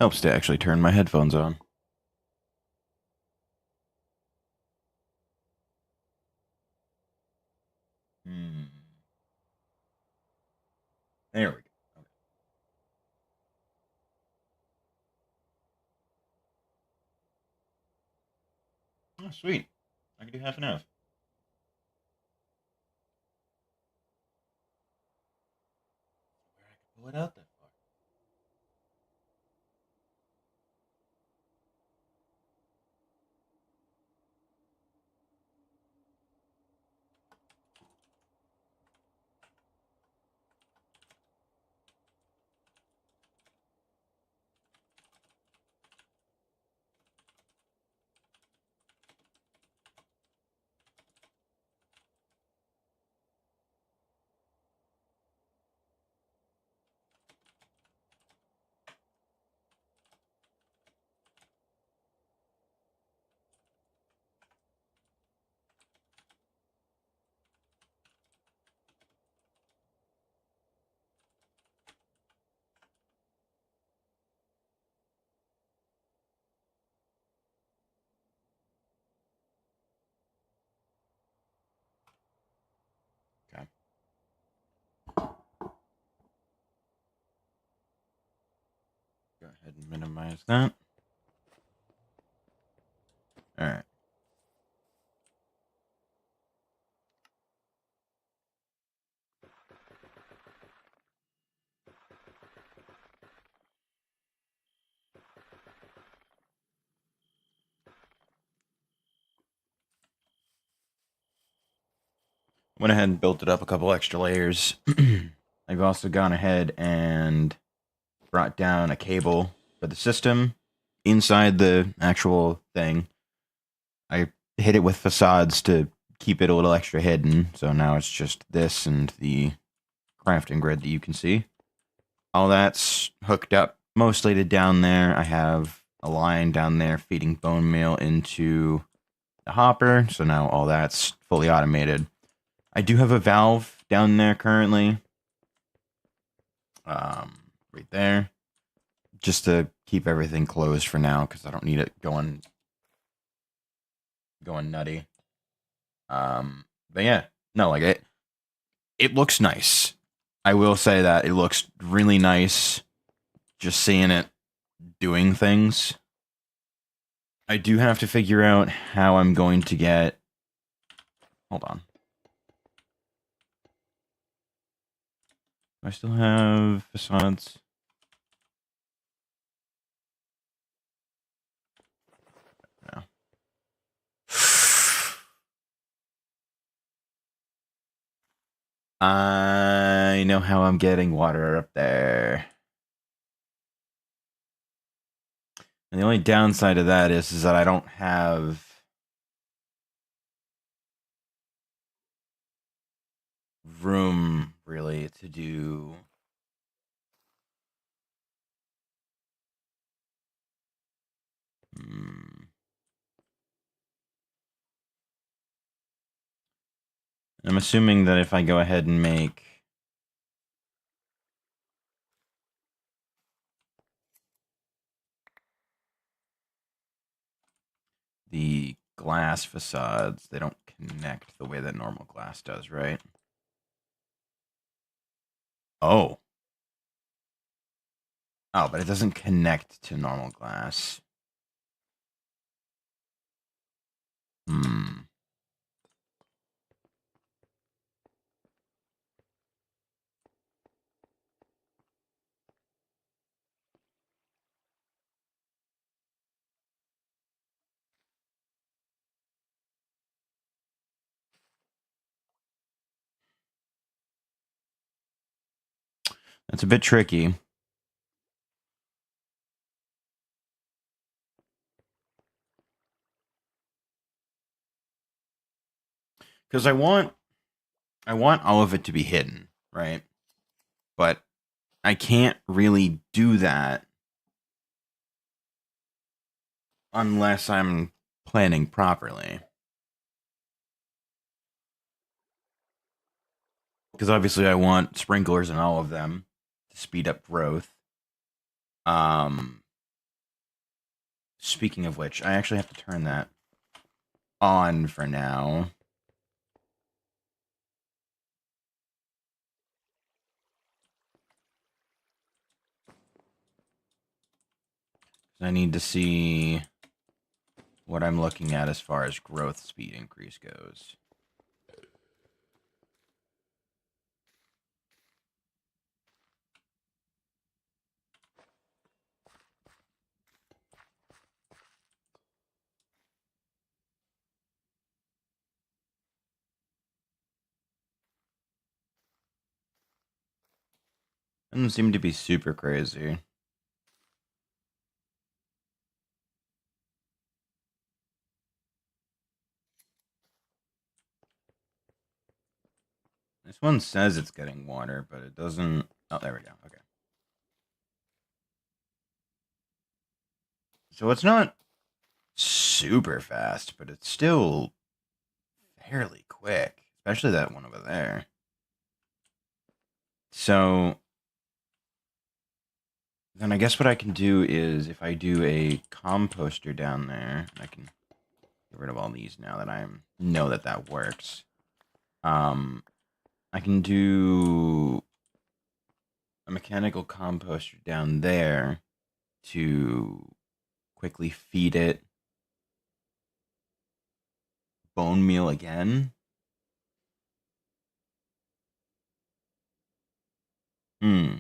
Helps to actually turn my headphones on. There we go. Okay. Oh, sweet. I can do half and half. Where I can pull it out that far. Okay. Go ahead and minimize that. All right. Went ahead and built it up a couple extra layers. I've also gone ahead and brought down a cable for the system inside the actual thing. I hit it with facades to keep it a little extra hidden, so now it's just this and the crafting grid that you can see. All that's hooked up mostly to down there. I have a line down there feeding bone meal into the hopper, so now all that's fully automated. I do have a valve down there currently, right there, just to keep everything closed for now because I don't need it going nutty. But yeah, no, like it looks nice. I will say that it looks really nice. Just seeing it doing things. I do have to figure out how I'm going to get. Hold on. Do I still have facades? No. I know how I'm getting water up there. And the only downside of that is that I don't have room really to do. I'm assuming that if I go ahead and make the glass facades, they don't connect the way that normal glass does, right? Oh. Oh, but it doesn't connect to normal glass. Hmm. That's a bit tricky. Because I want all of it to be hidden, right? But I can't really do that unless I'm planning properly. Because obviously I want sprinklers in all of them to speed up growth. Speaking of which, I actually have to turn that on for now. I need to see what I'm looking at as far as growth speed increase goes. Doesn't seem to be super crazy. This one says it's getting water, but it doesn't... Oh, there we go. Okay. So it's not super fast, but it's still fairly quick. Especially that one over there. So... then I guess what I can do is, if I do a composter down there, I can get rid of all these now that I know that that works. I can do a mechanical composter down there to quickly feed it bone meal again. Hmm.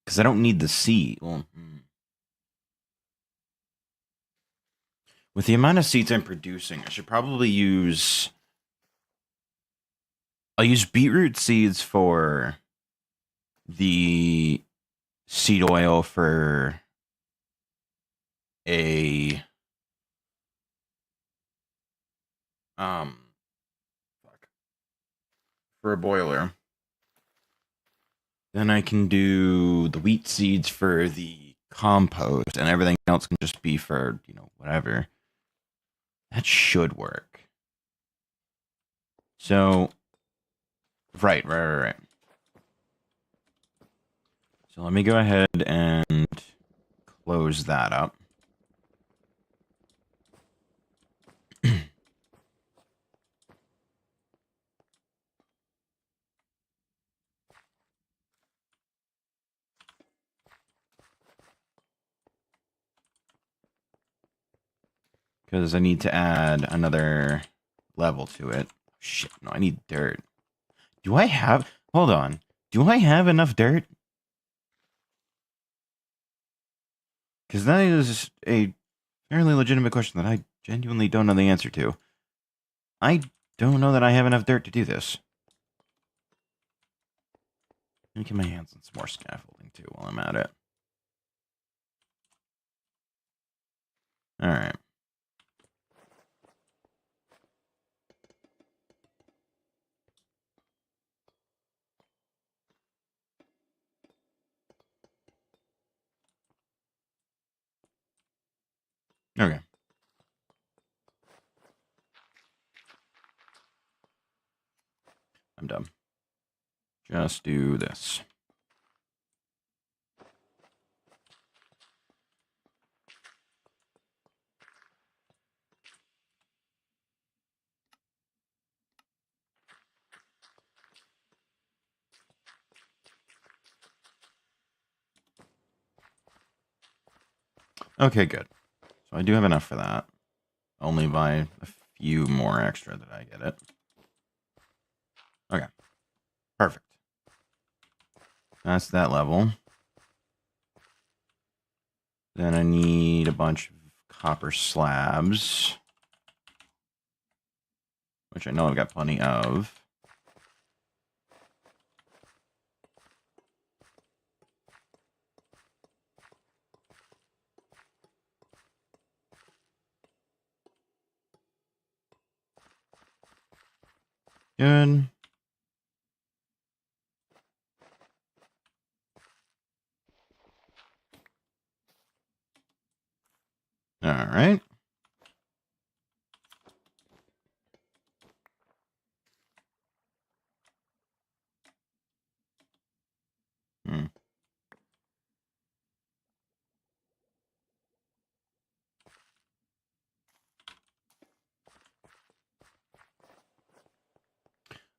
Because I don't need the seed. Well, with the amount of seeds I'm producing, I should probably use... I'll use beetroot seeds for the seed oil for a... fuck. For a boiler. Then I can do the wheat seeds for the compost, and everything else can just be for, whatever. That should work. So, right. So let me go ahead and close that up. Because I need to add another level to it. Shit, no, I need dirt. Do I have... Hold on. Do I have enough dirt? Because that is a fairly legitimate question that I genuinely don't know the answer to. I don't know that I have enough dirt to do this. Let me get my hands on some more scaffolding, too, while I'm at it. Alright. Okay. I'm done. Just do this. Okay, good. So I do have enough for that. Only by a few more extra that I get it. Okay. Perfect. That's that level. Then I need a bunch of copper slabs. Which I know I've got plenty of. Good. Alright.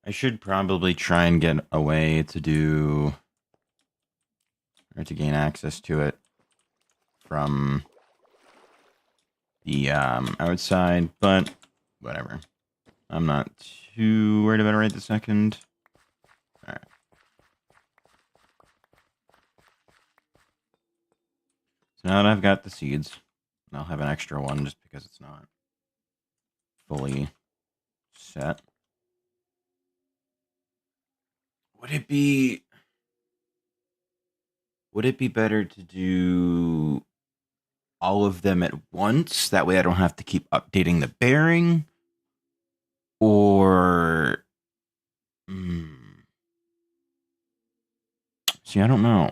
I should probably try and get a way to do or to gain access to it from the outside, but whatever. I'm not too worried about it right this second. All right. So now that I've got the seeds, I'll have an extra one just because it's not fully set. Would it be better to do all of them at once? That way I don't have to keep updating the bearing? Or see, I don't know.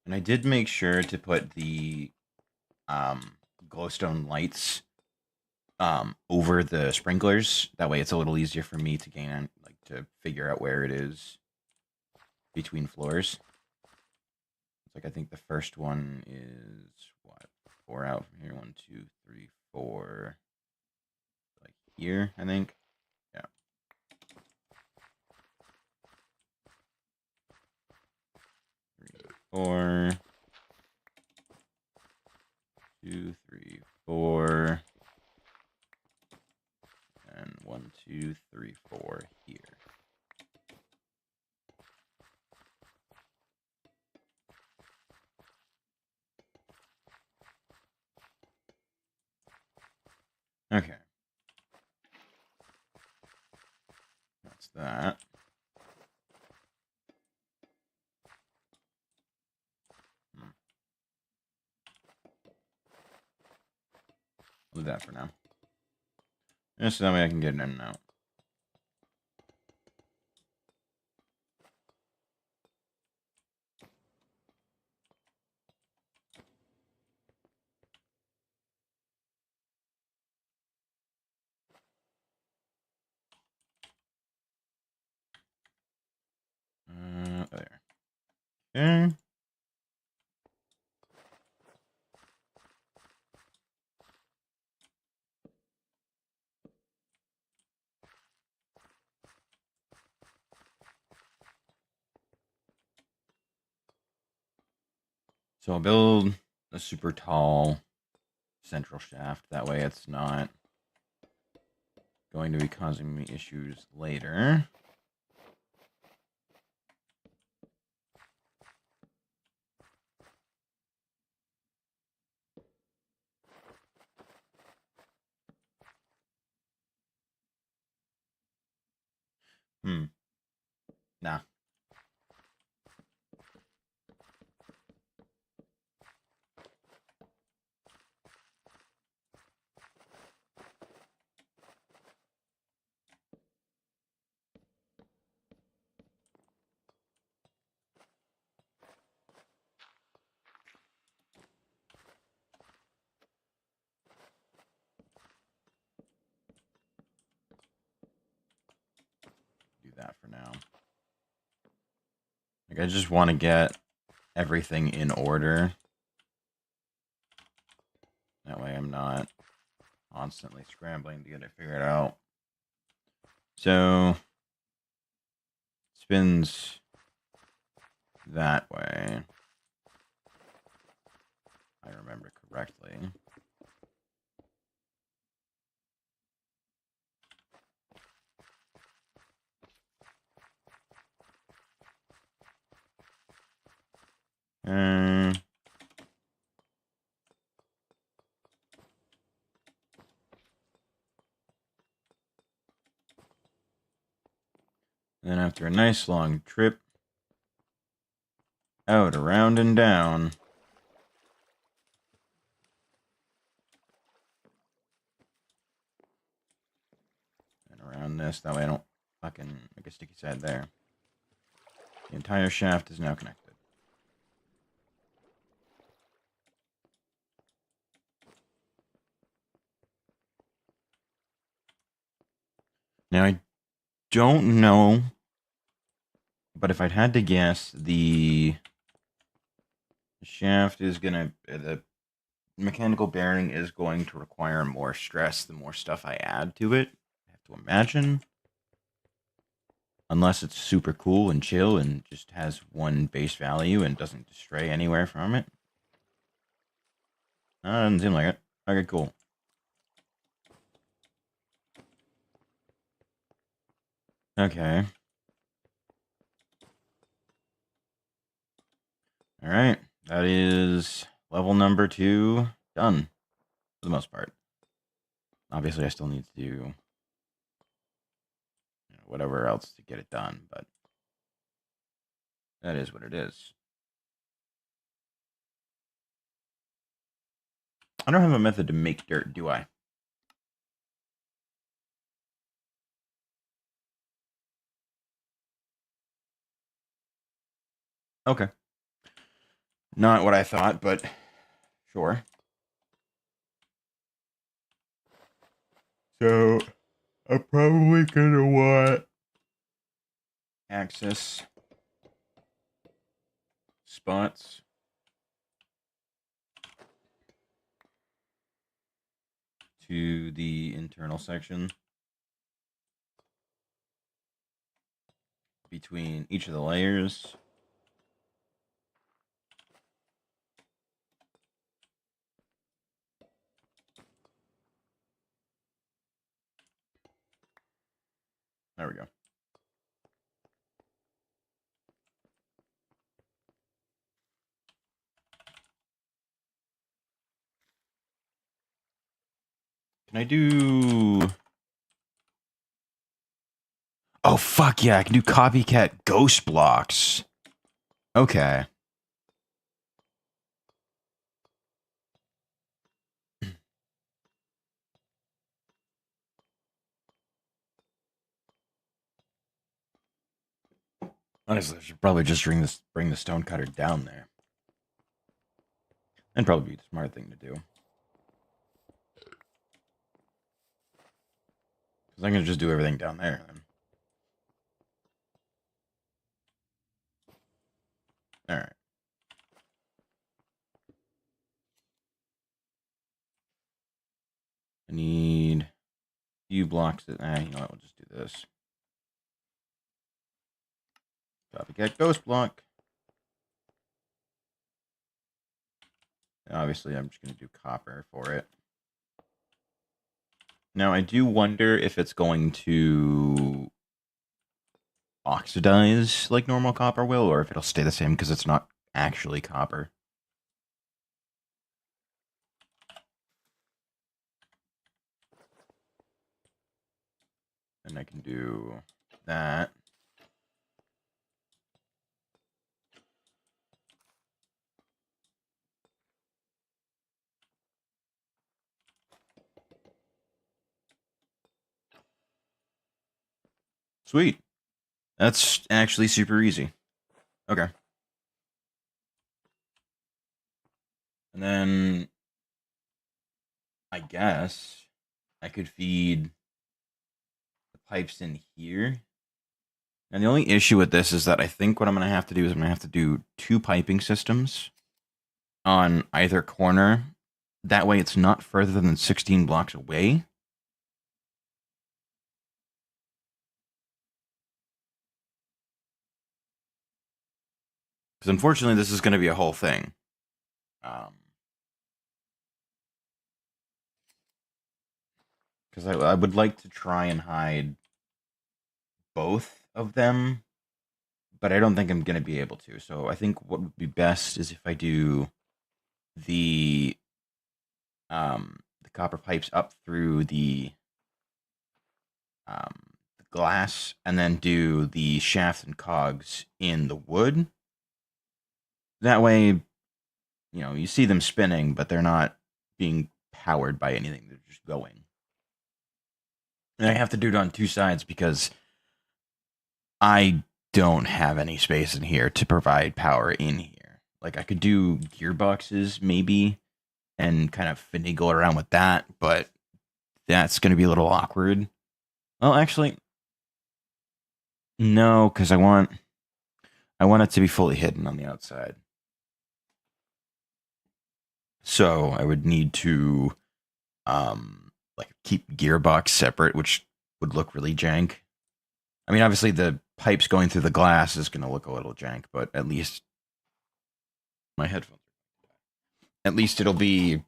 And I did make sure to put the glowstone lights over the sprinklers. That way it's a little easier for me to gain, like, to figure out where it is between floors. It's like I think the first one is what? 4 out from here. 1, 2, 3, 4. Like here, I think. Yeah. 3, 4. 2, 3, 4. And 1, 2, 3, 4 here. Okay. That's that. I'll do that for now. Just so that way I can get it in and out. There. Okay. So I'll build a super tall central shaft. That way it's not going to be causing me issues later. Nah. Do that for now. Like, I just want to get everything in order. That way I'm not constantly scrambling to get it figured out. So, spins that way. I remember correctly. Then after a nice long trip out, around, and down. And around this, that way I don't fucking make a sticky side there. The entire shaft is now connected. Now I don't know But if I'd had to guess, the shaft is gonna the mechanical bearing is going to require more stress the more stuff I add to it. I have to imagine. Unless it's super cool and chill and just has one base value and doesn't stray anywhere from it. Doesn't seem like it. Okay, cool. Okay. Alright. That is level number 2 done. For the most part. Obviously, I still need to do whatever else to get it done, but that is what it is. I don't have a method to make dirt, do I? Okay. Not what I thought, but sure. So, I'm probably gonna want access spots to the internal section between each of the layers. There we go. Can I do... Oh, fuck yeah, I can do copycat ghost blocks. Okay. Honestly, I should probably just bring the stone cutter down there. That'd probably be the smart thing to do. Because I'm going to just do everything down there, then. Alright. I need a few blocks. You know what? We'll just do this. Copycat ghost block. And obviously, I'm just going to do copper for it. Now, I do wonder if it's going to oxidize like normal copper will, or if it'll stay the same because it's not actually copper. And I can do that. Sweet. That's actually super easy. Okay. And then I guess I could feed the pipes in here. And the only issue with this is that I think what I'm going to have to do is I'm going to have to do 2 piping systems on either corner. That way it's not further than 16 blocks away. Because unfortunately, this is going to be a whole thing. Because I would like to try and hide both of them, but I don't think I'm going to be able to. So I think what would be best is if I do the copper pipes up through the glass, and then do the shafts and cogs in the wood. That way, you know, you see them spinning, but they're not being powered by anything. They're just going. And I have to do it on 2 sides because I don't have any space in here to provide power in here. Like, I could do gearboxes, maybe, and kind of finagle around with that, but that's going to be a little awkward. Well, actually, no, because I want I want it to be fully hidden on the outside. So I would need to like keep gearbox separate, which would look really jank. I mean, obviously the pipes going through the glass is going to look a little jank, but at least my headphones. At least it'll be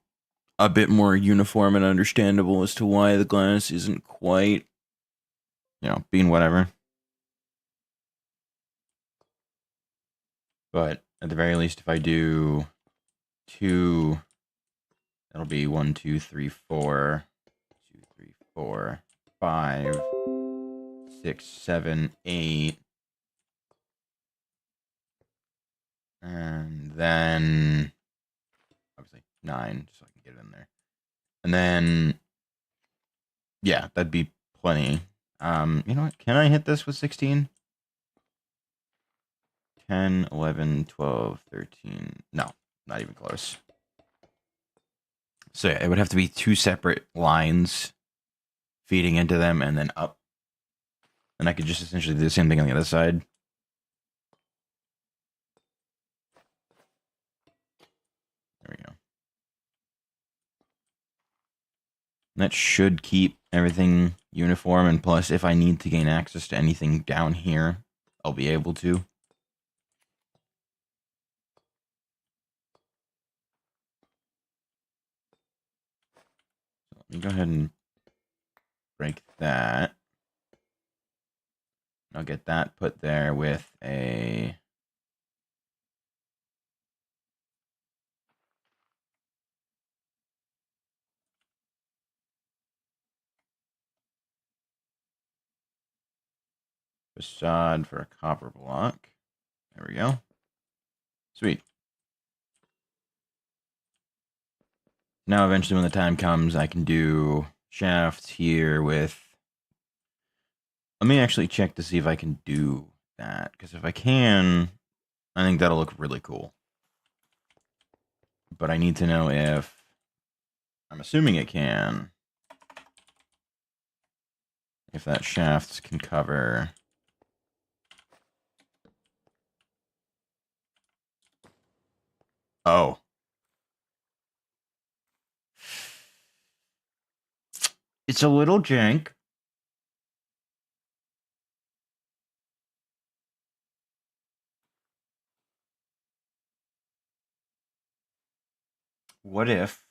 a bit more uniform and understandable as to why the glass isn't quite, being whatever. But at the very least, if I do 2, that'll be 1, 2, 3, 4, 2, 3, 4, 5, 6, 7, 8. And then obviously 9, so I can get it in there. And then, yeah, that'd be plenty. You know what? Can I hit this with 16? 10, 11, 12, 13. No, not even close. So yeah, it would have to be 2 separate lines feeding into them and then up. And I could just essentially do the same thing on the other side. There we go. That should keep everything uniform, and plus, if I need to gain access to anything down here, I'll be able to. So let me go ahead and break that. I'll get that put there with a... facade for a copper block. There we go. Sweet. Now, eventually, when the time comes, I can do shafts here with... Let me actually check to see if I can do that, because if I can, I think that'll look really cool. But I need to know if... I'm assuming it can. If that shaft can cover... Oh. It's a little jank. What if...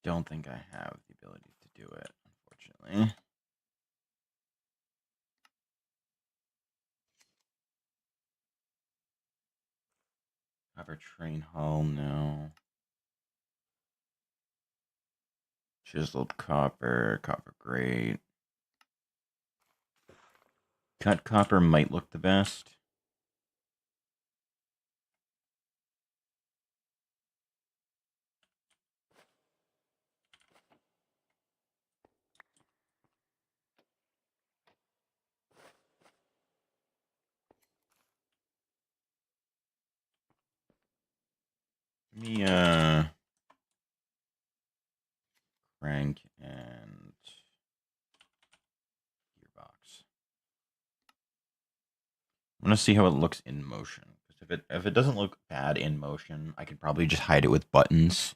Don't think I have the ability to do it, unfortunately. Copper train hull, no. Chiseled copper, copper grate. Cut copper might look the best. Let me, crank and gearbox. I'm gonna see how it looks in motion. Because if it doesn't look bad in motion, I could probably just hide it with buttons.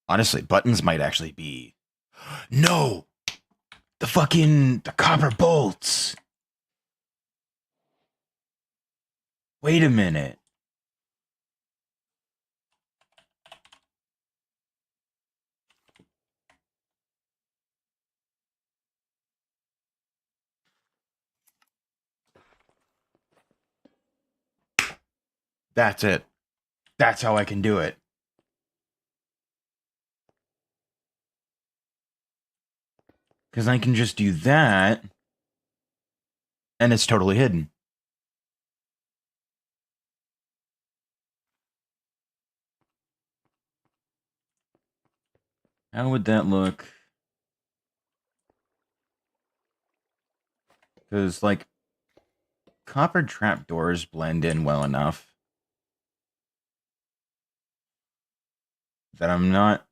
Honestly, buttons might actually be... No! The copper bolts! Wait a minute. That's it. That's how I can do it. Because I can just do that, and it's totally hidden. How would that look? Because, like, copper trapdoors blend in well enough that I'm not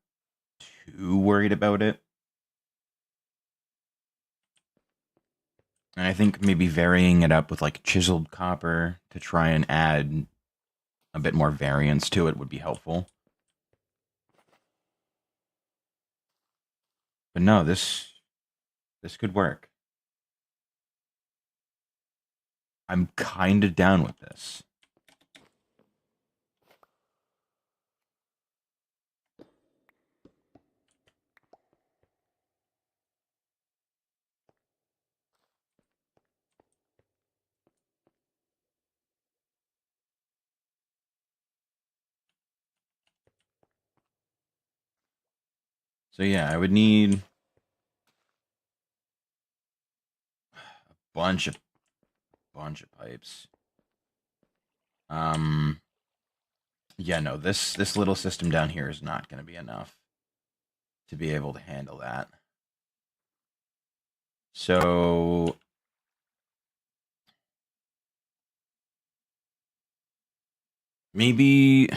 too worried about it. And I think maybe varying it up with, like, chiseled copper to try and add a bit more variance to it would be helpful. But no, this could work. I'm kind of down with this. So yeah, I would need a bunch of pipes. Um, yeah, no, this little system down here is not going to be enough to be able to handle that. So maybe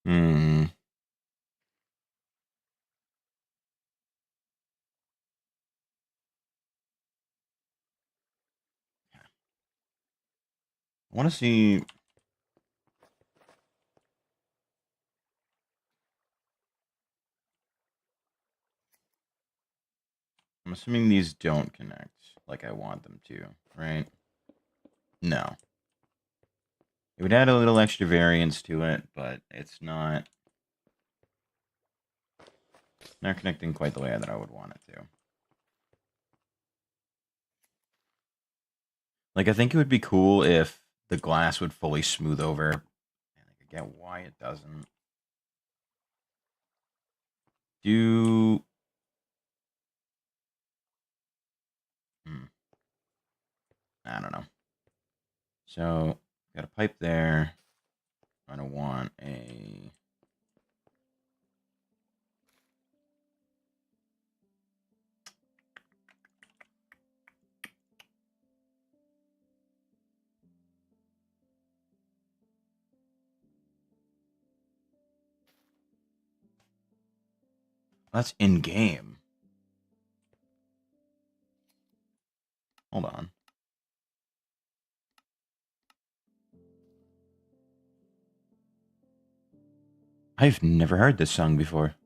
hmm, I want to see. I'm assuming these don't connect like I want them to, right? No. It would add a little extra variance to it, but it's not connecting quite the way that I would want it to. Like, I think it would be cool if the glass would fully smooth over. And I could get why it doesn't. Do... Hmm, I don't know. So, got a pipe there. I don't want a... That's in-game. Hold on. I've never heard this song before.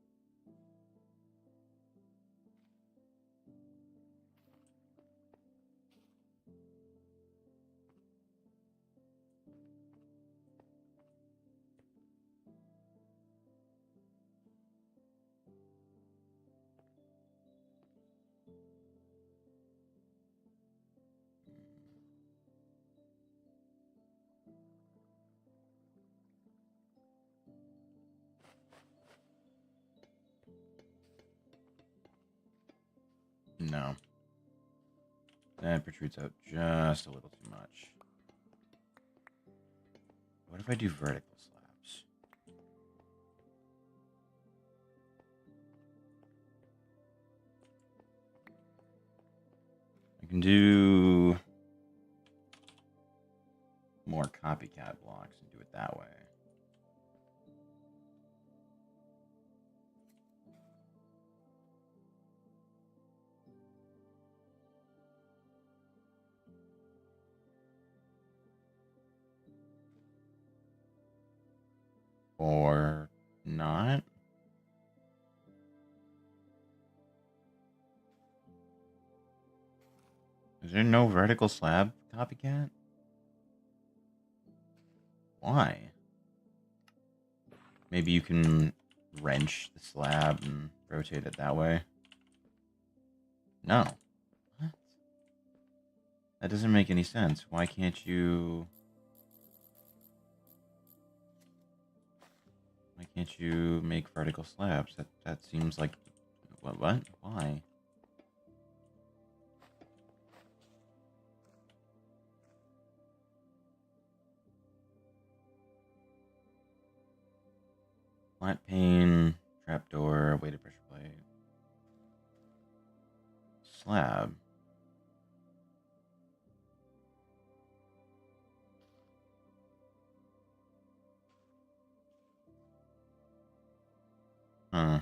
No. That protrudes out just a little too much. What if I do vertical slabs? I can do more copycat blocks and do it that way. Or not? Is there no vertical slab copycat? Why? Maybe you can wrench the slab and rotate it that way? No. What? That doesn't make any sense. Why can't you... Why can't you make vertical slabs? That seems like... What? Why? Flat pane, trapdoor, weighted pressure plate. Slab. Huh.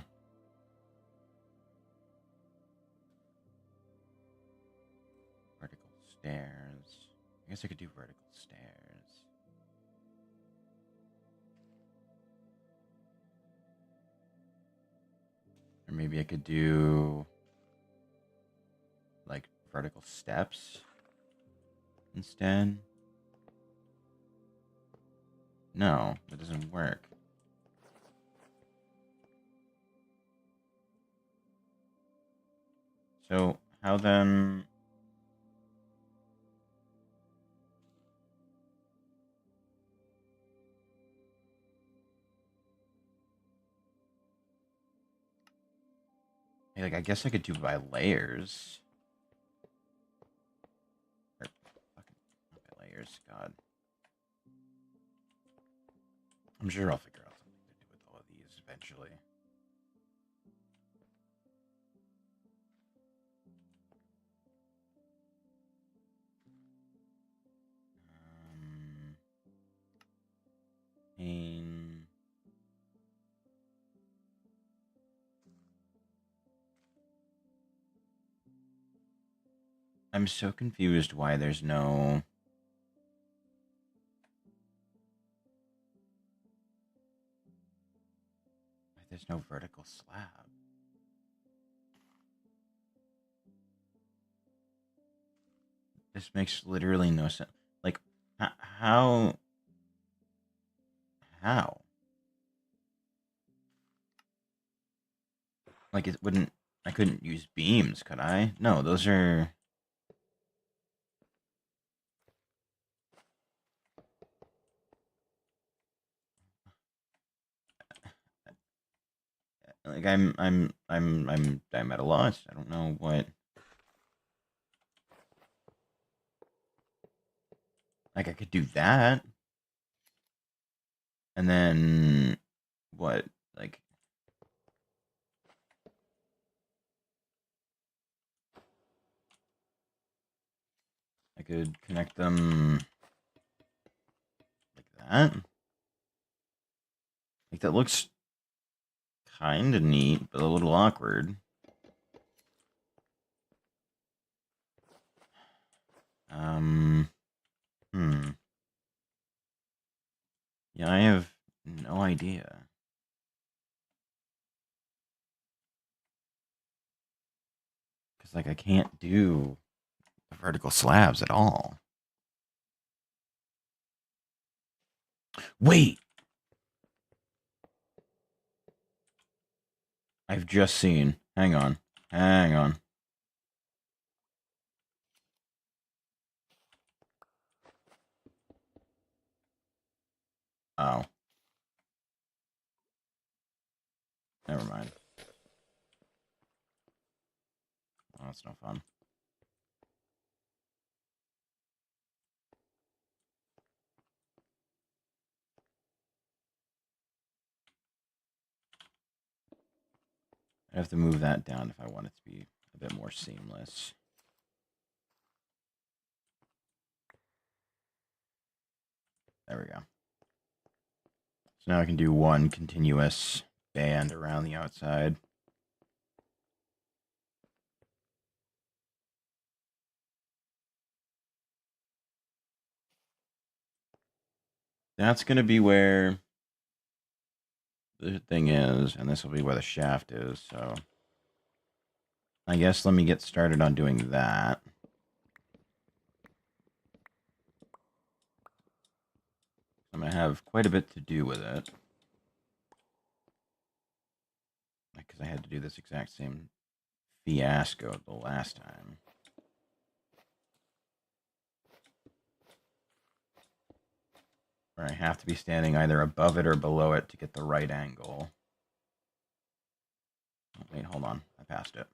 Vertical stairs. I guess I could do vertical stairs. Or maybe I could do... like, vertical steps instead. No, that doesn't work. So, how then... Like, I guess I could do by layers. Or, fucking, not by layers, God. I'm sure I'll figure out something to do with all of these eventually. Pane. I'm so confused why there's no... why there's no vertical slab. This makes literally no sense. Like, how? How? Like, it wouldn't... I couldn't use beams, could I? No, those are... like, I'm at a loss. I don't know what... like, I could do that. And then... what? Like... I could connect them... like that. Like, that looks kind of neat, but a little awkward. Hmm. Yeah, I have no idea. Because, like, I can't do the vertical slabs at all. Wait! I've just seen. Hang on. Hang on. Oh. Never mind. Oh, that's no fun. I have to move that down if I want it to be a bit more seamless. There we go. So now I can do one continuous band around the outside. That's going to be where the thing is, and this will be where the shaft is, so... I guess let me get started on doing that. I'm going to have quite a bit to do with it. Because I had to do this exact same fiasco the last time. Where I have to be standing either above it or below it to get the right angle. Oh, wait, hold on. I passed it.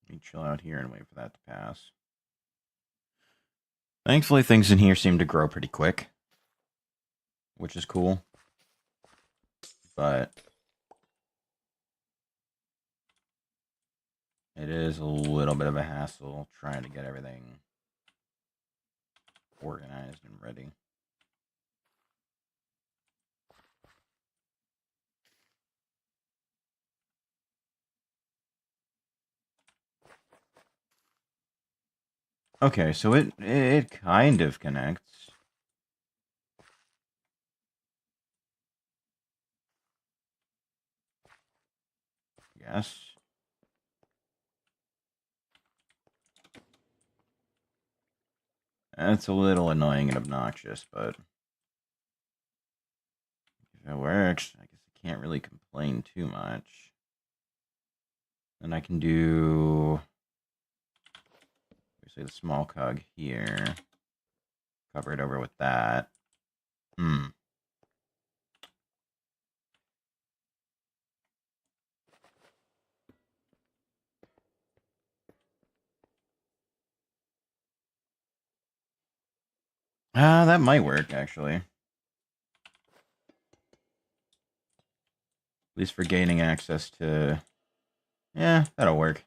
Let me chill out here and wait for that to pass. Thankfully, things in here seem to grow pretty quick, which is cool. But it is a little bit of a hassle trying to get everything organized and ready. Okay, so it kind of connects. Yes. That's a little annoying and obnoxious, but if it works, I guess I can't really complain too much. Then I can do, say, the small cog here. Cover it over with that. That might work, actually. At least for gaining access to... Yeah, that'll work.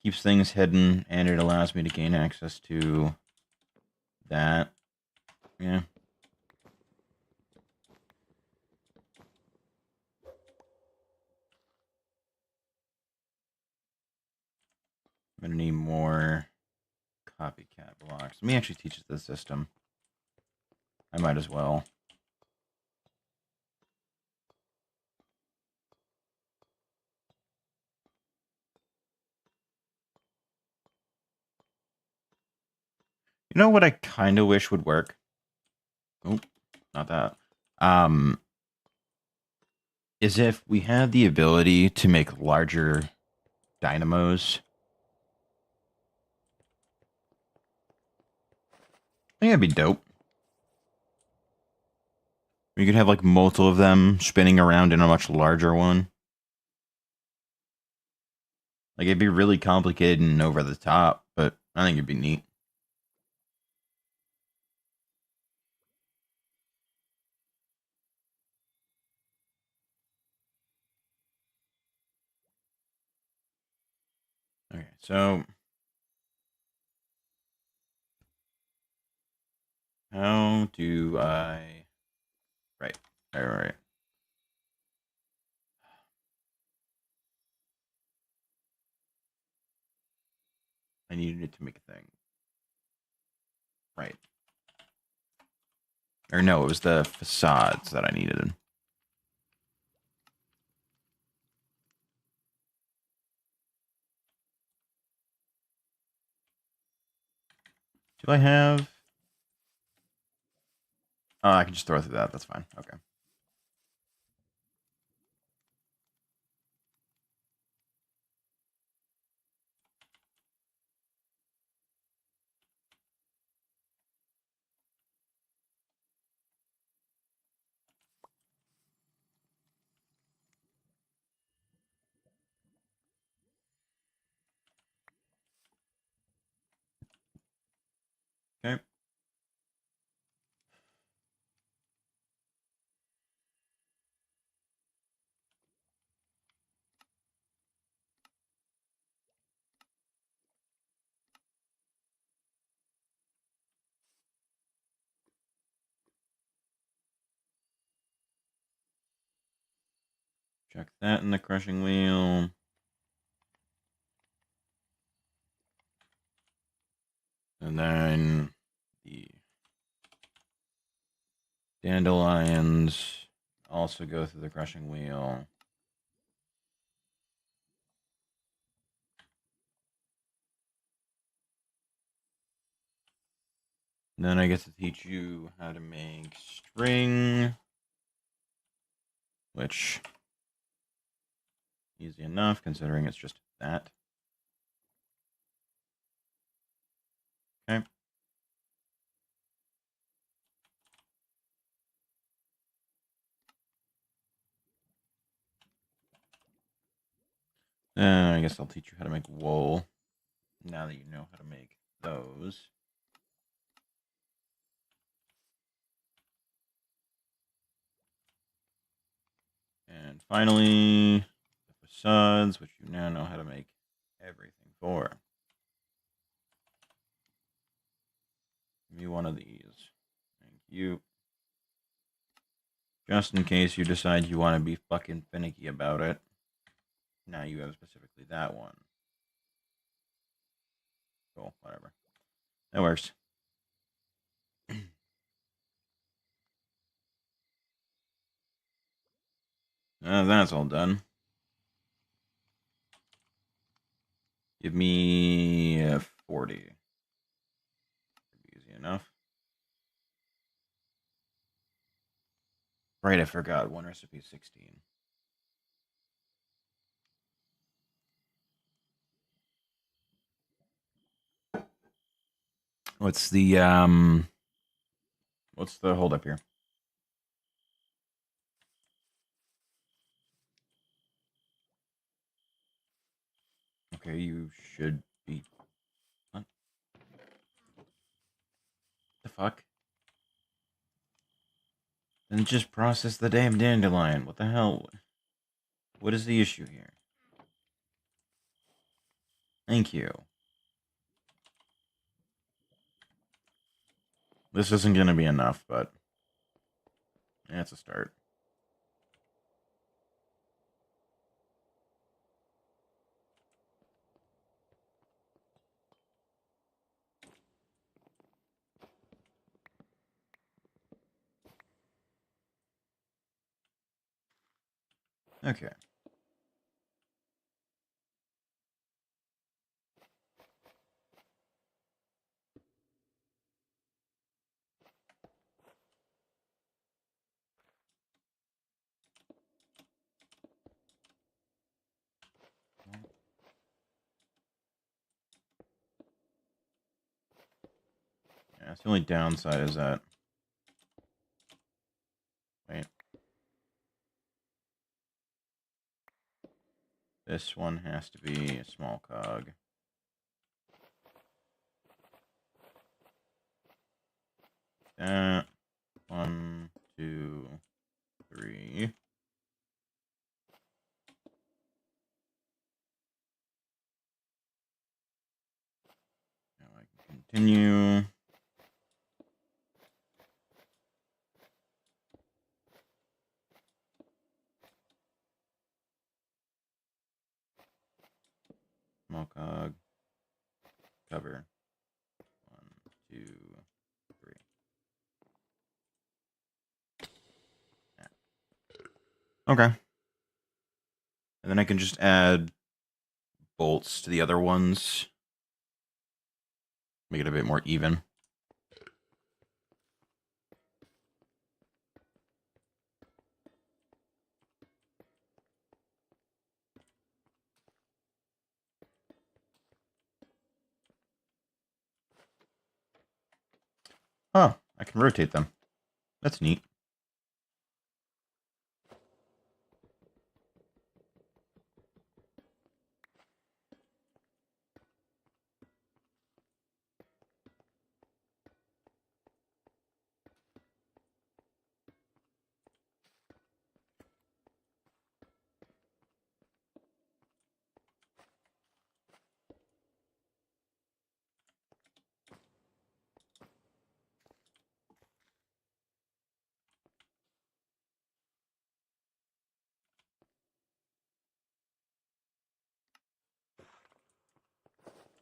Keeps things hidden, and it allows me to gain access to that. Yeah. I'm gonna need more copycat blocks. Let me actually teach the system. I might as well. You know what I kind of wish would work? Oh, not that. Is if we had the ability to make larger dynamos. I think that'd be dope. You could have like multiple of them spinning around in a much larger one. Like it'd be really complicated and over the top, but I think it'd be neat. Okay, so how do I... Right. All right. I needed it to make a thing. Right. Or no, it was the facades that I needed. Do I have... Oh, I can just throw through that. That's fine. Okay. Okay. Check that in the crushing wheel. And then the dandelions also go through the crushing wheel. Then I get to teach you how to make string, which easy enough considering it's just that. Okay. I guess I'll teach you how to make wool now that you know how to make those. And finally, the facades, which you now know how to make everything for. Give me one of these. Thank you. Just in case you decide you want to be fucking finicky about it. Now you have specifically that one. Cool, whatever. That works. That's all done. Give me 40. Easy enough. Right, I forgot. One recipe is 16. What's the hold up here? Okay, you should be. What the fuck? Then just process the damn dandelion. What the hell? What is the issue here? Thank you. This isn't going to be enough, but yeah, it's a start. Okay. Yeah, it's the only downside is that. Wait. This one has to be a small cog. That. 1, 2, 3. Now I can continue. Small cog. Cover. 1, 2, 3. Yeah. Okay. And then I can just add bolts to the other ones. Make it a bit more even. Oh, I can rotate them. That's neat.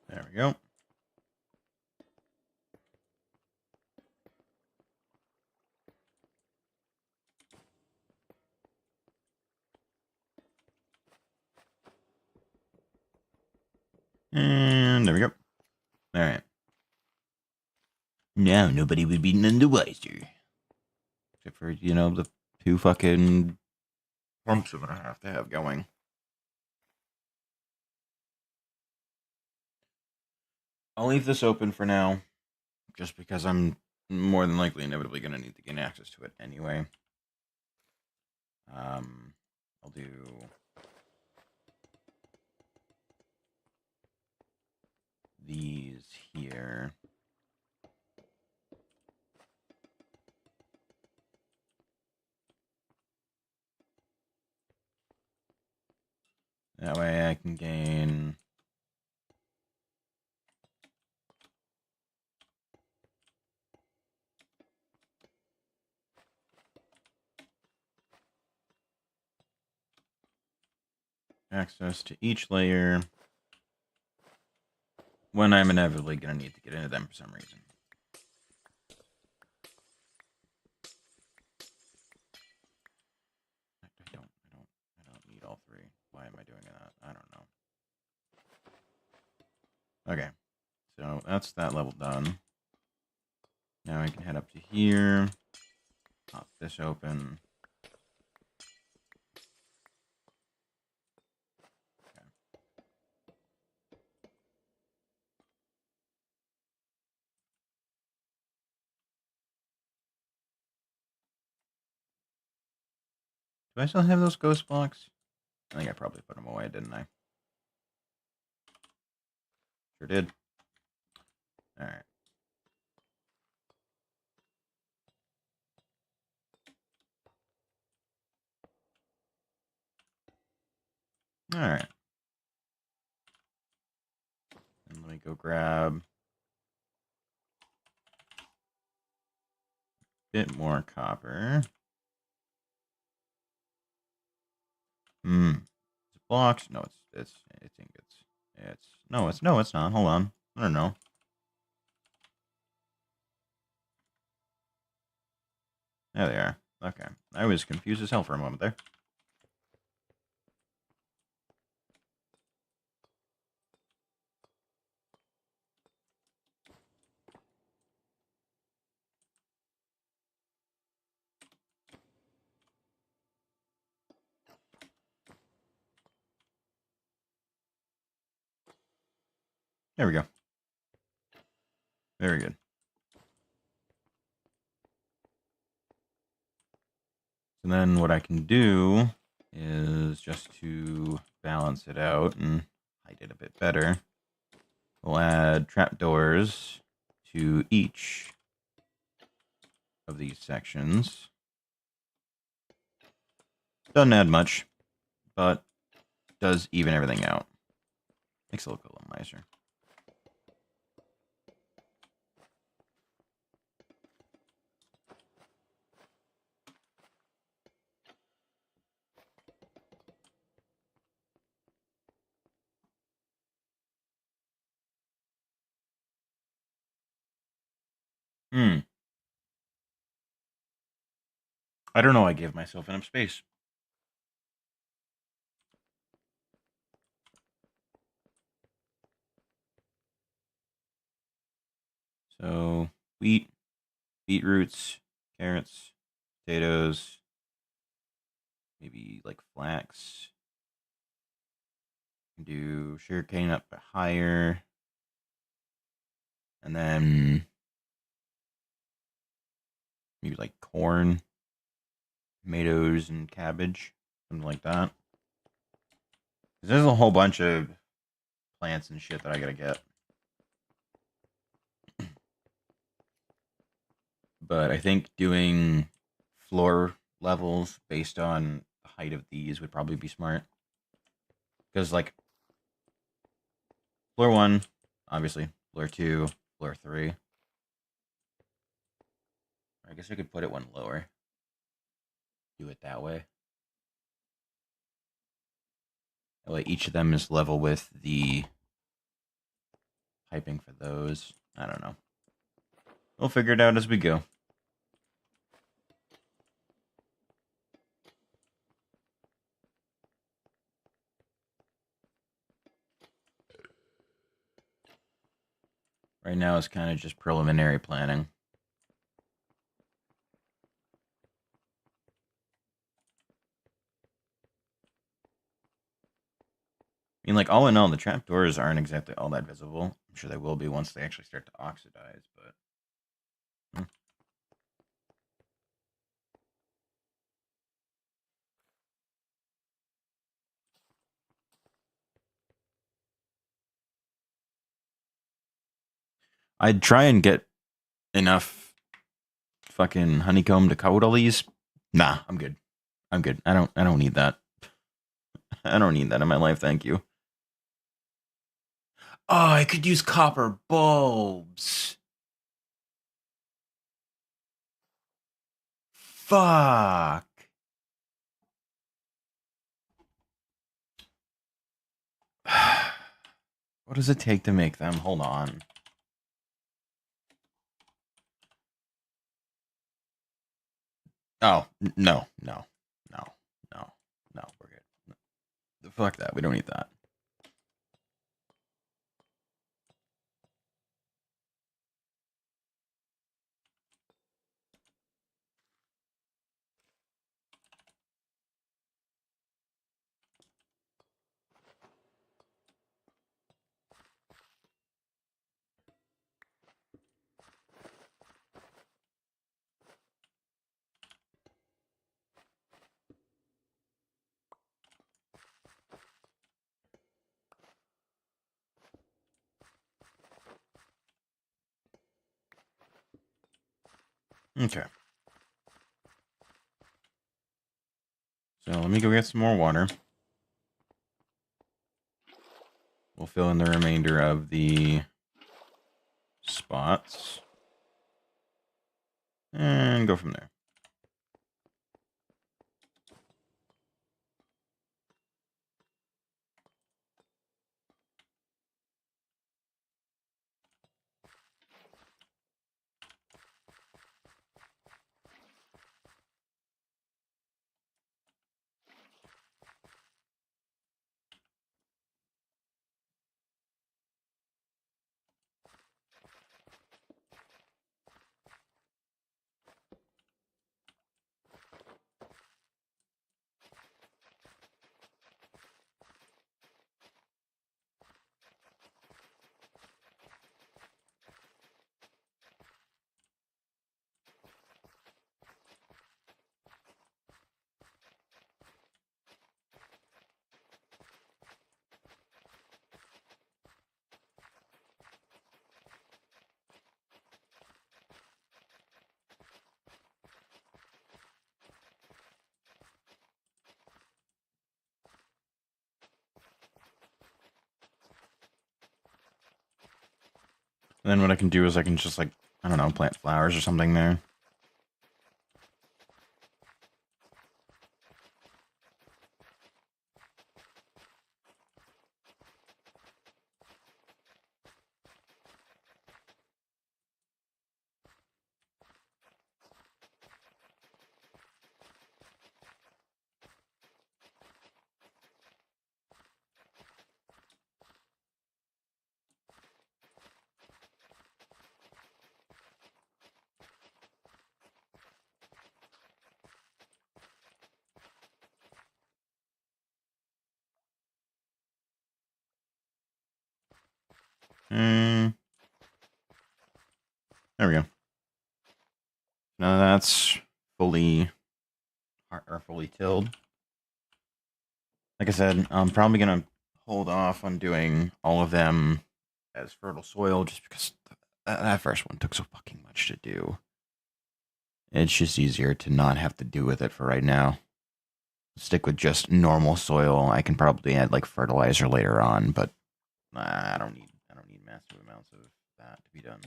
There we go. And there we go. All right. now, nobody would be none the wiser. Except for, the 2 fucking pumps I'm gonna have to have going. I'll leave this open for now, just because I'm more than likely inevitably gonna need to gain access to it anyway. I'll do these here. That way I can gain access to each layer when I'm inevitably going to need to get into them for some reason. I don't need all 3. Why am I doing that? I don't know. Okay, so that's that level done. Now I can head up to here, pop this open. Okay. Do I still have those ghost blocks? I think I probably put them away, didn't I? Sure did. Alright. Alright. And let me go grab a bit more copper. Blocks? No, it's ingots. No, it's not. Hold on. I don't know. There they are. Okay. I was confused as hell for a moment there. There we go. Very good. So then what I can do is just to balance it out and hide it a bit better, we'll add trapdoors to each of these sections. Doesn't add much, but does even everything out. Makes it look a little nicer. I don't know. I gave myself enough space. So wheat, beetroots, carrots, potatoes, maybe like flax. Do sugarcane up higher. And then maybe like corn, tomatoes, and cabbage. Something like that. There's a whole bunch of plants and shit that I gotta get. But I think doing floor levels based on the height of these would probably be smart. Because, like, floor 1, obviously. Floor 2, floor 3. I guess I could put it one lower. Do it that way. That way each of them is level with the piping for those. I don't know. We'll figure it out as we go. Right now it's kind of just preliminary planning. mean, like, all in all, the trapdoors aren't exactly all that visible. I'm sure they will be once they actually start to oxidize, but... Hmm. I'd try and get enough fucking honeycomb to coat all these. Nah, I'm good. I'm good. I don't need that. I don't need that in my life, thank you. Oh, I could use copper bulbs. Fuck. What does it take to make them? Hold on. Oh, no, no, no, no, no, we're good. Fuck that. We don't need that. Okay. So let me go get some more water. We'll fill in the remainder of the spots. And go from there. And then what I can do is I can just, like, I don't know, plant flowers or something there. Mm, there we go. Now that's fully fully tilled. Like I said, I'm probably gonna hold off on doing all of them as fertile soil just because that first one took so fucking much to do. It's just easier to not have to do with it for right now. Stick with just normal soil. I can probably add like fertilizer later on, but I don't need massive amounts of that to be done.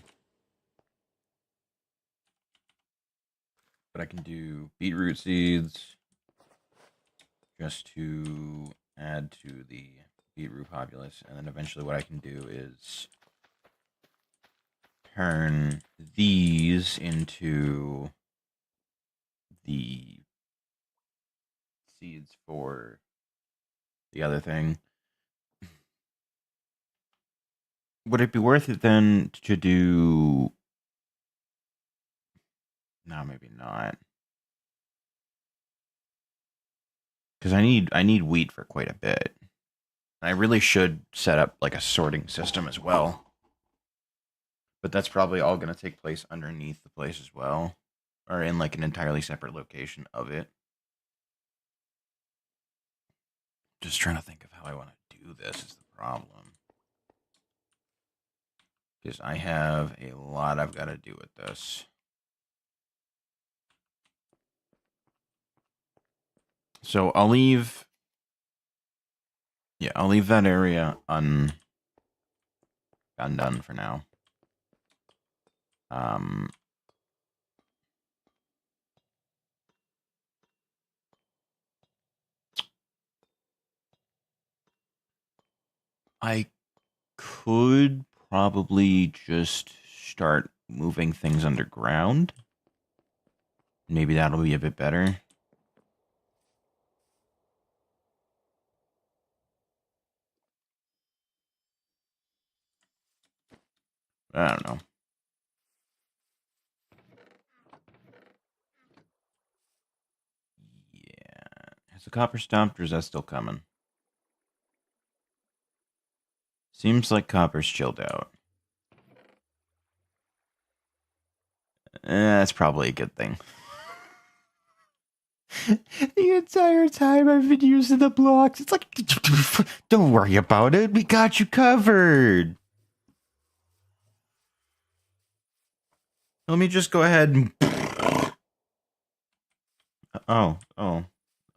But I can do beetroot seeds just to add to the beetroot populace, and then eventually what I can do is turn these into the seeds for the other thing. Would it be worth it then to do... No, maybe not. Because I need wheat for quite a bit. I really should set up like a sorting system as well. But that's probably all going to take place underneath the place as well, or in like an entirely separate location of it. Just trying to think of how I want to do this is the problem. Because I have a lot I've got to do with this. So I'll leave. Yeah, I'll leave that area undone for now. Um, I could probably just start moving things underground. Maybe that'll be a bit better. I don't know. Yeah. Has the copper stopped or is that still coming? Seems like copper's chilled out. That's probably a good thing. The entire time I've been using the blocks, it's like, don't worry about it. We got you covered. Let me just go ahead and. Oh,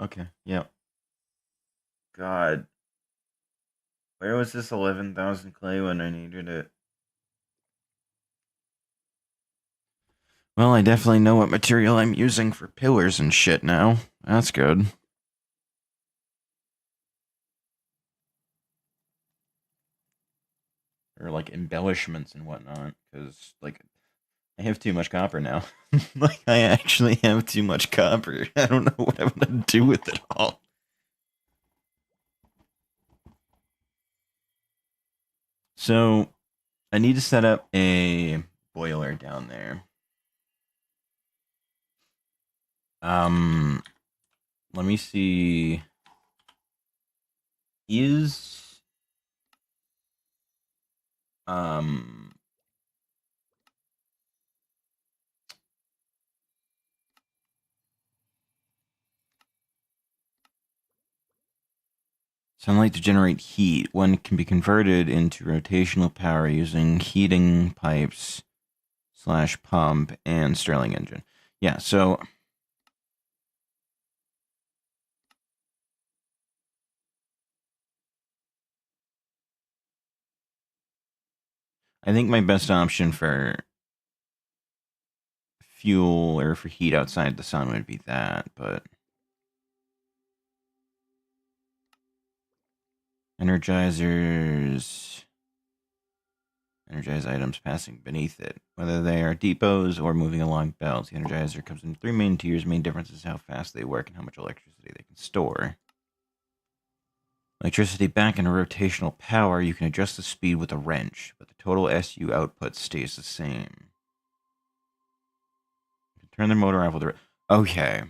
okay, yep. God, where was this 11,000 clay when I needed it? Well, I definitely know what material I'm using for pillars and shit now. That's good. Or like embellishments and whatnot, because like I have too much copper now. Like I actually have too much copper. I don't know what I'm gonna do with it all. So I need to set up a boiler down there. Um, let me see. Is um sunlight to generate heat? One can be converted into rotational power using heating pipes slash pump and Stirling engine. Yeah, so I think my best option for fuel or for heat outside the sun would be that, but energizers energize items passing beneath it, whether they are depots or moving along belts. The energizer comes in three main tiers. Main difference is how fast they work and how much electricity they can store. Electricity back into rotational power, you can adjust the speed with a wrench, but the total SU output stays the same. You can turn the motor off with a... Okay.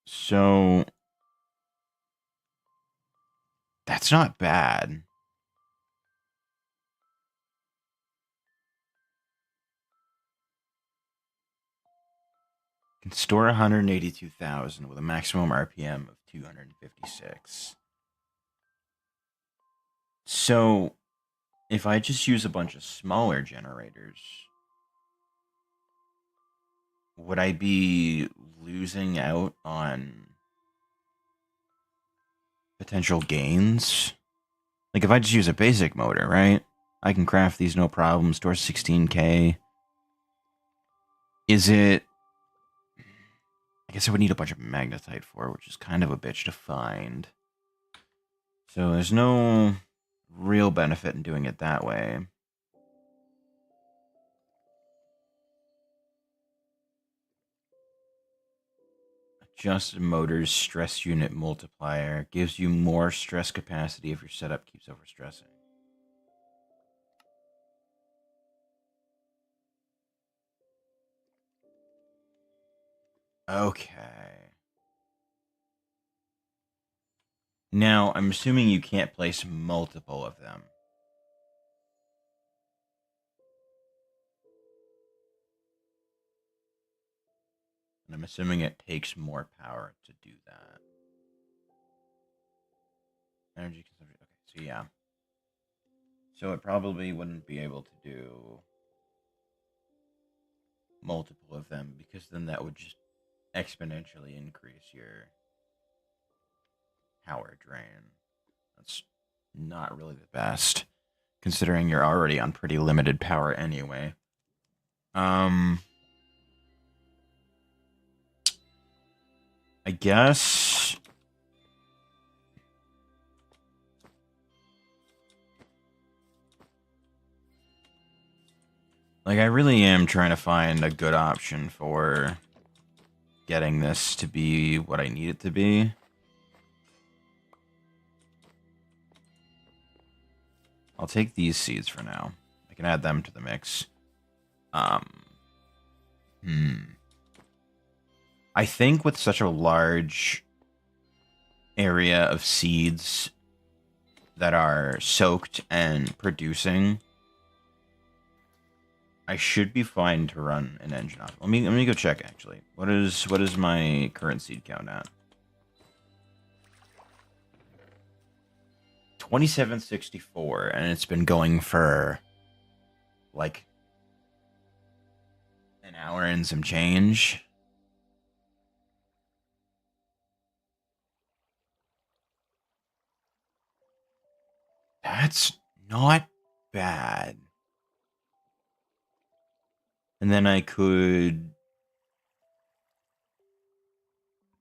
So... That's not bad. You can store 182,000 with a maximum RPM of 256. So, if I just use a bunch of smaller generators, would I be losing out on potential gains? Like if I just use a basic motor, right? I can craft these no problem, store 16k. Is it... I guess I would need a bunch of magnetite for it, which is kind of a bitch to find. So there's no real benefit in doing it that way. Adjusted motors stress unit multiplier gives you more stress capacity if your setup keeps overstressing. Okay. Now, I'm assuming you can't place multiple of them. And I'm assuming it takes more power to do that. Energy consumption. Okay, so yeah. So it probably wouldn't be able to do multiple of them because then that would just exponentially increase your power drain. That's not really the best, considering you're already on pretty limited power anyway. I guess like I really am trying to find a good option for getting this to be what I need it to be. I'll take these seeds for now. I can add them to the mix. Um, I think with such a large area of seeds that are soaked and producing, I should be fine to run an engine off. Let me go check actually. What is my current seed count at? 2764, and it's been going for like an hour and some change. That's not bad. And then I could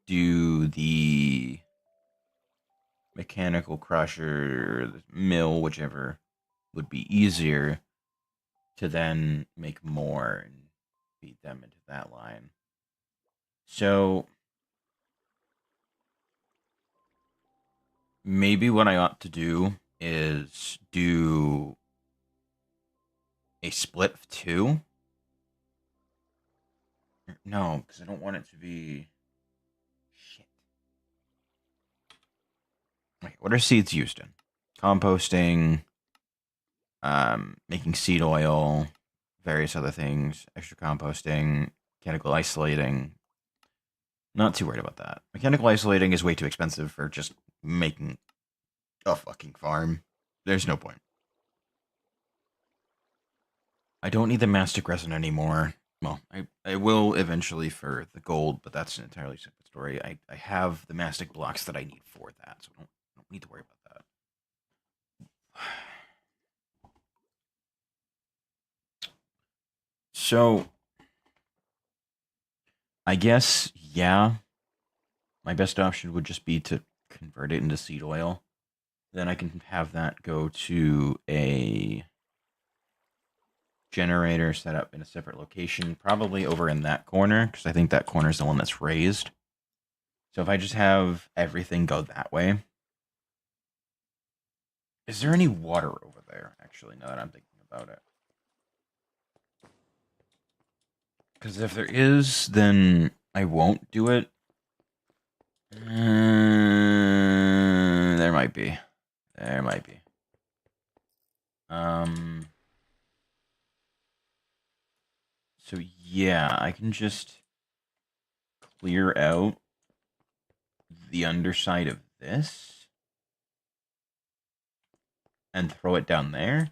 do the mechanical crusher, or the mill, whichever would be easier to then make more and feed them into that line. So maybe what I ought to do is do a split of two. No, because I don't want it to be shit. Okay, what are seeds used in? Composting, making seed oil, various other things, extra composting, mechanical isolating. Not too worried about that. Mechanical isolating is way too expensive for just making a fucking farm. There's no point. I don't need the mastic resin anymore. Well, I will eventually for the gold, but that's an entirely separate story. I have the mastic blocks that I need for that, so I don't need to worry about that. So, I guess, yeah, my best option would just be to convert it into seed oil. Then I can have that go to a generator set up in a separate location, probably over in that corner, because I think that corner is the one that's raised. So if I just have everything go that way. Is there any water over there, actually, now that I'm thinking about it? Because if there is, then I won't do it. There might be. There might be. So yeah, I can just clear out the underside of this and throw it down there.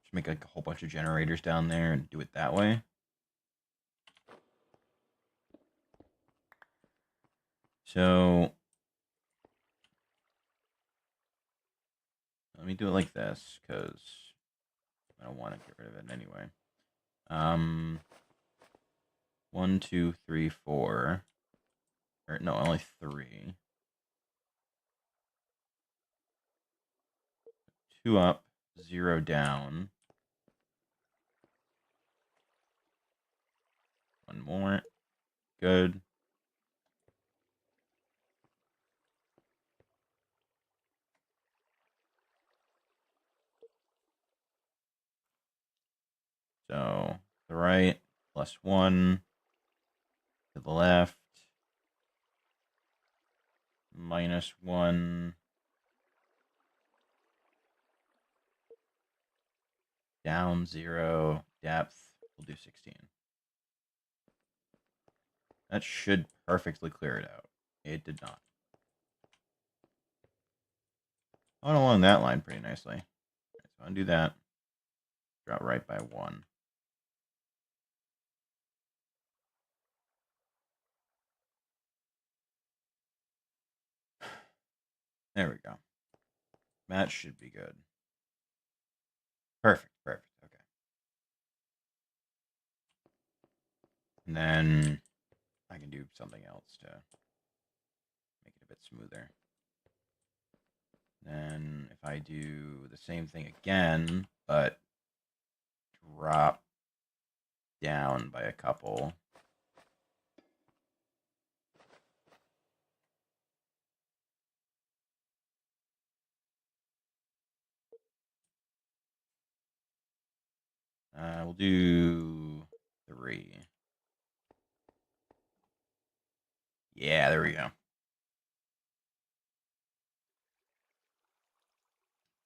Just make like a whole bunch of generators down there and do it that way. So let me do it like this because I don't want to get rid of it anyway. 1, 2, 3, 4. Or no, only 3. 2 up, 0 down. 1 more. Good. So the right +1 to the left -1. Down 0. Depth. We'll do 16. That should perfectly clear it out. It did not. I went along that line pretty nicely. Right, so undo that. Drop right by 1. There we go. That should be good. Perfect, perfect. Okay. And then I can do something else to make it a bit smoother. Then if I do the same thing again, but drop down by a couple. We'll do 3. Yeah, there we go.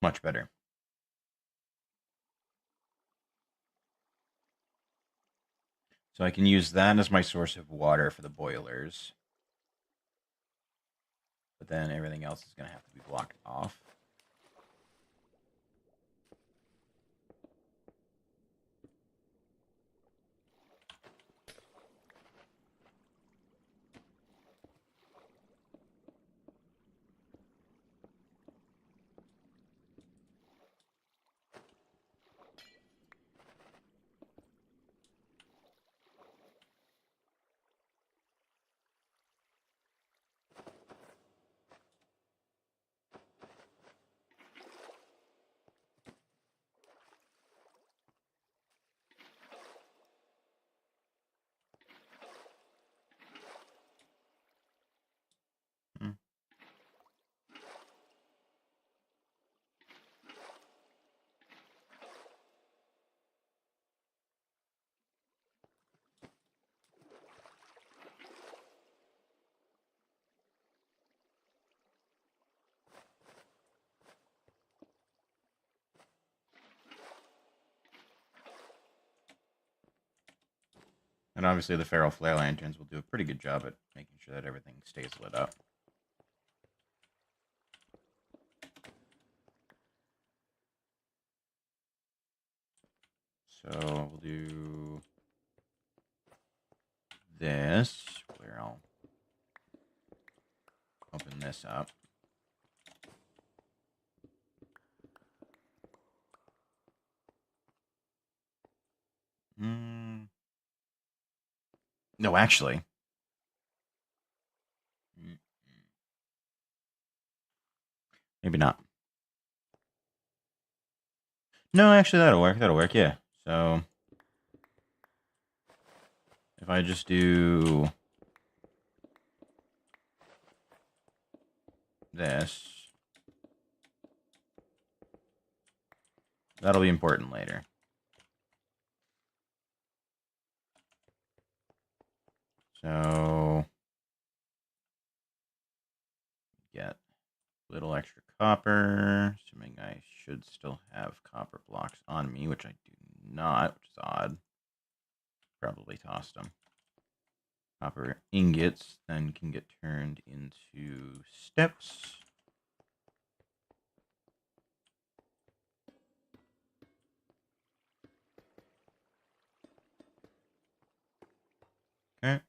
Much better. So I can use that as my source of water for the boilers. But then everything else is going to have to be blocked off. Hmm. And obviously the feral flare lanterns will do a pretty good job at making sure that everything stays lit up. So we'll do this, where I'll open this up. No, actually. Maybe not. No, actually, that'll work. That'll work, yeah. So if I just do this, that'll be important later. So get a little extra copper, assuming I should still have copper blocks on me, which I do not, which is odd. Probably tossed them. Copper ingots then can get turned into steps. Okay.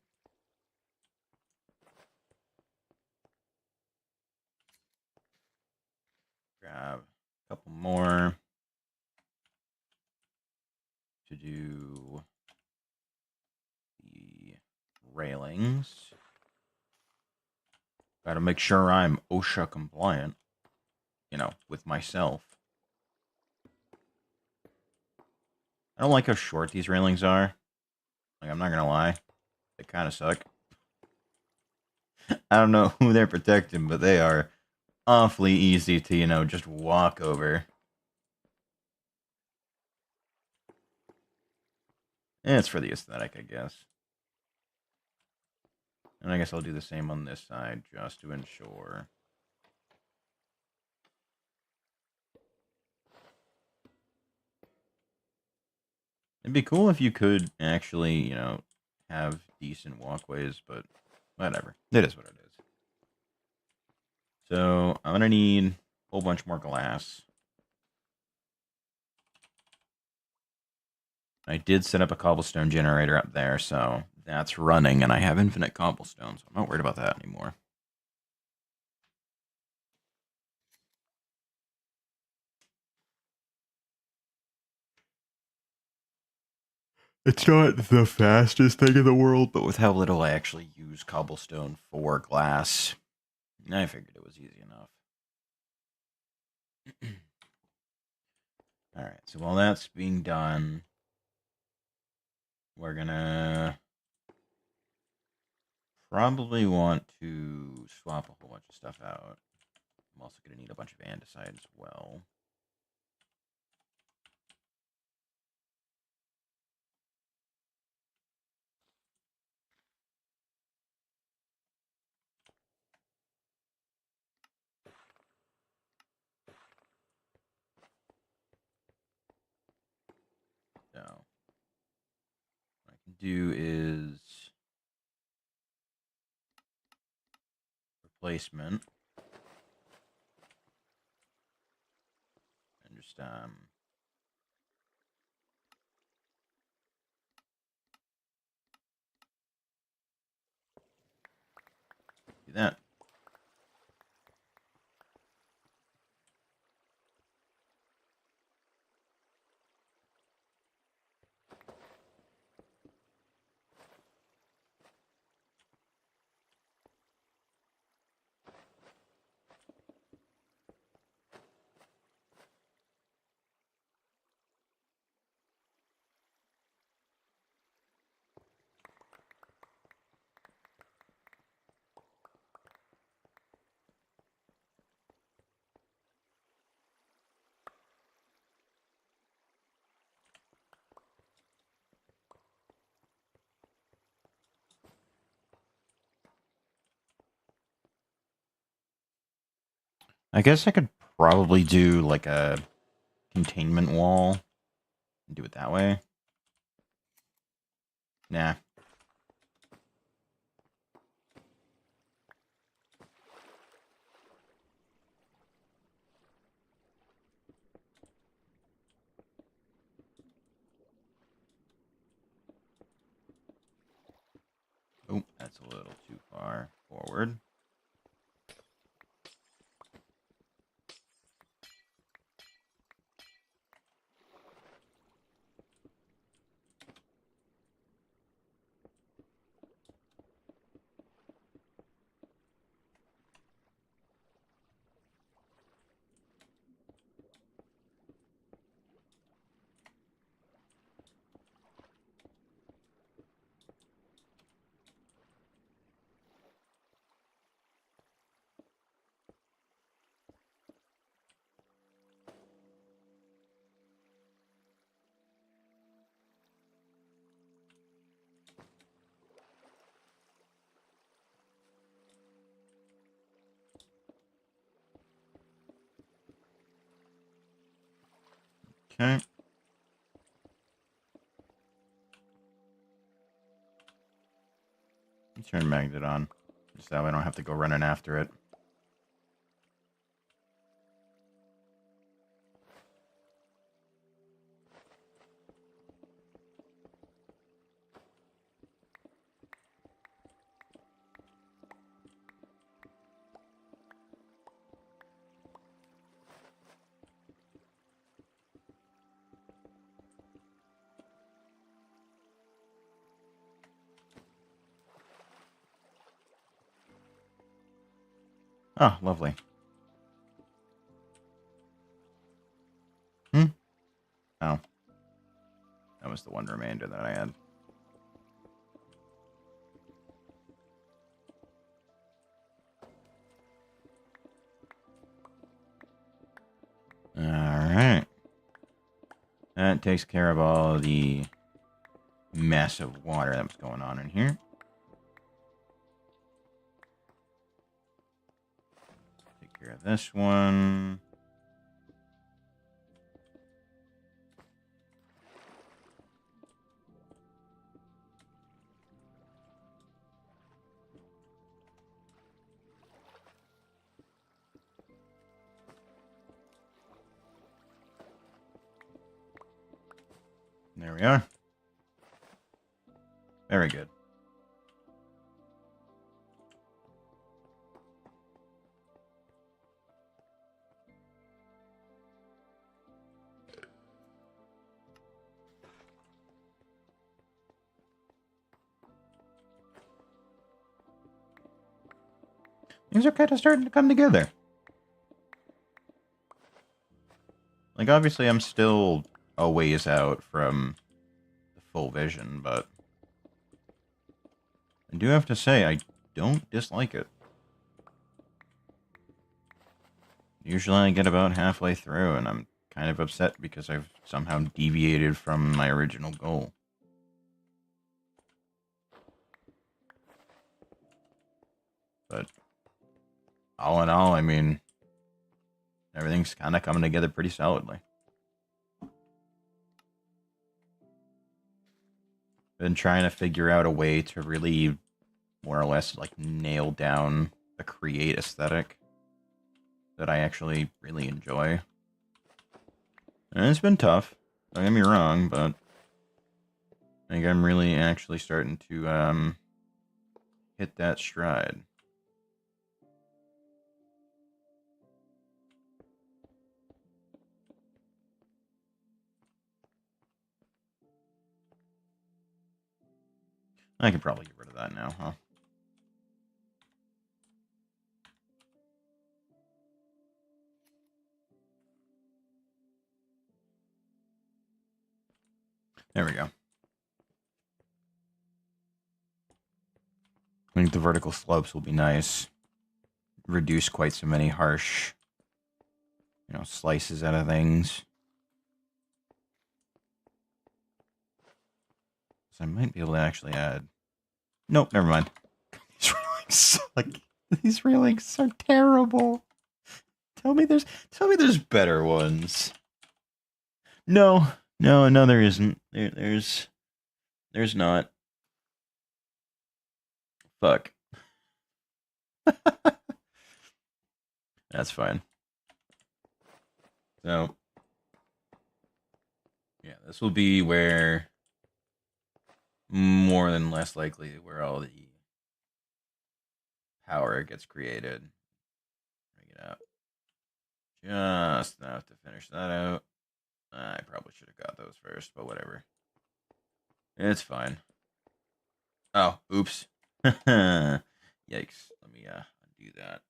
Grab a couple more to do the railings. Got to make sure I'm OSHA compliant, you know, with myself. I don't like how short these railings are. Like, I'm not going to lie. They kind of suck. I don't know who they're protecting, but they are awfully easy to, you know, just walk over. And it's for the aesthetic, I guess. And I guess I'll do the same on this side, just to ensure. It'd be cool if you could actually, have decent walkways, but whatever. It is what it is. So I'm gonna need a whole bunch more glass. I did set up a cobblestone generator up there, so that's running, and I have infinite cobblestone, so I'm not worried about that anymore. It's not the fastest thing in the world, but with how little I actually use cobblestone for glass, I figured it was easy enough. Alright, so while that's being done, we're gonna probably want to swap a whole bunch of stuff out. I'm also gonna need a bunch of andesite as well. So, what I can do is replacement. And just, do that. I guess I could probably do like a containment wall and do it that way. Nah. Oh, that's a little too far forward. Okay. Turn magnet on. Just that way I don't have to go running after it. Oh, lovely. Hmm? Oh. That was the one remainder that I had. Alright. That takes care of all the mess of water that was going on in here. Take care of this one. There we are. Very good. Things are kind of starting to come together. Like, obviously, I'm still a ways out from the full vision, but I do have to say, I don't dislike it. Usually I get about halfway through, and I'm kind of upset because I've somehow deviated from my original goal. But all in all, I mean, everything's kind of coming together pretty solidly. Been trying to figure out a way to really, more or less, like, nail down a create aesthetic that I actually really enjoy. And it's been tough, don't get me wrong, but I think I'm really actually starting to hit that stride. I could probably get rid of that now, huh? There we go. I think the vertical slopes will be nice. Reduce quite so many harsh, slices out of things. So I might be able to actually add... Nope, never mind. These railings suck. These railings are terrible. Tell me there's better ones. No, there isn't. There's not. Fuck. That's fine. So, yeah, this will be where, more than less likely, where all the power gets created. Bring it up. Just enough to finish that out. I probably should have got those first, but whatever. It's fine. Oh, oops. Yikes. Let me undo that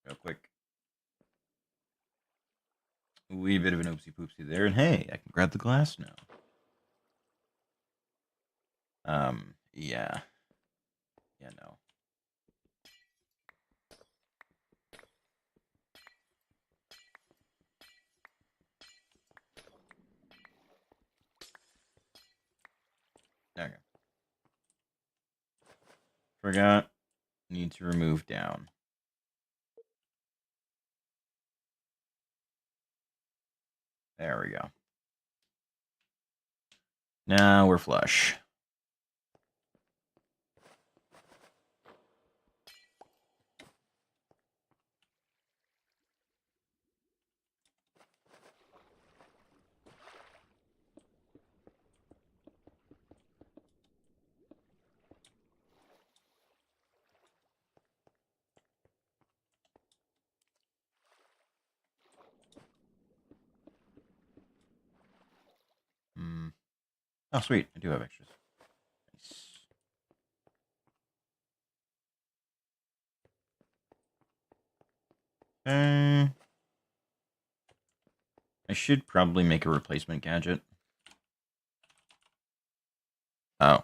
real quick. Wee bit of an oopsie poopsie there, and hey, I can grab the glass now. Yeah. Yeah, no. Okay. Forgot. Need to remove down. There we go. Now we're flush. Oh, sweet. I do have extras. Nice. I should probably make a replacement gadget. Oh.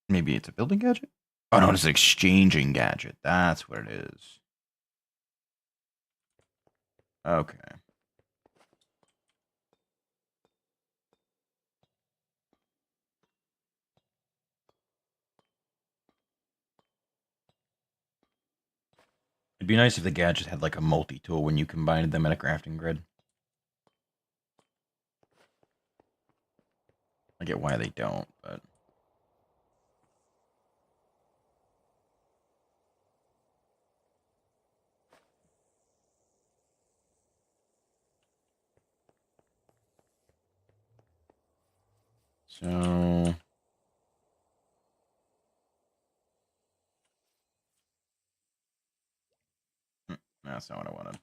Maybe it's a building gadget? Oh, no, it's an exchanging gadget. That's what it is. Okay. It'd be nice if the gadget had like a multi-tool when you combined them in a crafting grid. I get why they don't, but... So that's not what I wanted.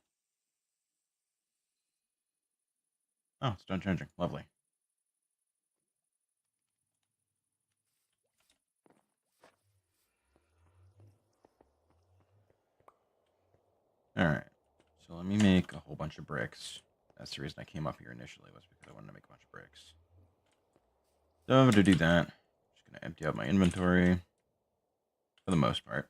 Oh, it's done changing. Lovely. All right. So let me make a whole bunch of bricks. That's the reason I came up here initially, was because I wanted to make a bunch of bricks. So I'm going to do that. Just going to empty out my inventory for the most part.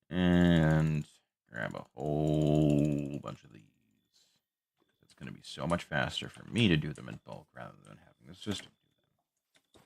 And grab a whole bunch of these. It's going to be so much faster for me to do them in bulk rather than having the system do them.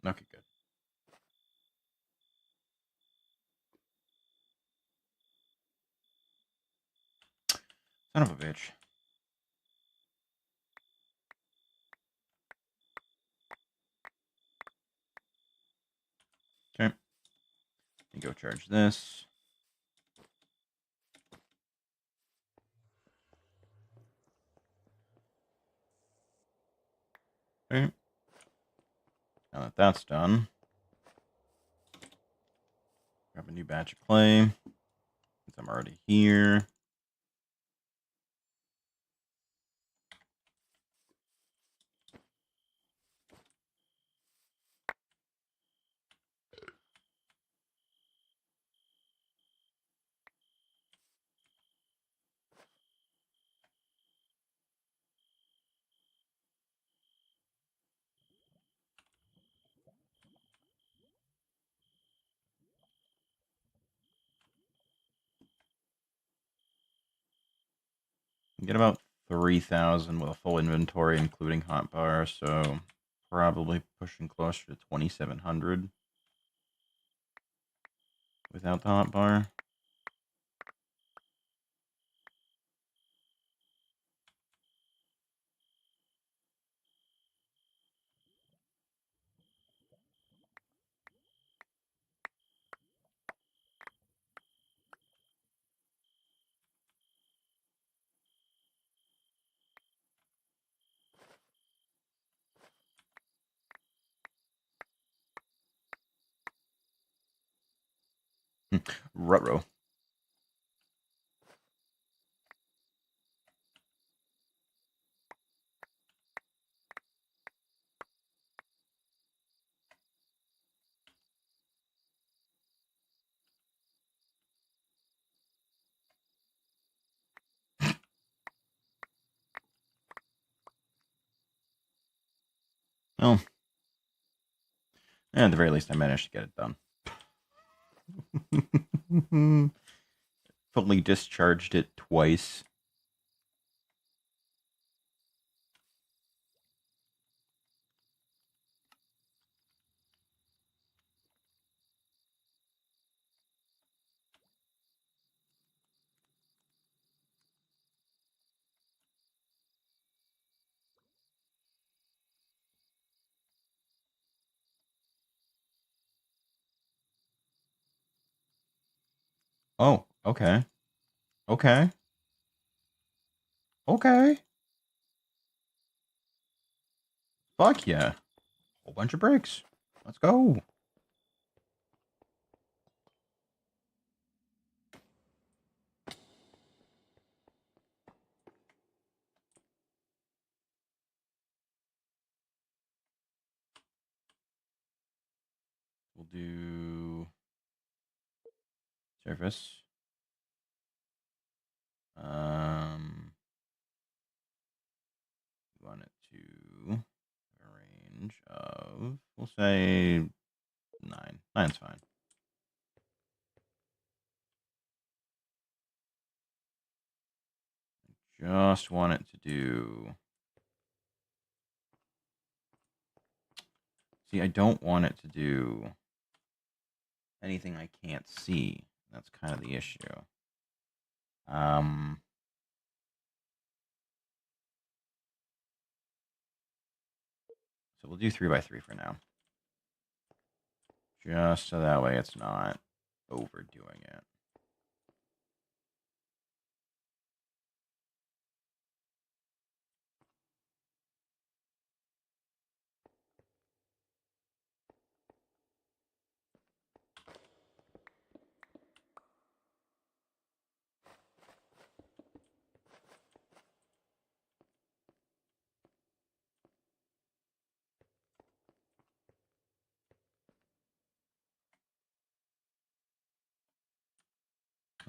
Okay, good. Son of a bitch. Okay. You go charge this. Okay. Now that that's done, grab a new batch of clay. Since I'm already here. Get about 3,000 with a full inventory, including hotbar, so probably pushing closer to 2,700 without the hotbar. Ruh-roh. Well, at the very least, I managed to get it done. Fully discharged it twice. Oh, okay. Okay. Okay. Fuck yeah. Whole bunch of bricks. Let's go. We'll do surface. We want it to have a range of, we'll say 9. 9's fine. Just want it to do. See, I don't want it to do anything I can't see. That's kind of the issue. Um, so we'll do 3x3 for now. Just so that way it's not overdoing it.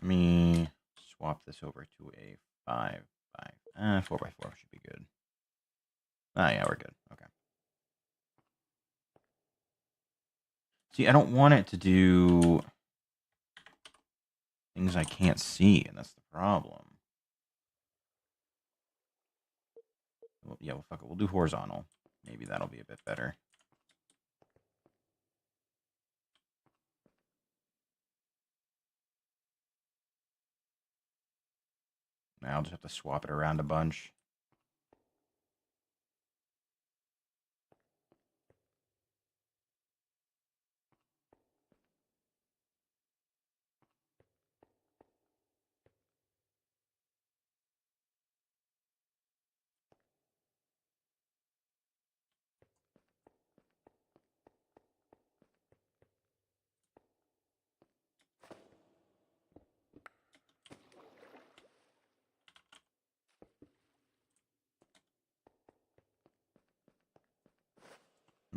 Let me swap this over to a 5x5. 4x4 should be good. Ah, yeah, we're good. Okay. See, I don't want it to do things I can't see, and that's the problem. Well, yeah, well, fuck it. We'll do horizontal. Maybe that'll be a bit better. Now I'll just have to swap it around a bunch.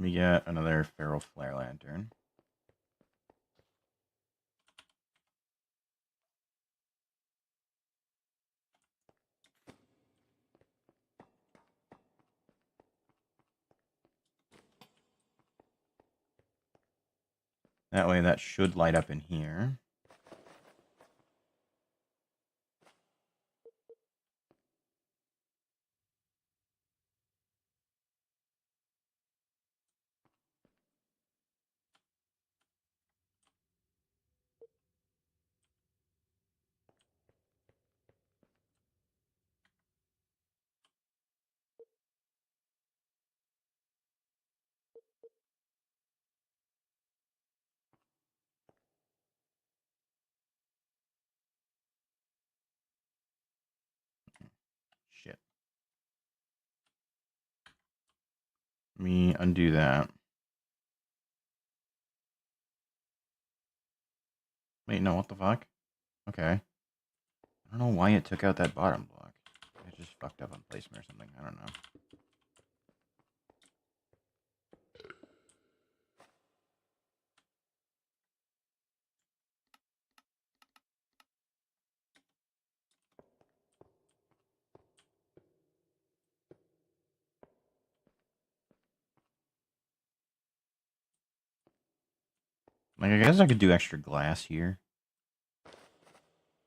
Let me get another feral flare lantern. That way that should light up in here. Shit. Let me undo that. Wait, no, what the fuck? Okay. I don't know why it took out that bottom block. It just fucked up on placement or something. I don't know. Like, I guess I could do extra glass here.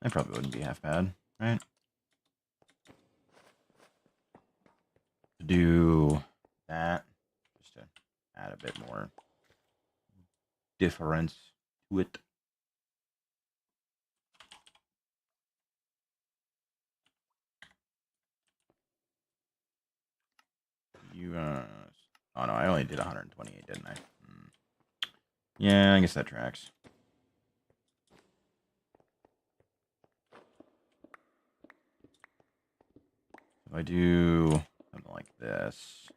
That probably wouldn't be half bad, right? To do that, just to add a bit more difference to it. You, oh no, I only did 128, didn't I? Yeah, I guess that tracks. If I do something like this.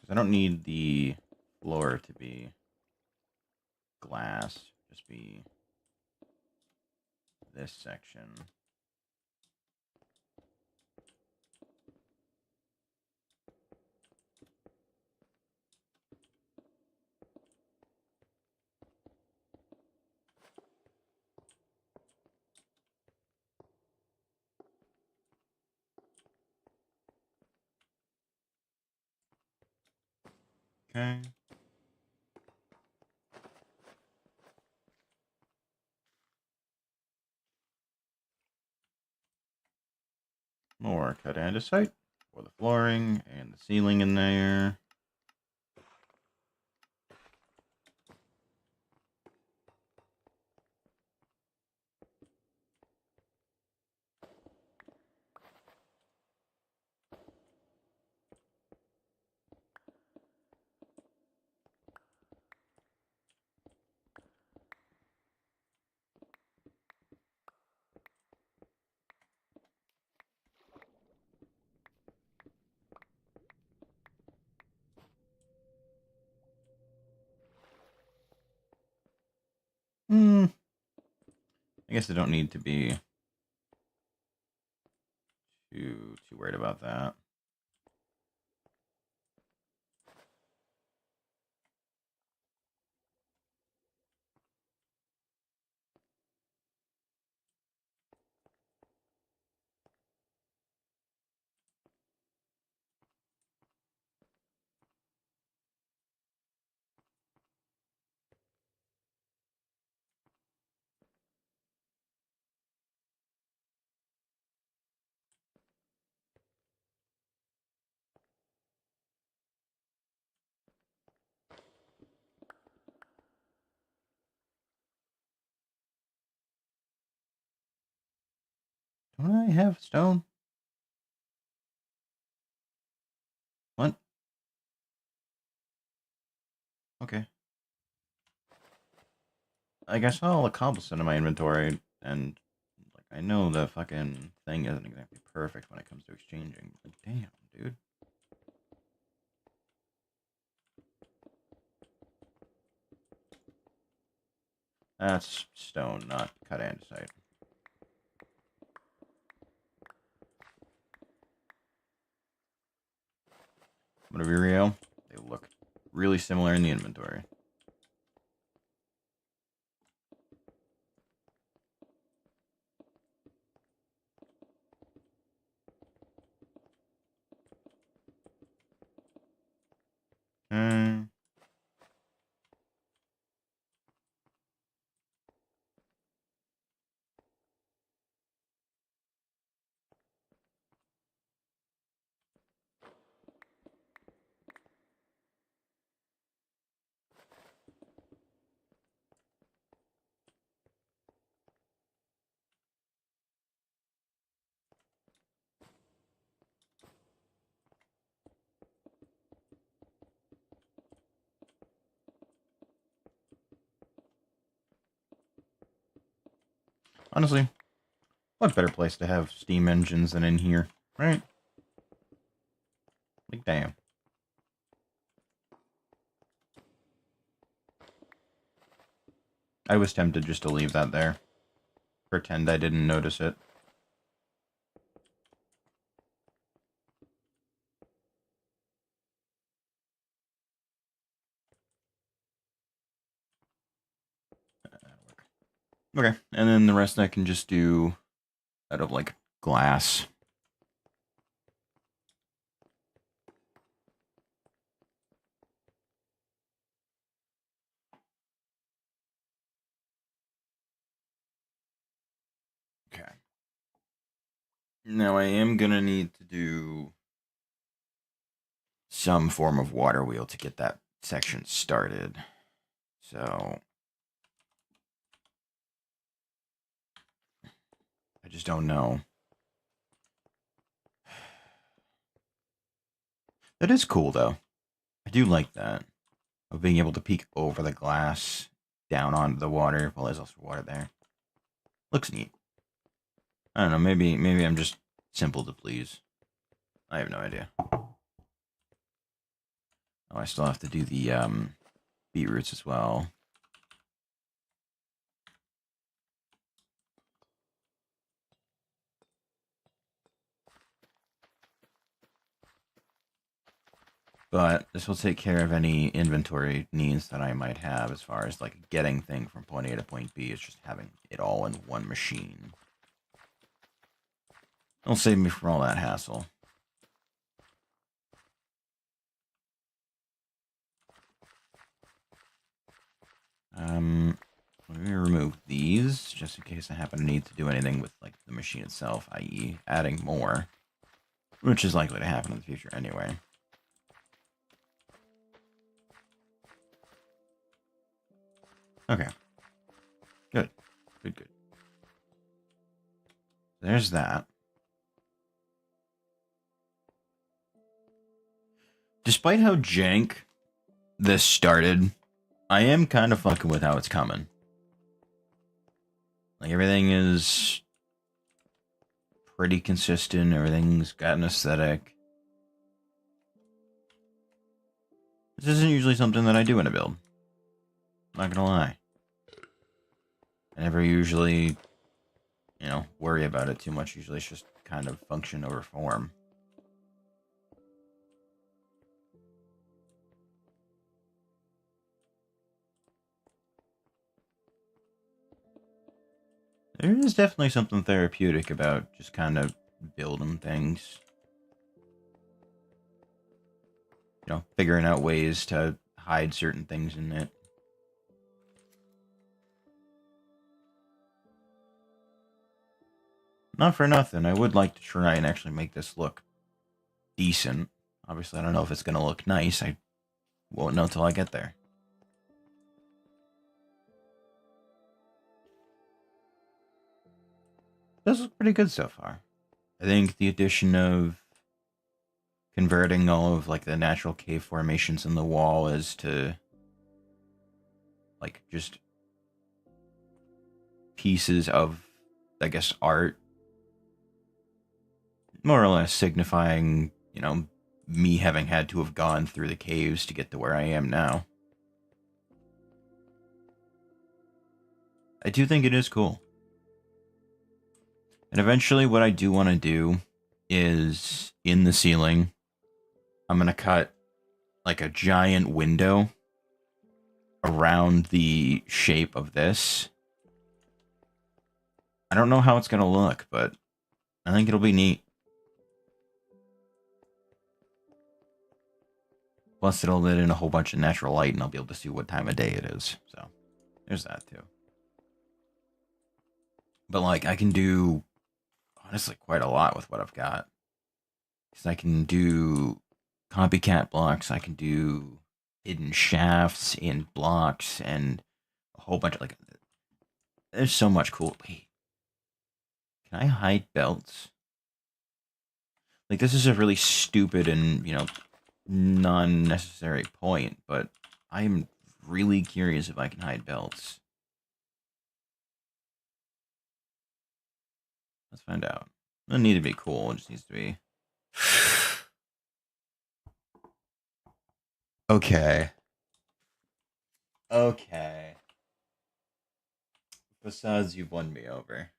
Because I don't need the floor to be glass, just be this section. Okay. More cut andesite for the flooring and the ceiling in there. I guess I don't need to be too worried about that. Don't I have stone? What? Okay. I guess I'll accomplish it in my inventory, and like I know the fucking thing isn't exactly perfect when it comes to exchanging. But damn, dude. That's stone, not cut andesite. I'm gonna be real. They look really similar in the inventory. Okay. Honestly, what better place to have steam engines than in here, right? Like, damn. I was tempted just to leave that there. Pretend I didn't notice it. Okay, and then the rest I can just do out of, like, glass. Okay. Now I am gonna need to do some form of water wheel to get that section started. So I just don't know. That is cool though. I do like that. Of being able to peek over the glass down onto the water. Well, there's also water there. Looks neat. I don't know, maybe I'm just simple to please. I have no idea. Oh, I still have to do the beetroots as well. But this will take care of any inventory needs that I might have as far as like getting thing from point A to point B. It's just having it all in one machine. It'll save me from all that hassle. Let me remove these just in case I happen to need to do anything with like the machine itself, i.e. adding more. which is likely to happen in the future anyway. Okay. Good. Good, good. There's that. Despite how jank this started, I am kind of fucking with how it's coming. Like, everything is pretty consistent. Everything's got an aesthetic. This isn't usually something that I do in a build. Not gonna lie. I never usually, worry about it too much. Usually it's just kind of function over form. There is definitely something therapeutic about just kind of building things. Figuring out ways to hide certain things in it. Not for nothing, I would like to try and actually make this look decent. Obviously, I don't know if it's going to look nice. I won't know until I get there. It does look pretty good so far. I think the addition of converting all of like the natural cave formations in the wall as to like just pieces of, I guess, art, more or less signifying, me having had to have gone through the caves to get to where I am now. I do think it is cool. And eventually what I do want to do is in the ceiling, I'm going to cut like a giant window around the shape of this. I don't know how it's going to look, but I think it'll be neat. Plus, it'll let in a whole bunch of natural light, and I'll be able to see what time of day it is. So, there's that, too. But, like, I can do, honestly, quite a lot with what I've got. Because I can do copycat blocks, I can do hidden shafts in blocks, and a whole bunch of, like, there's so much cool. Wait, can I hide belts? Like, this is a really stupid and, non-necessary point, but I'm really curious if I can hide belts. Let's find out. It doesn't need to be cool, it just needs to be... Okay. Okay. Besides, you've won me over.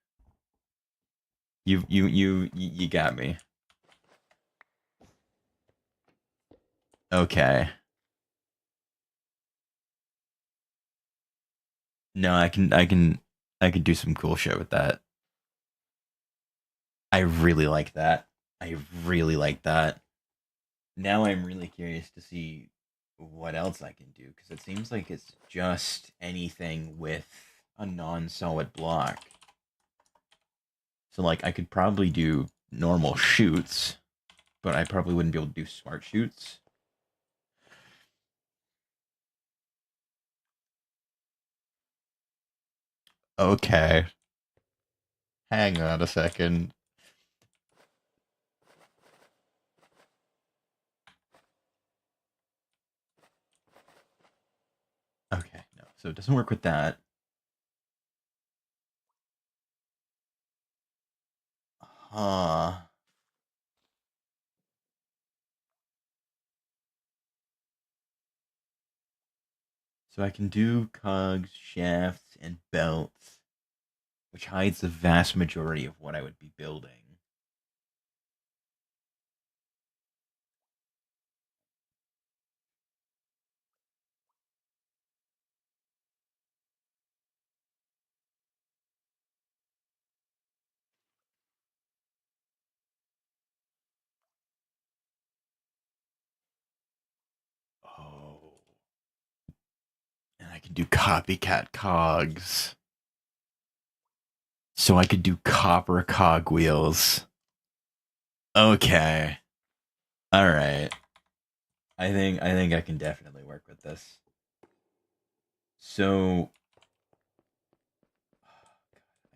You got me. Okay. No, I can do some cool shit with that. I really like that. I really like that. Now I'm really curious to see what else I can do, because it seems like it's just anything with a non-solid block. So, like, I could probably do normal shoots, but I probably wouldn't be able to do smart shoots. Okay. Hang on a second. Okay, no. So it doesn't work with that. Huh. So I can do cogs, shafts, and belts, which hides the vast majority of what I would be building. Oh. And I can do copycat cogs. So I could do copper cog wheels. Okay. All right. I think I can definitely work with this. So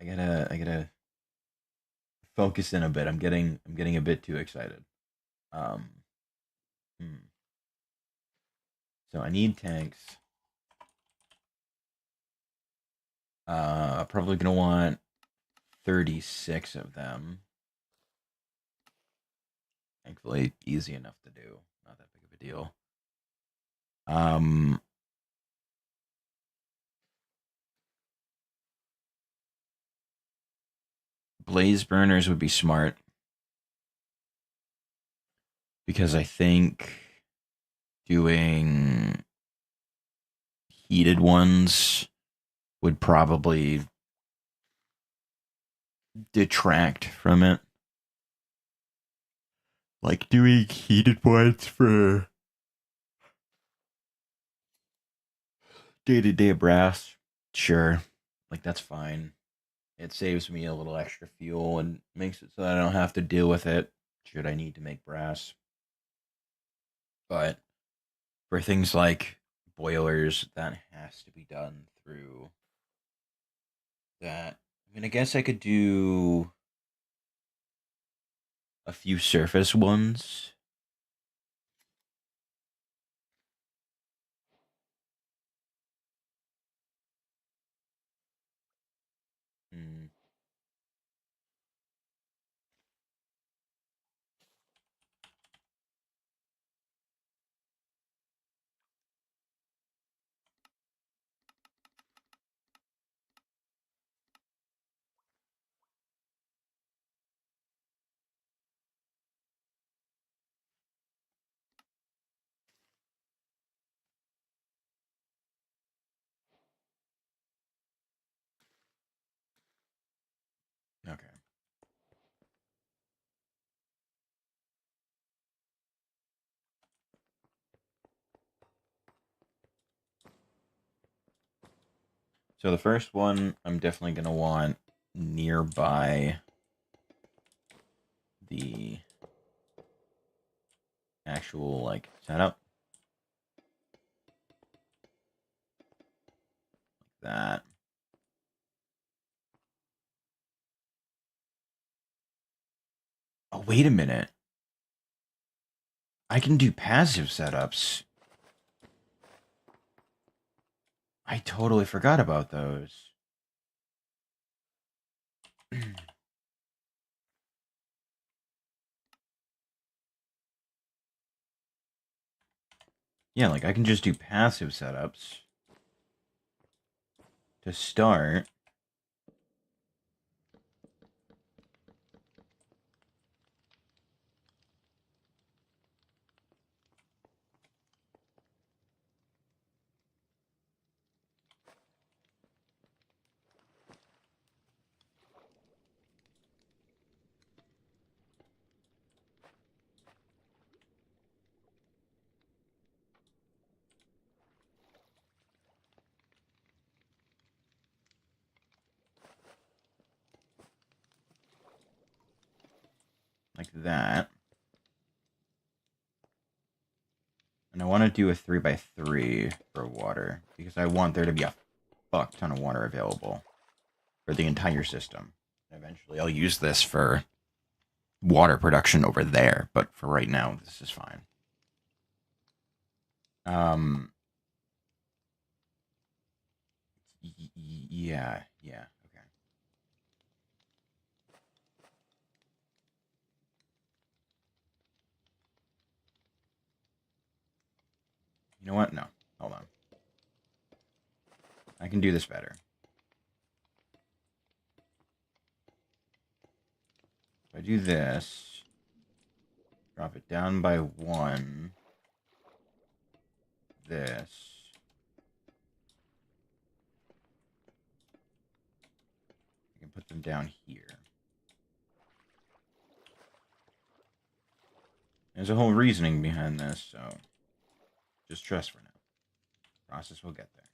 I gotta focus in a bit. I'm getting a bit too excited. Um hmm. So I need tanks. Probably gonna want 36 of them. Thankfully, easy enough to do. Not that big of a deal. Um, Blaze burners would be smart because I think doing heated ones would probably detract from it. Like doing heated ones for day to day brass, sure. Like that's fine. It saves me a little extra fuel and makes it so I don't have to deal with it should I need to make brass. But for things like boilers, that has to be done through that. I mean, I guess I could do a few surface ones. Hmm, okay. So the first one, I'm definitely going to want nearby the actual, like, setup. That. Oh, wait a minute. I can do passive setups. I totally forgot about those. Yeah, like I can just do passive setups to start. Like that. And I want to do a 3x3 for water because I want there to be a fuck ton of water available for the entire system. Eventually, I'll use this for water production over there, but for right now, this is fine. Um, yeah, okay. You know what? No, hold on. I can do this better. If I do this, drop it down by one. This. I can put them down here. There's a whole reasoning behind this, so just trust for now. Process will get there.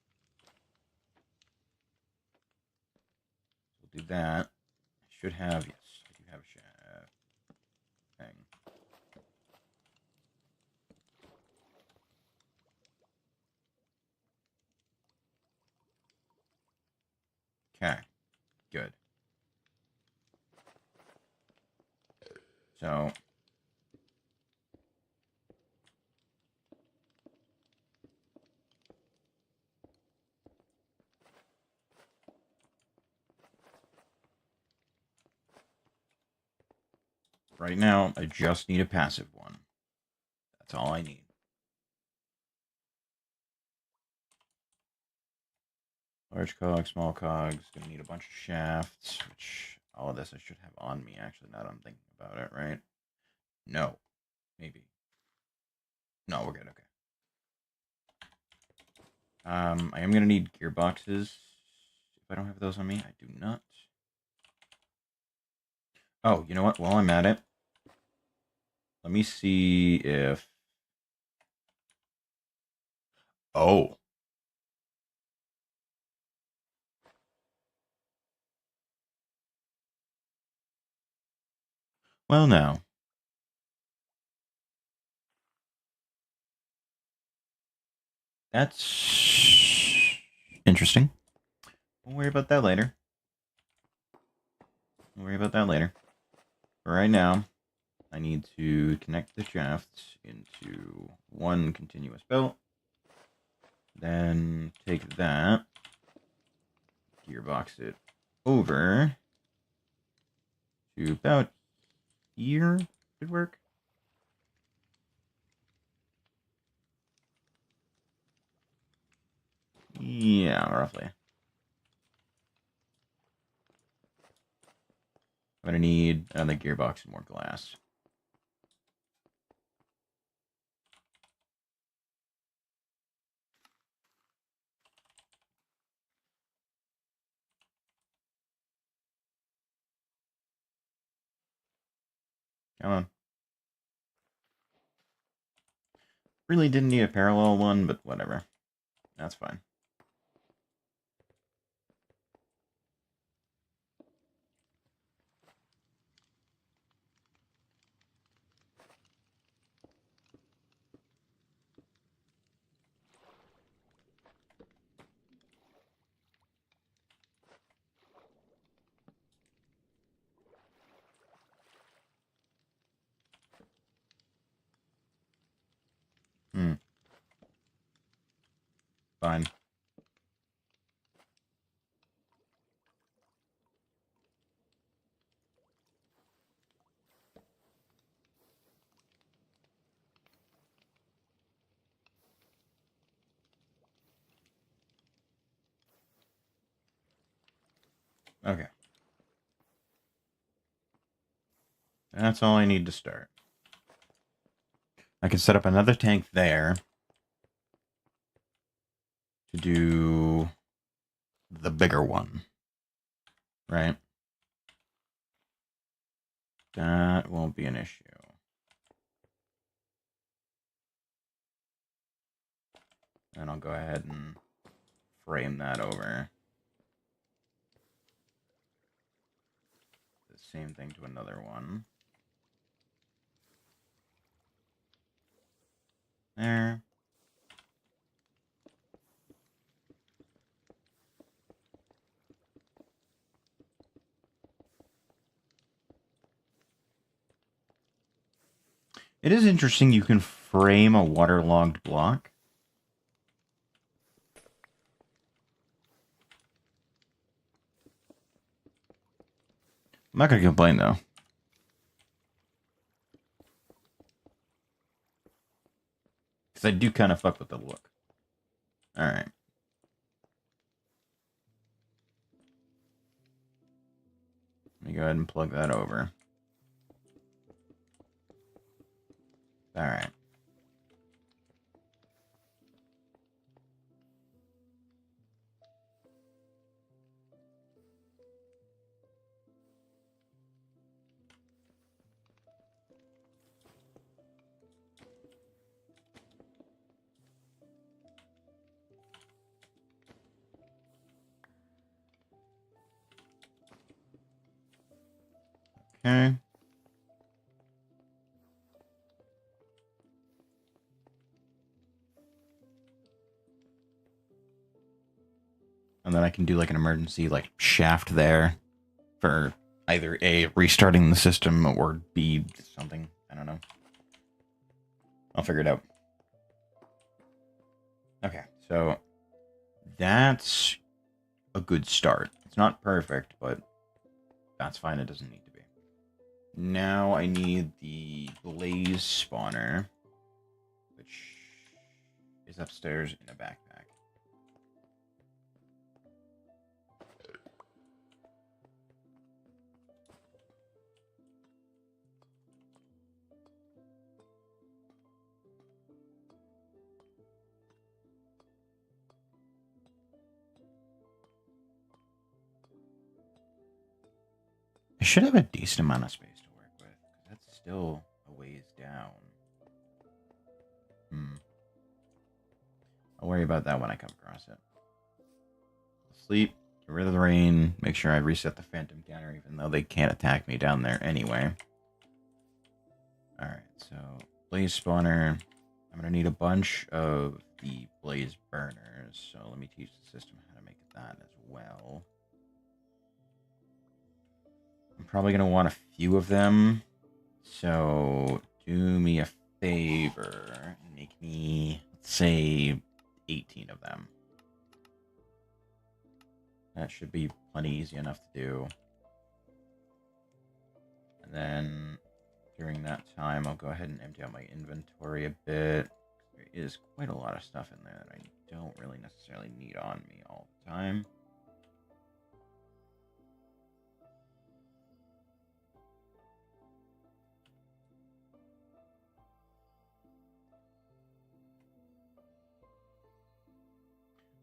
We'll do that. I should have, yes, I do have a thing. Okay, good. So right now, I just need a passive one. That's all I need. Large cog, small cogs. Gonna need a bunch of shafts, which all of this I should have on me, actually, now that I'm thinking about it, right? No. Maybe. No, we're good, okay. I am gonna need gearboxes. If I don't have those on me, I do not. Oh, you know what? While I'm at it, let me see if... Oh. Well, now. That's interesting. We'll worry about that later. We'll worry about that later. For right now, I need to connect the shafts into one continuous belt. Then take that, gearbox it over to about here. Should work. Yeah, roughly. I'm gonna need another gearbox and more glass. Come on. Really didn't need a parallel one, but whatever. That's fine. Fine. Okay. That's all I need to start. I can set up another tank there to do the bigger one. Right? That won't be an issue. And I'll go ahead and frame that over. The same thing to another one. There. It is interesting you can frame a waterlogged block. I'm not going to complain, though. Because I do kind of fuck with the look. Alright. Let me go ahead and plug that over. Alright. Okay. And then I can do like an emergency like shaft there for either A, restarting the system, or B, something. I don't know. I'll figure it out. Okay, so that's a good start. It's not perfect, but that's fine. It doesn't need to be. Now I need the blaze spawner, which is upstairs in a backpack. I should have a decent amount of space to work with, because that's still a ways down. I'll worry about that when I come across it. Sleep, get rid of the rain, make sure I reset the phantom counter, even though they can't attack me down there anyway. Alright, so blaze spawner. I'm going to need a bunch of the blaze burners, so let me teach the system how to make that as well. I'm probably going to want a few of them, so do me a favor and make me, let's say, 18 of them. That should be plenty easy enough to do. And then during that time, I'll go ahead and empty out my inventory a bit. There is quite a lot of stuff in there that I don't really necessarily need on me all the time.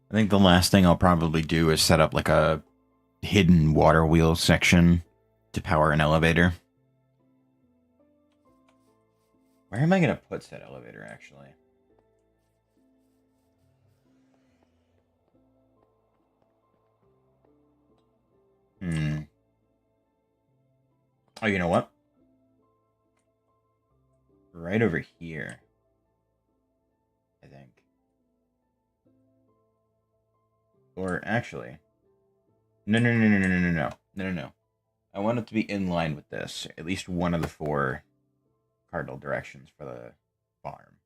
I think the last thing I'll probably do is set up like a hidden water wheel section to power an elevator. Where am I going to put said elevator, actually? Oh, you know what? Right over here, I think. Or actually... No. I want it to be in line with this. At least one of the 4 cardinal directions for the farm.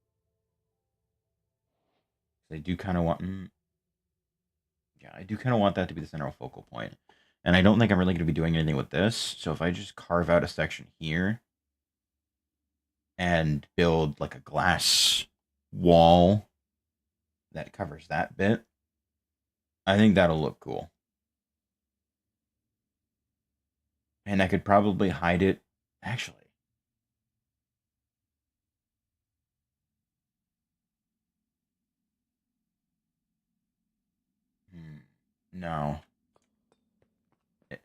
I do kind of want... Yeah, I do kind of want that to be the central focal point. And I don't think I'm really going to be doing anything with this. So if I just carve out a section here and build like a glass wall that covers that bit, I think that'll look cool. And I could probably hide it. Actually, no.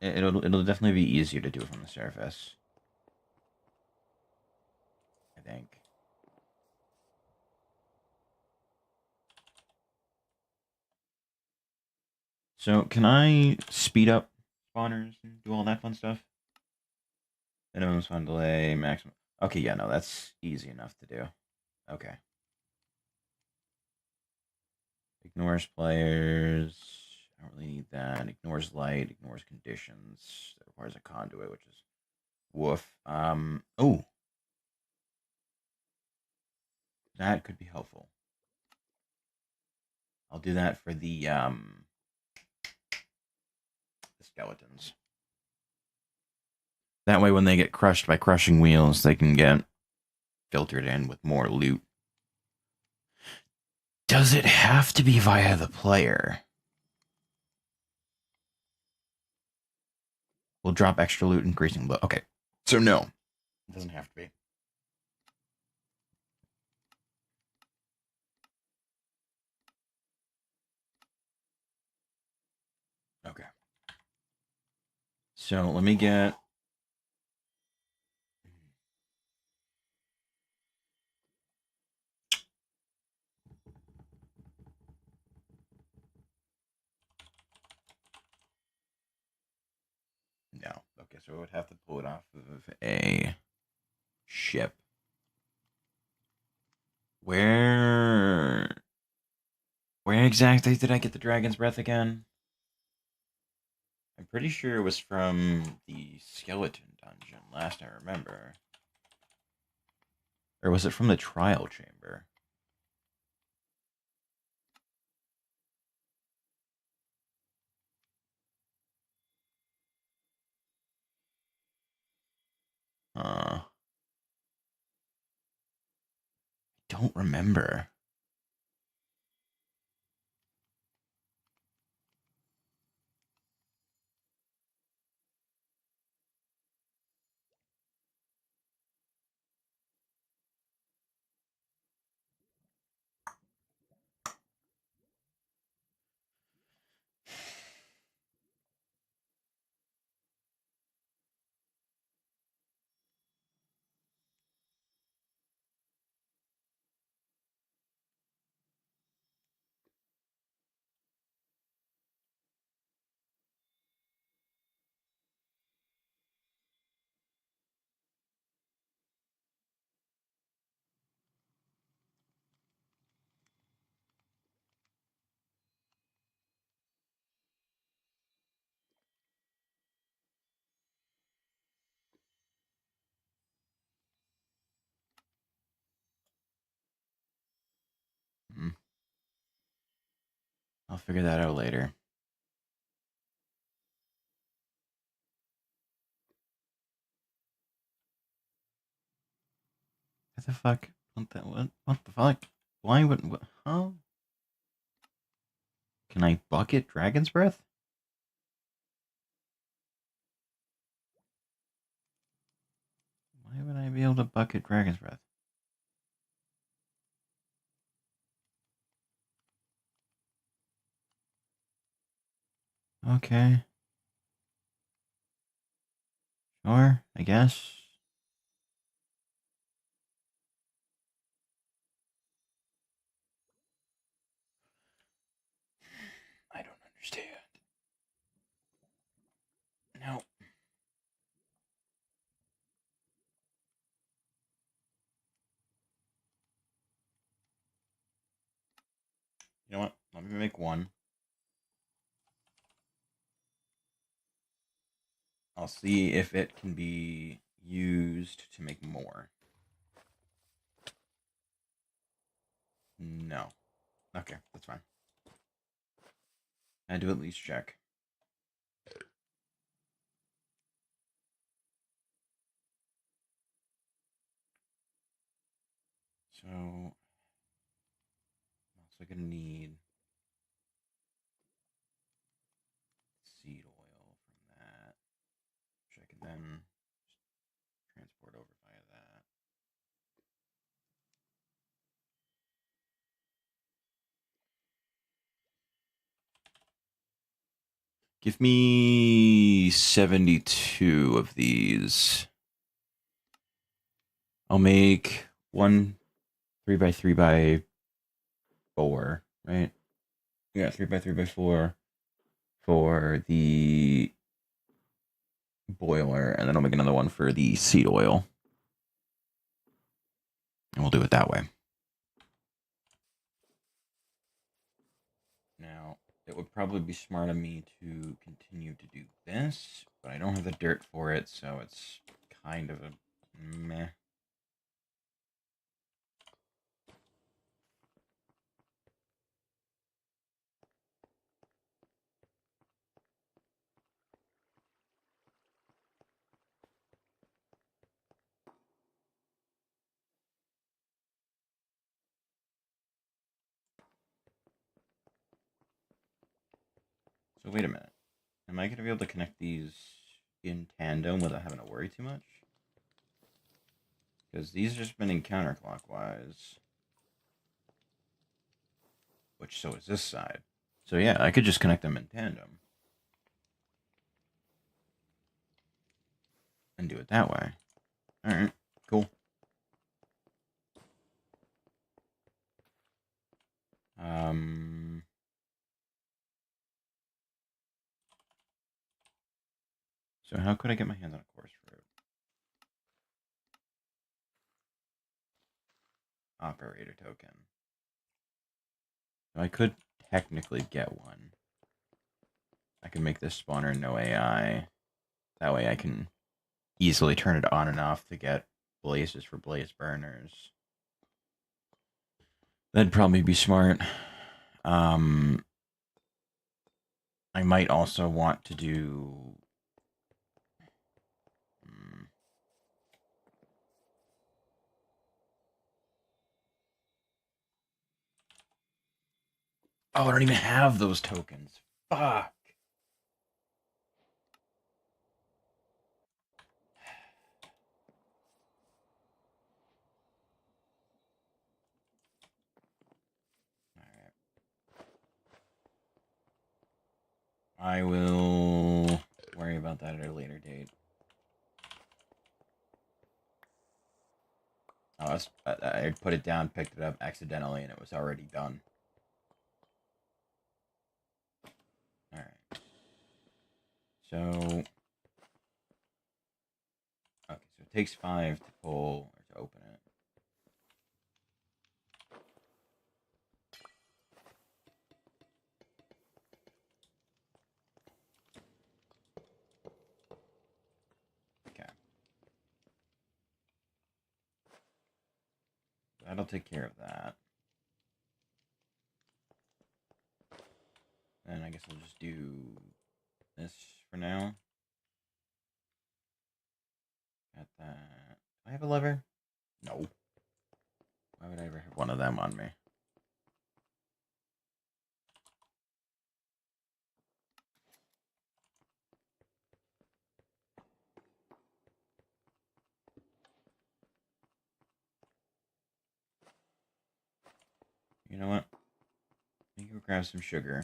It'll definitely be easier to do it from the surface, I think. So can I speed up spawners and do all that fun stuff? Minimum spawn delay, maximum. Okay, yeah, no, that's easy enough to do. Okay. Ignores players. I don't really need that. Ignores light. Ignores conditions. That requires a conduit, which is woof. Oh, that could be helpful. I'll do that for the skeletons. That way, when they get crushed by crushing wheels, they can get filtered in with more loot. Does it have to be via the player? We'll drop extra loot, increasing loot. Okay, so no, it doesn't have to be. Okay. So let me get... No. Okay, so I would have to pull it off of a ship. Where exactly did I get the dragon's breath again? Pretty sure it was from the skeleton dungeon, last I remember. Or was it from the trial chamber? Don't remember. Hmm. I'll figure that out later. What the fuck? What the fuck? Why would... What, huh? Can I bucket Dragon's Breath? Why would I be able to bucket Dragon's Breath? Okay. Sure, I guess. I don't understand. No. You know what? Let me make one. I'll see if it can be used to make more. No. Okay, that's fine. I had to at least check. So, I'm also gonna need seed oil from that, which I can then transport over via that. Give me 72 of these. I'll make one 3x3x4, right? Yeah, 3x3x4 for the boiler, and then I'll make another one for the seed oil. And we'll do it that way. Now, it would probably be smart of me to continue to do this, but I don't have the dirt for it, so it's kind of a meh. So wait a minute. Am I going to be able to connect these in tandem without having to worry too much? Because these are spinning counterclockwise. Which, so is this side. So yeah, I could just connect them in tandem. And do it that way. Alright, cool. So how could I get my hands on a coarse fruit? Operator token. So I could technically get one. I can make this spawner no AI. That way I can easily turn it on and off to get blazes for blaze burners. That'd probably be smart. I might also want to do... Oh, I don't even have those tokens. Fuck. I will worry about that at a later date. Oh, I put it down, picked it up accidentally, and it was already done. Alright. So... Okay, so it takes 5 to pull, or to open it. Okay. That'll take care of that. And I guess I'll just do this for now. Got that. Do I have a lever? No. Why would I ever have one of them on me? You know what? Let me go grab some sugar.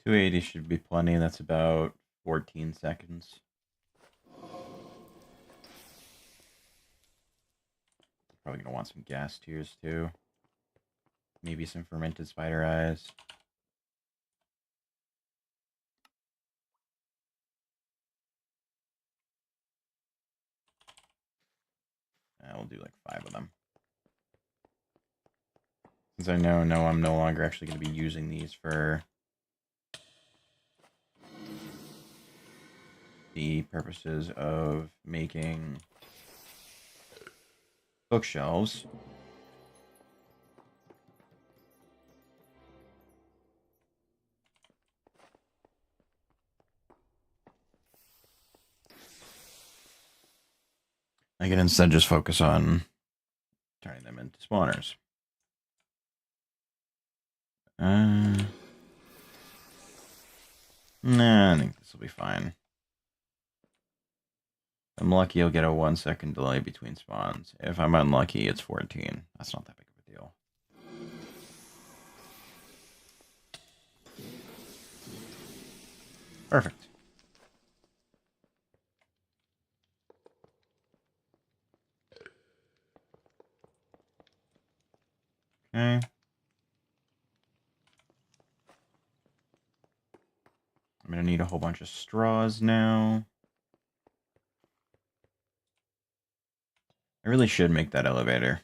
$280 should be plenty. That's about 14 seconds. Probably gonna want some gas tears too. Maybe some fermented spider eyes. We'll do like 5 of them. Since I know I'm no longer actually going to be using these for the purposes of making bookshelves. I can instead just focus on turning them into spawners. Nah, I think this will be fine. If I'm lucky, I'll get a 1-second delay between spawns. If I'm unlucky, it's 14. That's not that big of a deal. Perfect. Okay. I'm going to need a whole bunch of straws now. I really should make that elevator.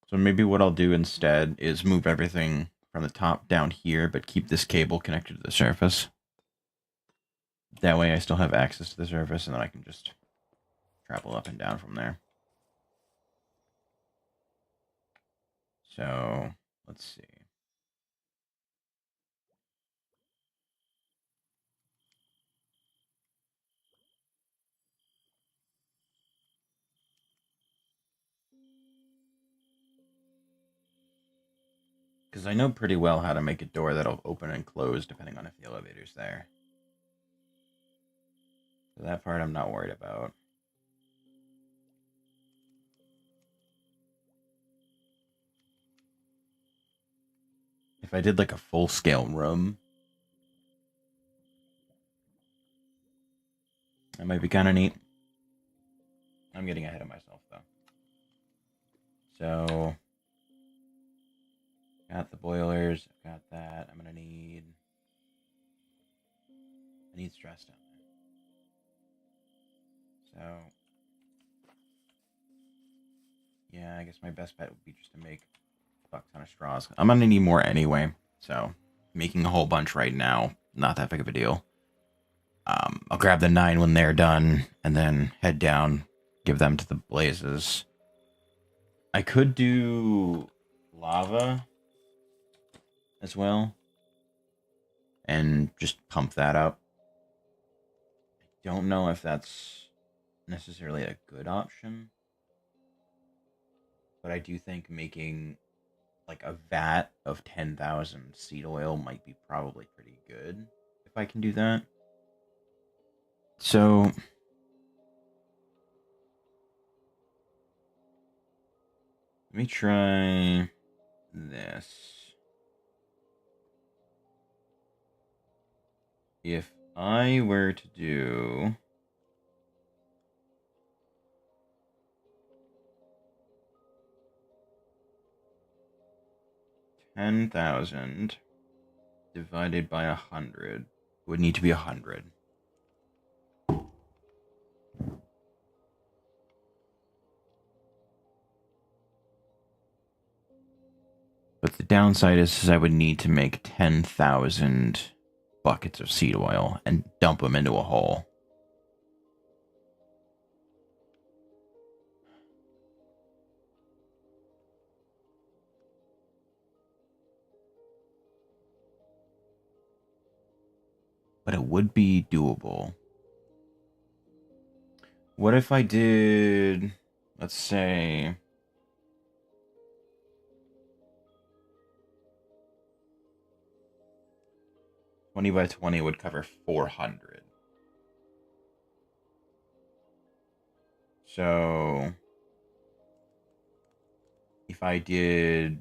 So maybe what I'll do instead is move everything from the top down here, but keep this cable connected to the surface. That way I still have access to the surface, and then I can just travel up and down from there. So, let's see. Because I know pretty well how to make a door that'll open and close depending on if the elevator's there. So that part I'm not worried about. If I did like a full-scale room, that might be kind of neat. I'm getting ahead of myself, though. So, got the boilers, got that. I'm gonna need... I need stress down there. So, yeah, I guess my best bet would be just to make a fuck ton of straws. I'm gonna need more anyway, so making a whole bunch right now, not that big of a deal. I'll grab the 9 when they're done, and then head down, give them to the blazes. I could do lava as well, and just pump that up. I don't know if that's necessarily a good option, but I do think making like a vat of 10,000 seed oil might be probably pretty good if I can do that. So let me try this. If I were to do 10,000 divided by 100, would need to be 100. But the downside is I would need to make 10,000 buckets of seed oil and dump them into a hole. But it would be doable. What if I did, let's say, 20 by 20 would cover 400. So if I did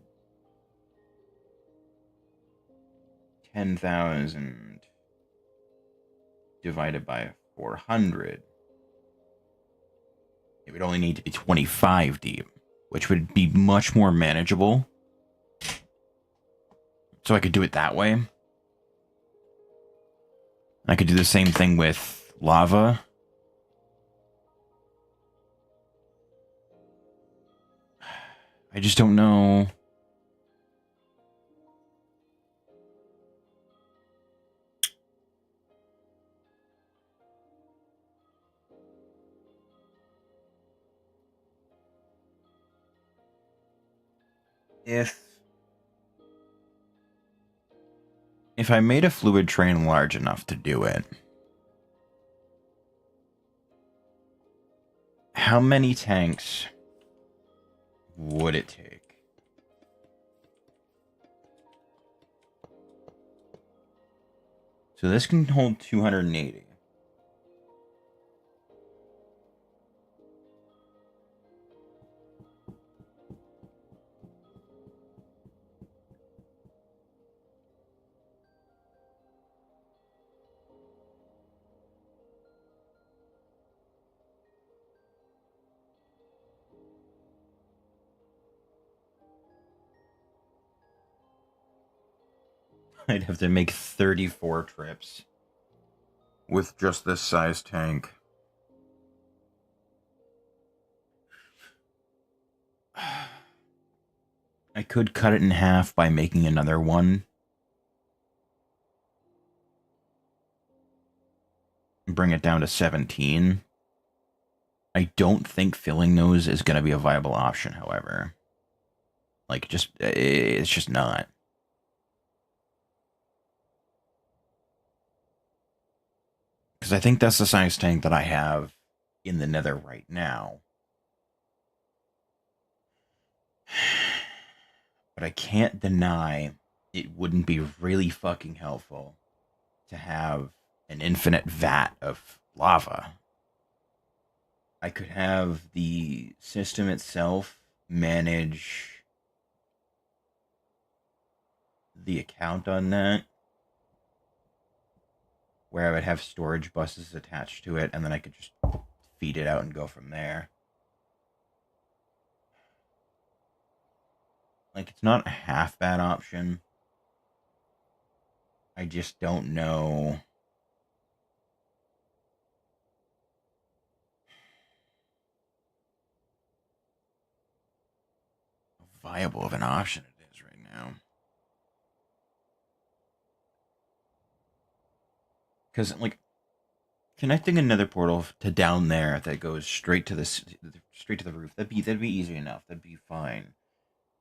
10,000 divided by 400, it would only need to be 25 deep, which would be much more manageable. So I could do it that way. I could do the same thing with lava. I just don't know. If I made a fluid train large enough to do it, how many tanks would it take? So this can hold 280. I'd have to make 34 trips with just this size tank. I could cut it in half by making another one. And bring it down to 17. I don't think filling those is going to be a viable option, however. Like, it's just not. Because I think that's the size tank that I have in the nether right now. But I can't deny it wouldn't be really fucking helpful to have an infinite vat of lava. I could have the system itself manage the account on that, where I would have storage buses attached to it, and then I could just feed it out and go from there. Like, it's not a half bad option. I just don't know how viable of an option it is right now. Because, like, connecting another portal to down there that goes straight to the roof, that'd be easy enough. That'd be fine.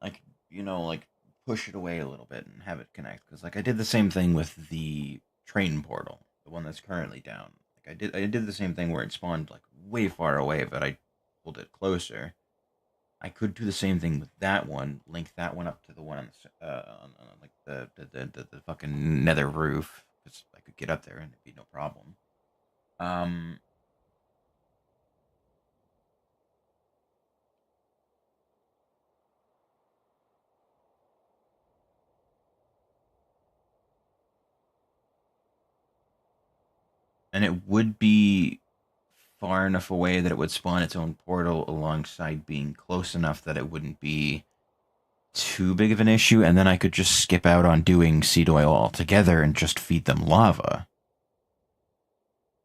Like, like push it away a little bit and have it connect. Because like I did the same thing with the train portal, the one that's currently down. Like I did the same thing where it spawned like way far away, but I pulled it closer. I could do the same thing with that one. Link that one up to the one on like the fucking nether roof. Because I could get up there and it'd be no problem. Um, and it would be far enough away that it would spawn its own portal alongside being close enough that it wouldn't be too big of an issue, and then I could just skip out on doing seed oil altogether and just feed them lava,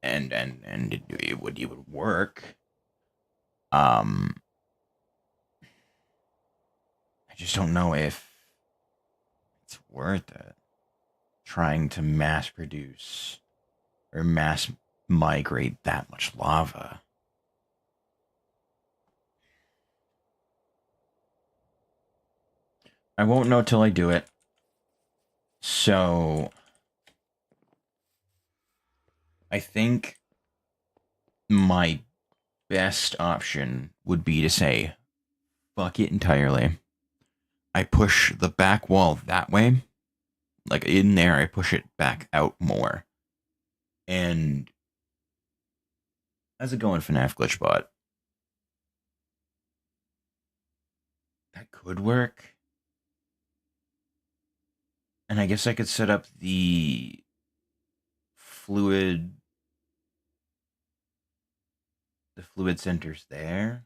and it would work. Um, I just don't know if it's worth it trying to mass produce or mass migrate that much lava. I won't know till I do it. So I think my best option would be to say, fuck it entirely. I push the back wall that way. Like in there, I push it back out more. And how's it going, FNAF Glitchbot? That could work. And I guess I could set up fluid the fluid centers there.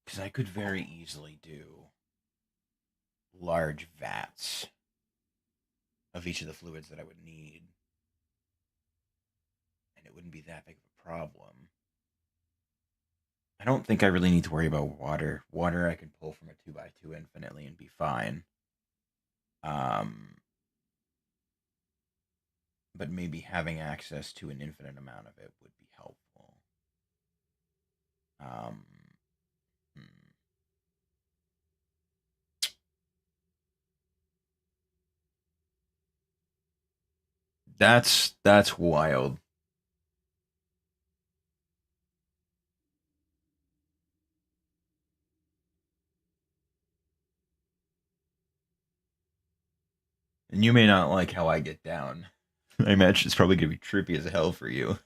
Because I could very easily do large vats of each of the fluids that I would need. And it wouldn't be that big of a problem. I don't think I really need to worry about water. Water I can pull from a 2x2 infinitely and be fine. Um, but maybe having access to an infinite amount of it would be helpful. Um, hmm. That's wild. And you may not like how I get down. I imagine it's probably gonna be trippy as hell for you.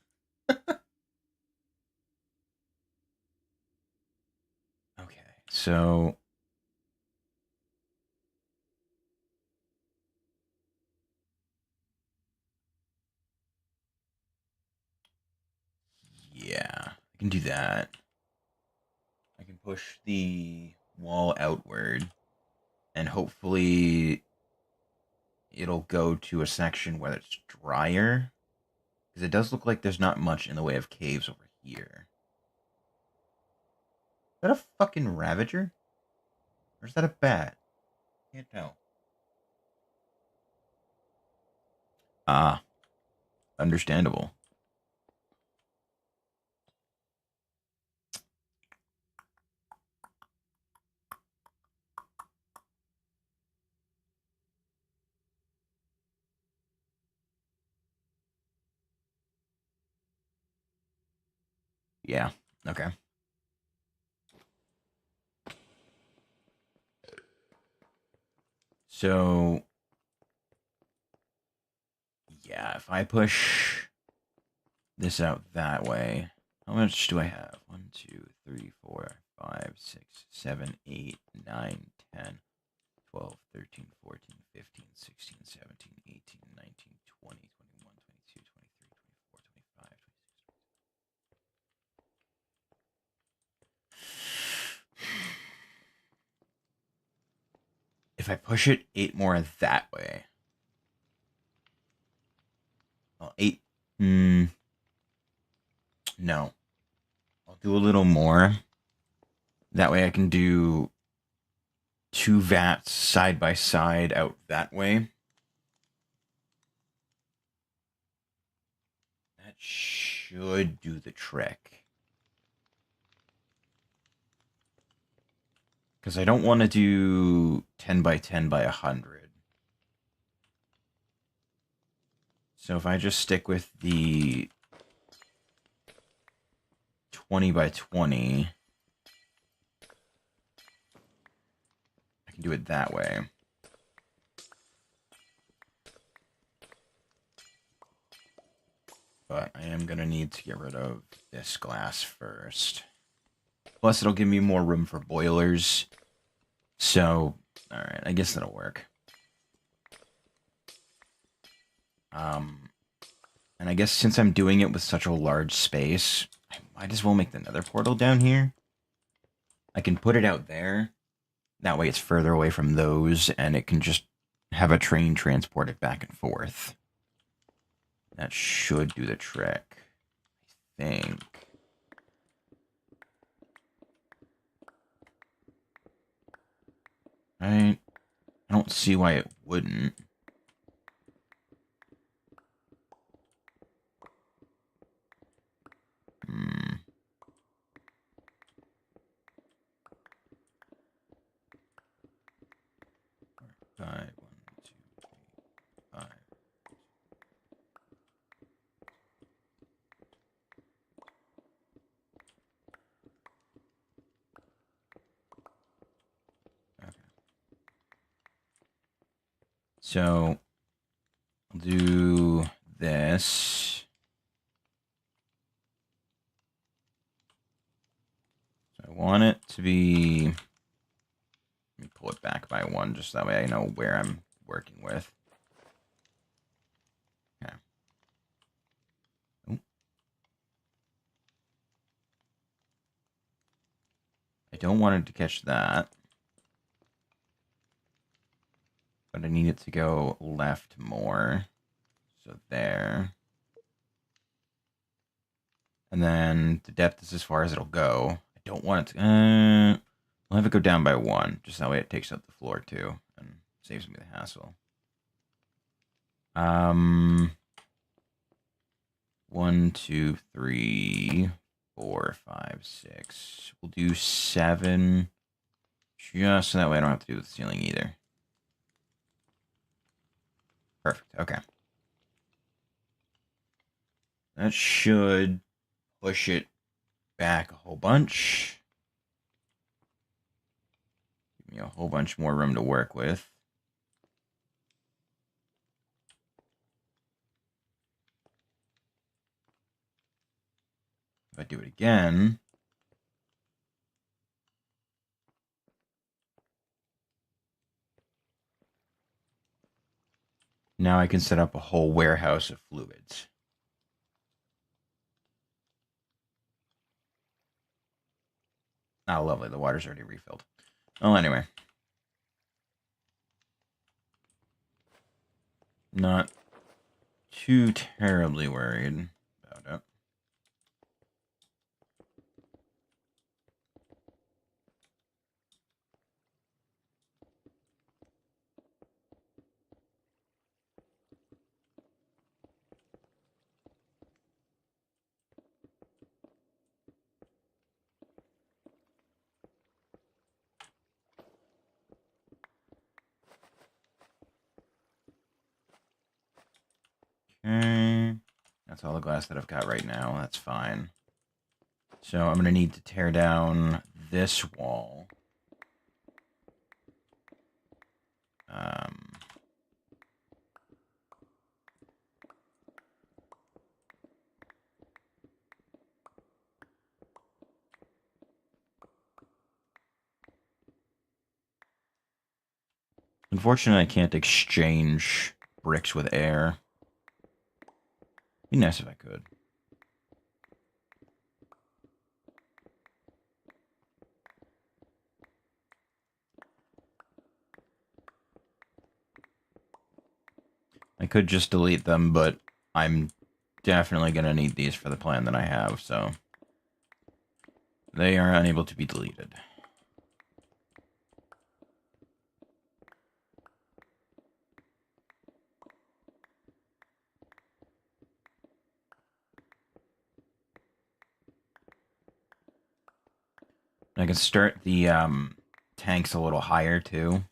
Okay, so yeah, I can do that. I can push the wall outward, and hopefully it'll go to a section where it's drier. Because it does look like there's not much in the way of caves over here. Is that a fucking Ravager? Or is that a bat? Can't tell. Ah, understandable. Yeah. Okay. So, yeah, if I push this out that way, how much do I have? 1, 2, 3, 4, 5, 6, 7, 8, 9, 10, 12, 13, 14, 15, 16, 17, 18, 19, 20, 21, 22, 23, 24, 25, 26. If I push it 8 more that way, well, 8, no. I'll do a little more. That way I can do 2 vats side by side out that way. That should do the trick. Because I don't want to do 10 by 10 by 100. So if I just stick with the 20 by 20, I can do it that way. But I am going to need to get rid of this glass first. Plus, it'll give me more room for boilers. So, alright, I guess that'll work. And I guess since I'm doing it with such a large space, I might as well make the nether portal down here. I can put it out there. That way it's further away from those, and it can just have a train transport it back and forth. That should do the trick, I think. Right? I don't see why it wouldn't. Hmm. 5, 1, 2, 3, 5. Okay. So, I'll do this. So I want it to be... Let me pull it back by 1, just that way I know where I'm working with. Okay. Oh. I don't want it to catch that. But I need it to go left more. So there. And then the depth is as far as it'll go. I don't want it to... I'll have it go down by 1. Just that way it takes up the floor too. And saves me the hassle. 1, 2, 3, 4, 5, 6. We'll do 7. Just so that way I don't have to do with the ceiling either. Perfect. Okay. That should push it back a whole bunch. Give me a whole bunch more room to work with. If I do it again... Now I can set up a whole warehouse of fluids. Oh, lovely. The water's already refilled. Well, anyway. Not too terribly worried about it. Okay. That's all the glass that I've got right now. That's fine. So I'm going to need to tear down this wall. Unfortunately, I can't exchange bricks with air. Be nice if I could. I could just delete them, but I'm definitely going to need these for the plan that I have, so they are unable to be deleted. I can start the tanks a little higher, too.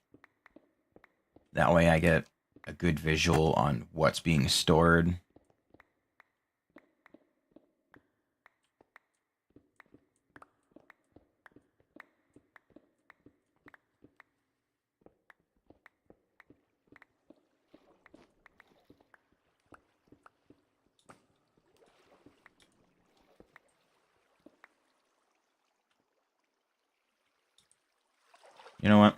That way I get a good visual on what's being stored. You know what?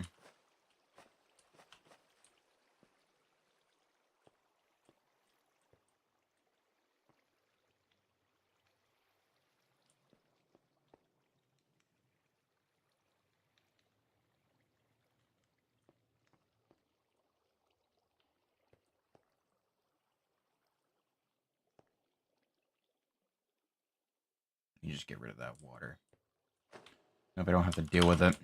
You just get rid of that water. Hope I don't have to deal with it.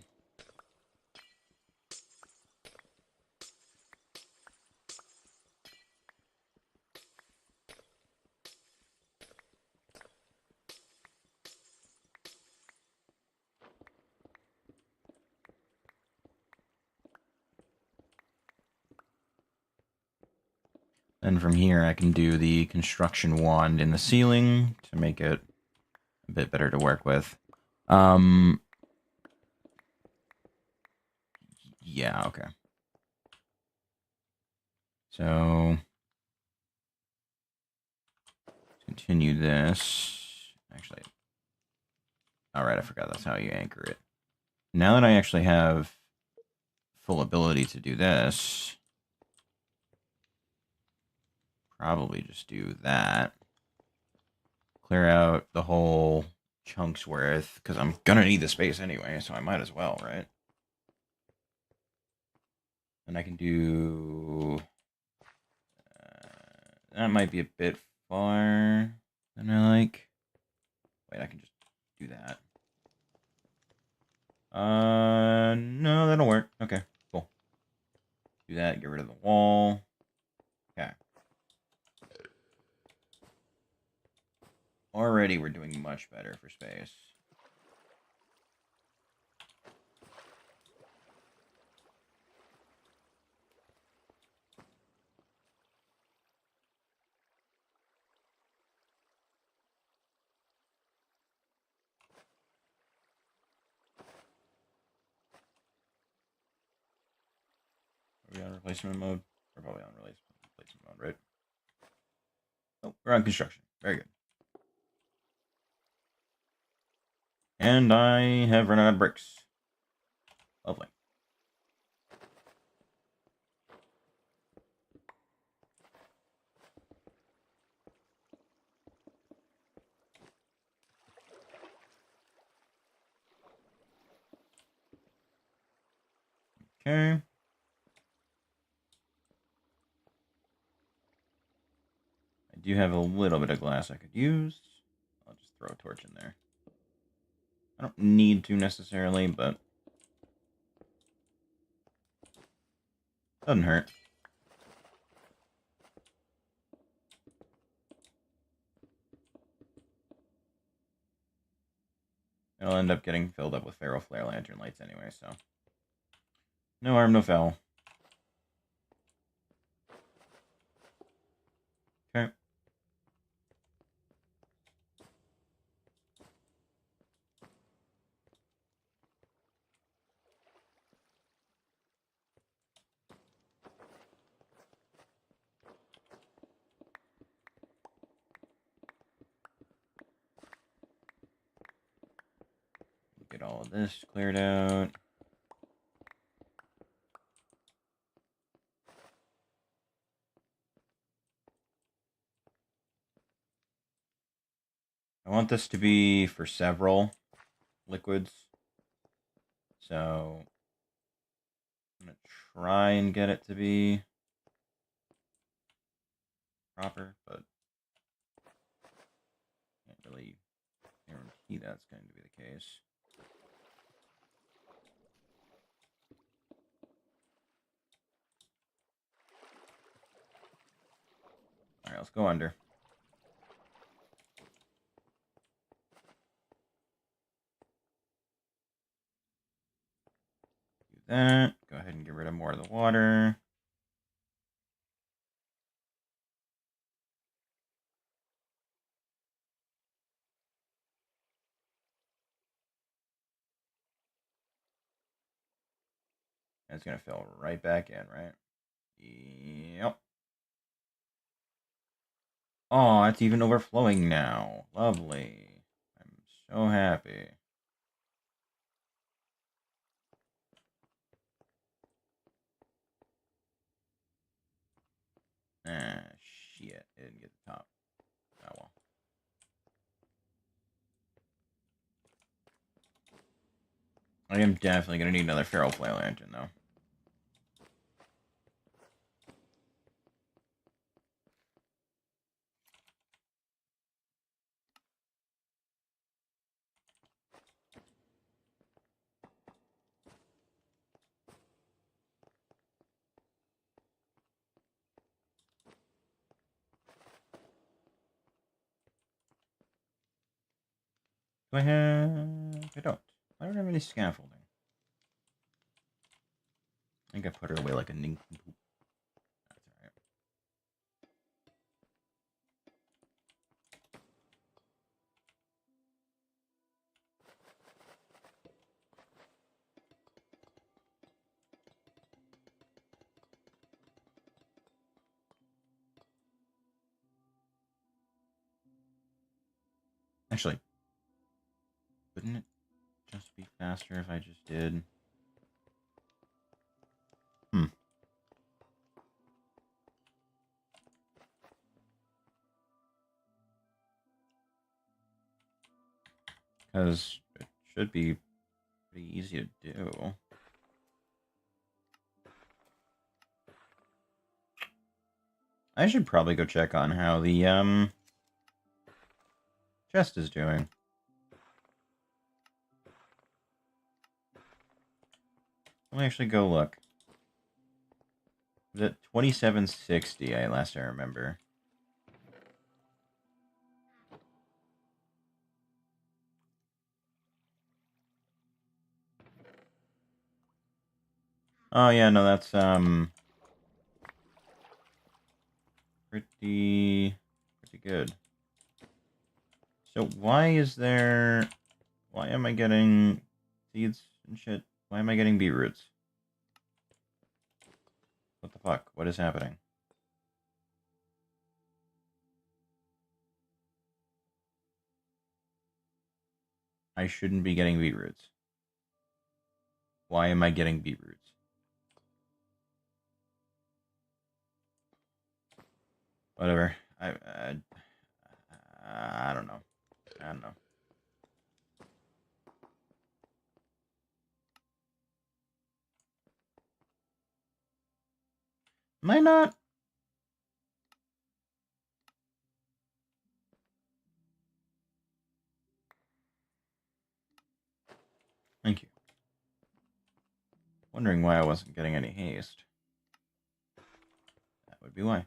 Then from here, I can do the construction wand in the ceiling to make it a bit better to work with. Yeah, okay. So, continue this. Actually, alright, I forgot that's how you anchor it. Now that I actually have full ability to do this, probably just do that. Clear out the whole chunk's worth, because I'm gonna need the space anyway, so I might as well, right? And I can do... that might be a bit far than I like. Wait, I can just do that. No, that'll work. Okay, cool. Do that, get rid of the wall. Okay. Already we're doing much better for space. Are we on replacement mode? We're probably on replacement mode, right? Oh, we're on construction. Very good. And I have run out of bricks. Lovely. Okay. I do have a little bit of glass I could use. I'll just throw a torch in there. I don't need to necessarily, but doesn't hurt. It'll end up getting filled up with ferro flare lantern lights anyway, so no harm, no foul. Okay. get all of this cleared out. I want this to be for several liquids. So I'm going to try and get it to be proper, but can't really guarantee that's going to be the case. Alright, let's go under. Do that. Go ahead and get rid of more of the water. And it's going to fill right back in, right? Yep. Oh, it's even overflowing now. Lovely. I'm so happy. Ah, shit. It didn't get the top. Oh, well. I am definitely going to need another feral flail engine, though. Do I have... I don't. I don't have any scaffolding. I think I put her away like a nincompoop. That's alright. Actually, wouldn't it just be faster if I just did... Because it should be pretty easy to do. I should probably go check on how the chest is doing. Let me actually go look. Was it 2760? Last I remember. Oh yeah, no, that's pretty good. So why am I getting seeds and shit? Why am I getting beetroots? What the fuck? What is happening? I shouldn't be getting beetroots. Why am I getting beetroots? Whatever. I don't know. I don't know. Am I not? Thank you. Wondering why I wasn't getting any haste. That would be why.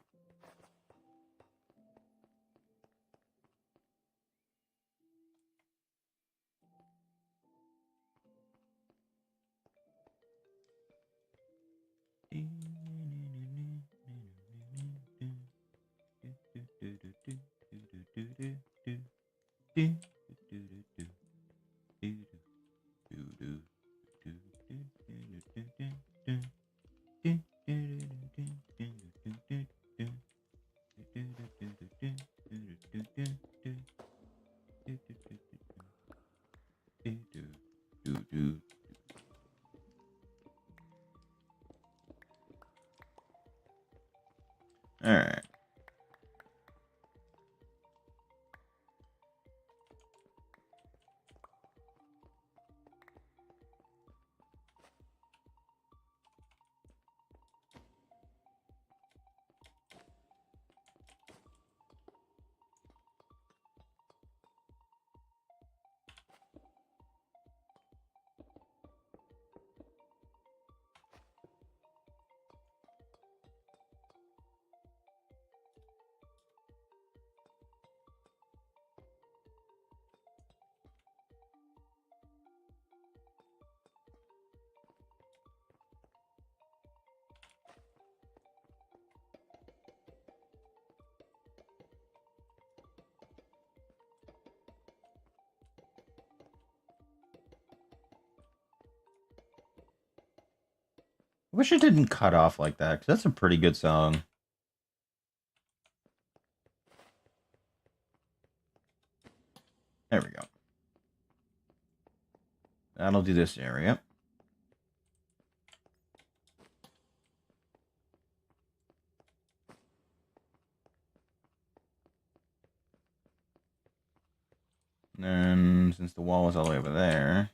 Wish it didn't cut off like that, because that's a pretty good song. There we go. That'll do this area. And then, since the wall is all the way over there...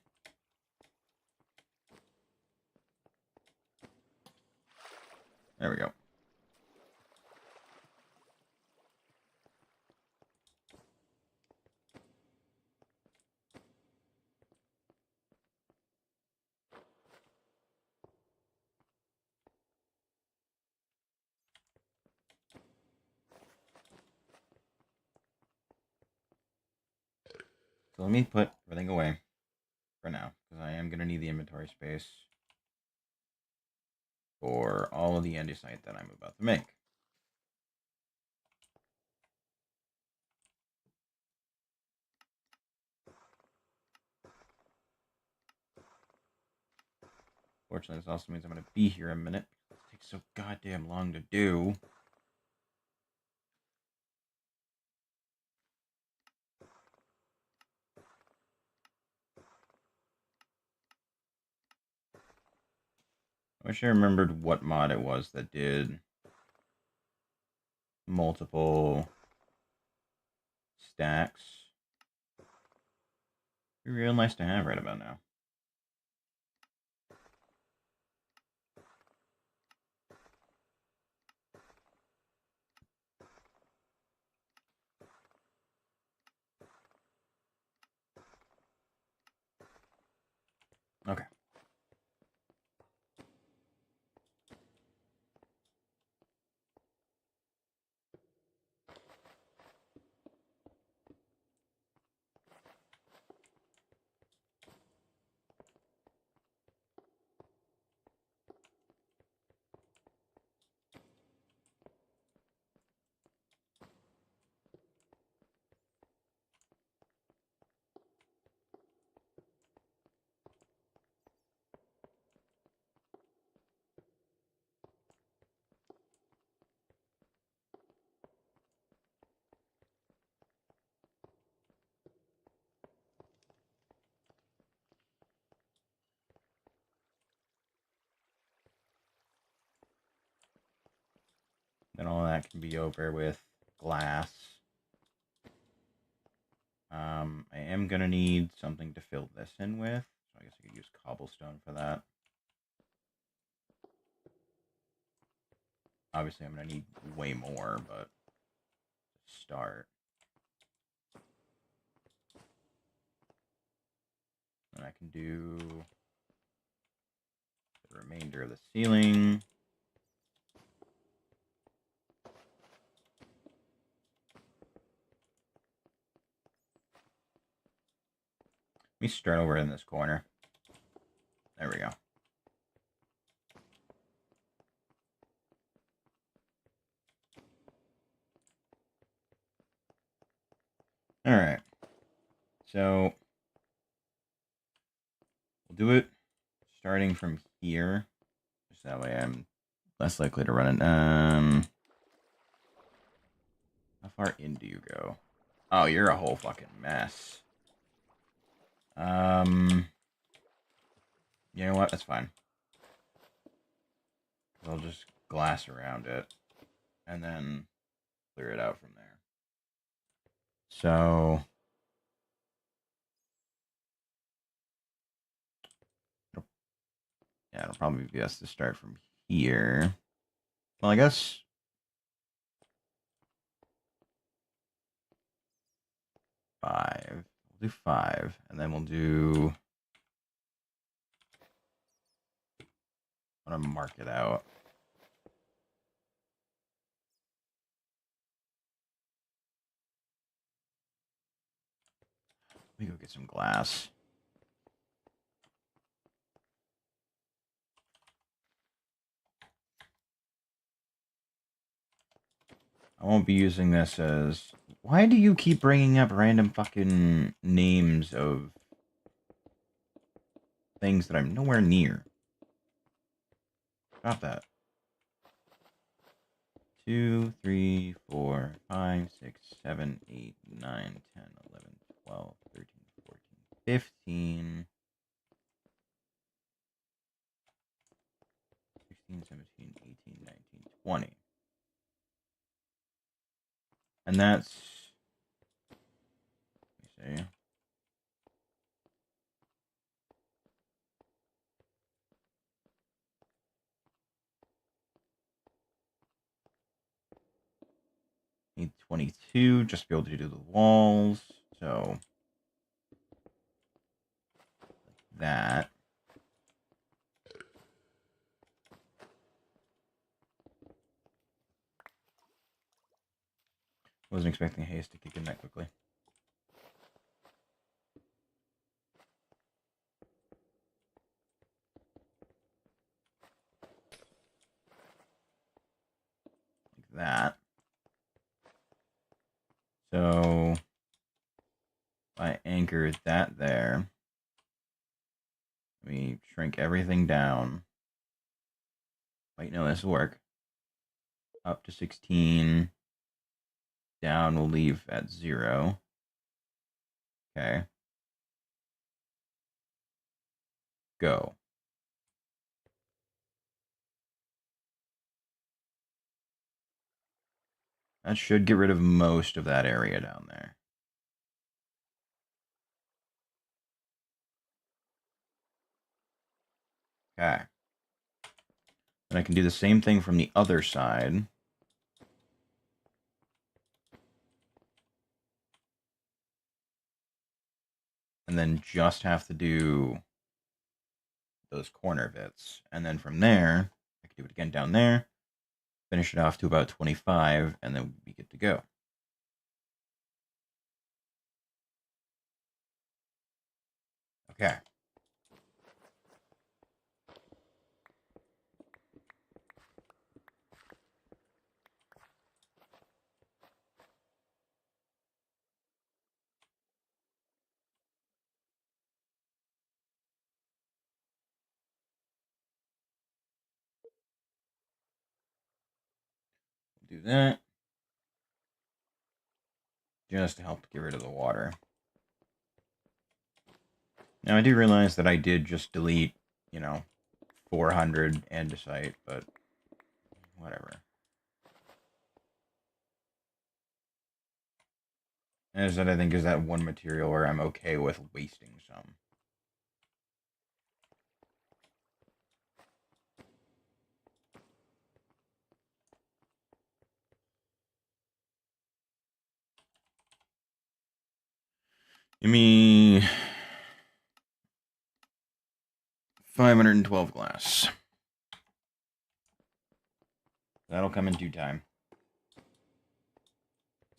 There we go. So let me put everything away for now, because I am going to need the inventory space for all of the andesite that I'm about to make. Fortunately, this also means I'm going to be here a minute. It takes so goddamn long to do. I wish I remembered what mod it was that did multiple stacks. Be real nice to have right about now. Okay. Then all that can be over with glass. I am going to need something to fill this in with. So I guess I could use cobblestone for that. Obviously, I'm going to need way more, but to start. And I can do the remainder of the ceiling. Let me start over in this corner. There we go. All right. So we'll do it starting from here. Just that way I'm less likely to run it. How far in do you go? Oh, you're a whole fucking mess. You know what? That's fine. I'll just glass around it and then clear it out from there. So yeah, it'll probably be best to start from here. Well, I guess 5. We'll do 5, and then we'll do... I'm gonna mark it out. Let me go get some glass. I won't be using this as... Why do you keep bringing up random fucking names of things that I'm nowhere near? Stop that. 2, 3, 4, 5, 6, 7, 8, 9, 10, 11, 12, 13, 14, 15, 16, 17, 18, 19, 20. And that's, let me see. Need 22 just to be able to do the walls. So that. Wasn't expecting haste to kick in that quickly. Like that. So I anchor that there. Let me shrink everything down. Wait, no, this will work. Up to 16. Down we'll leave at 0. Okay. Go. That should get rid of most of that area down there. Okay. And I can do the same thing from the other side. And then just have to do those corner bits. And then from there, I can do it again down there. Finish it off to about 25, and then we'll be good to go. Okay. We'll do that. Just to help get rid of the water. Now, I do realize that I did just delete, 400 andesite, but whatever. As that, I think, is that one material where I'm okay with wasting some. Give me 512 glass. That'll come in due time.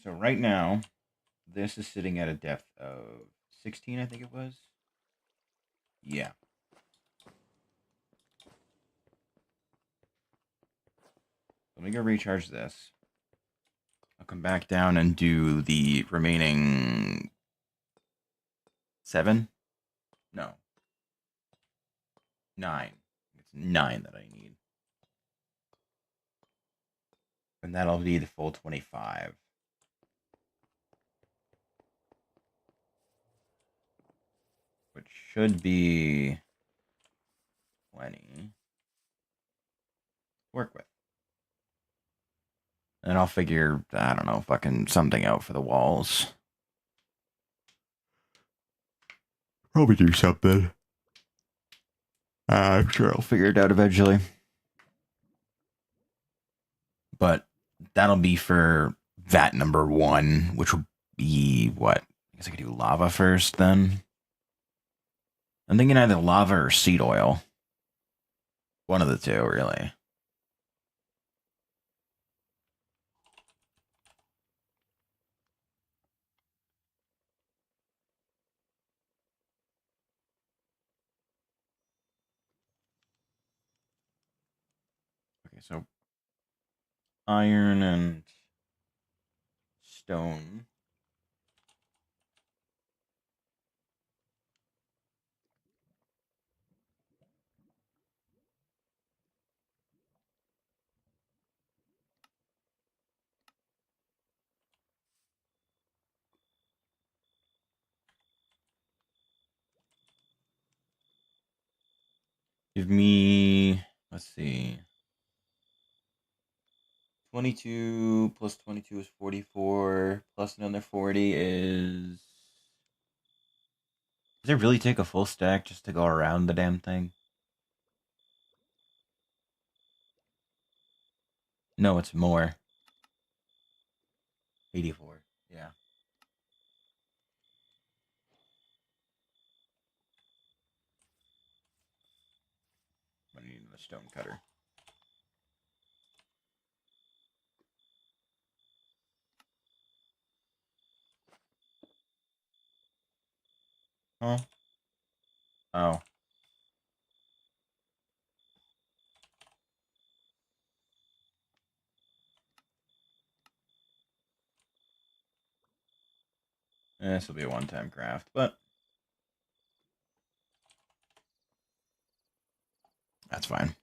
So right now, this is sitting at a depth of 16, I think it was. Yeah. Let me go recharge this. I'll come back down and do the remaining 7? No. 9. It's 9 that I need. And that'll be the full 25. Which should be 20. Work with. And I'll figure, I don't know, fucking something out for the walls. Probably do something. I'm sure I'll figure it out eventually. But that'll be for vat number 1, which will be what? I guess I could do lava first then. I'm thinking either lava or seed oil. One of the two, really. Okay, so iron and stone. Give me, let's see, 22 plus 22 is 44, plus another 40 is... Does it really take a full stack just to go around the damn thing? No, it's more. 84, yeah. I need a stone cutter. Huh? Oh. This will be a one-time craft, but that's fine.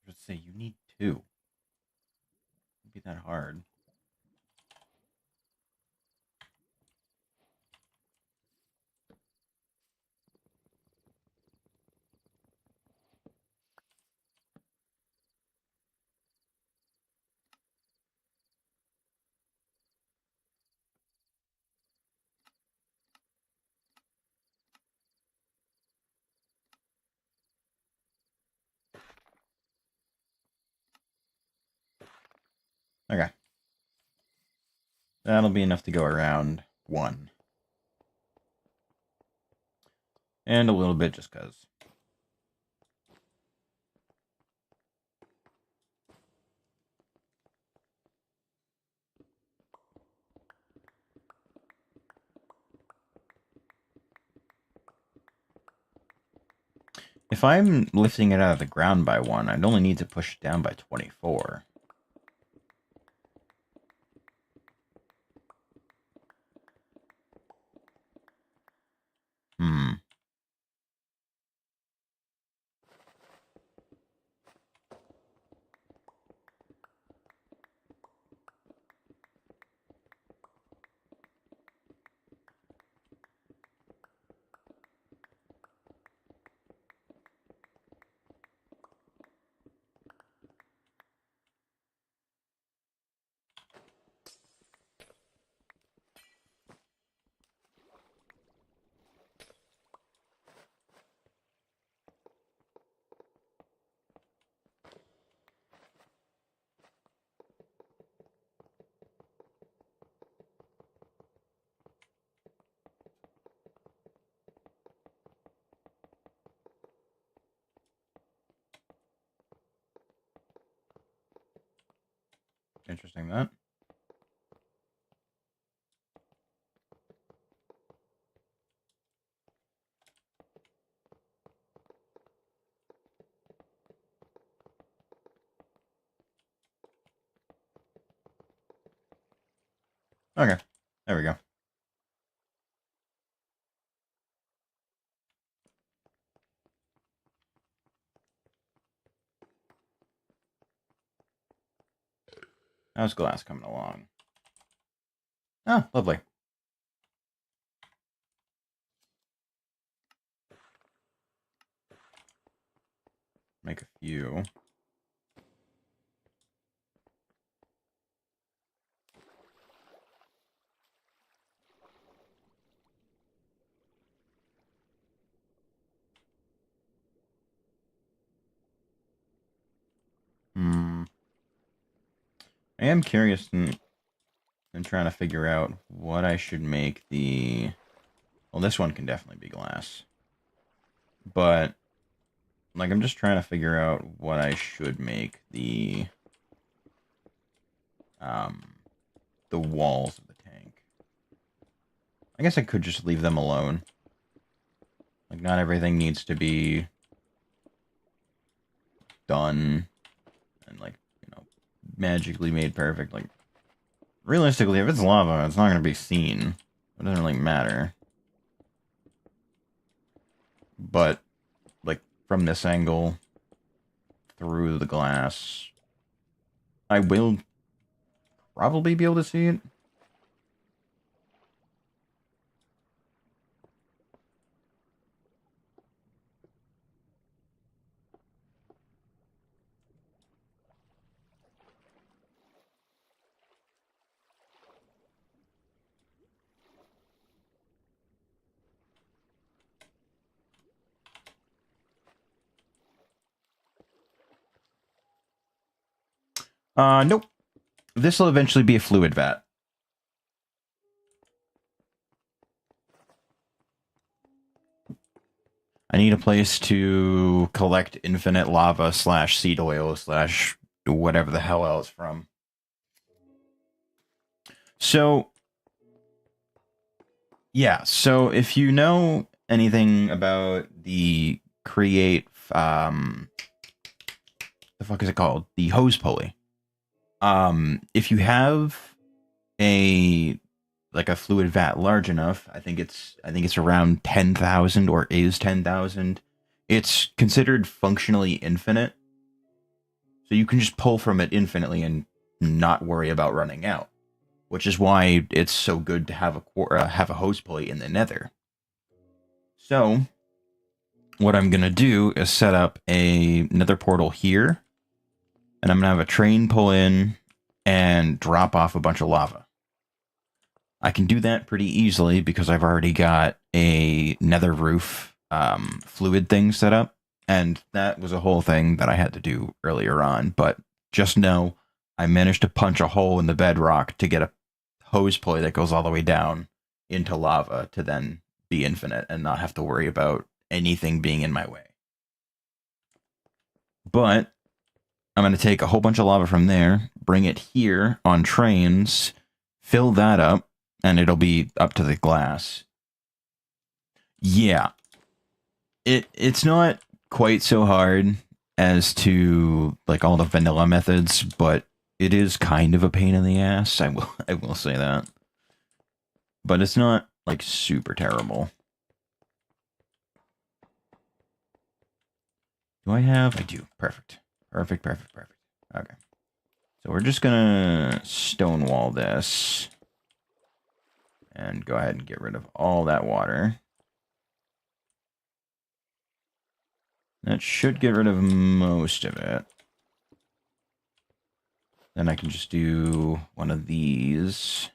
Let's say you need two. It'd be that hard. Okay. That'll be enough to go around one. And a little bit just because. If I'm lifting it out of the ground by one, I'd only need to push it down by 24. Hmm. Interesting that. Okay. There we go. How's glass coming along? Oh, lovely. Make a few. Hmm. I am curious and trying to figure out what I should make the... Well, this one can definitely be glass. But, like, I'm just trying to figure out what I should make um, the walls of the tank. I guess I could just leave them alone. Like, not everything needs to be done and, like, magically made perfect. Like, realistically, if it's lava, it's not going to be seen. It doesn't really matter. But, like, from this angle, through the glass, I will probably be able to see it. Nope. This will eventually be a fluid vat. I need a place to collect infinite lava / seed oil / whatever the hell else from. So, yeah. So if you know anything about the create, the fuck is it called? The hose pulley. If you have a fluid vat large enough, I think it's around 10,000 or is 10,000. It's considered functionally infinite. So you can just pull from it infinitely and not worry about running out, which is why it's so good to have a hose pulley in the Nether. So what I'm gonna do is set up a Nether portal here, and I'm gonna have a train pull in and drop off a bunch of lava. I can do that pretty easily because I've already got a Nether roof fluid thing set up, and that was a whole thing that I had to do earlier on. But just know I managed to punch a hole in the bedrock to get a hose pulley that goes all the way down into lava to then be infinite and not have to worry about anything being in my way. But I'm going to take a whole bunch of lava from there, bring it here on trains, fill that up, and it'll be up to the glass. Yeah. It's not quite so hard as to like all the vanilla methods, but it is kind of a pain in the ass. I will say that. But it's not like super terrible. Do I have? I do. Perfect. Perfect. Okay. So we're just gonna stonewall this and go ahead and get rid of all that water. That should get rid of most of it. Then I can just do one of these.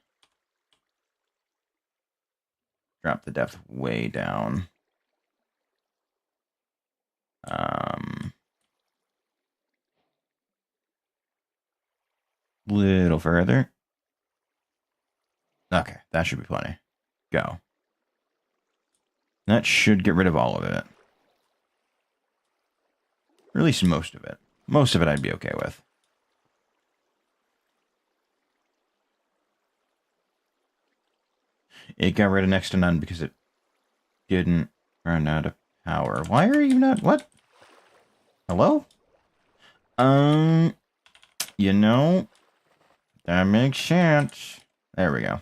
Drop the depth way down. Little further. Okay, that should be plenty. Go. That should get rid of all of it. Or at least most of it. Most of it I'd be okay with. It got rid of next to none because it didn't run out of power. Why are you not... What? Hello? You know, that makes sense. There we go.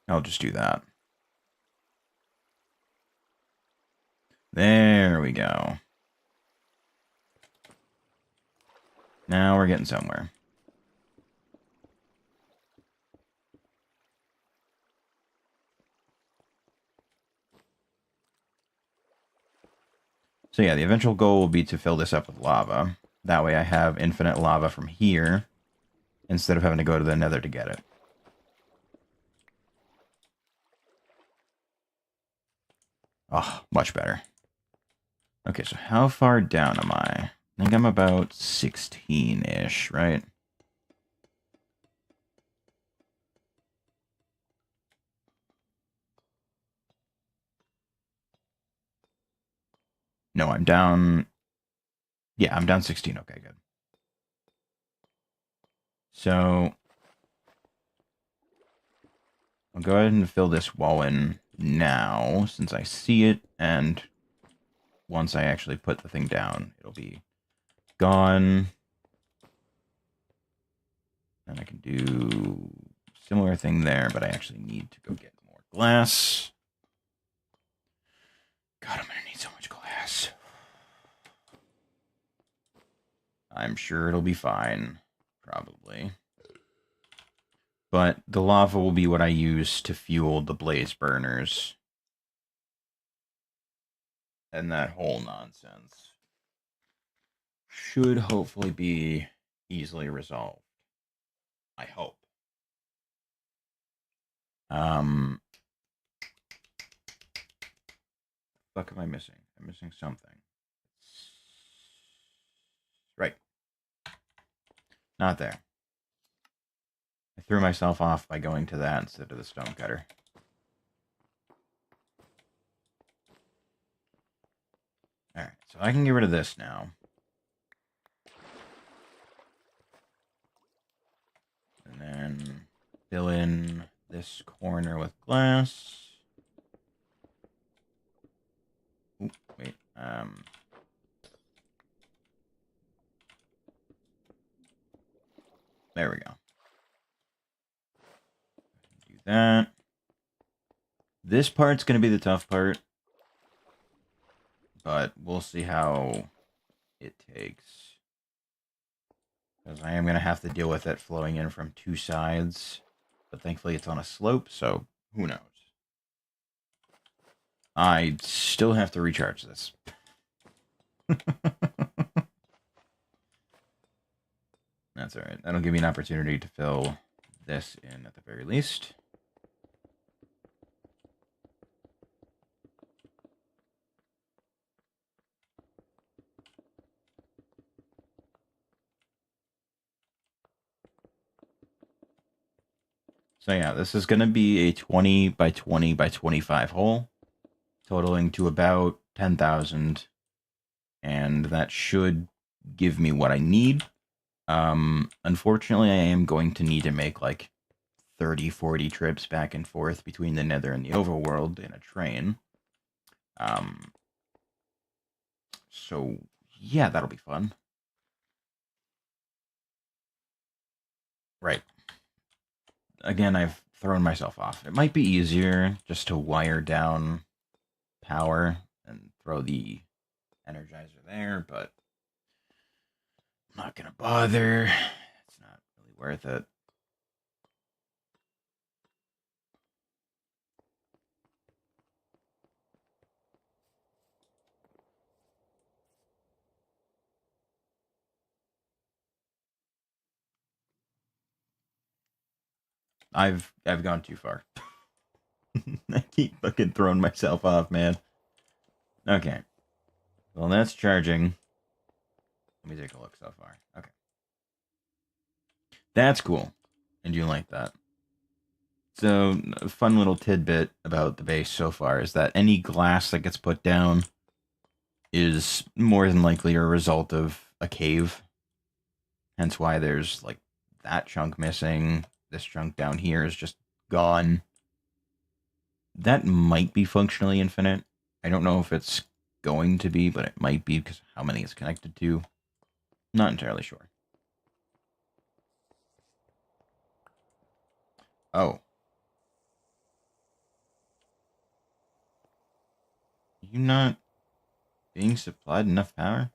I'll just do that. There we go. Now we're getting somewhere. So yeah, the eventual goal will be to fill this up with lava. That way I have infinite lava from here, instead of having to go to the Nether to get it. Oh, much better. Okay, so how far down am I? I think I'm about 16-ish, right? No, I'm down... Yeah, I'm down 16. Okay, good. So... I'll go ahead and fill this wall in now, since I see it, and once I actually put the thing down, it'll be gone. And I can do similar thing there, but I actually need to go get more glass. God, I'm gonna need so much glass. I'm sure it'll be fine, probably. But the lava will be what I use to fuel the blaze burners. And that whole nonsense should hopefully be easily resolved. I hope. Fuck am I missing? I'm missing something. Right. Not there. I threw myself off by going to that instead of the stone cutter. Alright, so I can get rid of this now. And then fill in this corner with glass. Ooh, wait. There we go. Do that. This part's going to be the tough part. But we'll see how it takes. Because I am going to have to deal with it flowing in from two sides. But thankfully it's on a slope, so who knows. I still have to recharge this. That's alright. That'll give me an opportunity to fill this in at the very least. So yeah, this is going to be a 20 by 20 by 25 hole, totaling to about 10,000. And that should give me what I need. Unfortunately, I am going to need to make like 30, 40 trips back and forth between the Nether and the Overworld in a train. So yeah, that'll be fun. Right. Again, I've thrown myself off. It might be easier just to wire down power and throw the energizer there, but I'm not gonna bother. It's not really worth it. I've gone too far. I keep fucking throwing myself off, man. Okay. Well, that's charging. Let me take a look so far. Okay. That's cool. And you like that. So, a fun little tidbit about the base so far is that any glass that gets put down is more than likely a result of a cave. Hence why there's, like, that chunk missing. This chunk down here is just gone. That might be functionally infinite. I don't know if it's going to be, but it might be because how many it's connected to. Not entirely sure. Oh. You not being supplied enough power?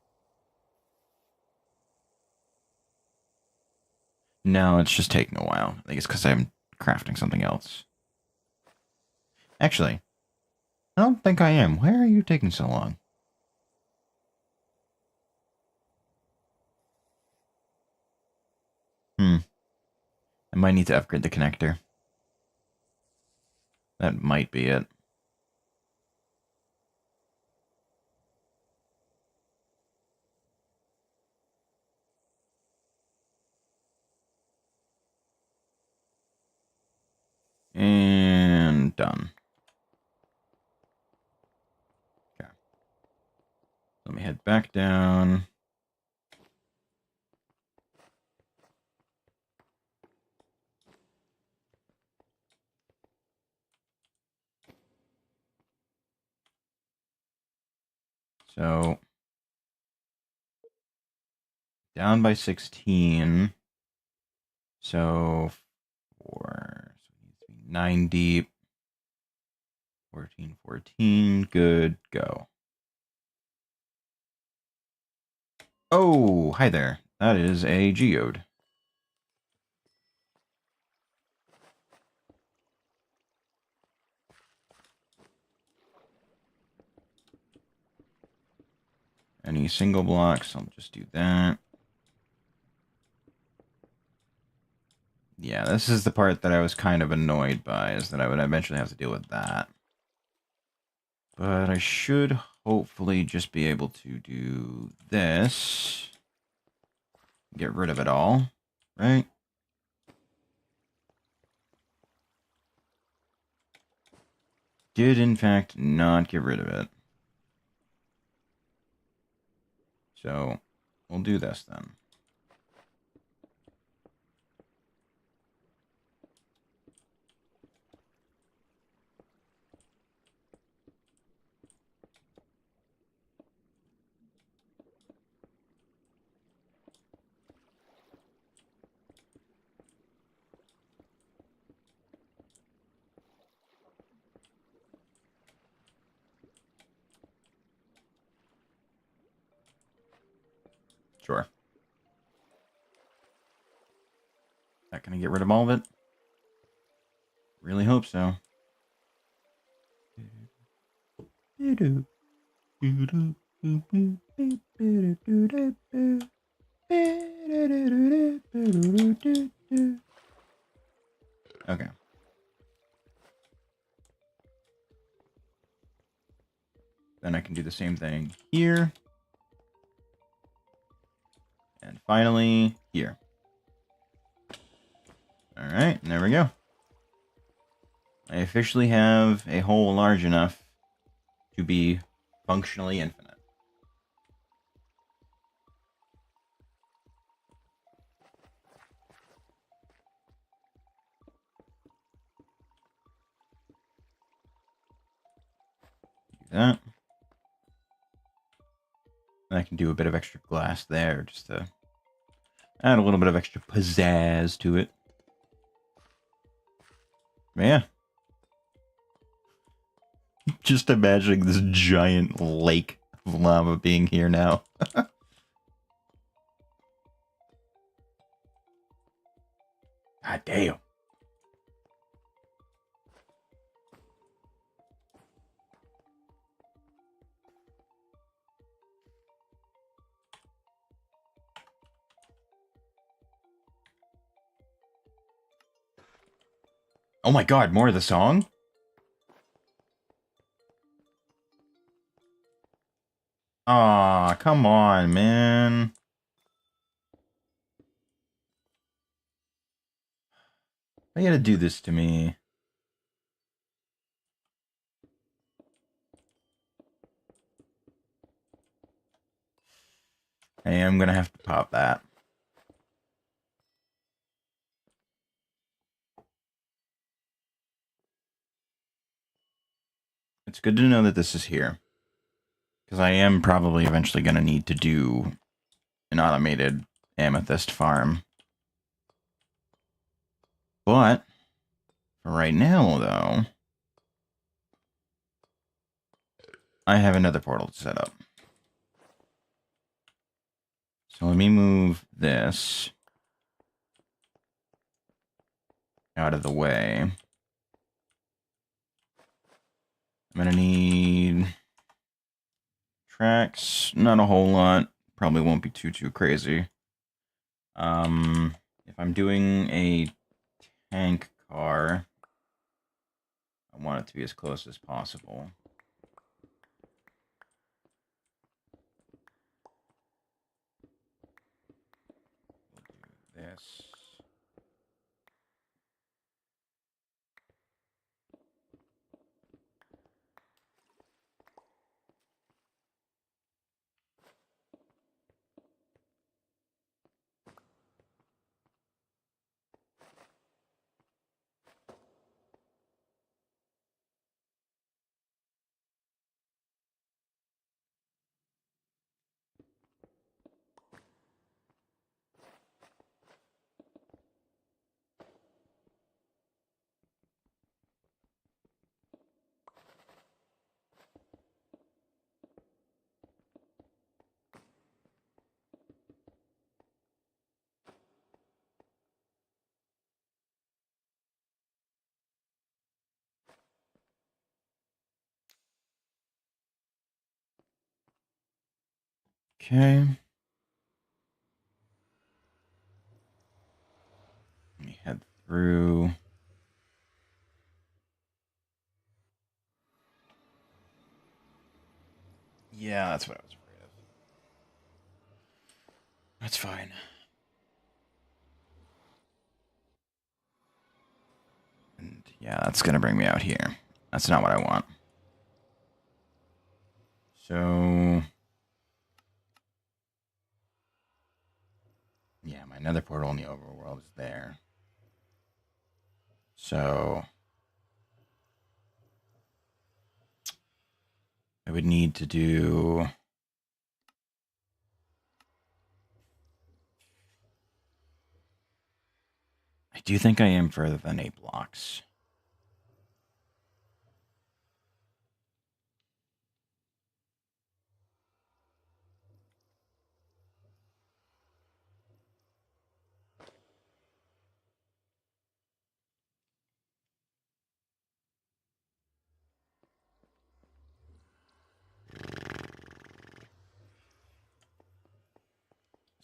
No, it's just taking a while. I think it's because I'm crafting something else. Actually, I don't think I am. Why are you taking so long? I might need to upgrade the connector. That might be it. And done. Okay. Let me head back down. So Down by 16. So 4. So it needs to be 9 deep. 14, 14. Good. Go. Oh, hi there. That is a geode. Any single blocks, I'll just do that. Yeah, this is the part that I was kind of annoyed by, is that I would eventually have to deal with that. But I should hopefully just be able to do this. Get rid of it all, right? Did, in fact, not get rid of it. So, we'll do this then. Sure. Not gonna get rid of all of it? Really hope so. Okay. Then I can do the same thing here. And finally, here. Alright, there we go. I officially have a hole large enough to be functionally infinite. Do that. And I can do a bit of extra glass there just to add a little bit of extra pizzazz to it. But yeah. Just imagining this giant lake of lava being here now. God damn. Oh my god, more of the song? Aw, come on, man. Why you gotta do this to me? I am gonna have to pop that. It's good to know that this is here. Because I am probably eventually gonna need to do an automated amethyst farm. But, for right now, though, I have another portal to set up. So let me move this out of the way. I'm gonna need tracks, not a whole lot. Probably won't be too crazy. If I'm doing a tank car, I want it to be as close as possible. We'll do this. Okay. Let me head through. Yeah, that's what I was afraid of. That's fine. And yeah, that's gonna bring me out here. That's not what I want. So yeah, my nether portal in the overworld is there. So I would need to do. I do think I am further than 8 blocks.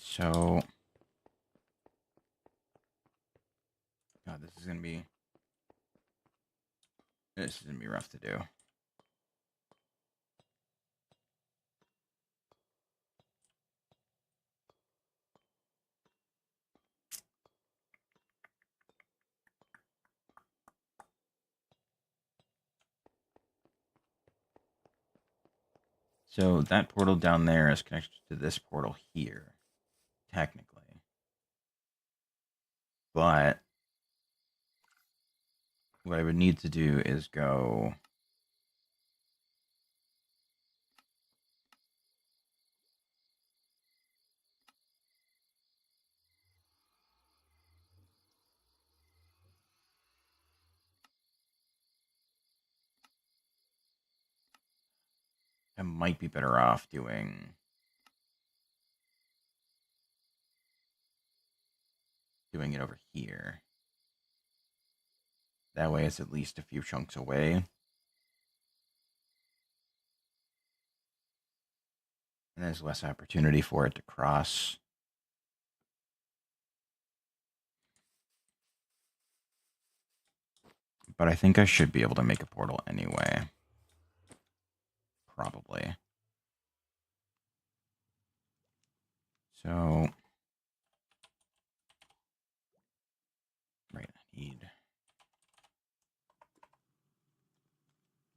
So, God, this is gonna be rough to do. So that portal down there is connected to this portal here, technically. But what I would need to do is go. I might be better off doing it over here. That way it's at least a few chunks away. And there's less opportunity for it to cross. But I think I should be able to make a portal anyway. Probably. So, right, I need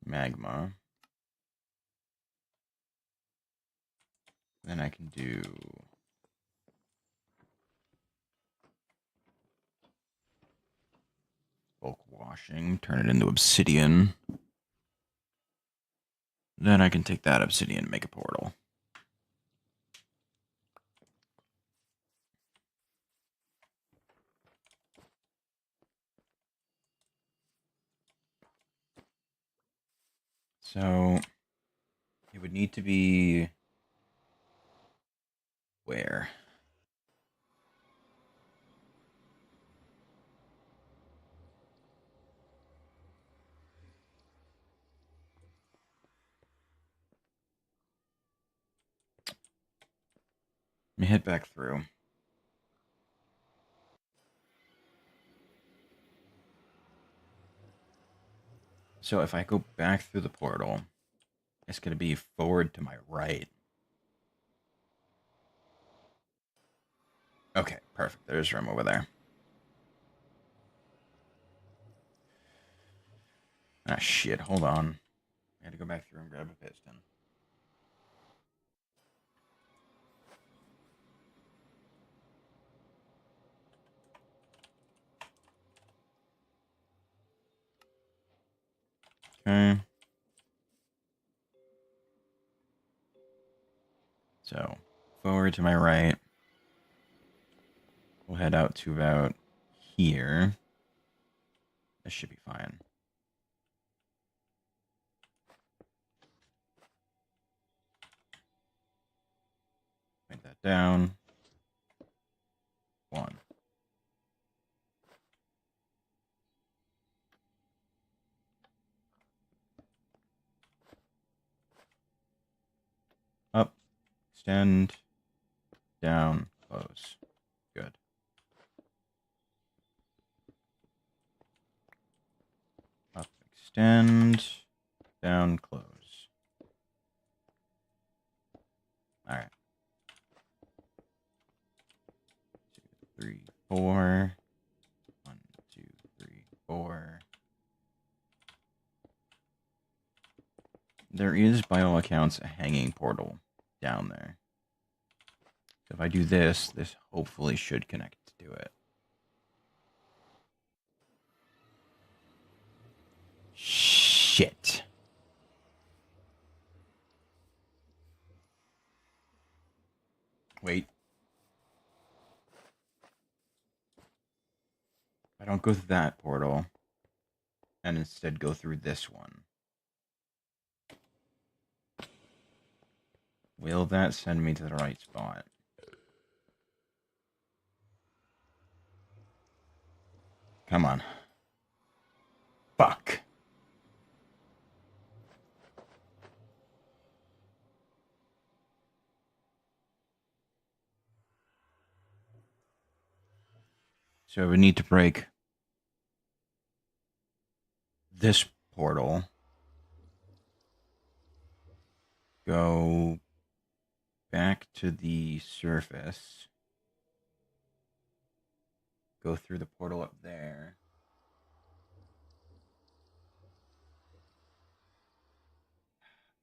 magma. Then I can do bulk washing, turn it into obsidian. Then I can take that obsidian and make a portal. So it would need to be where? Let me head back through. So if I go back through the portal, it's going to be forward to my right. Okay, perfect. There's room over there. Ah, shit. Hold on. I had to go back through and grab a piston. Okay. So, forward to my right. We'll head out to about here. This should be fine. Write that down. 1. Up. extend, down, close. Good. Up, extend, down, close. All right. 2, 3, 4. 1, 2, 3, 4. There is, by all accounts, a hanging portal down there. So if I do this, this hopefully should connect to it. Shit. Wait. I don't go through that portal and instead go through this one. Will that send me to the right spot? Come on. Fuck. So we need to break this portal. Go back to the surface. Go through the portal up there.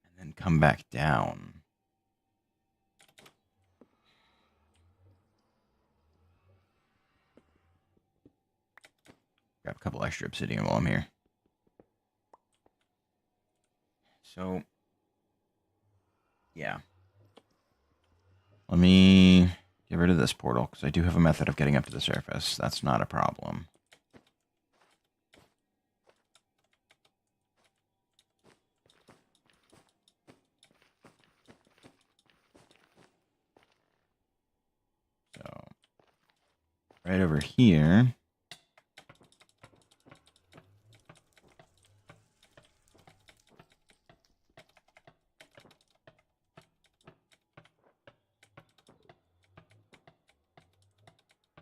And then come back down. Grab a couple extra obsidian while I'm here. So, yeah. Let me get rid of this portal, because I do have a method of getting up to the surface. That's not a problem. So, right over here.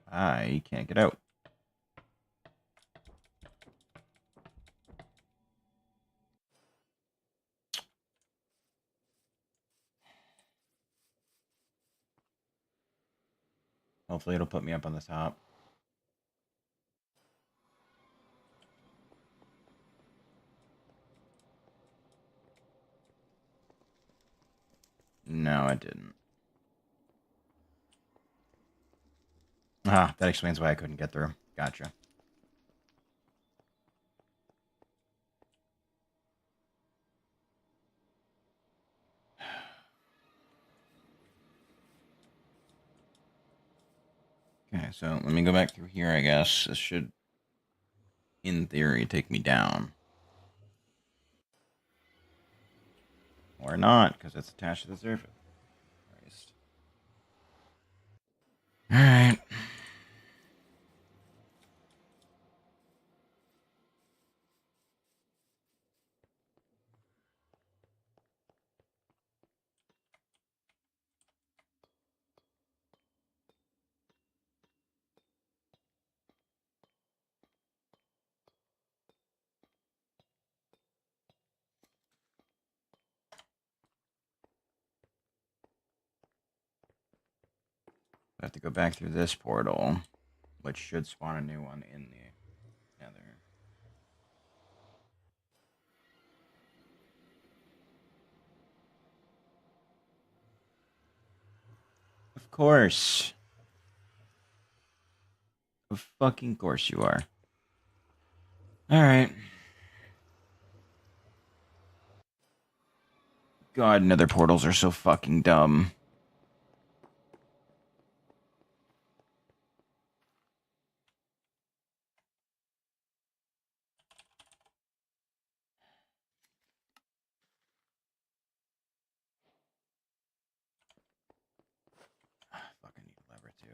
I can't get out. Hopefully it'll put me up on the top. No, it didn't. Ah, that explains why I couldn't get through. Gotcha. Okay, so let me go back through here, I guess. This should, in theory, take me down. Or not, because it's attached to the surface. Christ. Alright. I have to go back through this portal, which should spawn a new one in the nether. Of course. Of fucking course you are. Alright. God, nether portals are so fucking dumb. Fucking need a lever too.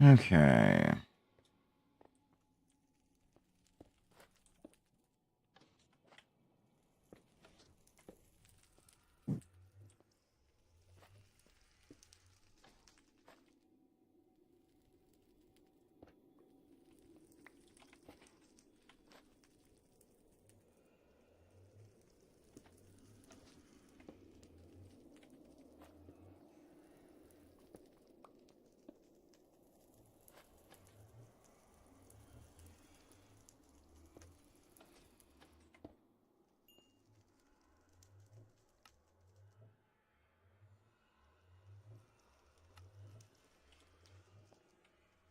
Okay.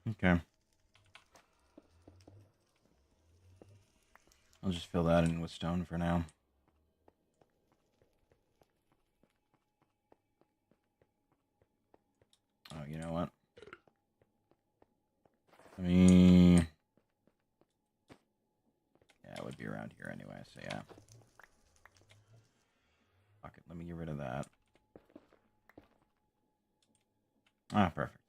Okay. I'll just fill that in with stone for now. Oh, you know what? Let me... Yeah, it would be around here anyway, so yeah. Fuck it, let me get rid of that. Ah, perfect.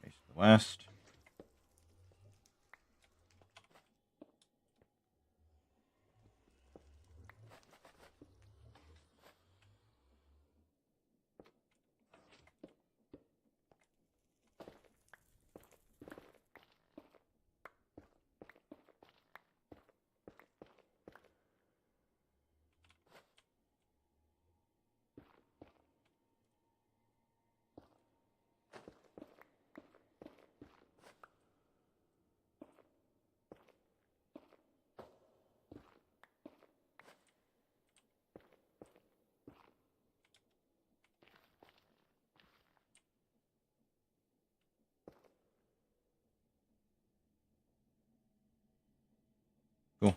Face to the west. Cool.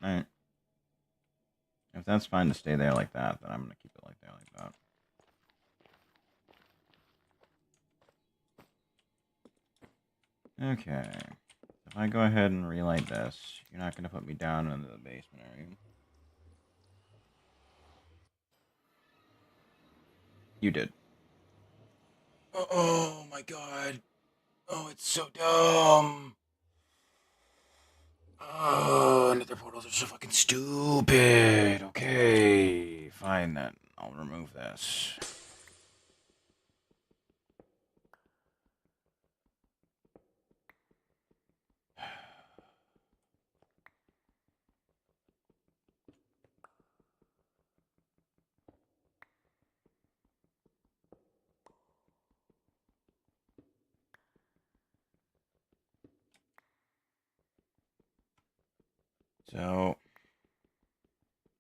Alright. If that's fine to stay there like that, then I'm going to keep it like that. Okay. If I go ahead and relight this, you're not going to put me down into the basement, are you? You did. Oh my god. Oh, it's so dumb. Oh, nether portals are so fucking stupid. Okay, fine then. I'll remove this. So,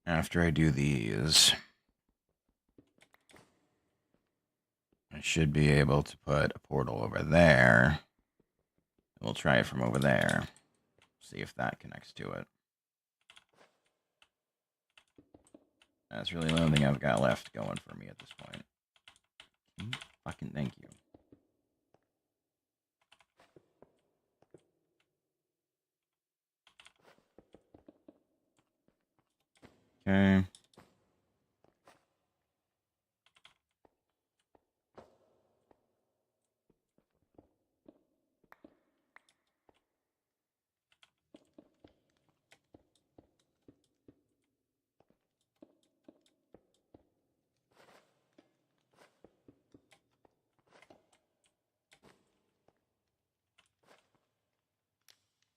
after I do these, I should be able to put a portal over there. We'll try it from over there. See if that connects to it. That's really the only thing I've got left going for me at this point. Fucking thank you. Okay.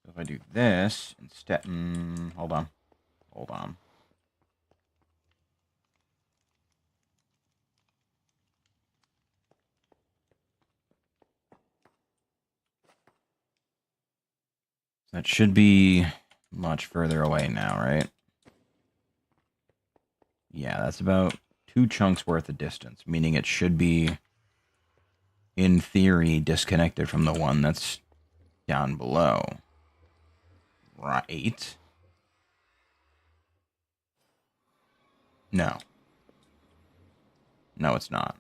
So if I do this instead... hold on. Hold on. That should be much further away now, right? Yeah, that's about 2 chunks worth of distance, meaning it should be, in theory, disconnected from the one that's down below. Right? No. No, it's not.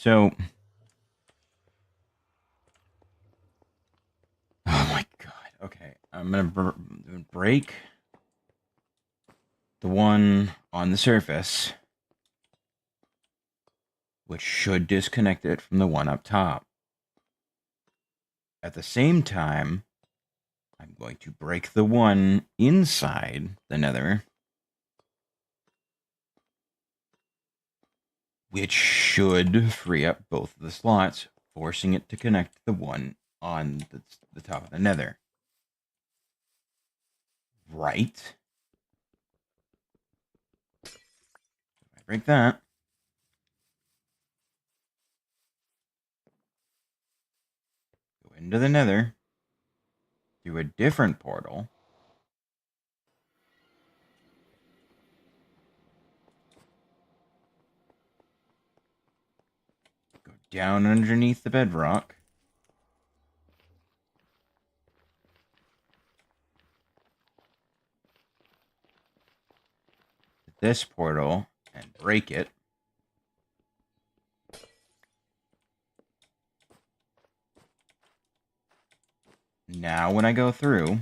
So, oh my god. Okay, I'm gonna break the one on the surface, which should disconnect it from the one up top. At the same time, I'm going to break the one inside the nether, which should free up both of the slots, forcing it to connect the one on the top of the nether. Right? If I break that, go into the nether, through a different portal, go down underneath the bedrock, to this portal, and break it. Now when I go through,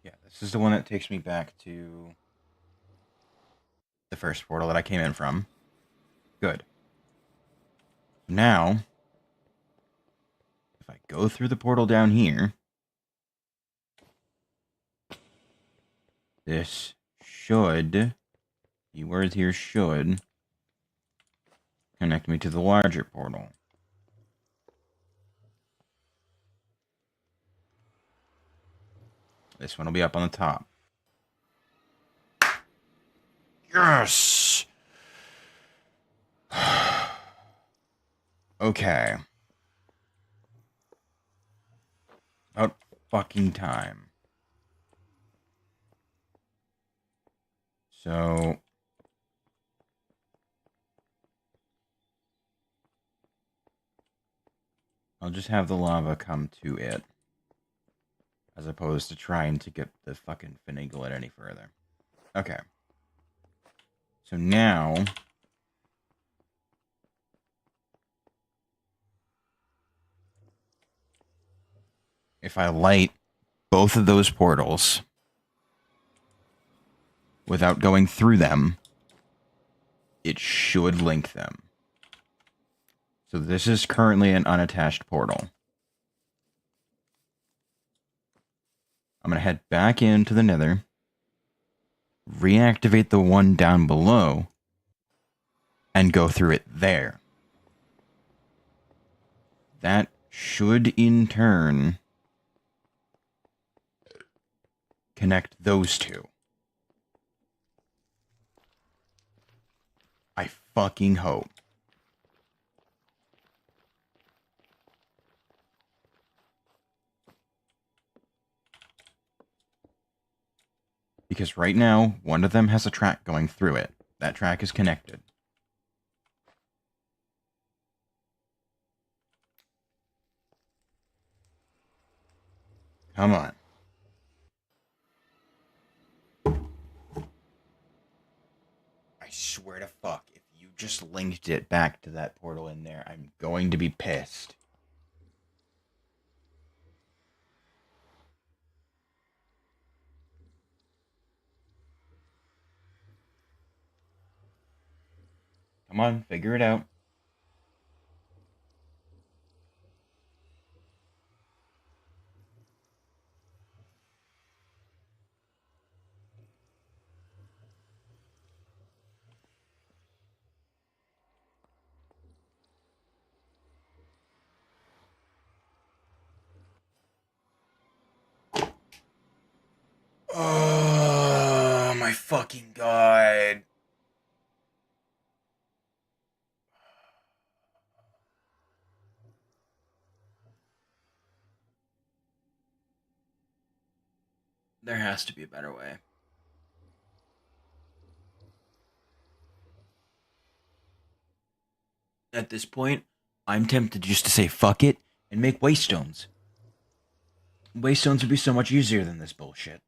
yeah, this is the one that takes me back to the first portal that I came in from. Good. Now, if I go through the portal down here, this should, keywords here should, connect me to the larger portal. This one will be up on the top. Yes! Okay. About fucking time. So, I'll just have the lava come to it, as opposed to trying to get the fucking finagle it any further. Okay. So now, if I light both of those portals without going through them, it should link them. So this is currently an unattached portal. I'm going to head back into the nether, reactivate the one down below, and go through it there. That should, in turn, connect those two. I fucking hope. Because right now, one of them has a track going through it. That track is connected. Come on. I swear to fuck, if you just linked it back to that portal in there, I'm going to be pissed. Come on, figure it out. Oh my fucking god. There has to be a better way. At this point, I'm tempted just to say fuck it and make waystones. Waystones would be so much easier than this bullshit.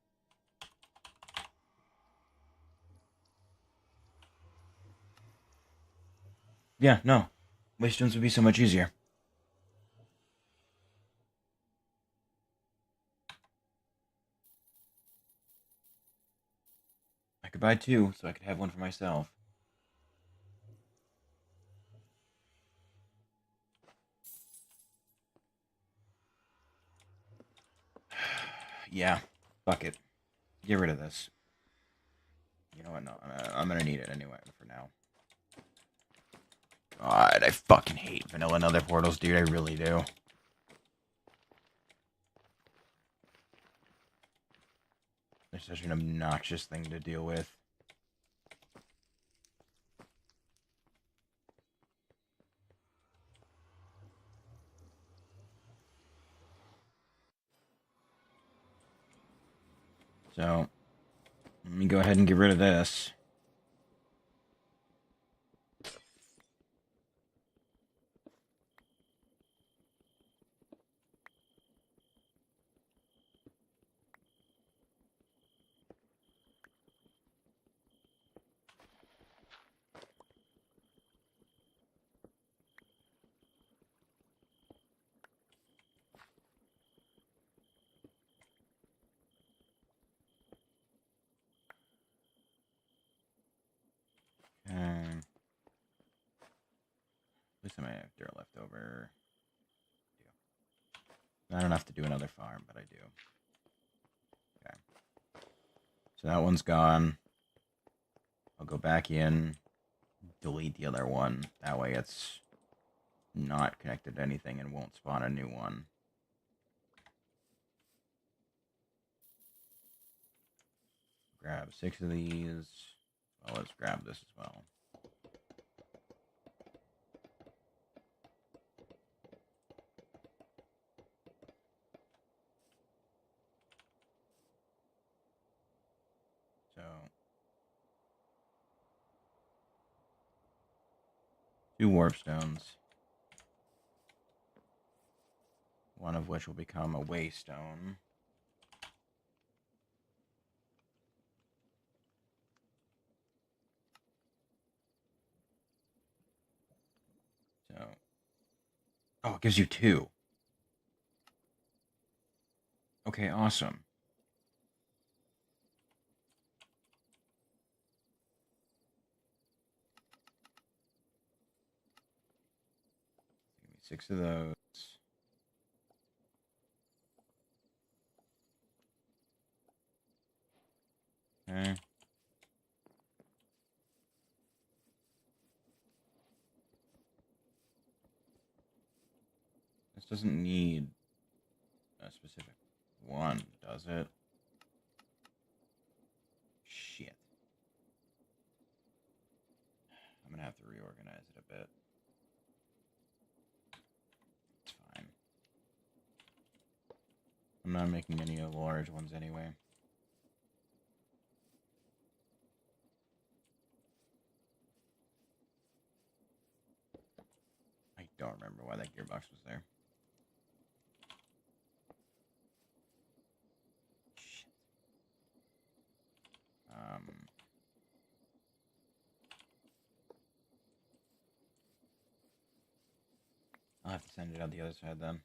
Yeah, no. Waystones would be so much easier. I could buy two, so I could have one for myself. Yeah, fuck it. Get rid of this. You know what? No, I'm gonna need it anyway for now. God, I fucking hate vanilla nether portals, dude. I really do. They're such an obnoxious thing to deal with. So, let me go ahead and get rid of this. At least I might have dirt left over. I don't have to do another farm, but I do. Okay. So that one's gone. I'll go back in, delete the other one. That way it's not connected to anything and won't spawn a new one. Grab 6 of these. Well, let's grab this as well. So, 2 warp stones. One of which will become a waystone. So, oh, it gives you 2. Okay, awesome. Give me 6 of those. Okay. This doesn't need a specific one, does it? Shit. I'm gonna have to reorganize it a bit. It's fine. I'm not making any of the large ones anyway. I don't remember why that gearbox was there. Shit. I'll have to send it out the other side then.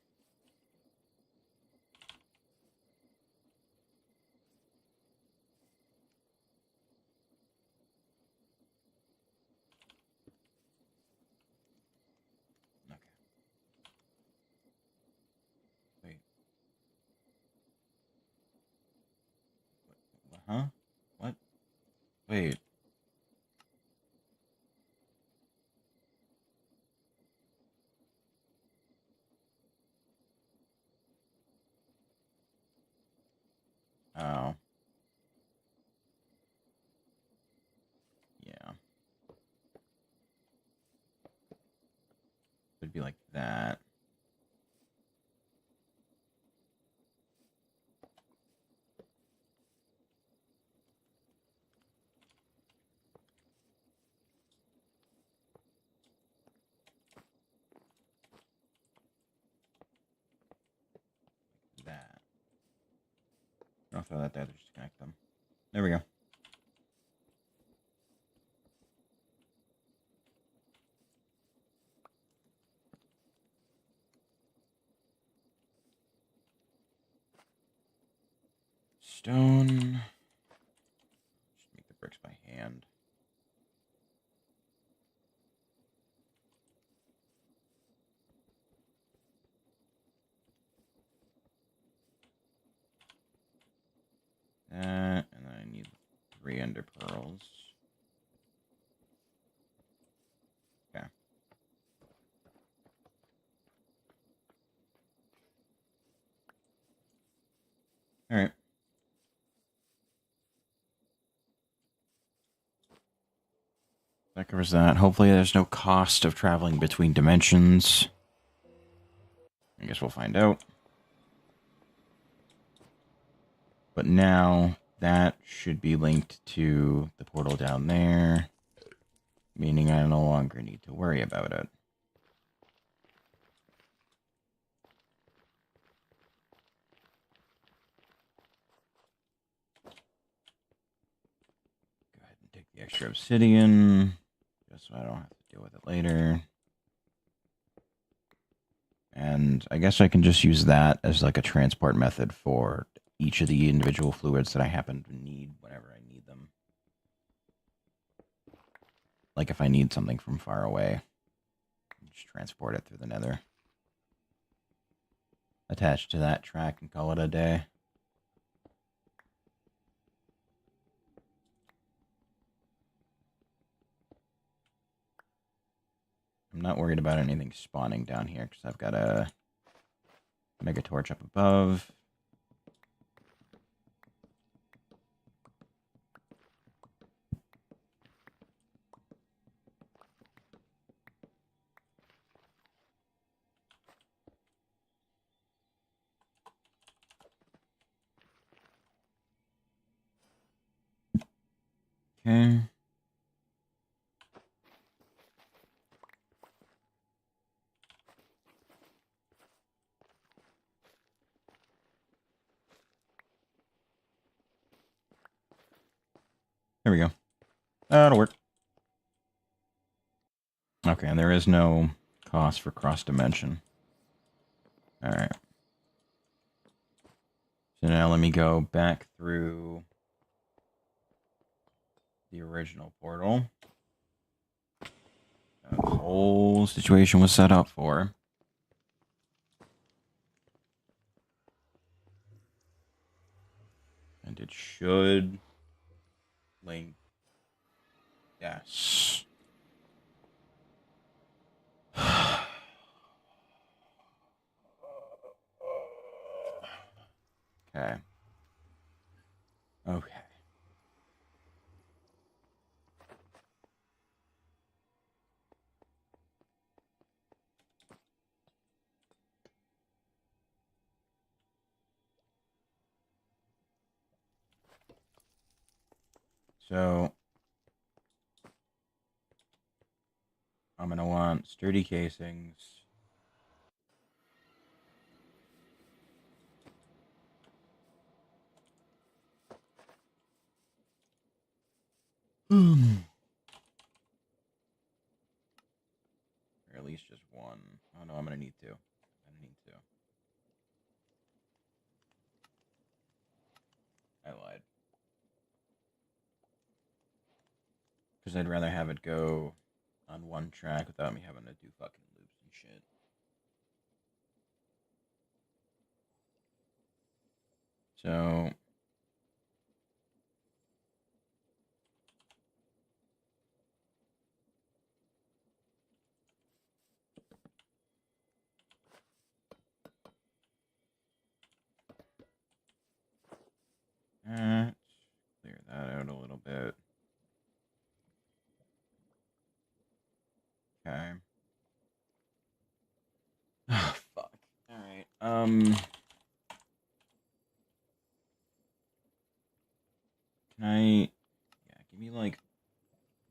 Okay. Wait. Huh? What? Wait. Oh. Yeah. It'd be like that. I'll throw that there to disconnect them. There we go. Stone. Just make the bricks by hand. And then I need 3 ender pearls. Okay. Alright. That covers that. Hopefully there's no cost of traveling between dimensions. I guess we'll find out. But now that should be linked to the portal down there, meaning I no longer need to worry about it. Go ahead and take the extra obsidian, just so I don't have to deal with it later. And I guess I can just use that as like a transport method for each of the individual fluids that I happen to need whenever I need them. Like if I need something from far away, just transport it through the nether. Attach to that track and call it a day. I'm not worried about anything spawning down here because I've got a mega torch up above. Okay. There we go. That'll work. Okay, and there is no cost for cross dimension. Alright. So now let me go back through the original portal. The whole situation was set up for. And it should link. Yes. Okay. Okay. So I'm going to want sturdy casings. Or at least just one. Oh no, I'm going to need 2. I need 2. I lied. Because I'd rather have it go on one track without me having to do fucking loops and shit. So clear that out a little bit. Okay. Oh, fuck. Alright. Can I... Yeah, give me like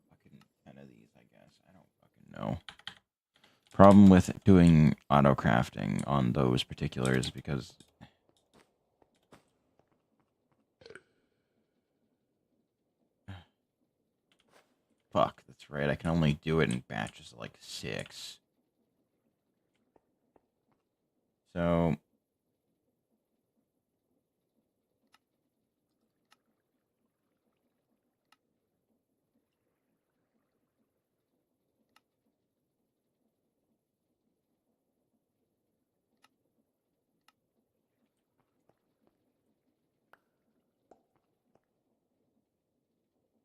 fucking 10 of these, I guess. I don't fucking know. Problem with doing auto crafting on those particulars because That's right. I can only do it in batches of like 6. So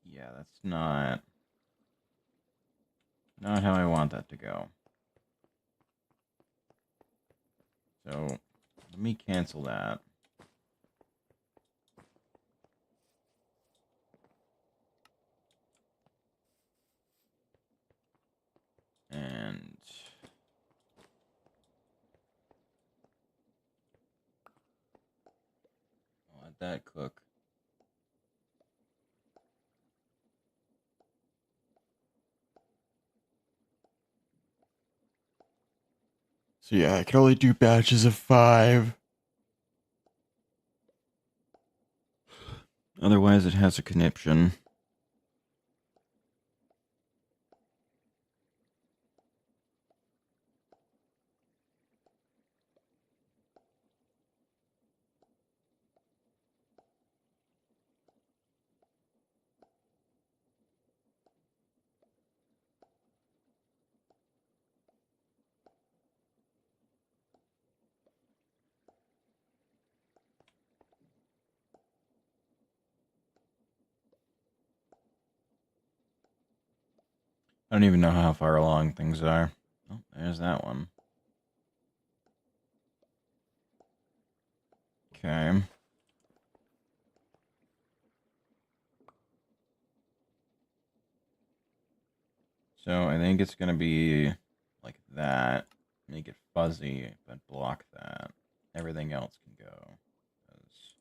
yeah, that's not how I want that to go. So let me cancel that. And I'll let that cook. So yeah, I can only do batches of 5. Otherwise, it has a conniption. I don't even know how far along things are. Oh, there's that one. Okay. So I think it's going to be like that. Make it fuzzy, but block that. Everything else can go. 'Cause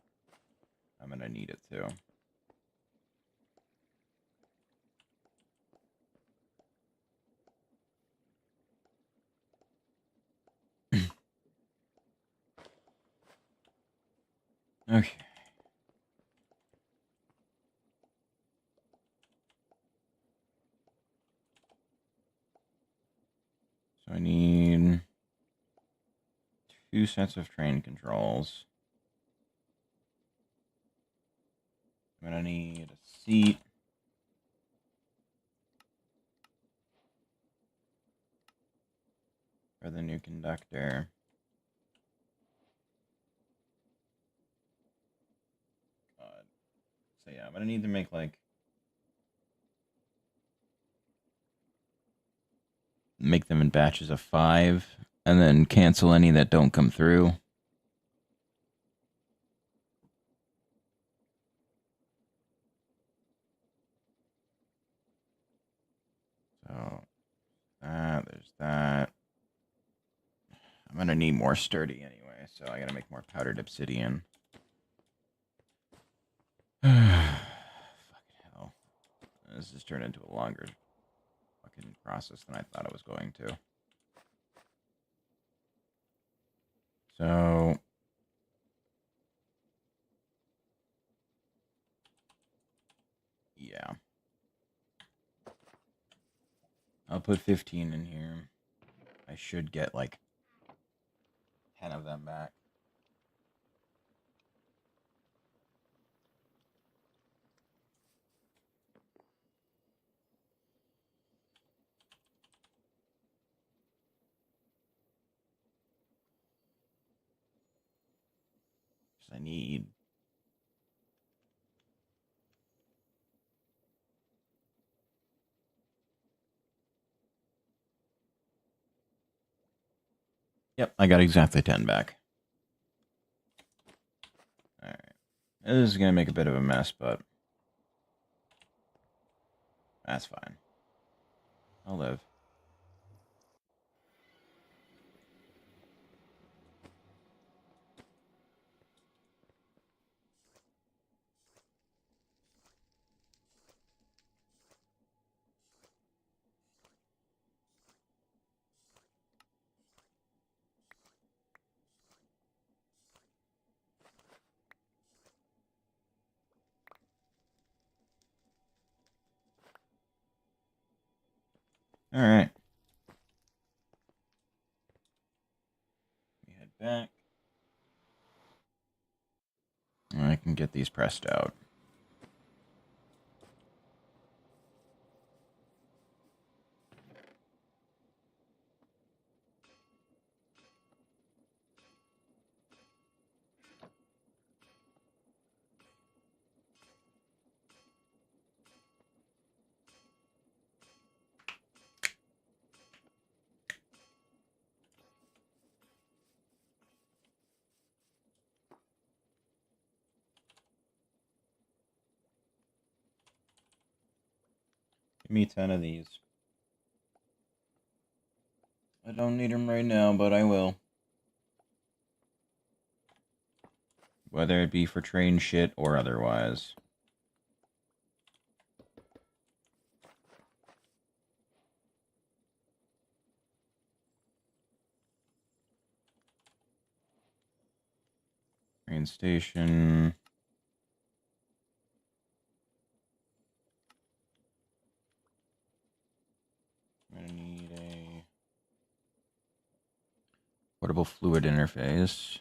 I'm going to need it to. Okay. So I need 2 sets of train controls. I'm going to need a seat. For the new conductor. God. So yeah, I'm going to need to make like... Make them in batches of 5. And then cancel any that don't come through. So there's that. I'm gonna need more sturdy anyway, so I gotta make more powdered obsidian. Fucking hell. This has turned into a longer fucking process than I thought it was going to. So yeah. I'll put 15 in here. I should get like 10 of them back. I need... Yep, I got exactly 10 back. Alright. This is gonna make a bit of a mess, but that's fine. I'll live. All right. Let me head back. I can get these pressed out. Give me 10 of these. I don't need them right now, but I will. Whether it be for train shit or otherwise. Train station. I'm gonna need a portable fluid interface.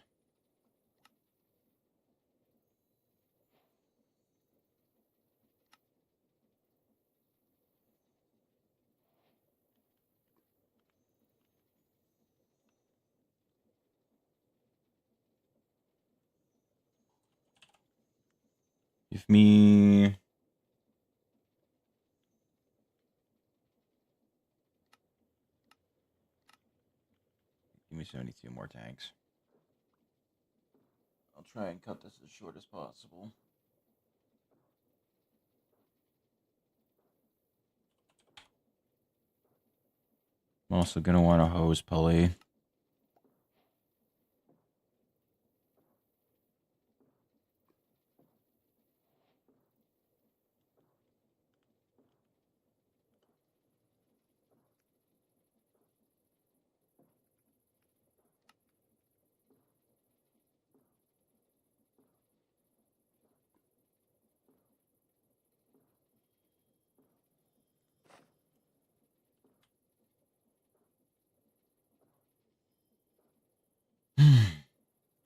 Give me... Give me 72 more tanks. I'll try and cut this as short as possible. I'm also going to want a hose pulley.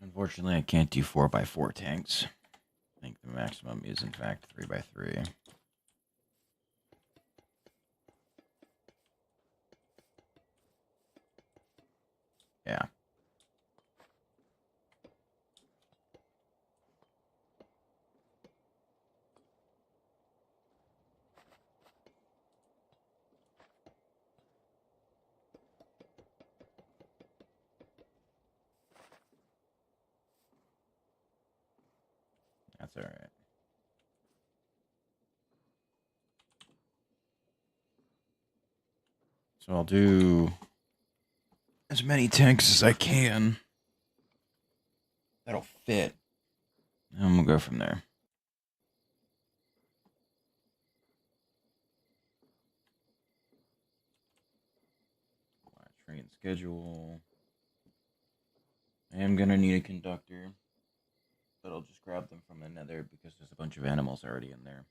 Unfortunately, I can't do 4x4 tanks. I think the maximum is, in fact, 3x3. Yeah. That's alright. So I'll do as many tanks as I can. That'll fit. And we'll go from there. Train schedule. I am gonna need a conductor, but I'll just grab them from the nether because there's a bunch of animals already in there.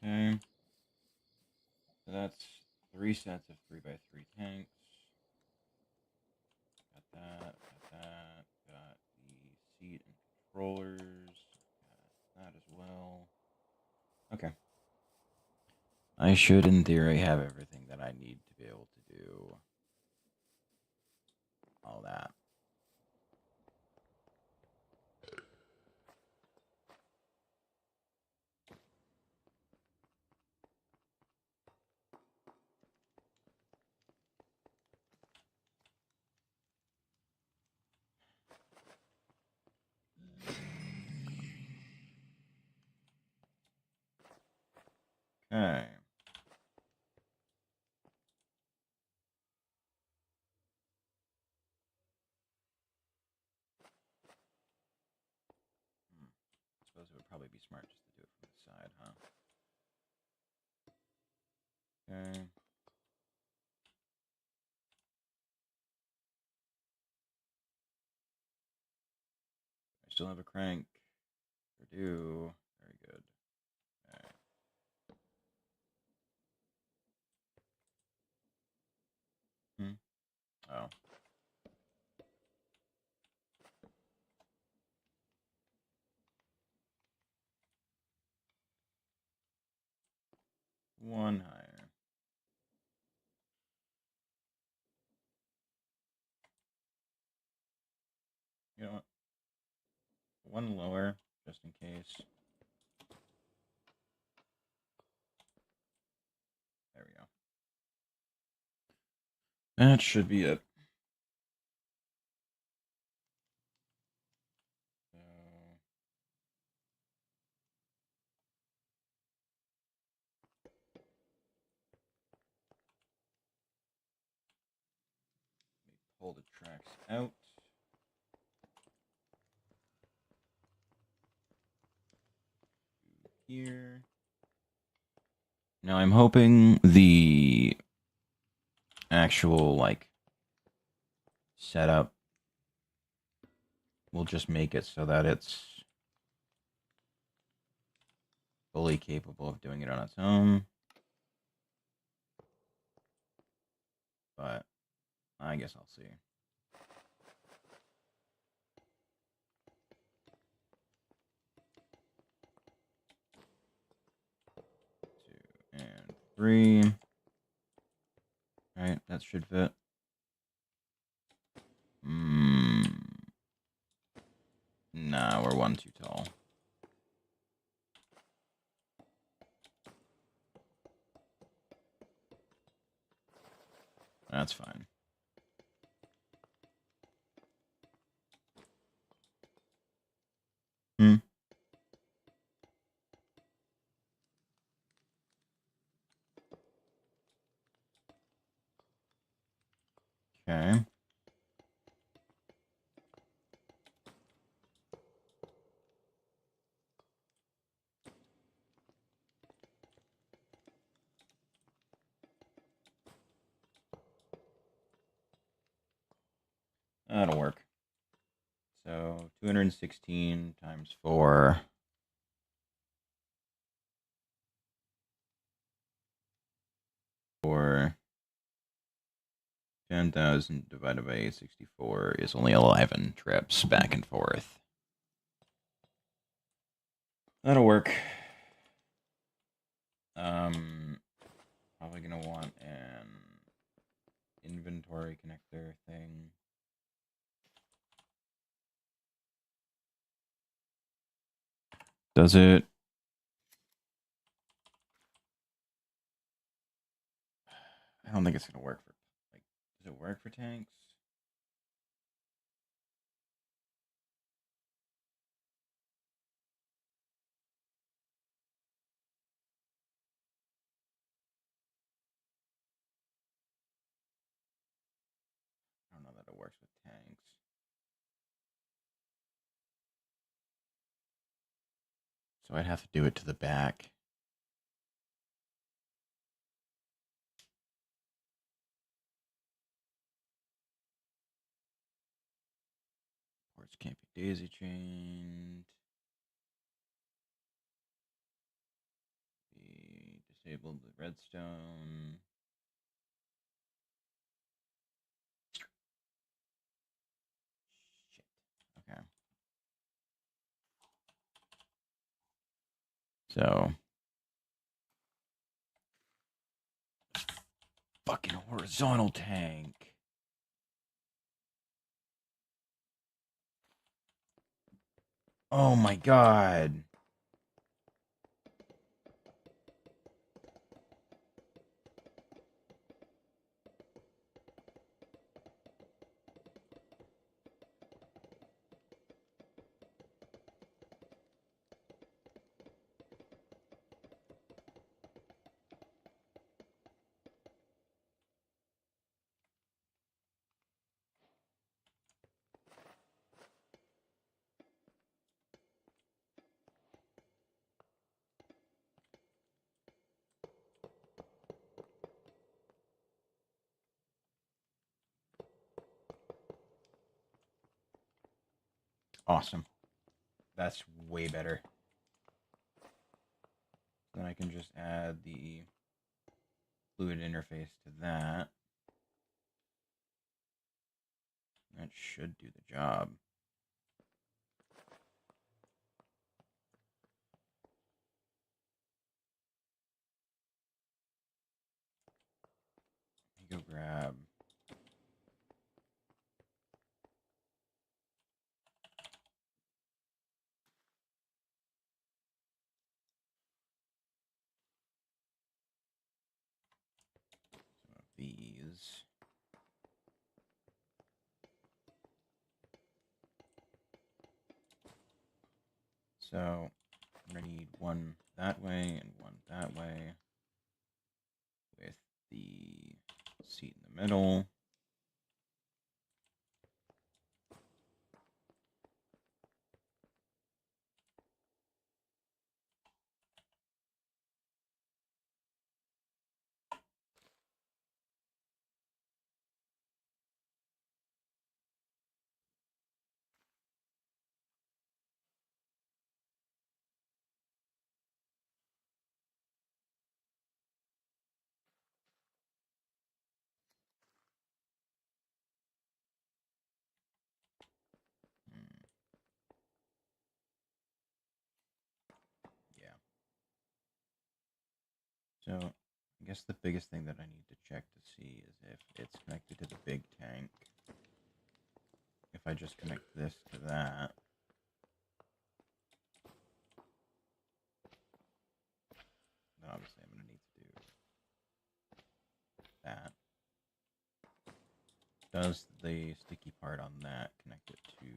Okay. So that's 3 sets of 3x3 tanks. Got that, got that, got the seat and controllers, got that as well. Okay. I should, in theory, have everything that I need to be able to do all that. Okay. probably be smart just to do it from the side, huh? Okay. I still have a crank. I do. Very good. Alright. Oh. One higher. You know what? One lower, just in case. There we go. That should be it. So, let me pull the tracks out. Here. Now I'm hoping the actual like setup will just make it so that it's fully capable of doing it on its own. But I guess I'll see. 2 and 3. Alright, that should fit. Nah, we're one too tall. That's fine. Okay. That'll work. So 216 times 4. For 10,000 divided by 864 is only 11 trips back and forth. That'll work. Probably gonna want an inventory connector thing. Does it? I don't think it's gonna work for, like, does it work for tanks? I don't know that it works with tanks. So I'd have to do it to the back. Ports can't be daisy chained. We disabled the redstone. Shit. Okay. So fucking horizontal tank. Oh my god. Awesome. That's way better. Then I can just add the fluid interface to that. That should do the job. Let me go grab. Some of these. So I'm going to need one that way and one that way with the seat in the middle. Yeah. So I guess the biggest thing that I need to check to see is if it's connected to the big tank. If I just connect this to that, then obviously I'm going to need to do that. Does the sticky part on that connect it to...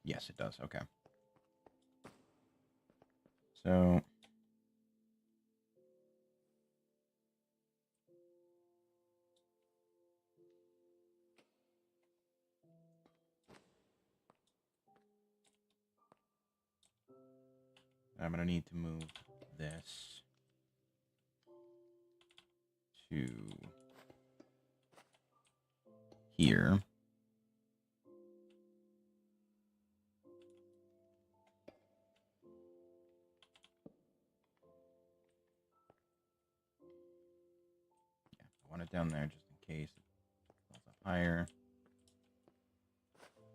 Yes, it does. Okay. So I'm going to need to move this to here. Yeah, I want it down there just in case it goes up higher.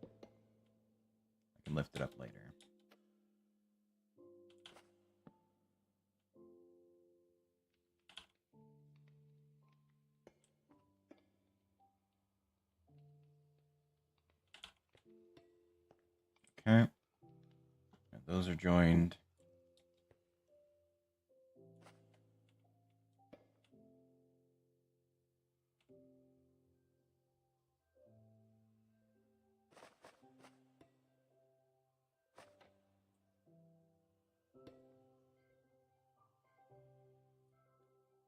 I can lift it up later. Okay. Those are joined.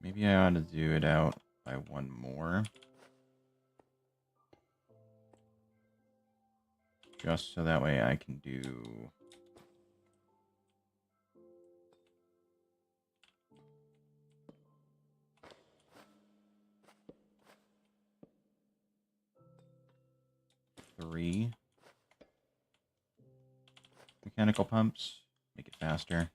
Maybe I ought to do it out by one more. Just so that way I can do... three mechanical pumps. Make it faster.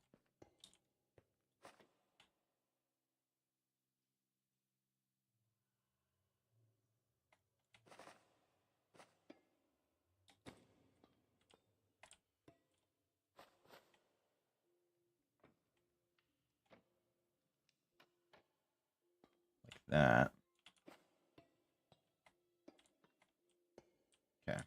Like that. Okay.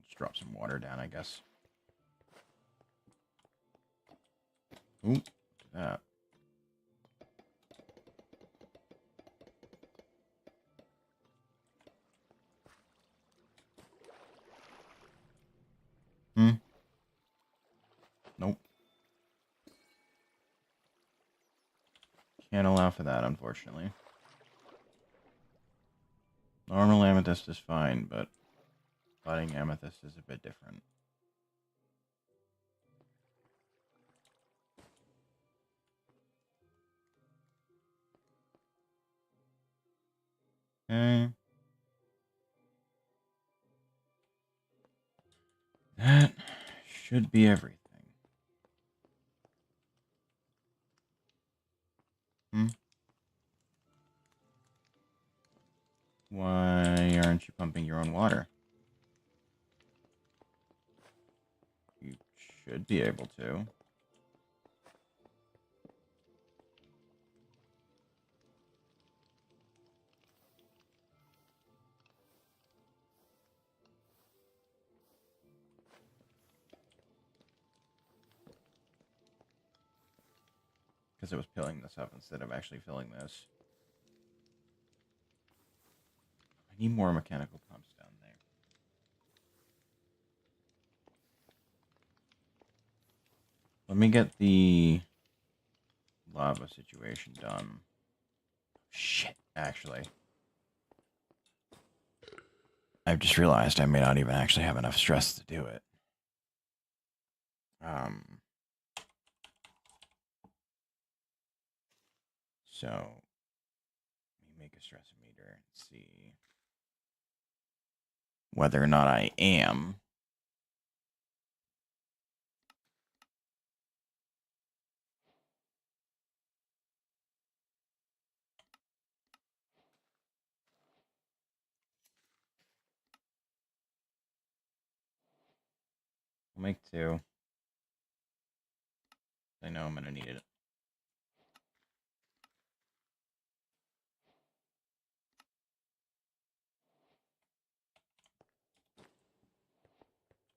Just drop some water down, I guess. Ooh, that. Can't allow for that, unfortunately. Normal amethyst is fine, but budding amethyst is a bit different. Okay. That should be everything. Why aren't you pumping your own water? You should be able to. Because it was filling this up instead of actually filling this. I need more mechanical pumps down there. Let me get the lava situation done. Shit, actually. I've just realized I may not even actually have enough stress to do it. So, let me make a stress meter and see whether or not I am. I'll make 2. I know I'm going to need it.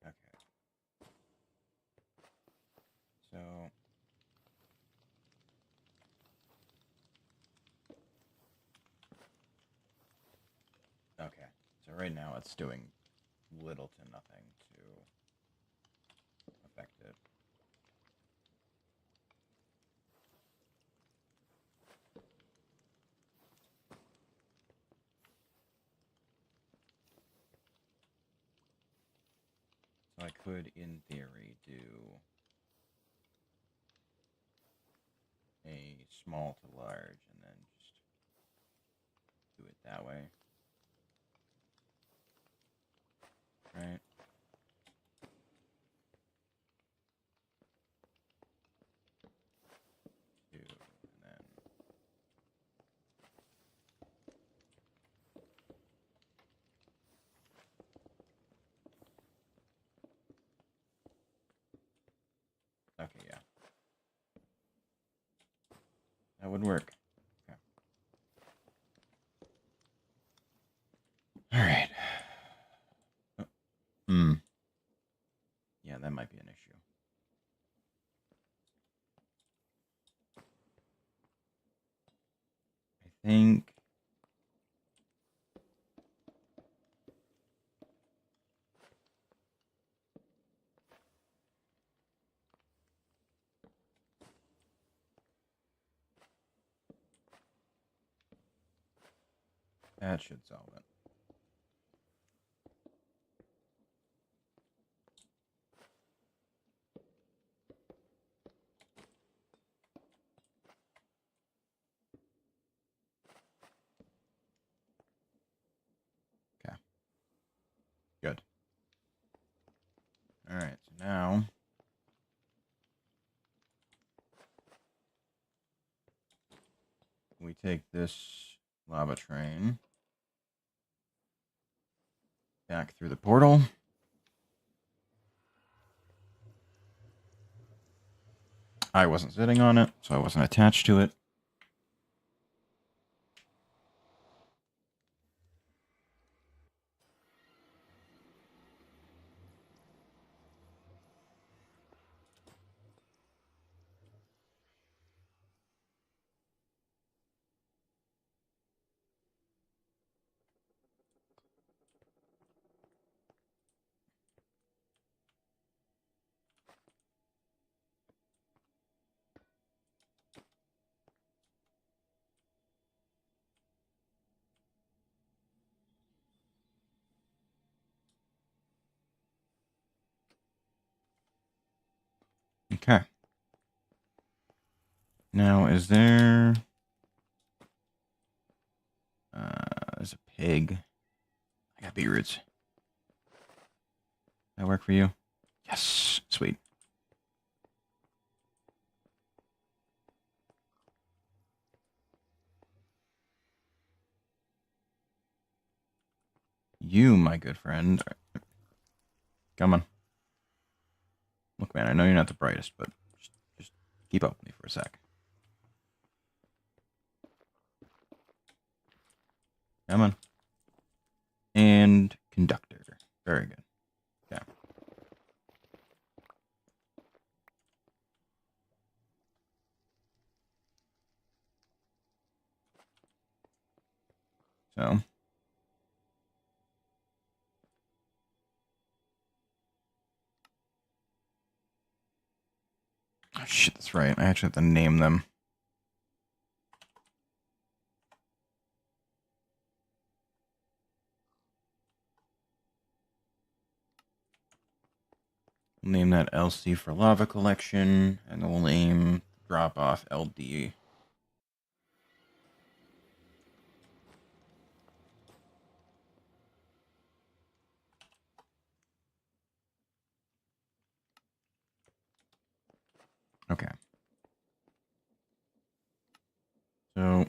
Okay. So... Okay. So right now it's doing little to nothing to affect it. So I could, in theory, do a small to large and then just do it that way. Right? Two, and then... Okay, yeah. That would work. Okay. Alright. Yeah, that might be an issue. I think... that should solve it. Okay. Good. Alright, so now... we take this lava train back through the portal. I wasn't sitting on it, so I wasn't attached to it. Okay. Now, is there... there's a pig. I got beetroots. That work for you? Yes. Sweet. You, my good friend. Come on. Look, man, I know you're not the brightest, but just keep up with me for a sec. Come on. And conductor. Very good. Okay. So. Oh, shit, that's right. I actually have to name them. We'll name that LC for lava collection, and then we'll name drop off LD. Okay. So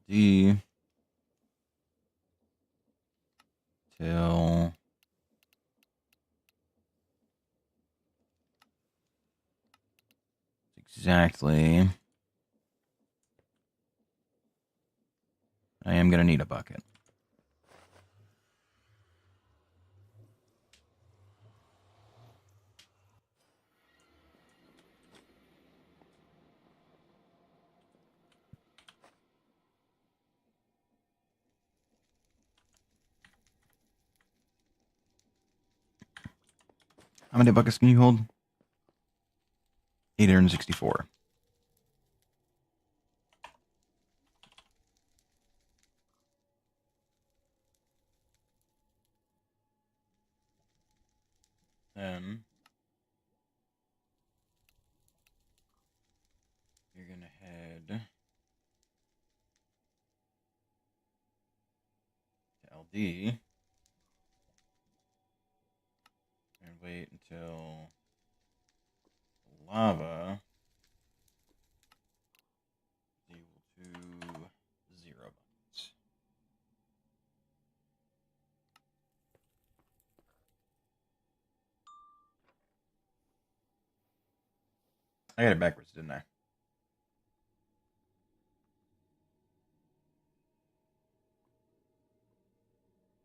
LD till exactly. I am gonna need a bucket. How many buckets can you hold? 864. Then you're gonna head to LD and wait until lava is equal to 0 buckets. I got it backwards, didn't I?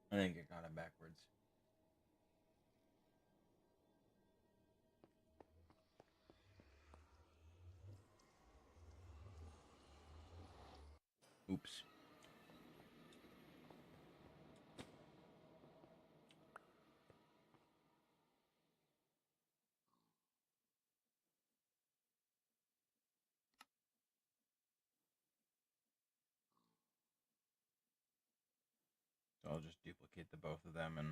I think I got it backwards. Oops. So I'll just duplicate the both of them and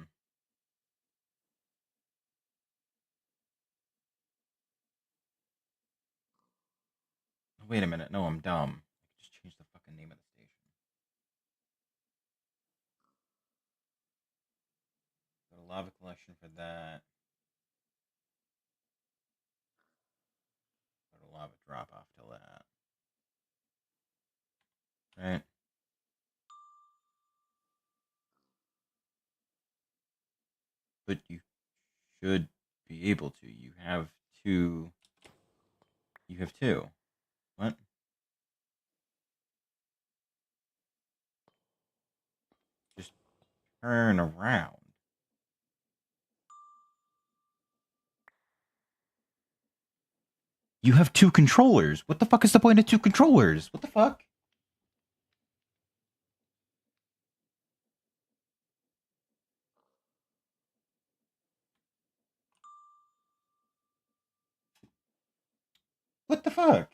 wait a minute. No, I'm dumb. I could just change the fucking name of the station. Go to lava collection for that. Go to lava drop off till that. Right? But you should be able to. You have two. You have two. What? Just turn around. You have two controllers. What the fuck is the point of two controllers? What the fuck? What the fuck?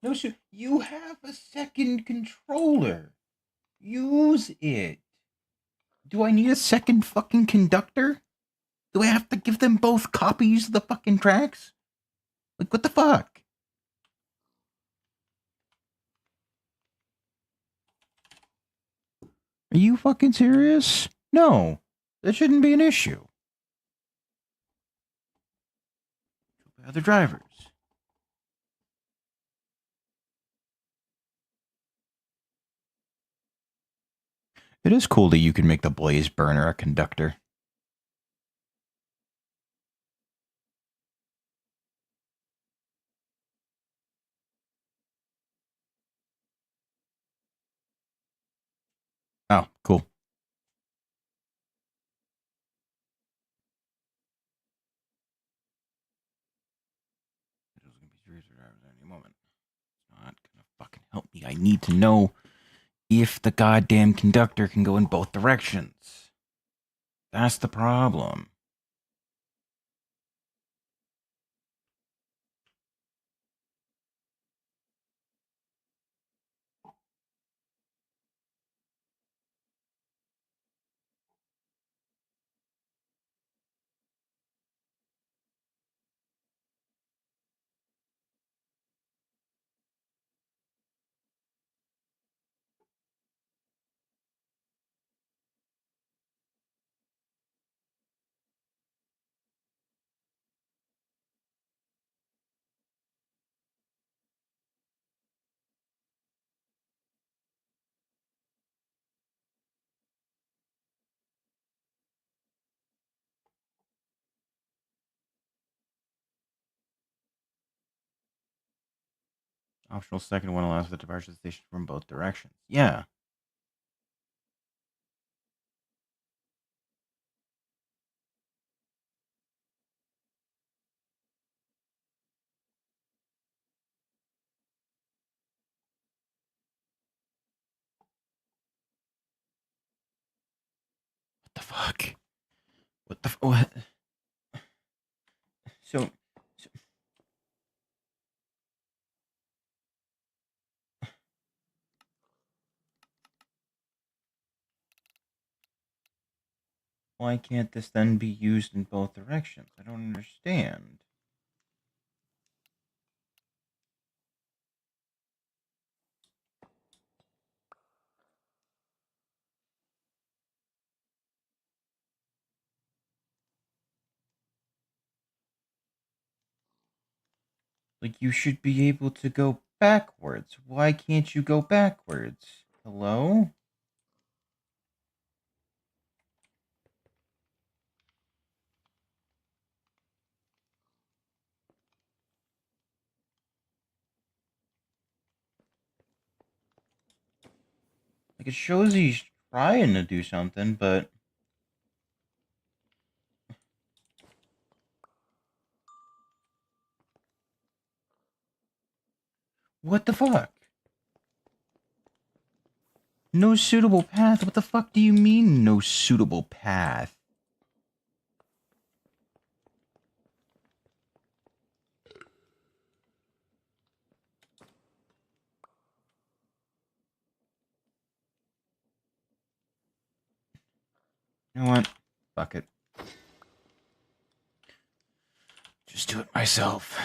No, sir. You have a second controller. Use it. Do I need a second fucking conductor? Do I have to give them both copies of the fucking tracks? Like, what the fuck? Are you fucking serious? No. That shouldn't be an issue. Other drivers. It is cool that you can make the blaze burner a conductor. Oh, cool. There's going to be racer drivers at any moment. It's not going to fucking help me. I need to know if the goddamn conductor can go in both directions. That's the problem. Optional second one allows the departure station from both directions. Yeah. What the fuck? What the what? So why can't this then be used in both directions? I don't understand. Like, you should be able to go backwards. Why can't you go backwards? Hello? Like, it shows he's trying to do something, but... What the fuck? No suitable path? What the fuck do you mean, no suitable path? You know what? Fuck it. Just do it myself.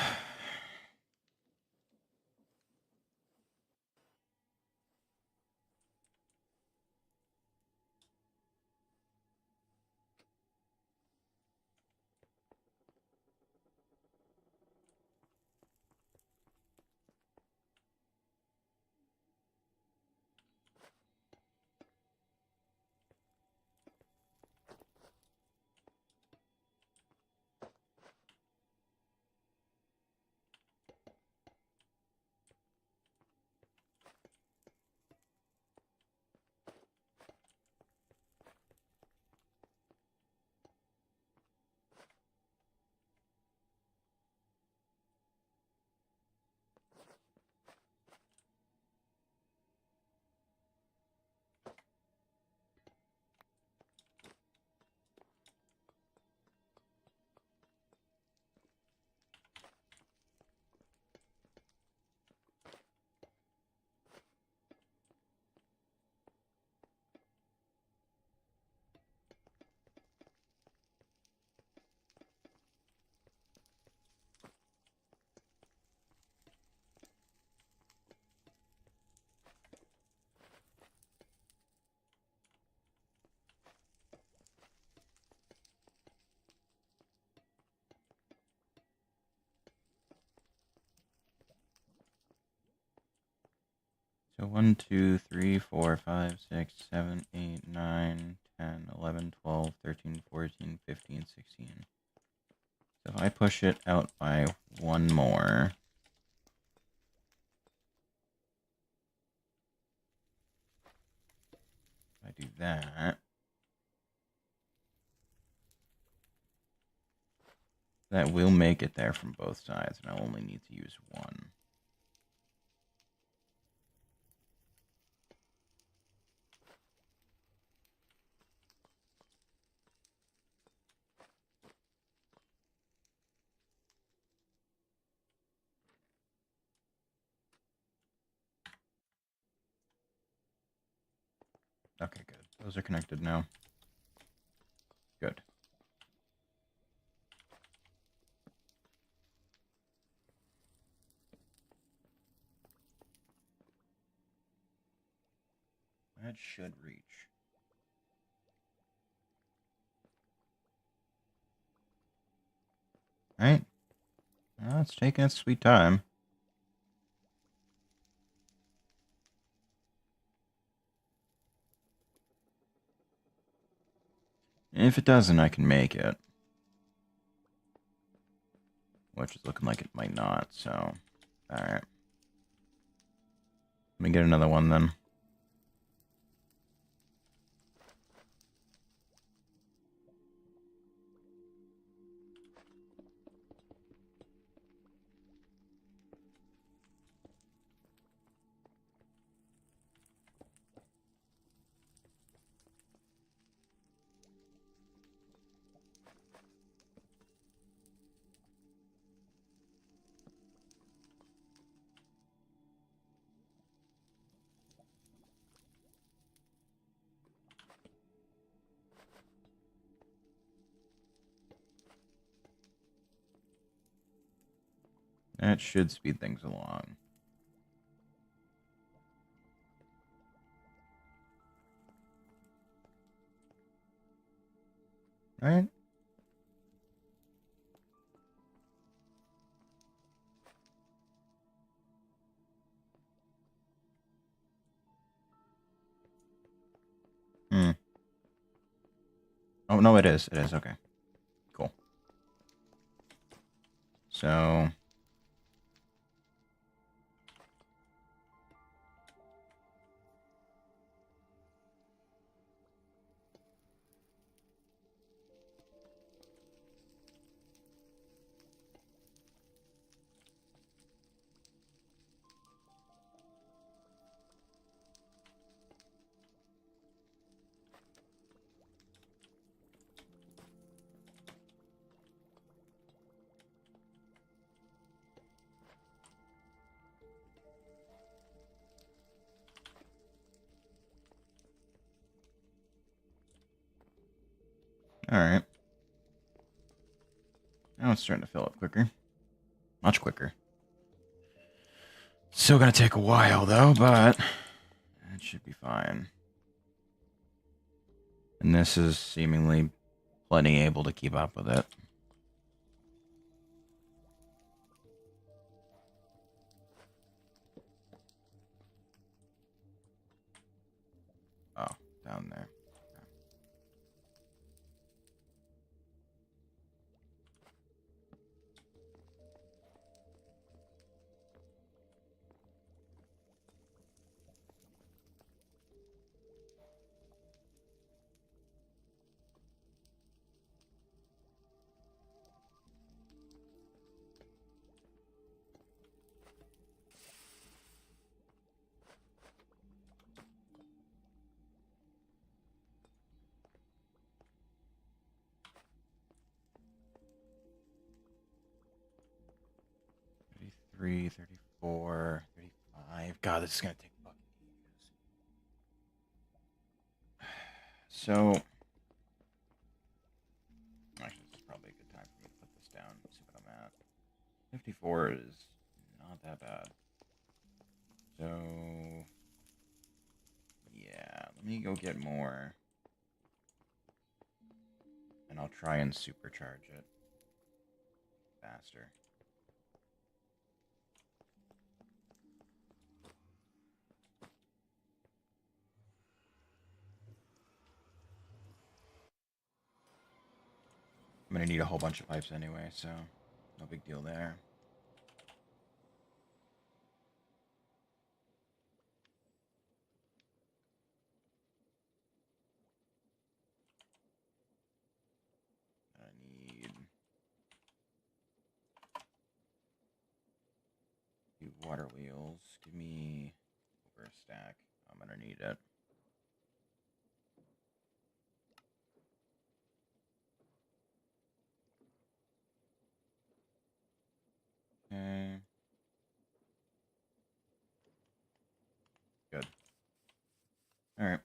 So 1, 2, 3, 4, 5, 6, 7, 8, 9, 10, 11, 12, 13, 14, 15, 16. So if I push it out by one more, if I do that, that will make it there from both sides, and I'll only need to use one. Okay, good. Those are connected now. Good. That should reach. Alright. Well, it's taking its sweet time. If it doesn't, I can make it. Which is looking like it might not, so... Alright. Let me get another one then. That should speed things along. Right? Hmm. Oh, no, it is. It is. Okay. Cool. So... Alright. Now it's starting to fill up quicker. Much quicker. Still gonna take a while, though, but... It should be fine. And this is seemingly plenty able to keep up with it. Oh, down there. Okay. 33, 34, 35. God, this is gonna take fucking ages. So... Actually, this is probably a good time for me to put this down and see what I'm at. 54 is not that bad. So... Yeah, let me go get more. And I'll try and supercharge it faster. I'm gonna need a whole bunch of pipes anyway, so no big deal there. I need 2 water wheels. Give me over a stack. I'm gonna need it. Okay. Good. All right.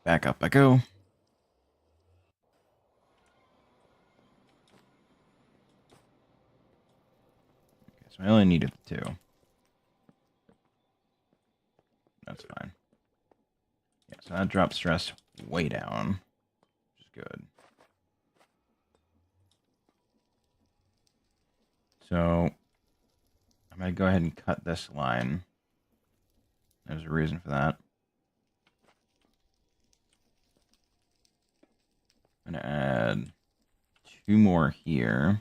Back up I go. Okay, so I only needed 2. That's fine. Yeah, so that drops stress way down, which is good. So I'm going to go ahead and cut this line. There's a reason for that. I'm going to add 2 more here.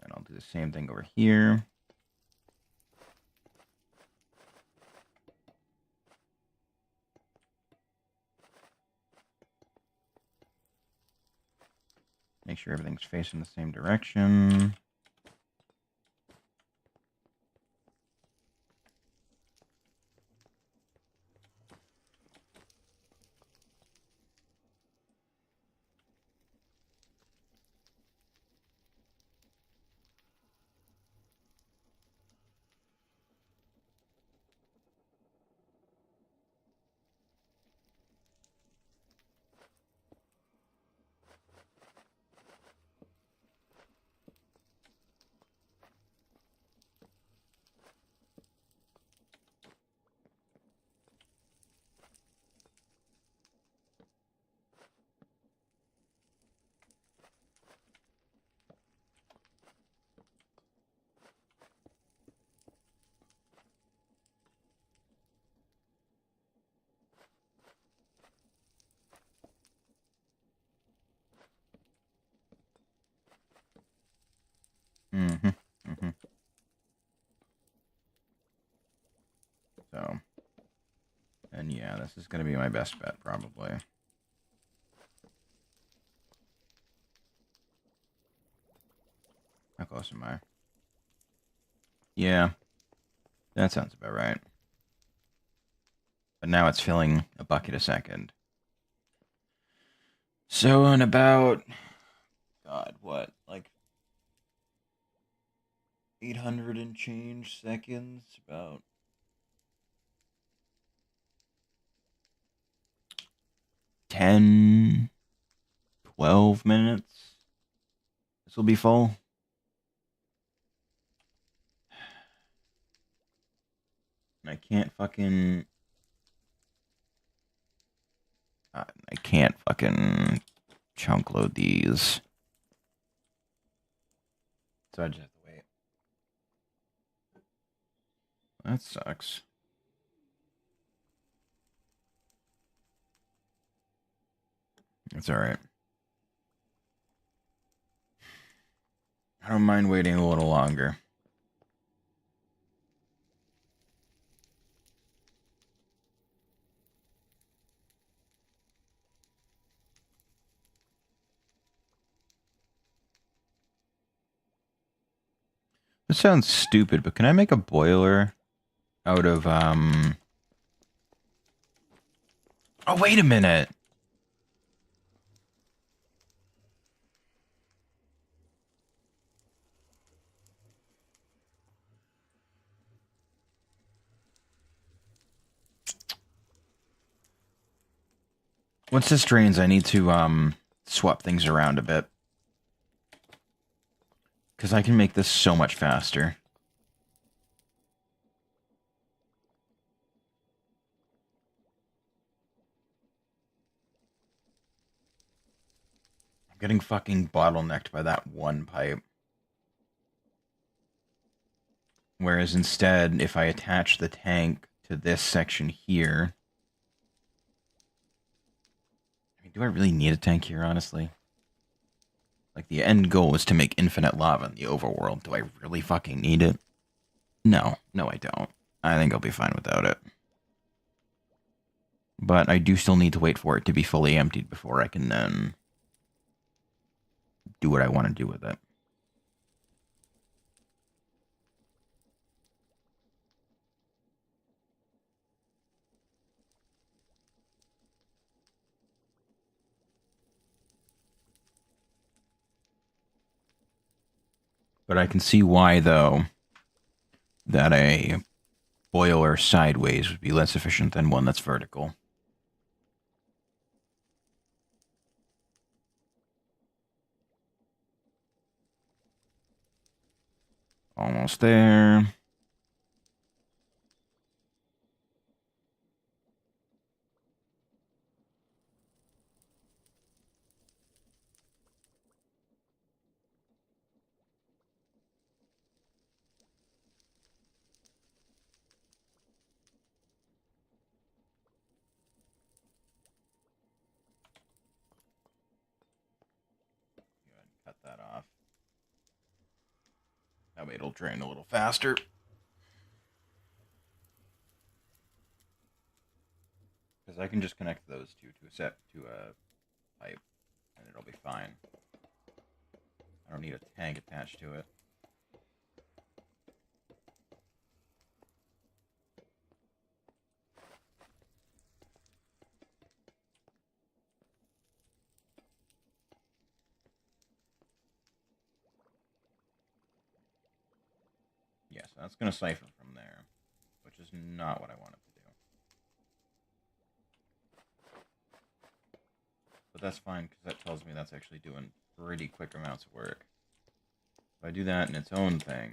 And I'll do the same thing over here. Make sure everything's facing the same direction. Mm-hmm. Mm-hmm. So, and yeah, this is going to be my best bet, probably. How close am I? Yeah, that sounds about right. But now it's filling a bucket a second. So in about, God, what, like 800 and change seconds? About 10, 12 minutes. This will be full. I can't fucking... I can't fucking chunk load these. So I just have to wait. That sucks. It's alright. I don't mind waiting a little longer. This sounds stupid, but can I make a boiler out of, Oh, wait a minute! Once this drains, I need to, swap things around a bit. Because I can make this so much faster. getting fucking bottlenecked by that one pipe. Whereas instead, if I attach the tank to this section here... I mean, do I really need a tank here, honestly? Like, the end goal is to make infinite lava in the overworld. Do I really fucking need it? No. No, I don't. I think I'll be fine without it. But I do still need to wait for it to be fully emptied before I can then do what I want to do with it. But I can see why, though, that a boiler sideways would be less efficient than one that's vertical. Almost there. Go ahead and cut that off. That way it'll drain a little faster. Because I can just connect those two to a pipe, and it'll be fine. I don't need a tank attached to it. Yes, that's going to siphon from there, which is not what I wanted to do. But that's fine, because that tells me that's actually doing pretty quick amounts of work. If I do that in its own thing...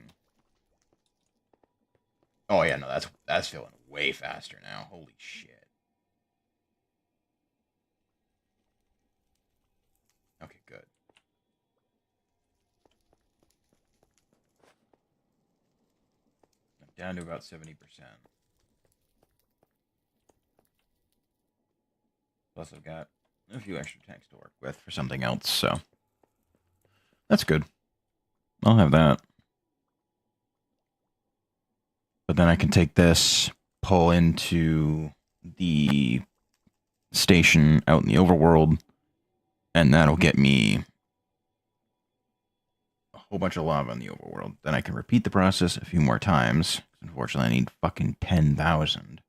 Oh yeah, no, that's feeling way faster now. Holy shit. Okay, good. I'm down to about 70%. Plus I've got a few extra tanks to work with for something else, so... That's good. I'll have that. But then I can take this, pull into the station out in the overworld, and that'll get me a whole bunch of lava in the overworld. Then I can repeat the process a few more times. Unfortunately, I need fucking 10,000.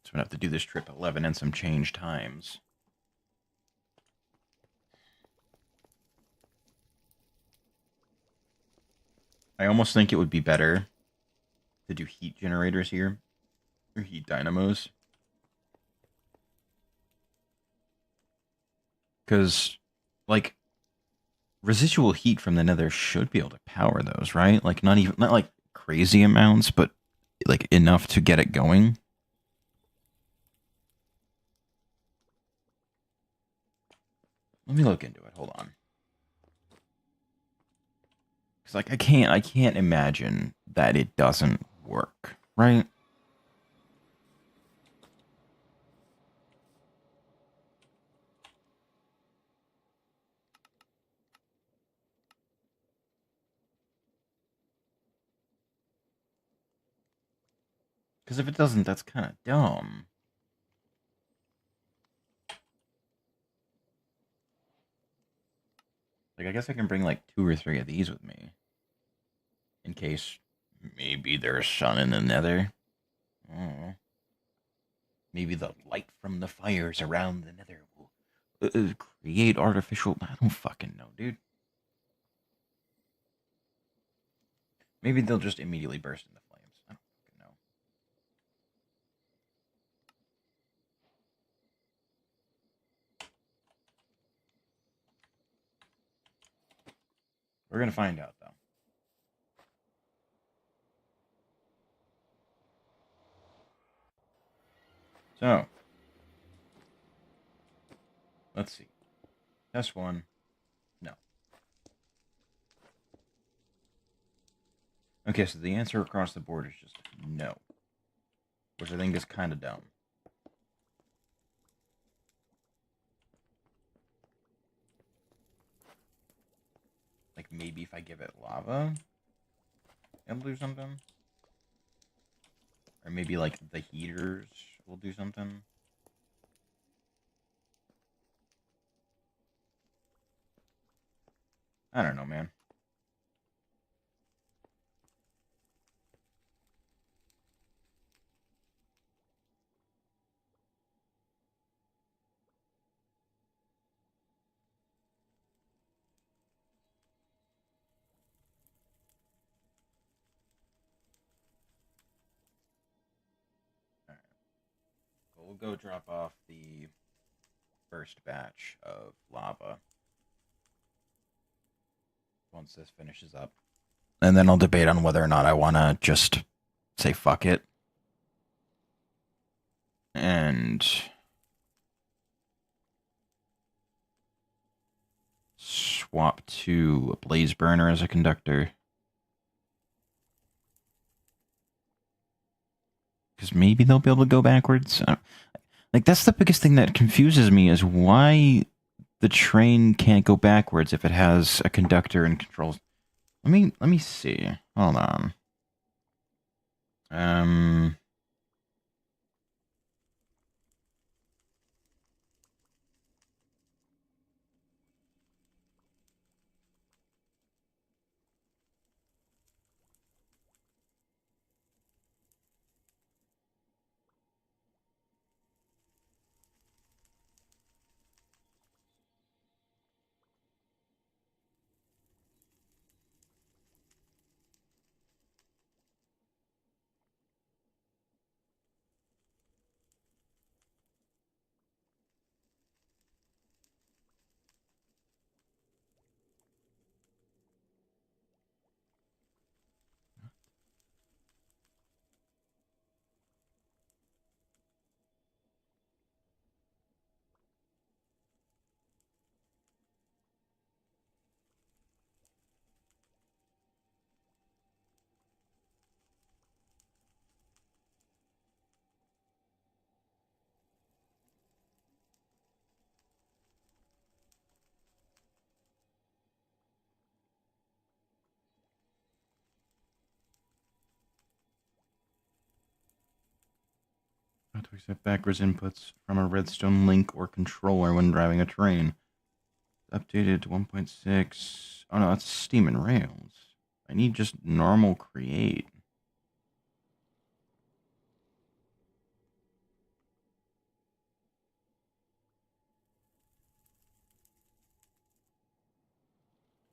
So I'm gonna have to do this trip 11 and some change times. I almost think it would be better to do heat generators here, or heat dynamos. Because, like, residual heat from the nether should be able to power those, right? Like, not like crazy amounts, but like enough to get it going. Let me look into it. Hold on. Because like I can't imagine that it doesn't work, right? Because if it doesn't, that's kind of dumb. Like, I guess I can bring like 2 or 3 of these with me. In case maybe there's sun in the nether. Oh. Maybe the light from the fires around the nether will create artificial... I don't fucking know, dude. Maybe they'll just immediately burst into flames. I don't fucking know. We're gonna find out, though. So, let's see. Test one. No. Okay, so the answer across the board is just no. Which I think is kind of dumb. Like, maybe if I give it lava, it'll do something? Or maybe, like, the heaters will do something? I don't know, man. Alright. Well, we'll go drop off the first batch of lava once this finishes up. And then I'll debate on whether or not I want to just say fuck it and swap to a blaze burner as a conductor. Because maybe they'll be able to go backwards. Like, that's the biggest thing that confuses me is why the train can't go backwards if it has a conductor and controls. Let me see. Hold on. Um, how to accept backwards inputs from a redstone link or controller when driving a train. Updated to 1.6. Oh no, that's Steam and Rails. I need just normal create.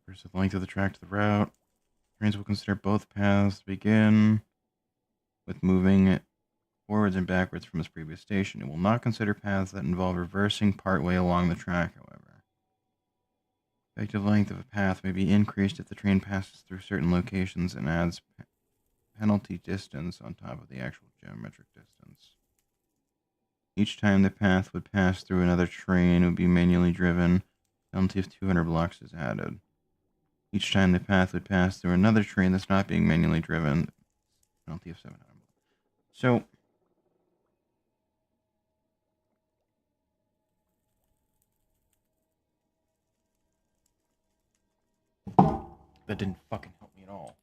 First, the length of the track to the route. Trains will consider both paths to begin with moving it forwards and backwards from its previous station. It will not consider paths that involve reversing partway along the track, however. Effective length of a path may be increased if the train passes through certain locations and adds penalty distance on top of the actual geometric distance. Each time the path would pass through another train, it would be manually driven. Penalty of 200 blocks is added. Each time the path would pass through another train that's not being manually driven, penalty of 700. So, that didn't fucking help me at all.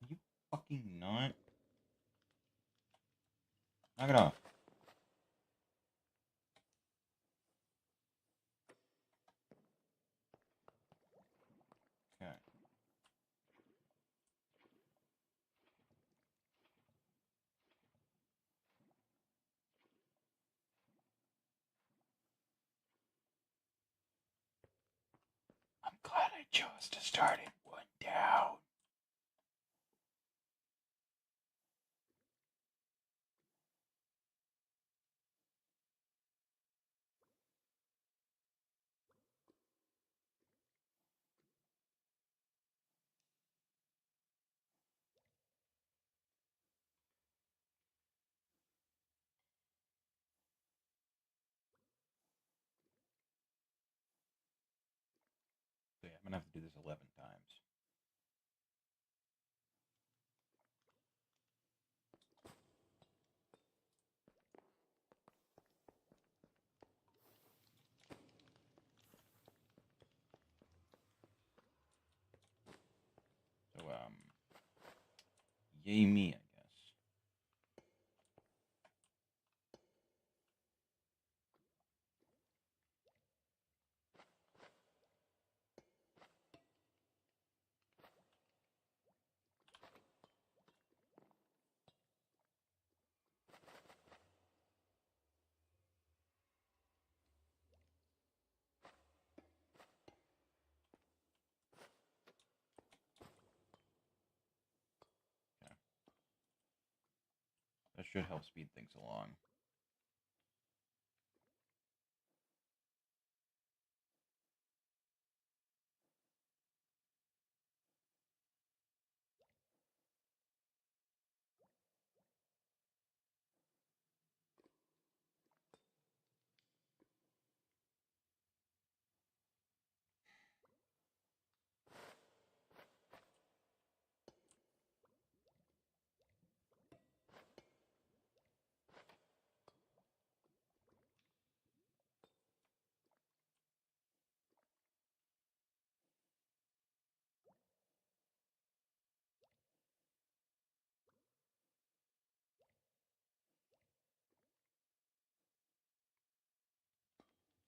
You fucking not. Knock it off. Okay. I'm glad I chose to start it one down. this 11 times. So, yay me, I guess. Okay. That should help speed things along.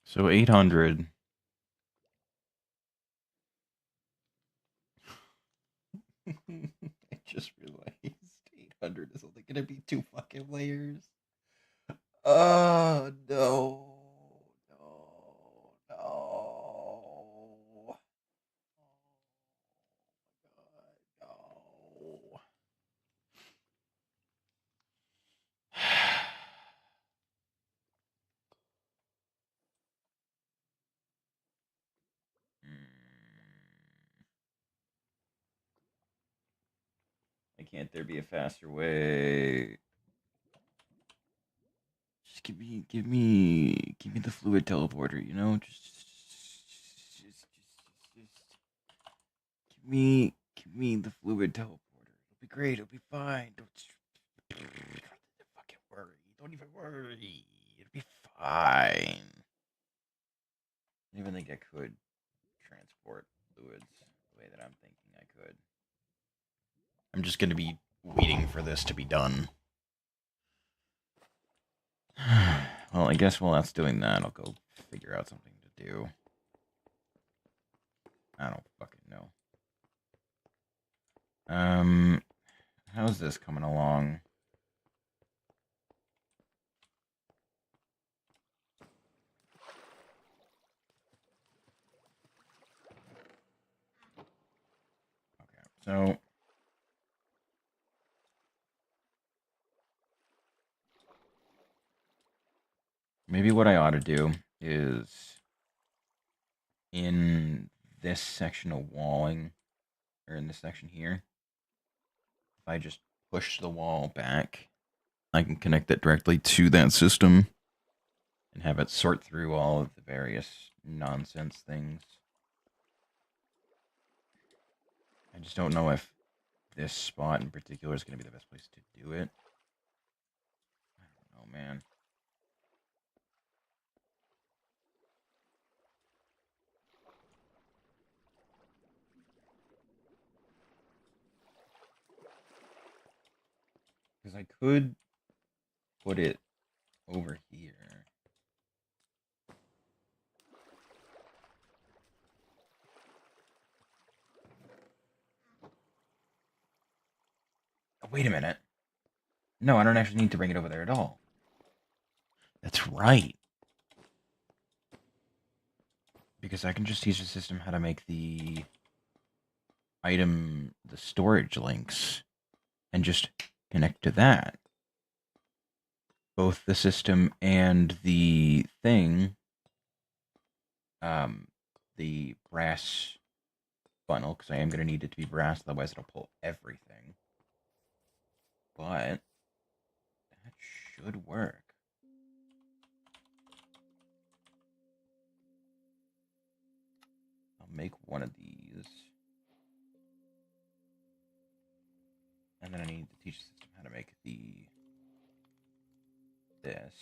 So 800. I just realized 800 is only gonna be 2 fucking layers. Oh no. No. No. Oh my god, no. Why can't there be a faster way? Just give me the fluid teleporter, you know? Just give me the fluid teleporter. It'll be great. It'll be fine. Don't fucking worry. Don't even worry. It'll be fine. I don't even think I could transport fluids the way that I'm thinking I could. I'm just gonna be waiting for this to be done. Well, I guess while that's doing that, I'll go figure out something to do. I don't fucking know. How's this coming along? Okay, so maybe what I ought to do is in this section of walling, or in this section here, if I just push the wall back, I can connect it directly to that system and have it sort through all of the various nonsense things. I just don't know if this spot in particular is going to be the best place to do it. I don't know, man. Because I could put it over here. Oh, wait a minute. No, I don't actually need to bring it over there at all. That's right. Because I can just teach the system how to make the storage links, and just connect to that. Both the system and the thing, the brass funnel, because I am going to need it to be brass, otherwise it'll pull everything. But that should work. I'll make one of these. And then I need to teach the system how to make this.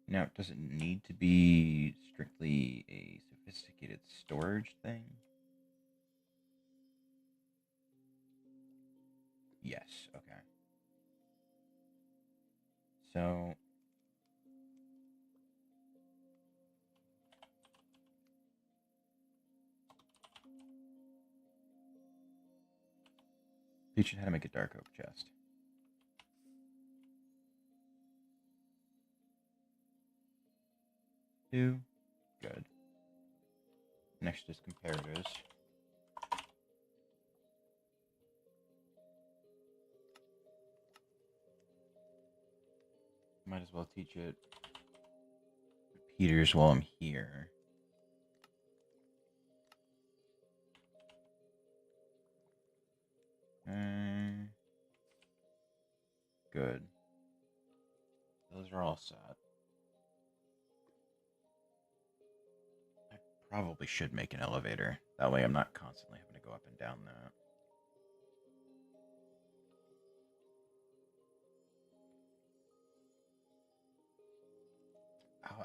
Now, does it need to be strictly a sophisticated storage thing? Yes, okay. So, teach it how to make a dark oak chest. Two, good. Next is comparators. Might as well teach it repeaters while I'm here. Good. Those are all set. I probably should make an elevator. That way I'm not constantly having to go up and down that.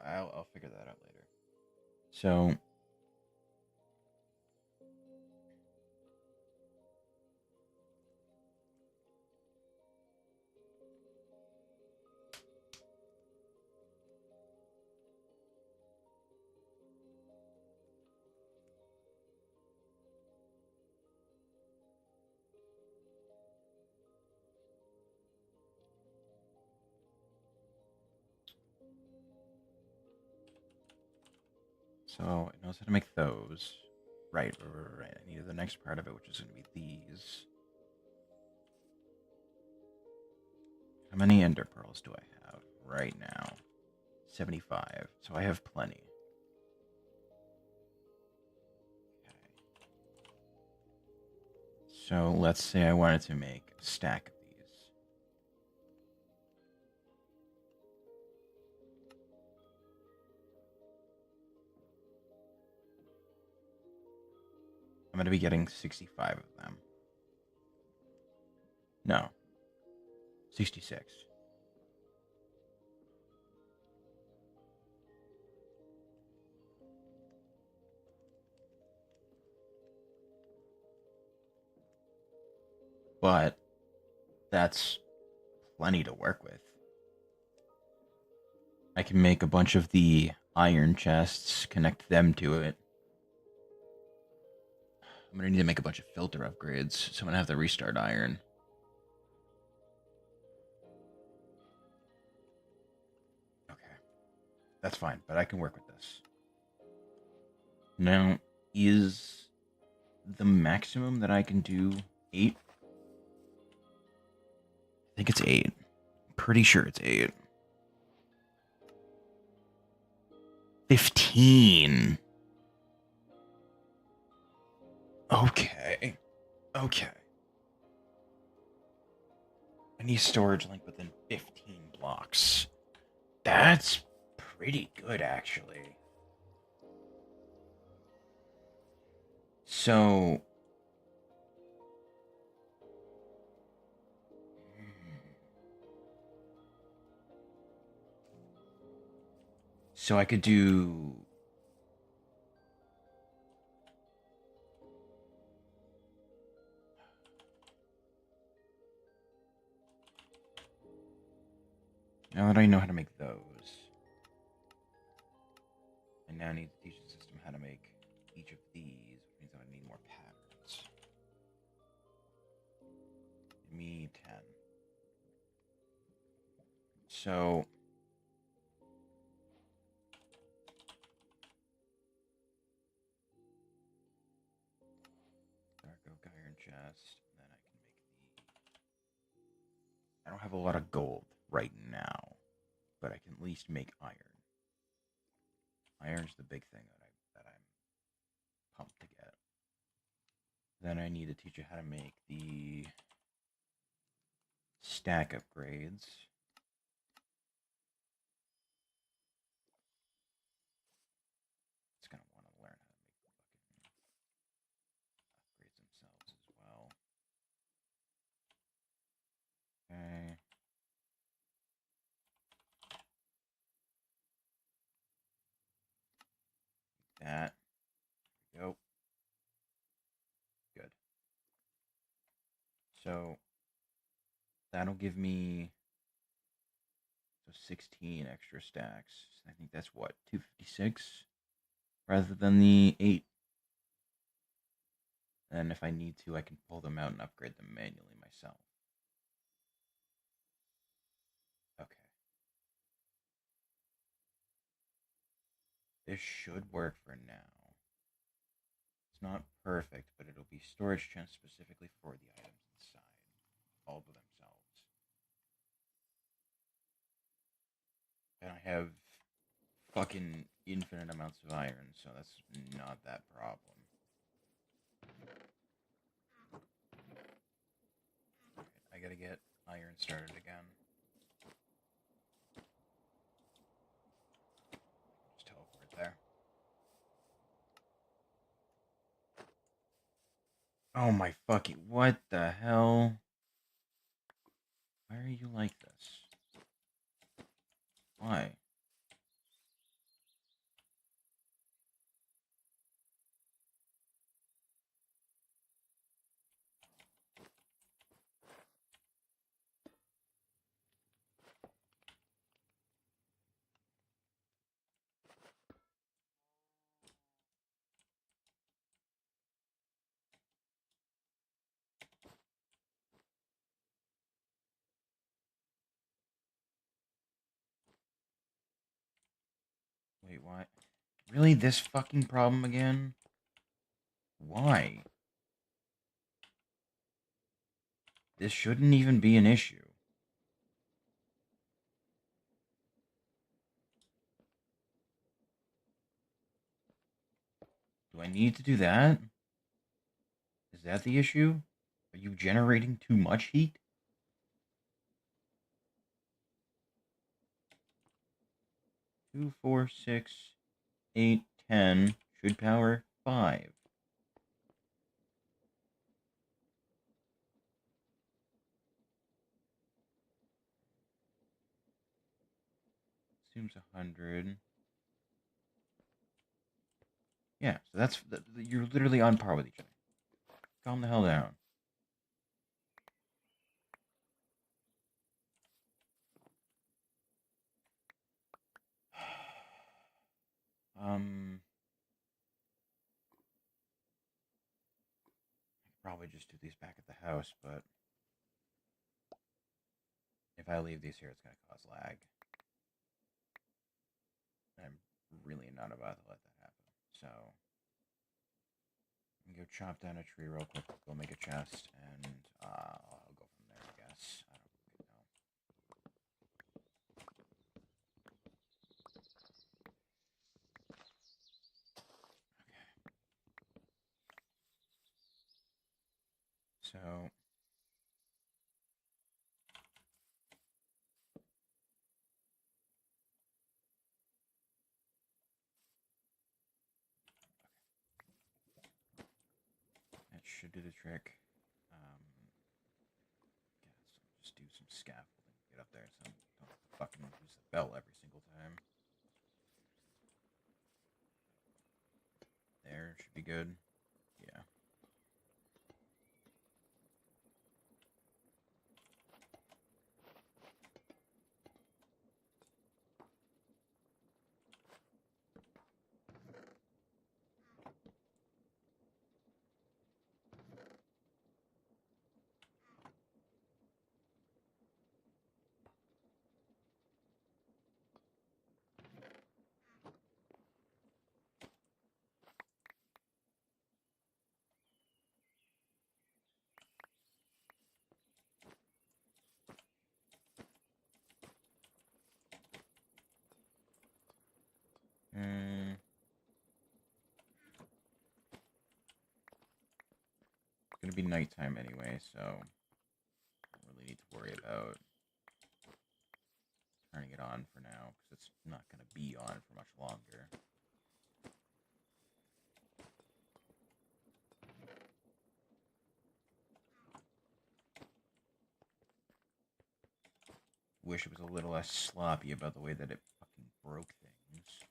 I'll figure that out later. So, it knows how to make those. Right. I needed the next part of it, which is going to be these. How many ender pearls do I have right now? 75. So I have plenty. Okay. So let's say I wanted to make a stack of these. I'm going to be getting 65 of them. No. 66. But that's plenty to work with. I can make a bunch of the iron chests, connect them to it. I'm going to need to make a bunch of filter upgrades, so I'm going to have to restart iron. Okay. That's fine, but I can work with this. Now, is the maximum that I can do 8? I think it's 8. I'm pretty sure it's 8. 15. Okay. Okay. I need storage link within 15 blocks. That's pretty good, actually. So... So I could do... Now that I know how to make those, I now need to teach the system how to make each of these, which means I need more patterns. Give me 10. So... Dark oak iron chest, then I can make the... I don't have a lot of gold right now, but I can at least make iron. Iron's the big thing that I'm pumped to get. Then I need to teach you how to make the stack upgrades. It's gonna want to learn how to make the fucking upgrades themselves as well. that. There we go. Good. So that'll give me 16 extra stacks. I think that's what, 256 rather than the 8. And if I need to, I can pull them out and upgrade them manually myself. Okay. This should work for now. It's not perfect, but it'll be storage chunks specifically for the items inside, all of themselves. And I have fucking infinite amounts of iron, so that's not that problem. Right, I gotta get iron started again. Just teleport there. Oh my fucking, what the hell? Why are you like this? Why? Wait, what? Really, this fucking problem again? Why? This shouldn't even be an issue. Do I need to do that? Is that the issue? Are you generating too much heat? 2, 4, 6, 8, 10 should power 5. Assumes 100. Yeah, so that's you're literally on par with each other. Calm the hell down. I could probably just do these back at the house, but if I leave these here, it's gonna cause lag. I'm really not about to let that happen. So I'm gonna go chop down a tree real quick, go make a chest, and I'll go from there, I guess. I don't really know. Okay. So that should do the trick. Just do some scaffolding, get up there, so I don't have to fucking use the bell every single time. There, should be good. Yeah. It's gonna be nighttime anyway, so I don't really need to worry about turning it on for now, because it's not gonna be on for much longer. Wish it was a little less sloppy about the way that it fucking broke things.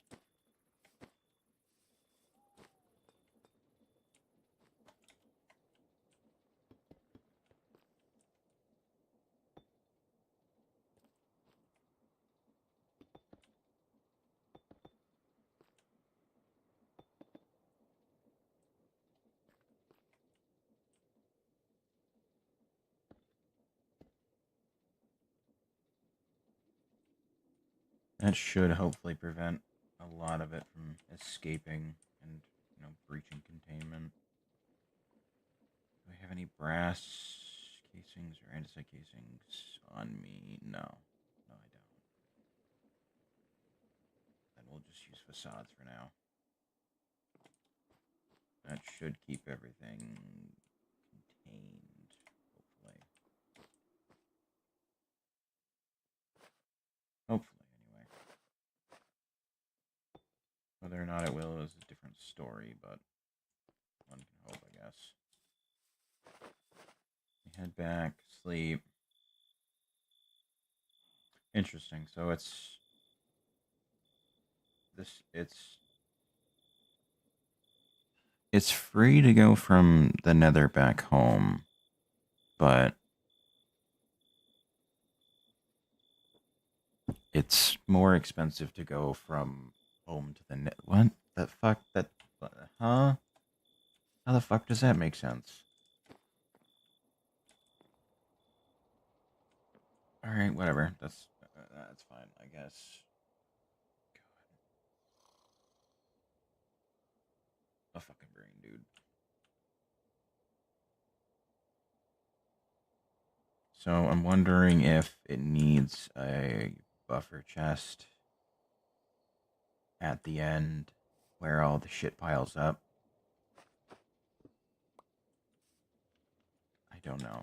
That should hopefully prevent a lot of it from escaping and, breaching containment. Do I have any brass casings or andesite casings on me? No. No, I don't. Then we'll just use facades for now. That should keep everything contained, hopefully. Hopefully, anyway. Whether or not it will is a different story, but one can hope, I guess. Head back, sleep. Interesting. So it's free to go from the Nether back home, but it's more expensive to go from home to the net. What the fuck? Huh? How the fuck does that make sense? All right, whatever. That's fine, I guess. God. A fucking brain, dude. So I'm wondering if it needs a buffer chest at the end where all the shit piles up. I don't know.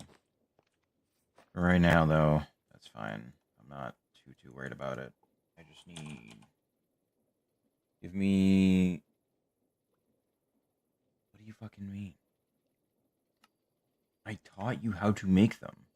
For right now, though, that's fine. I'm not too worried about it. I just need... Give me... What do you fucking mean? I taught you how to make them.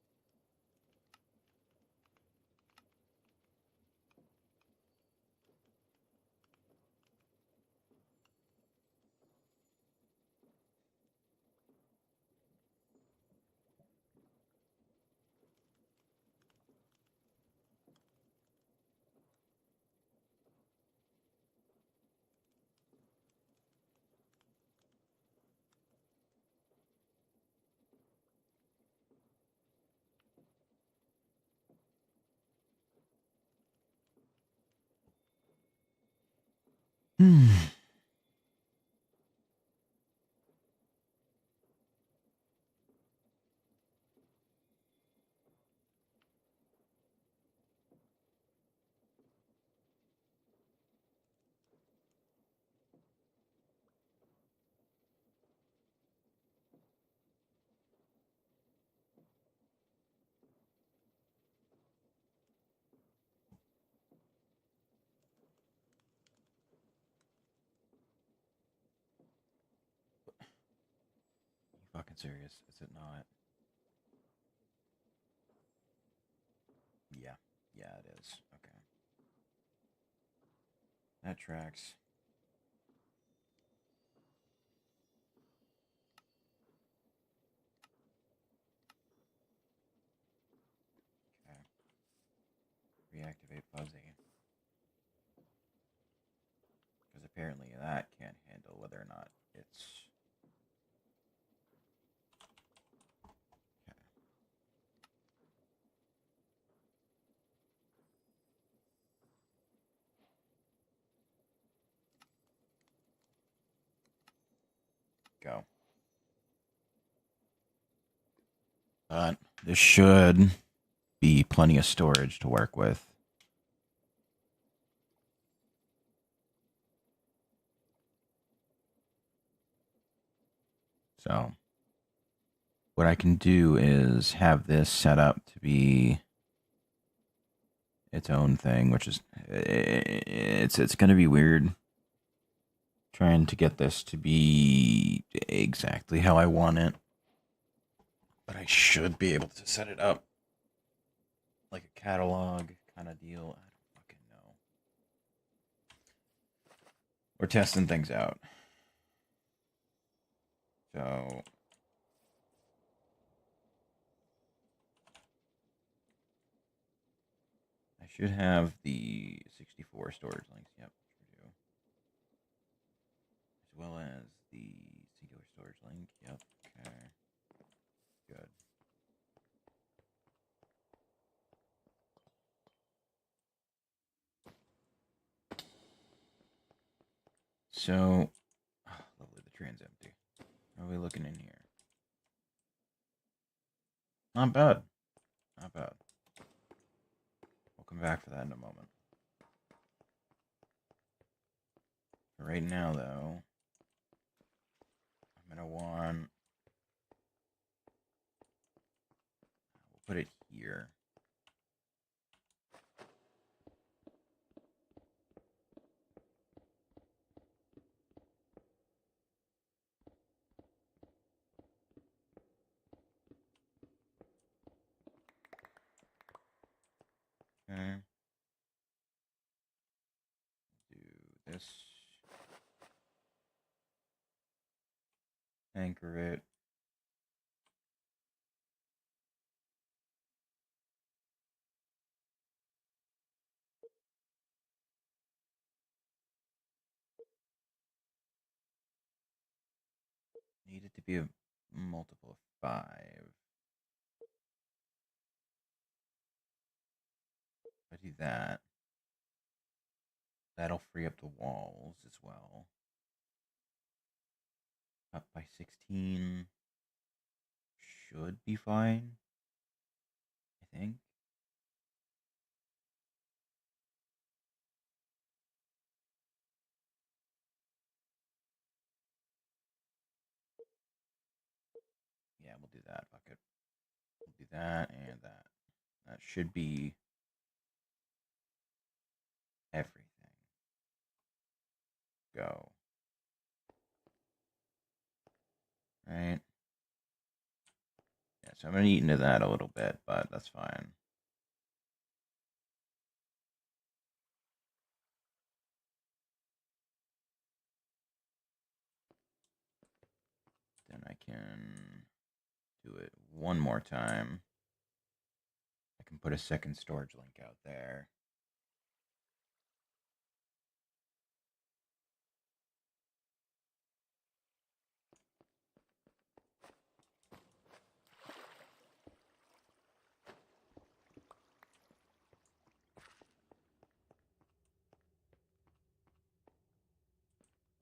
You fucking serious? Is it not? Yeah. Yeah, it is. Okay. That tracks. Okay. Reactivate fuzzy. Because apparently that can't handle whether or not it's... Okay. Go. But this should be plenty of storage to work with. So what I can do is have this set up to be its own thing, which is it's going to be weird trying to get this to be exactly how I want it. But I should be able to set it up like a catalog kind of deal. I don't fucking know. We're testing things out. So I should have the 64 storage links. Yep, sure do. As well as the singular storage link. Yep. Okay. Good. so... Oh, lovely, the train's empty. How are we looking in here? Not bad. Not bad. We'll come back for that in a moment. For right now, though, I'm going to want... We'll put it here. Okay. Do this. Anchor it. Need it to be a multiple of 5. If I do that, that'll free up the walls as well. Up by 16 should be fine, I think. Yeah, we'll do that. Fuck it. We'll do that and that. That should be everything. Go. Right? Yeah, so I'm going to eat into that a little bit, but that's fine. Then I can do it one more time. I can put a second storage link out there.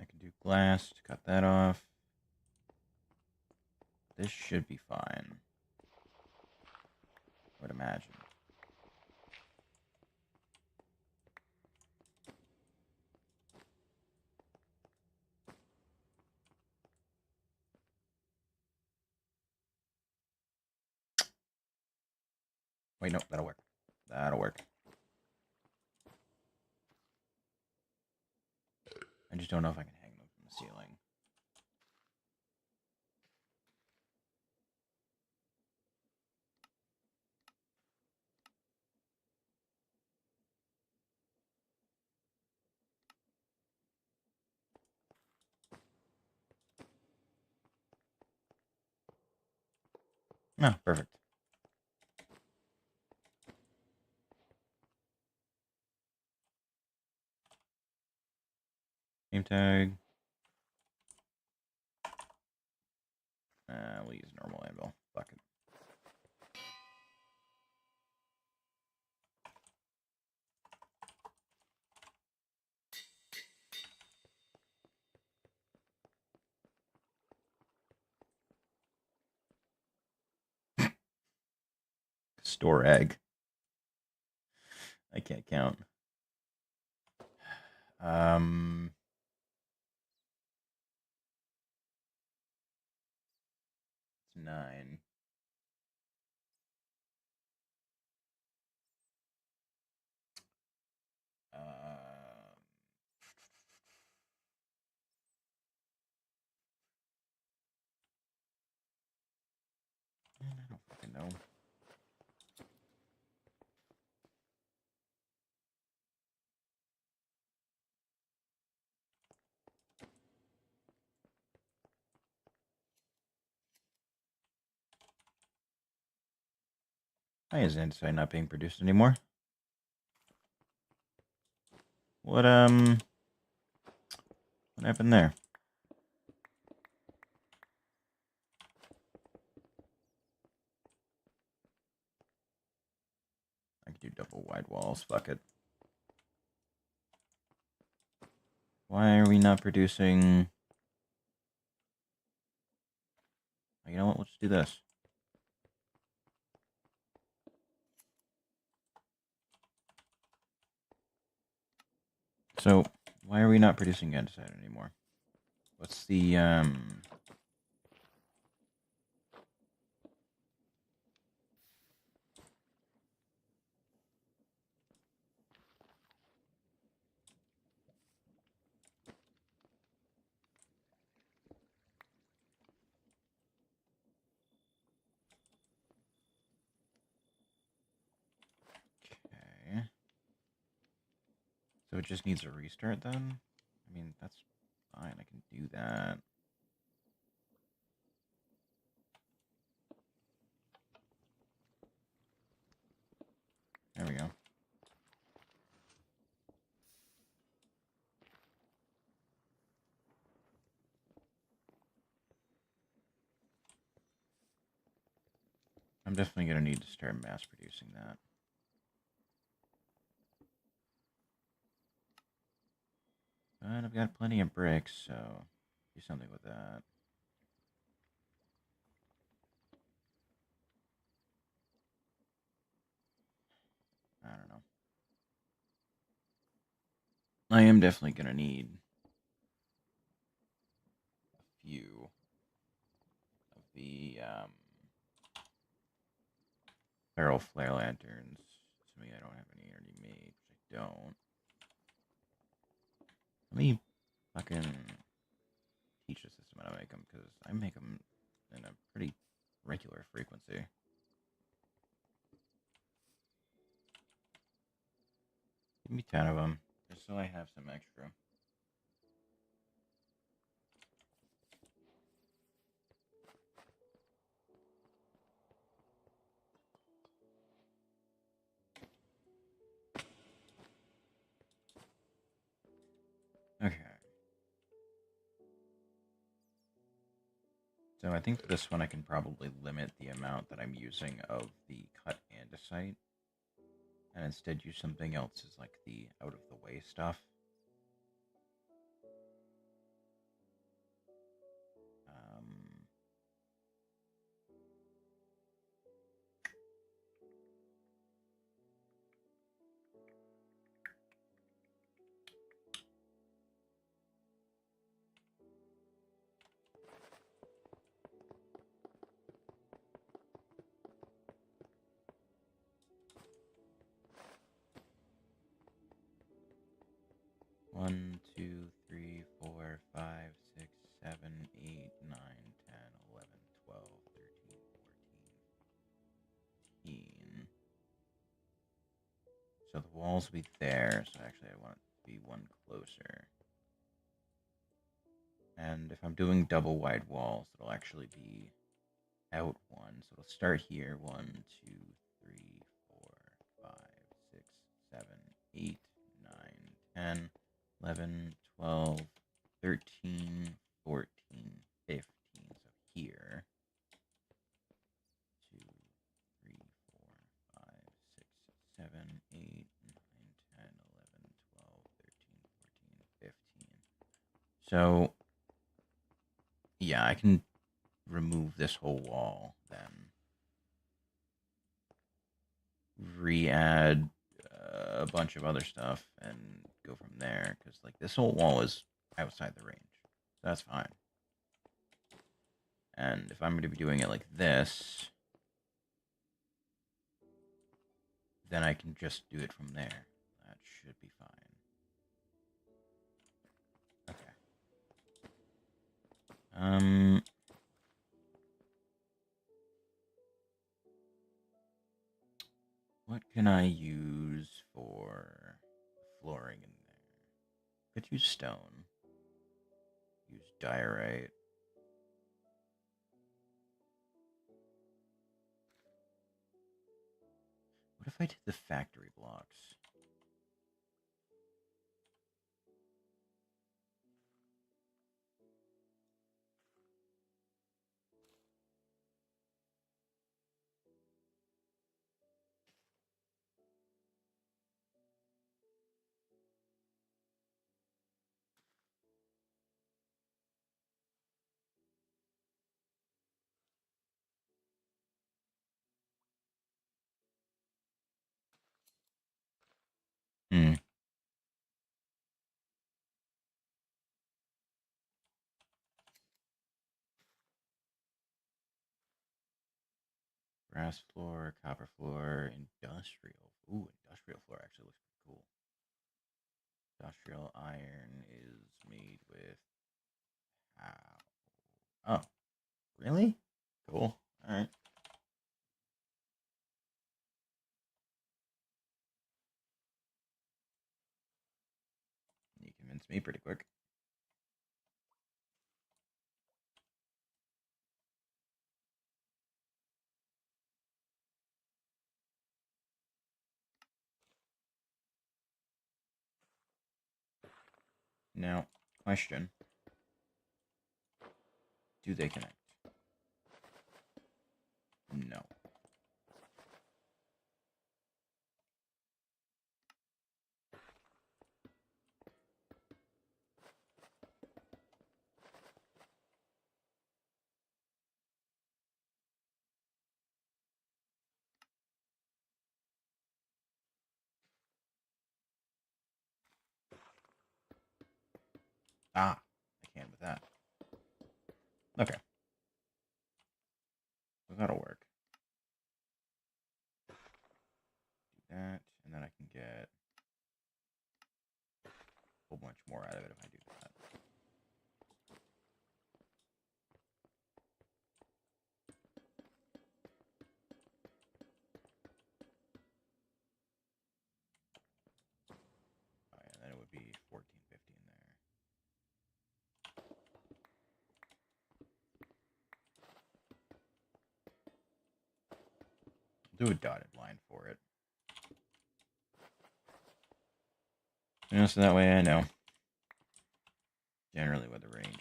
I can do glass to cut that off. This should be fine, I would imagine. Wait, no, that'll work. That'll work. I just don't know if I can hang them from the ceiling. No, perfect. Name tag. We'll use normal anvil. Fuck it. Store egg. I can't count. It's 9. I don't fucking know. Why is andesite not being produced anymore? What happened there? I could do double wide walls. Fuck it. Why are we not producing... You know what? Let's do this. So, why are we not producing andesite anymore? What's the, Okay. So it just needs a restart then? I mean, that's fine. I can do that. There we go. I'm definitely going to need to start mass producing that. But I've got plenty of bricks, so do something with that. I don't know. I am definitely going to need a few of the feral flare lanterns. Assuming I don't have any already made, which I don't. Let me fucking teach the system how to make them, because I make them in a pretty regular frequency. Give me 10 of them, just so I have some extra. Okay. So I think this one I can probably limit the amount that I'm using of the cut andesite, and instead use something else as like the out-of-the-way stuff. Um, 1, 2, 3, 4, 5, 6, 7, 8, 9, 10, 11, 12, 13, 14, 15. So the walls will be there, so actually I want it to be one closer. And if I'm doing double wide walls, it'll actually be out one. So it'll start here. 1, 2, 3, 4, 5, 6, 7, 8, 9, 10, 11, 12, 13, 14, 15. So here. 2, 3, 4, 5, 6, 7, 8, 9, 10, 11, 12, 13, 14, 15. So, yeah, I can remove this whole wall, then re-add a bunch of other stuff and go from there, because like this whole wall is outside the range, so that's fine. And if I'm going to be doing it like this, then I can just do it from there. That should be fine. Okay. What can I use for flooring in there? Could use stone. Use diorite. What if I did the factory blocks? Brass floor, copper floor, industrial. Ooh, industrial floor actually looks pretty cool. Industrial iron is made with how? Oh, really? Cool. All right. You convinced me pretty quick. Now, question. Do they connect? No. Ah, I can with that. Okay. So that'll work. Do that, and then I can get a whole bunch more out of it if I do that. Oh, yeah, then it would be 14, 15 there. I'll do a dotted line for it. So that way I know generally what the range is.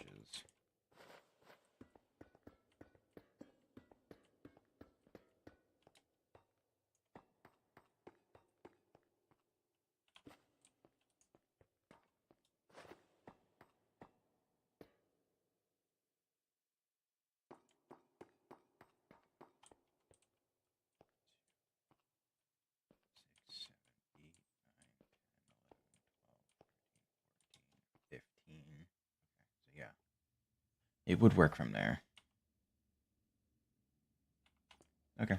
Six, 15. Okay, so yeah. It would work from there. Okay.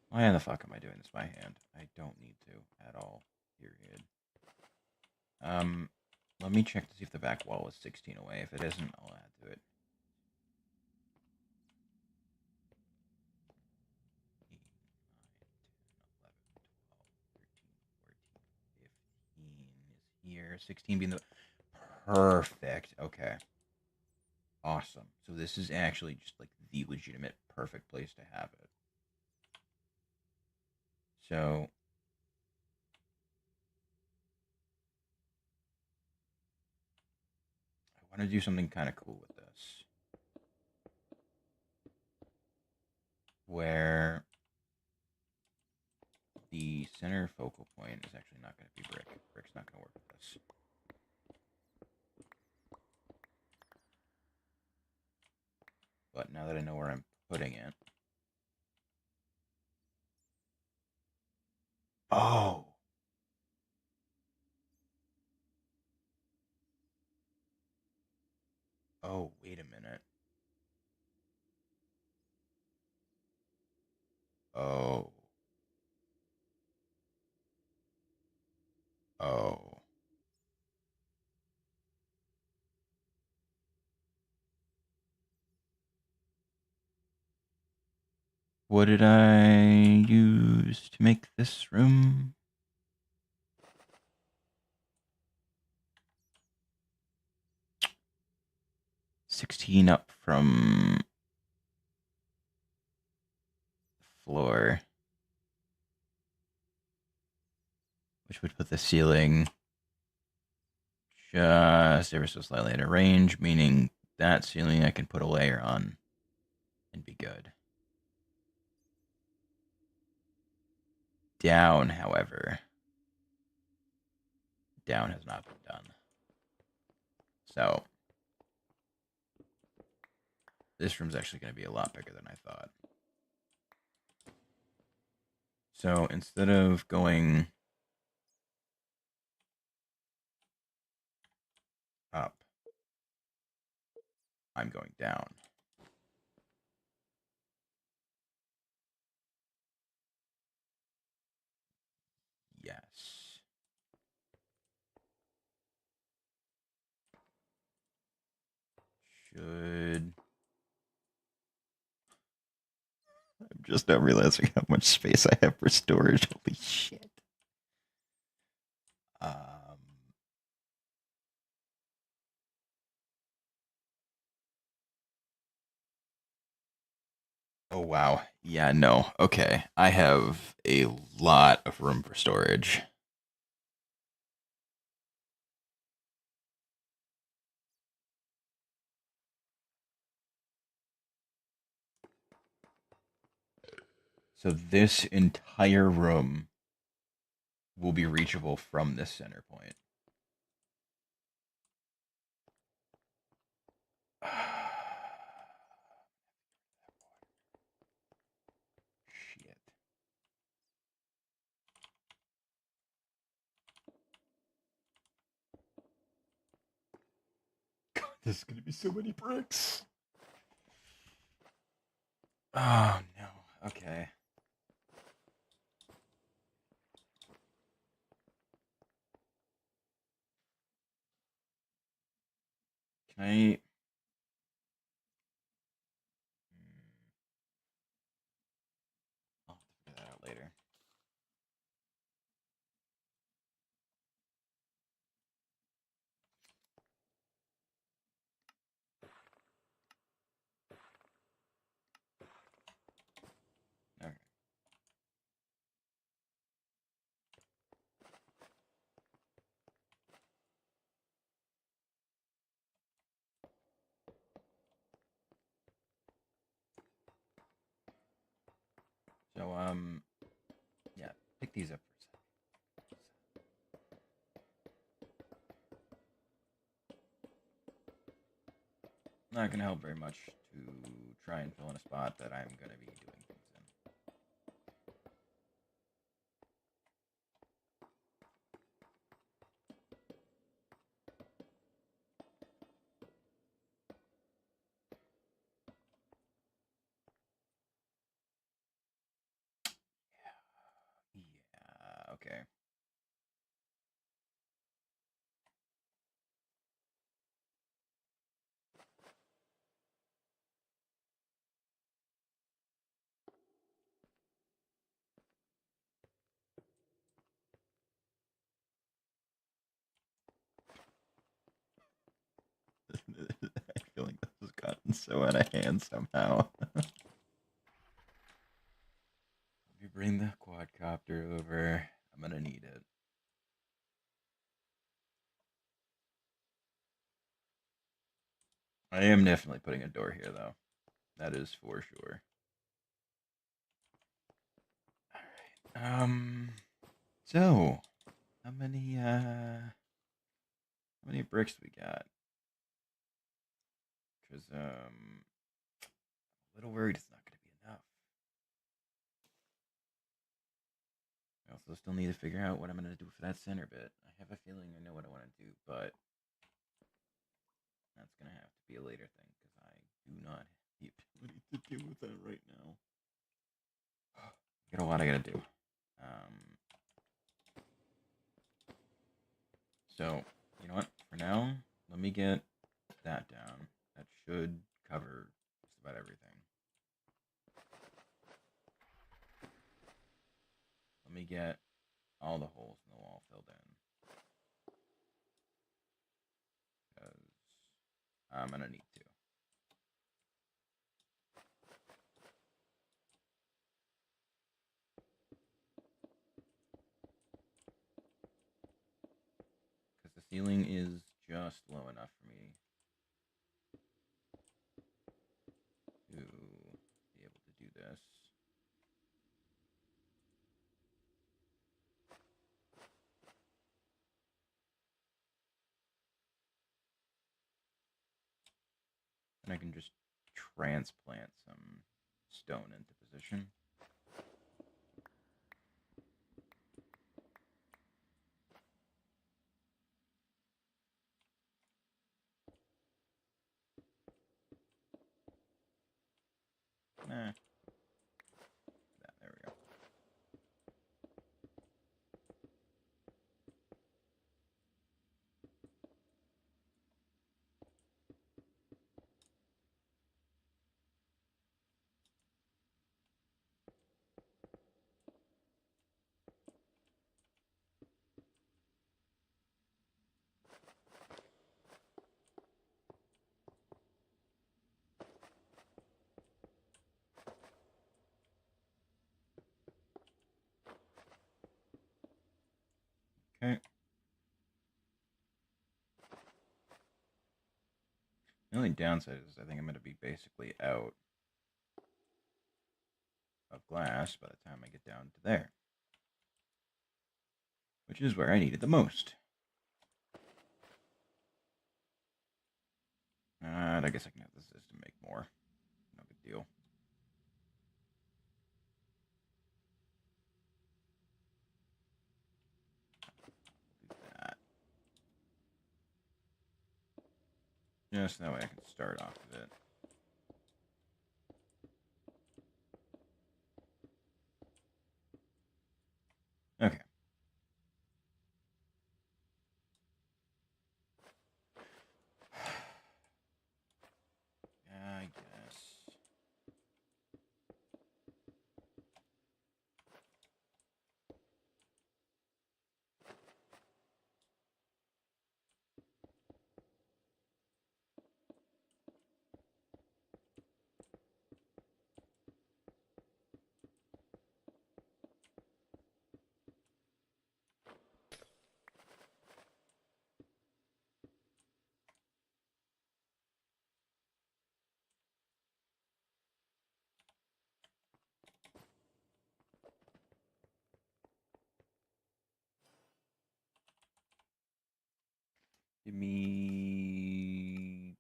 Why the fuck am I doing this by hand? I don't need to at all. Period. Let me check to see if the back wall is 16 away. If it isn't, I'll add to it. 8, 9, 10, 11, 12, 13, 14, 15 is here. 16 being the perfect. Okay. Awesome. So this is actually just like the legitimate perfect place to have it. So I want to do something kind of cool with this. Where the center focal point is actually not going to be brick. Brick's not going to work with this. But now that I know where I'm putting it. Oh. Oh, wait a minute. Oh. Oh. What did I use to make this room? $16 up from the floor. Which would put the ceiling just ever so slightly out of range, meaning that ceiling I can put a layer on and be good. Down, however, down has not been done. So this room's actually going to be a lot bigger than I thought. So instead of going up. I'm going down. Yes. Should... I'm just now realizing how much space I have for storage. Holy shit. Oh, wow. Yeah, no. Okay. I have a lot of room for storage. So this entire room will be reachable from this center point. Shit. God, there's gonna be so many bricks. Oh no. Okay. Can I? I'll have to figure that out later. Okay. So yeah, pick these up for a second. Not gonna help very much to try and fill in a spot that I'm gonna be doing things in. Yeah. Okay. I feel like this has gotten so out of hand somehow. Let me bring the quadcopter over. I'm gonna need it. I am definitely putting a door here, though. That is for sure. All right. So how many bricks do we got? Because a little worried it's not going to be enough. I also still need to figure out what I'm going to do for that center bit. I have a feeling I know what I want to do, but that's going to have to be a later thing because I do not have the ability to deal with that right now. I got a lot I got to do. So, you know what? For now, let me get that down. That should cover just about everything. Let me get all the holes in the wall filled in. Because I'm going to need to. Because the ceiling is just low enough for me to be able to do this. And I can just transplant some stone into position. only downside is I think I'm going to be basically out of glass by the time I get down to there, which is where I need it the most. And I guess I can have the system make more. No big deal. Do that. Just that way I can start off with it. Okay. Yeah, I guess. Give me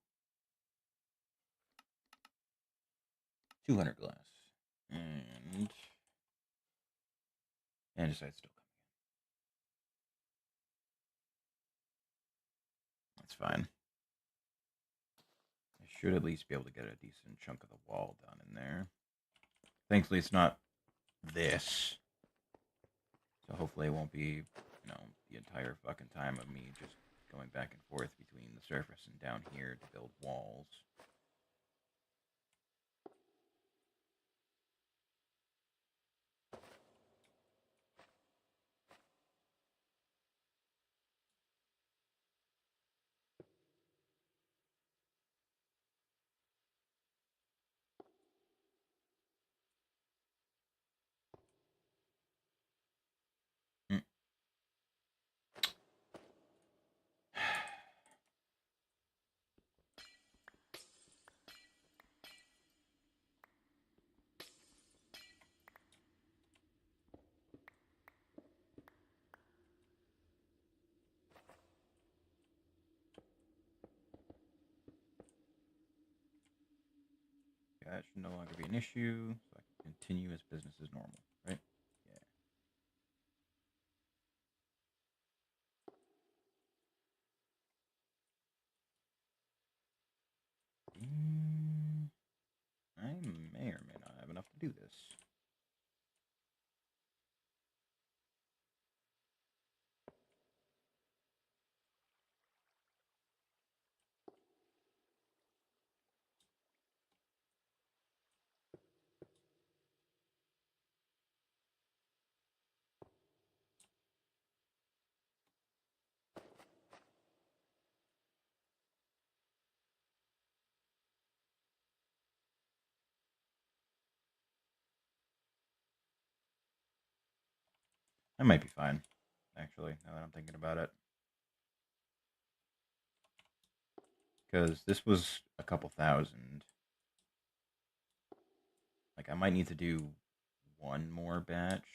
200 glass. And andesite's still coming in. That's fine. I should at least be able to get a decent chunk of the wall done in there. Thankfully, it's not this. So hopefully it won't be, the entire fucking time of me just going back and forth between the surface and down here to build walls. Mm. That should no longer be an issue, so I can continue as business as normal, right? Yeah. I may or may not have enough to do this. I might be fine, actually, now that I'm thinking about it. Because this was a couple thousand. Like, I might need to do one more batch,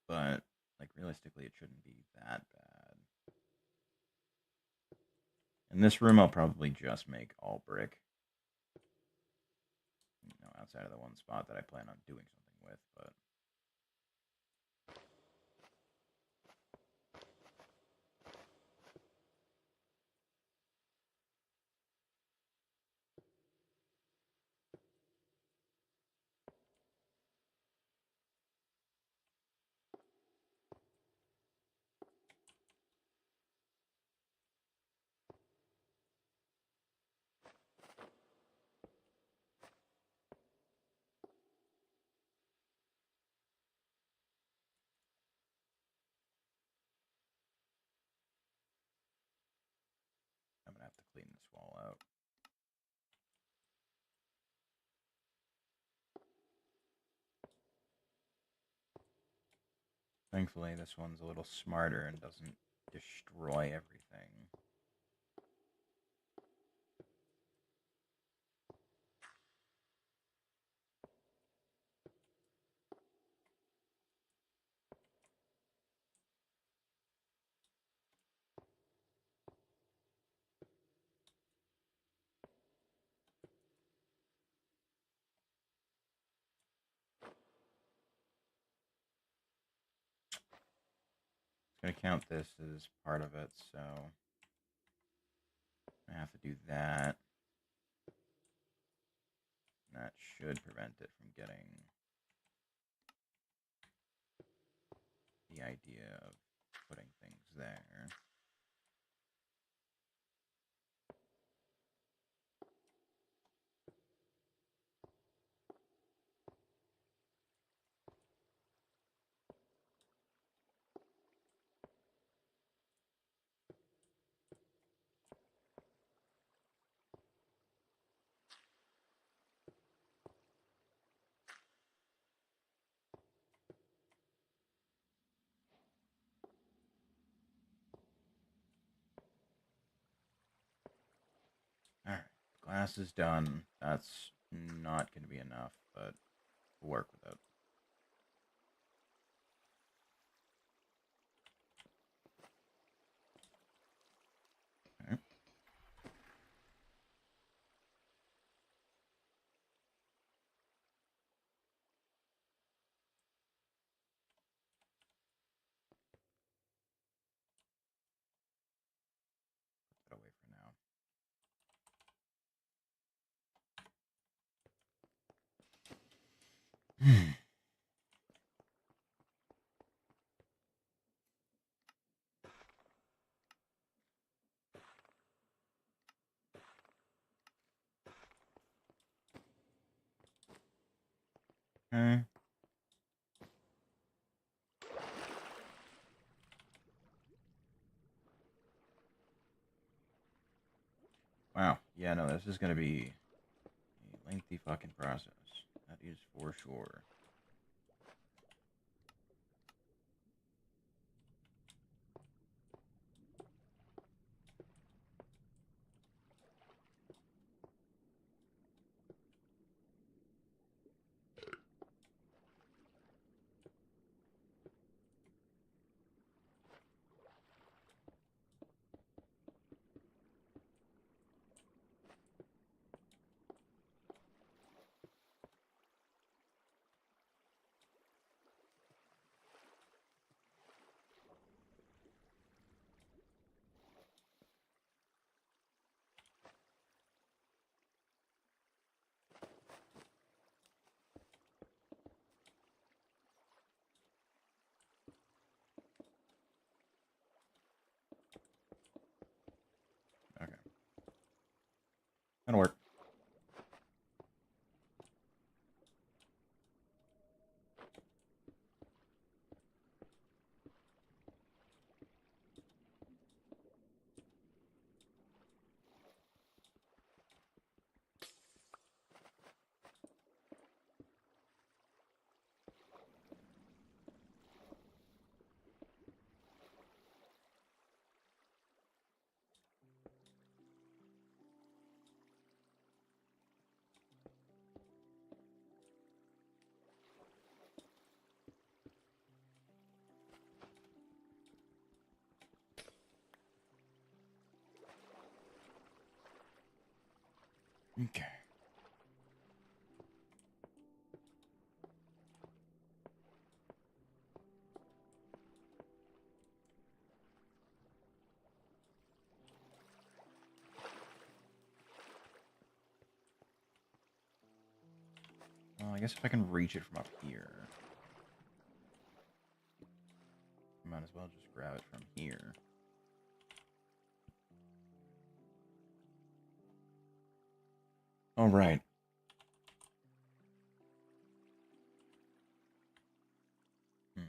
but, like, realistically, it shouldn't be that bad. In this room, I'll probably just make all brick. Outside of the one spot that I plan on doing something with, but... I'm gonna have to clean this wall out. Thankfully, this one's a little smarter and doesn't destroy everything. gonna count this as part of it, so I have to do that. That should prevent it from getting the idea of putting things there. Alright, glass is done. That's not going to be enough, but we'll work with it. Okay. Put that away for now. Okay. Wow. Yeah, no, this is going to be a lengthy fucking process. That is for sure. Okay. That'll work. Okay. Well, I guess if I can reach it from up here, might as well just grab it from here. All right. Hmm.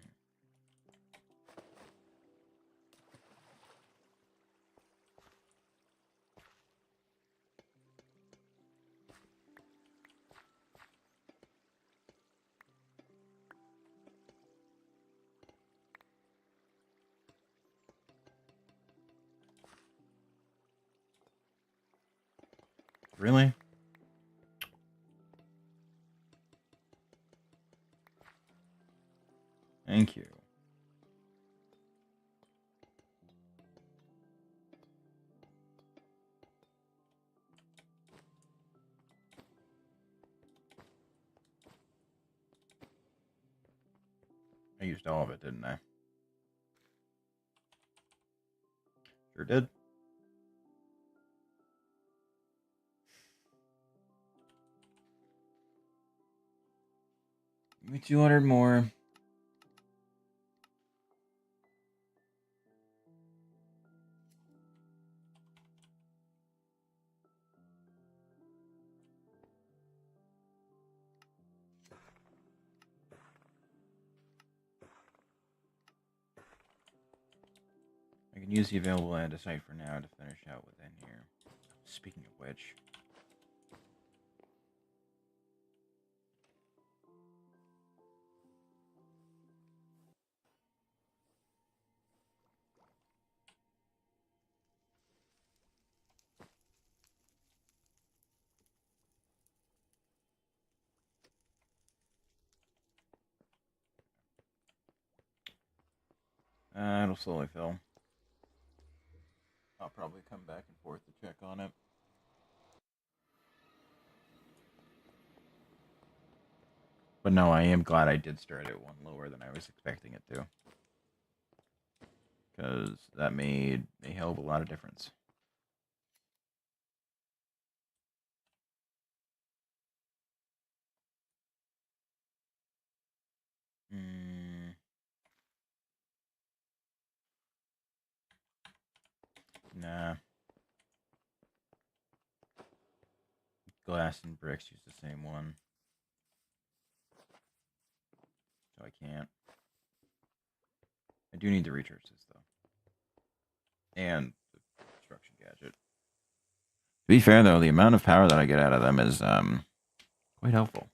Really? Thank you. I used all of it, didn't I? Sure did. Give me 200 more. I can use the available andesite for now to finish out within here. Speaking of which... it'll slowly fill. I'll probably come back and forth to check on it. But no, I am glad I did start it one lower than I was expecting it to. Because that made a hell of a lot of difference. Nah. Glass and bricks use the same one. So I can't. I do need to recharge this, though. And the construction gadget. To be fair, though, the amount of power that I get out of them is quite helpful.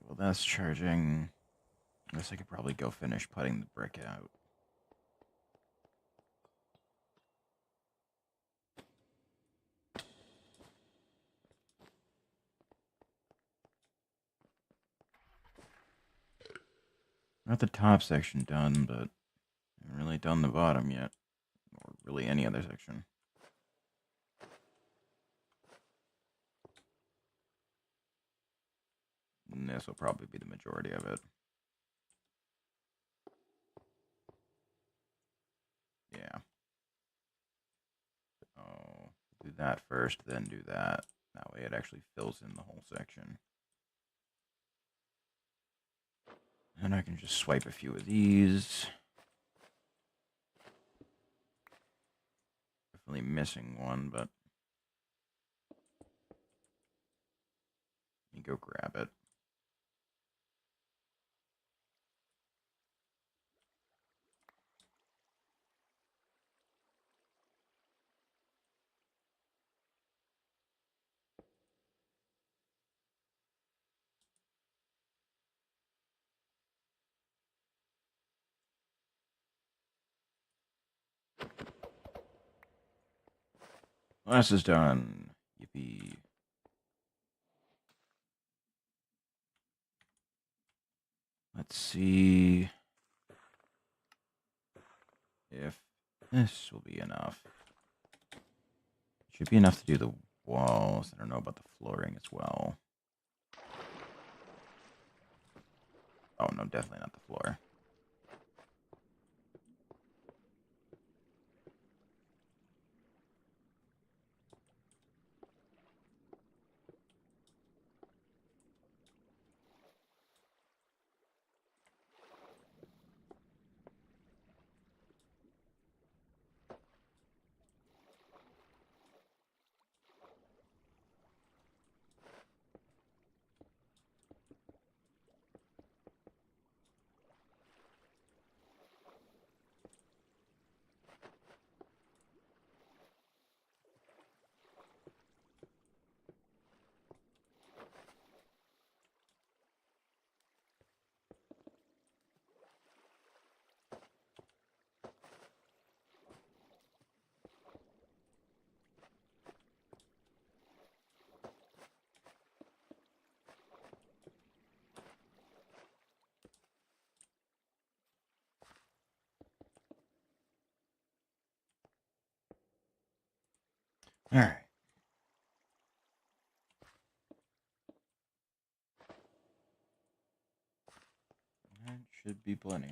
Well, that's charging. I guess I could probably go finish putting the brick out. Not the top section done, but I haven't really done the bottom yet. Or really any other section. And this will probably be the majority of it. Yeah. Oh, do that first, then do that. That way it actually fills in the whole section. And I can just swipe a few of these. Definitely missing one, but let me go grab it. This is done. Yippee. Let's see if this will be enough. Should be enough to do the walls. I don't know about the flooring as well. Oh, no, definitely not the floor. Alright. That should be plenty.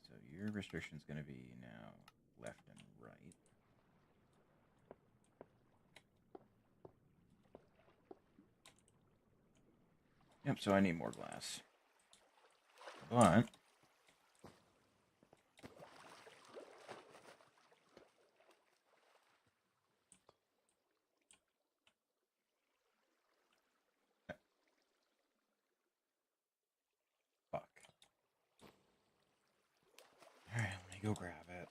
So your restriction is going to be now left and right. Yep, so I need more glass. But fuck. Alright, let me go grab it.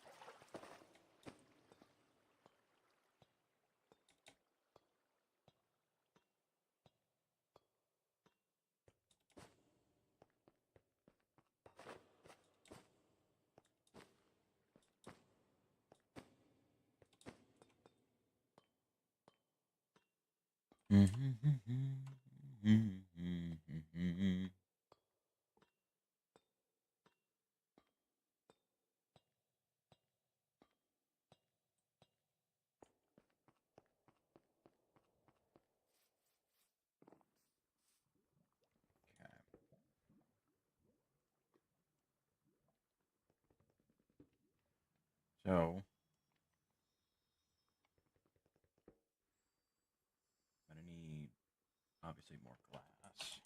So, I'm gonna need obviously more glass.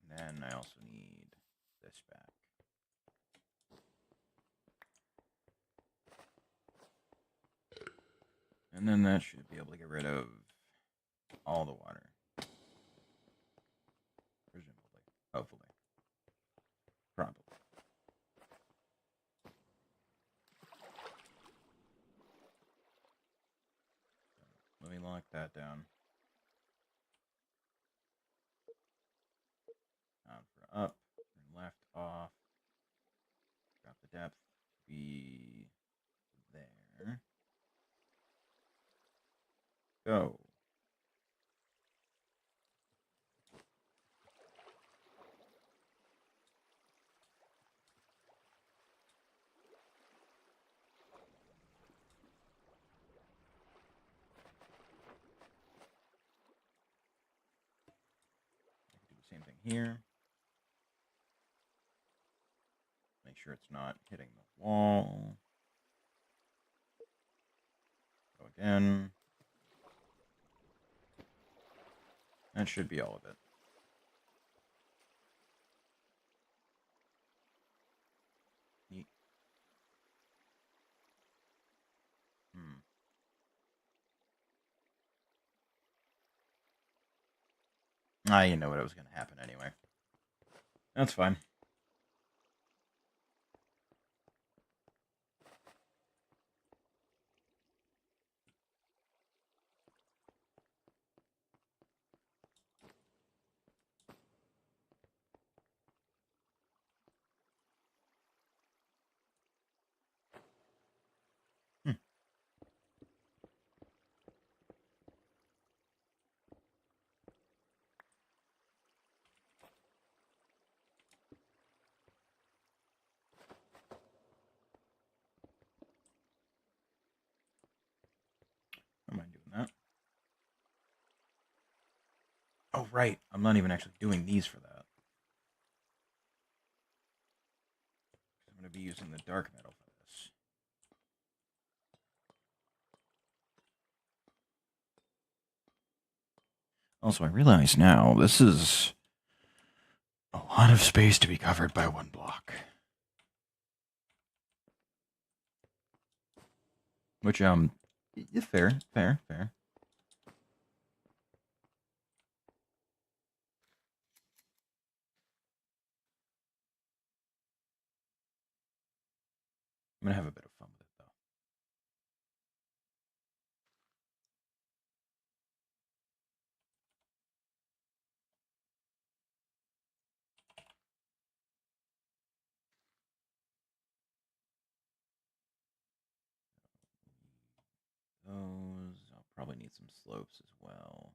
Then I also need this back. And then that should be able to get rid of all the water. Presumably. Hopefully. Probably. Let me lock that down. Down for up. And left off. Drop the depth to be there. Go. Do the same thing here. Make sure it's not hitting the wall. Go again. That should be all of it. Neat. You know what was going to happen anyway. That's fine. Am I doing that? Oh, right. I'm not even actually doing these for that. I'm going to be using the dark metal for this. Also, I realize now this is a lot of space to be covered by one block. Which, fair. I'm going to have a bit of fun with it, though. probably need some slopes as well.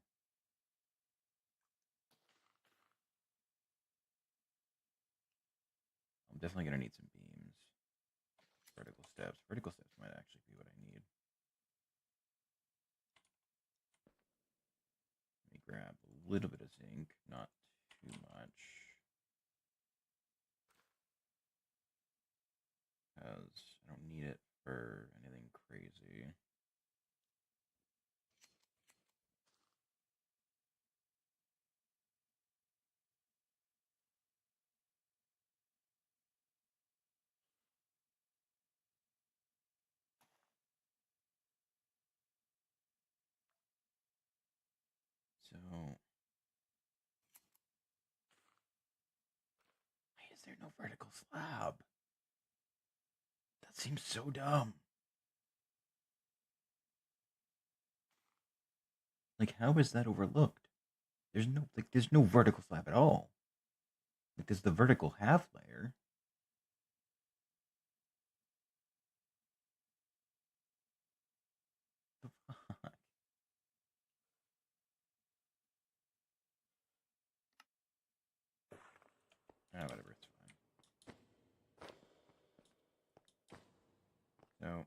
I'm definitely going to need some beams. Vertical steps. Vertical steps might actually be what I need. Let me grab a little bit of zinc, not too much. Because I don't need it for anything crazy. So, why is there no vertical slab? That seems so dumb. Like, how is that overlooked? There's no vertical slab at all. Like, there's the vertical half layer. The fuck? Ah, whatever, it's fine. So,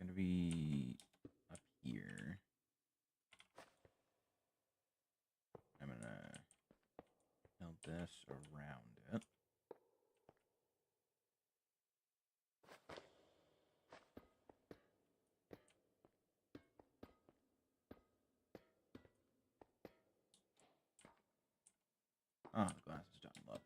gonna be up here. I'm gonna build this around it. Oh, the glass is done. Lovely.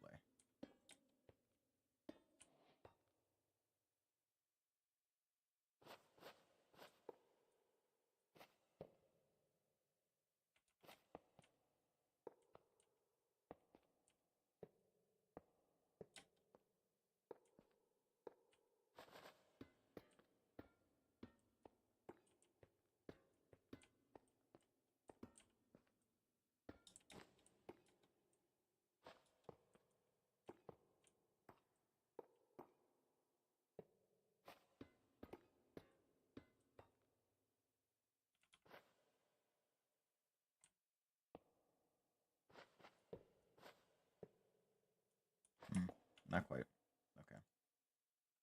Not quite. Okay.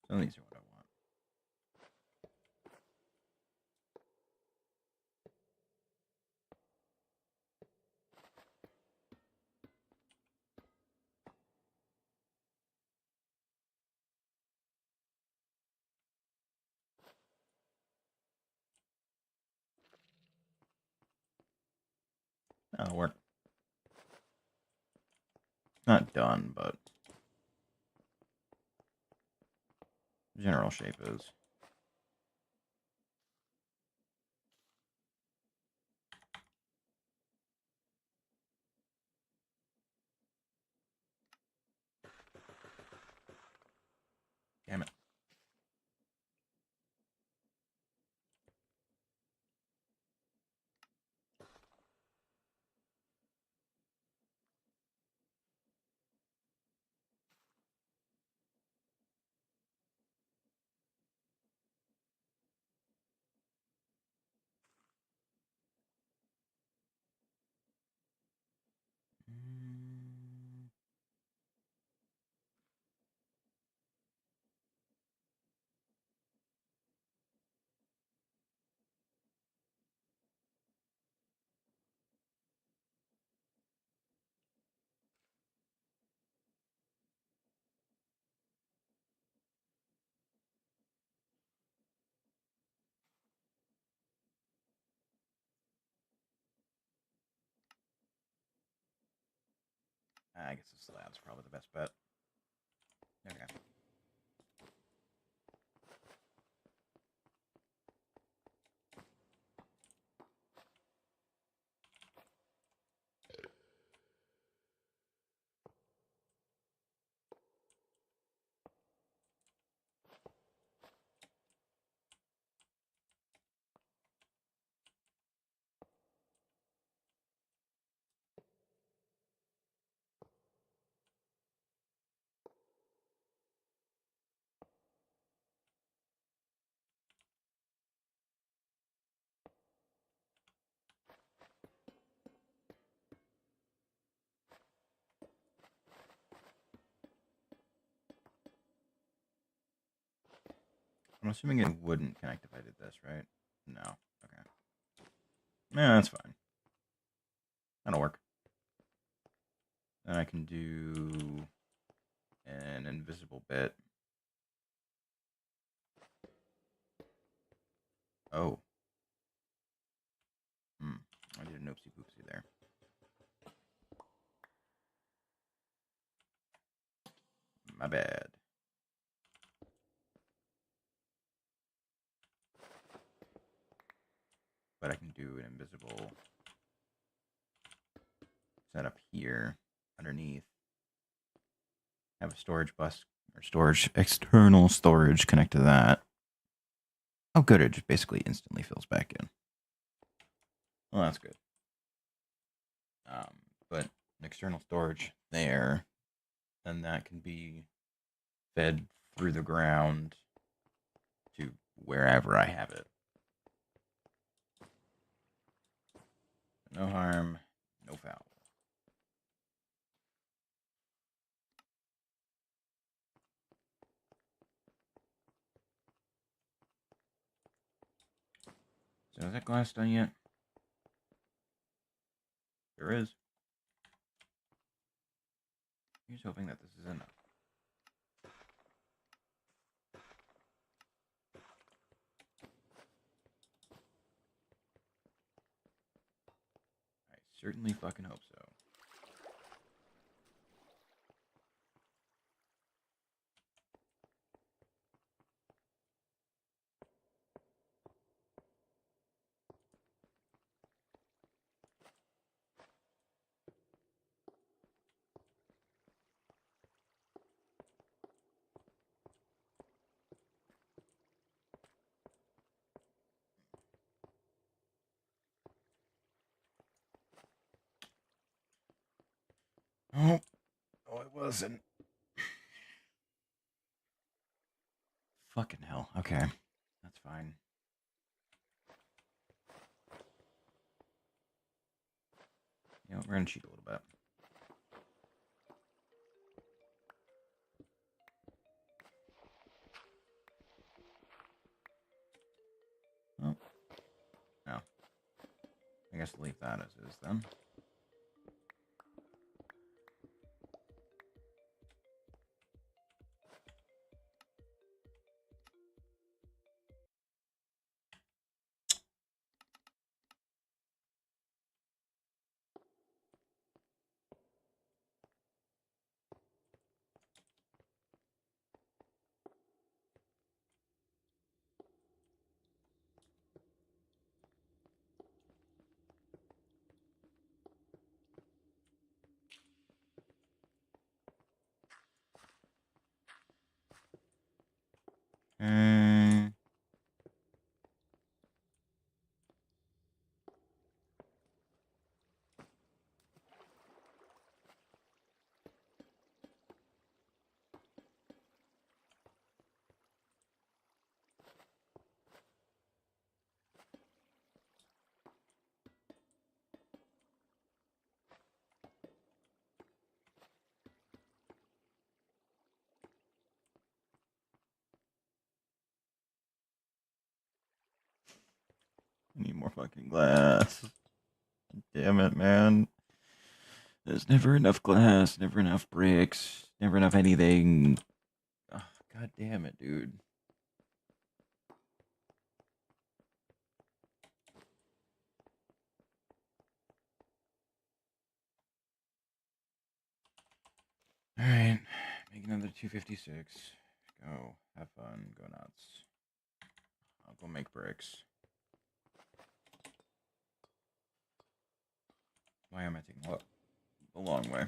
So these are what I want. That'll work. Not done, but general shape is. Damn it. Mm. I guess the slab's probably the best bet. Okay. I'm assuming it wouldn't connect if I did this, right? No. Okay. Yeah, that's fine. That'll work. Then I can do an invisible bit. Oh. I did an oopsie poopsie there. My bad. But I can do an invisible setup here underneath. Have a storage bus or storage, external storage connect to that. Oh, good. It just basically instantly fills back in. Well, that's good. But an external storage there, then that can be fed through the ground to wherever I have it. No harm, no foul. So is that glass done yet? There is. Here's hoping that this is enough. I certainly fucking hope so. Oh, it wasn't. Fucking hell. Okay, that's fine. You know, we're gonna cheat a little bit. Oh, no. I guess leave that as is then. Mm. I need more fucking glass. Damn it, man. There's never enough glass, never enough bricks, never enough anything. Oh, God damn it, dude. Alright, make another 256. Go, have fun, go nuts. I'll go make bricks. Why am I taking the long way?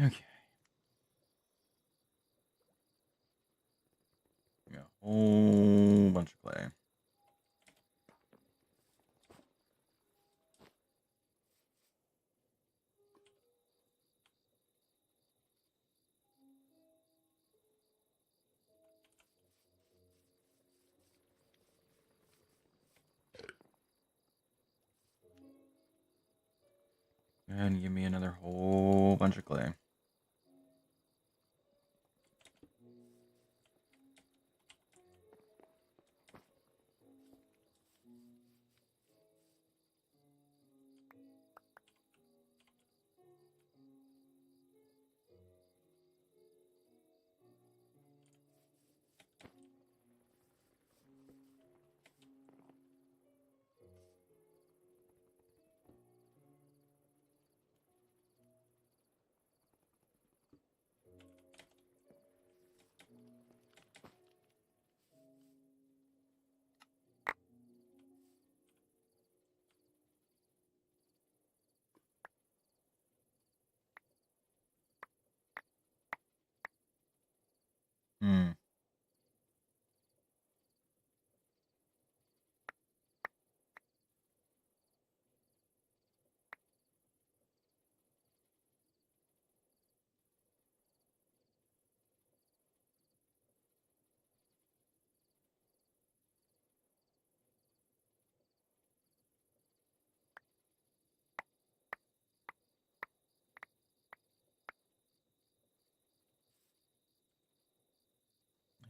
Okay. Yeah. Oh. ahead and give me another whole bunch of clay. Hmm.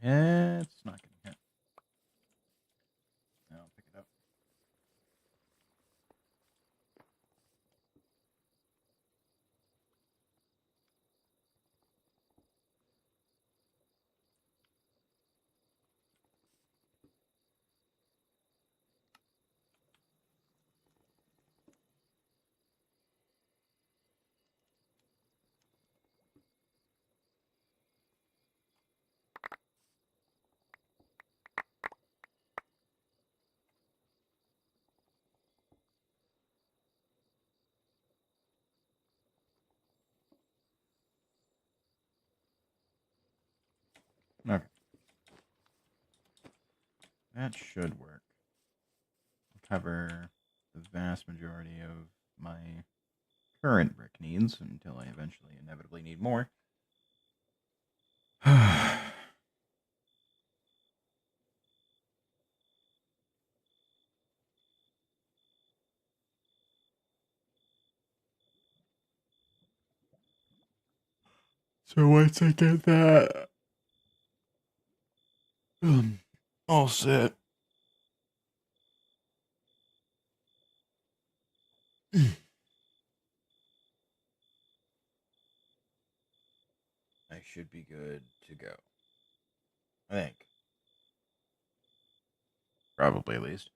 It's not getting hit. I'll pick it up. Okay. That should work. Cover the vast majority of my current brick needs until I eventually inevitably need more. I So once I get that all set, I should be good to go. I think. Probably at least.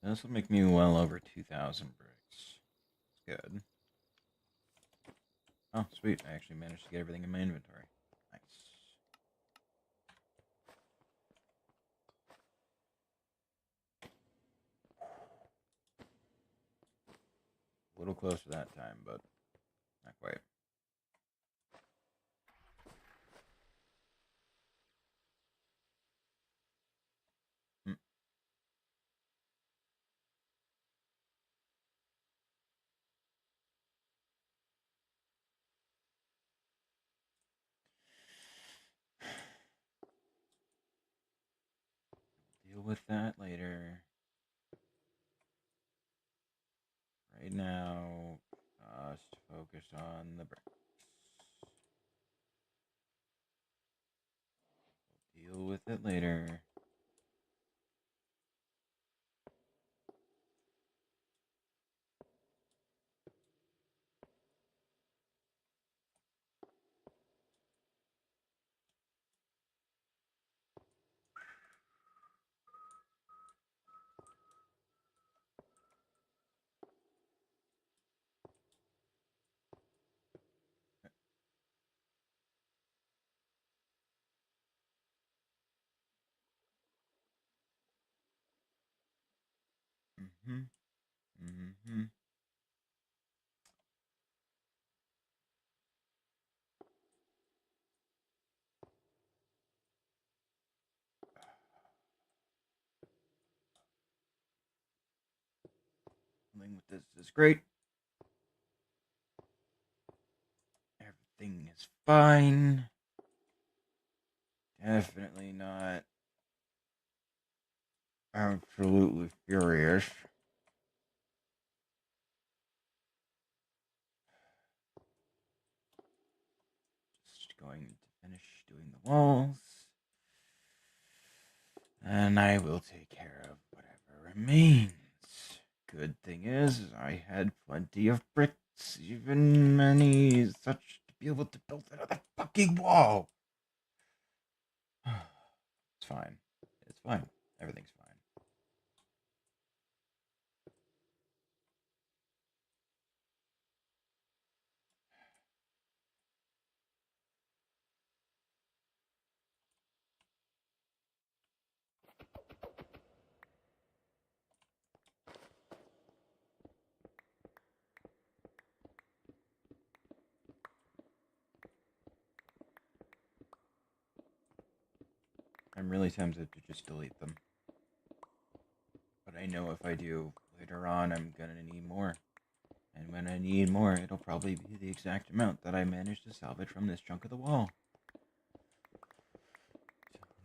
This will make me well over 2,000 bricks. Good. Oh, sweet. I actually managed to get everything in my inventory. Nice. A little closer that time, but not quite. Hmm. Deal with that later. Right now, just focus on the bricks. Deal with it later. Mm-hmm. Mm-hmm. Dealing with this is great. everything is fine. Definitely not absolutely furious. Just going to finish doing the walls. And I will take care of whatever remains. Good thing is, I had plenty of bricks, even many such to be able to build another fucking wall. It's fine. It's fine. Everything's fine. I'm really tempted to just delete them. But I know if I do, later on I'm gonna need more. And when I need more, it'll probably be the exact amount that I managed to salvage from this chunk of the wall.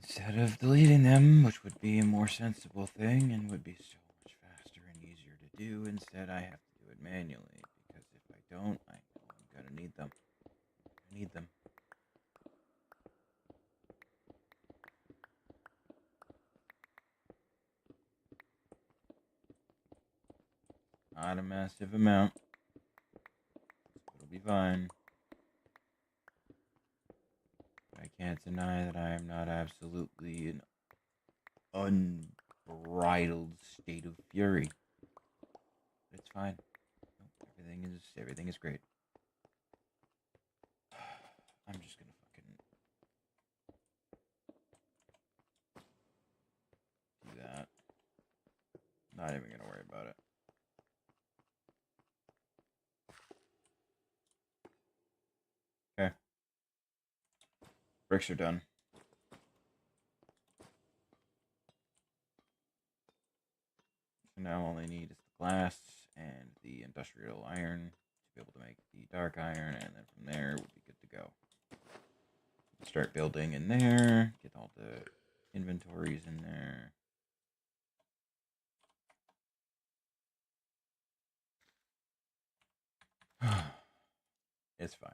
Instead of deleting them, which would be a more sensible thing and would be so much faster and easier to do, instead I have to do it manually. Because if I don't, I know I'm gonna need them. I need them. Not a massive amount. It'll be fine. I can't deny that I am not absolutely in unbridled state of fury. But it's fine. Everything is great. I'm just gonna fucking do that. Not even gonna worry about it. Okay. Bricks are done. So now all I need is the glass and the industrial iron to be able to make the dark iron, and then from there we'll be good to go. Start building in there, get all the inventories in there. It's fine.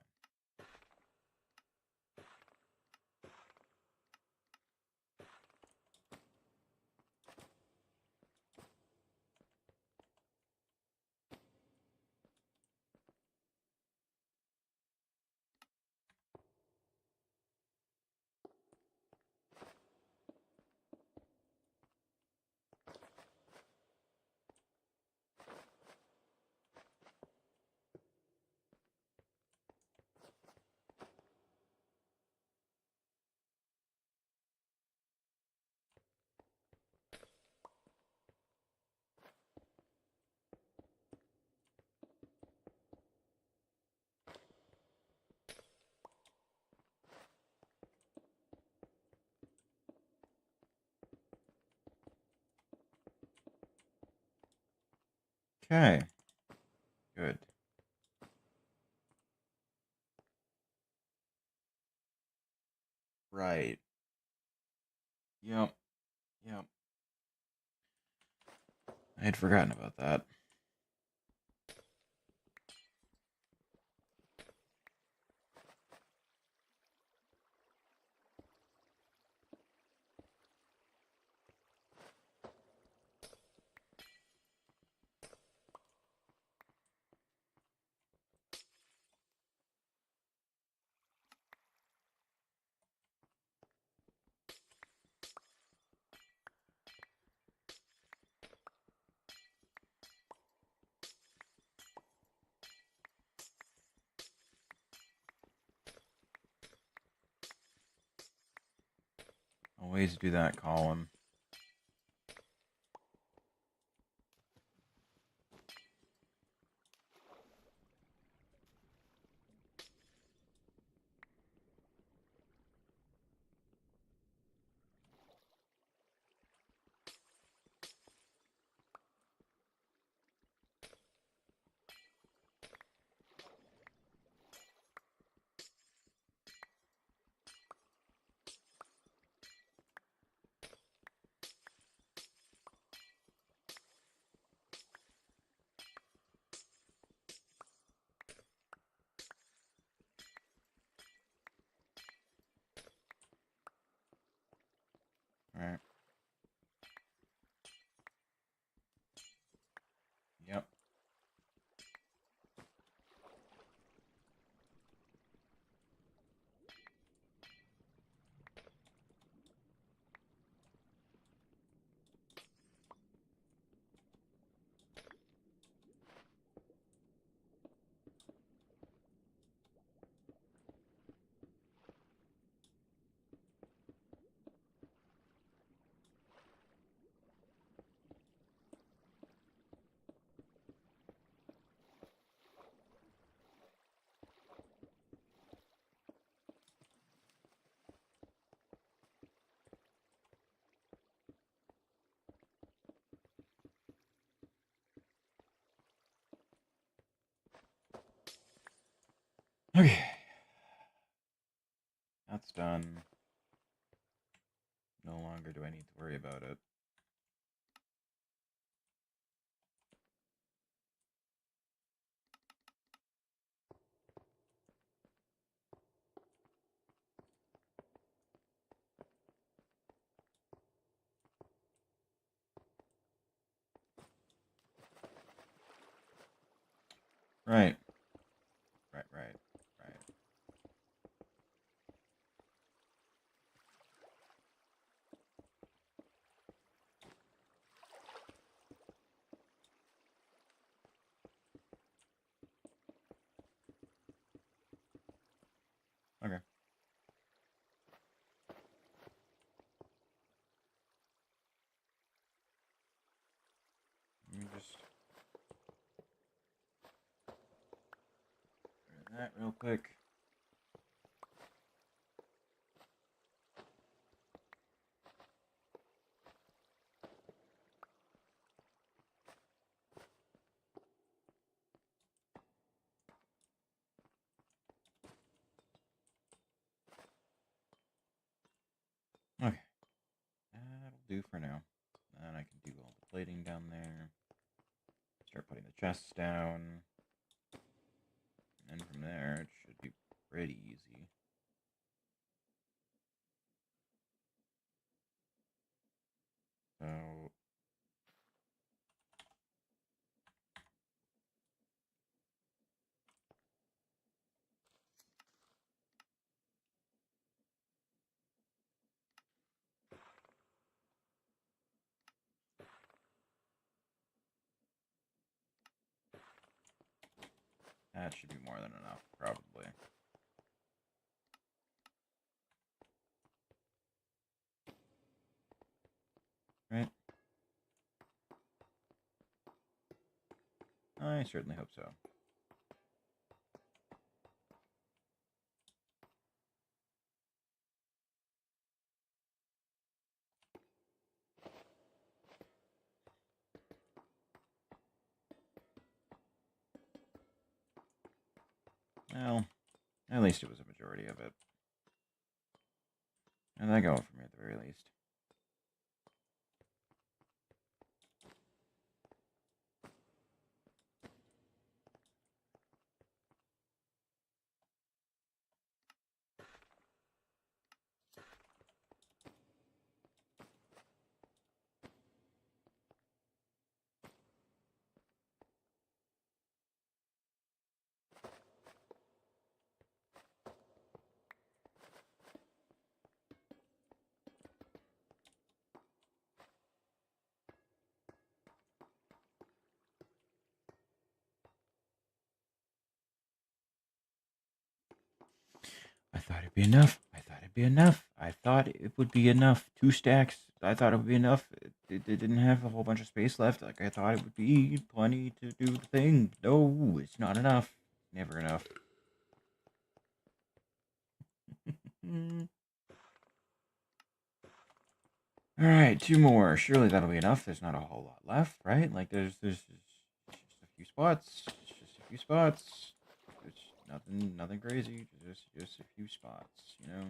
Okay. Good. Right. Yep. Yep. I had forgotten about that. Always do that column. Okay. That's done. No longer do I need to worry about it. Right. Right, right, right. Okay. Let me just do that real quick. Okay. That'll do for now. Then I can do all the plating down there. Start putting the chests down. And from there, it should be pretty easy. So, that should be more than enough, probably. Right? I certainly hope so. Well, at least it was a majority of it. And that going for me at the very least. I thought it'd be enough. I thought it'd be enough. I thought it would be enough. 2 stacks. I thought it would be enough. It didn't have a whole bunch of space left. Like I thought it would be plenty to do the thing. No, it's not enough. Never enough. All right, 2 more. Surely that'll be enough. There's not a whole lot left, right? Like there's just a few spots. Just a few spots. It's nothing crazy. Just a few spots. You know.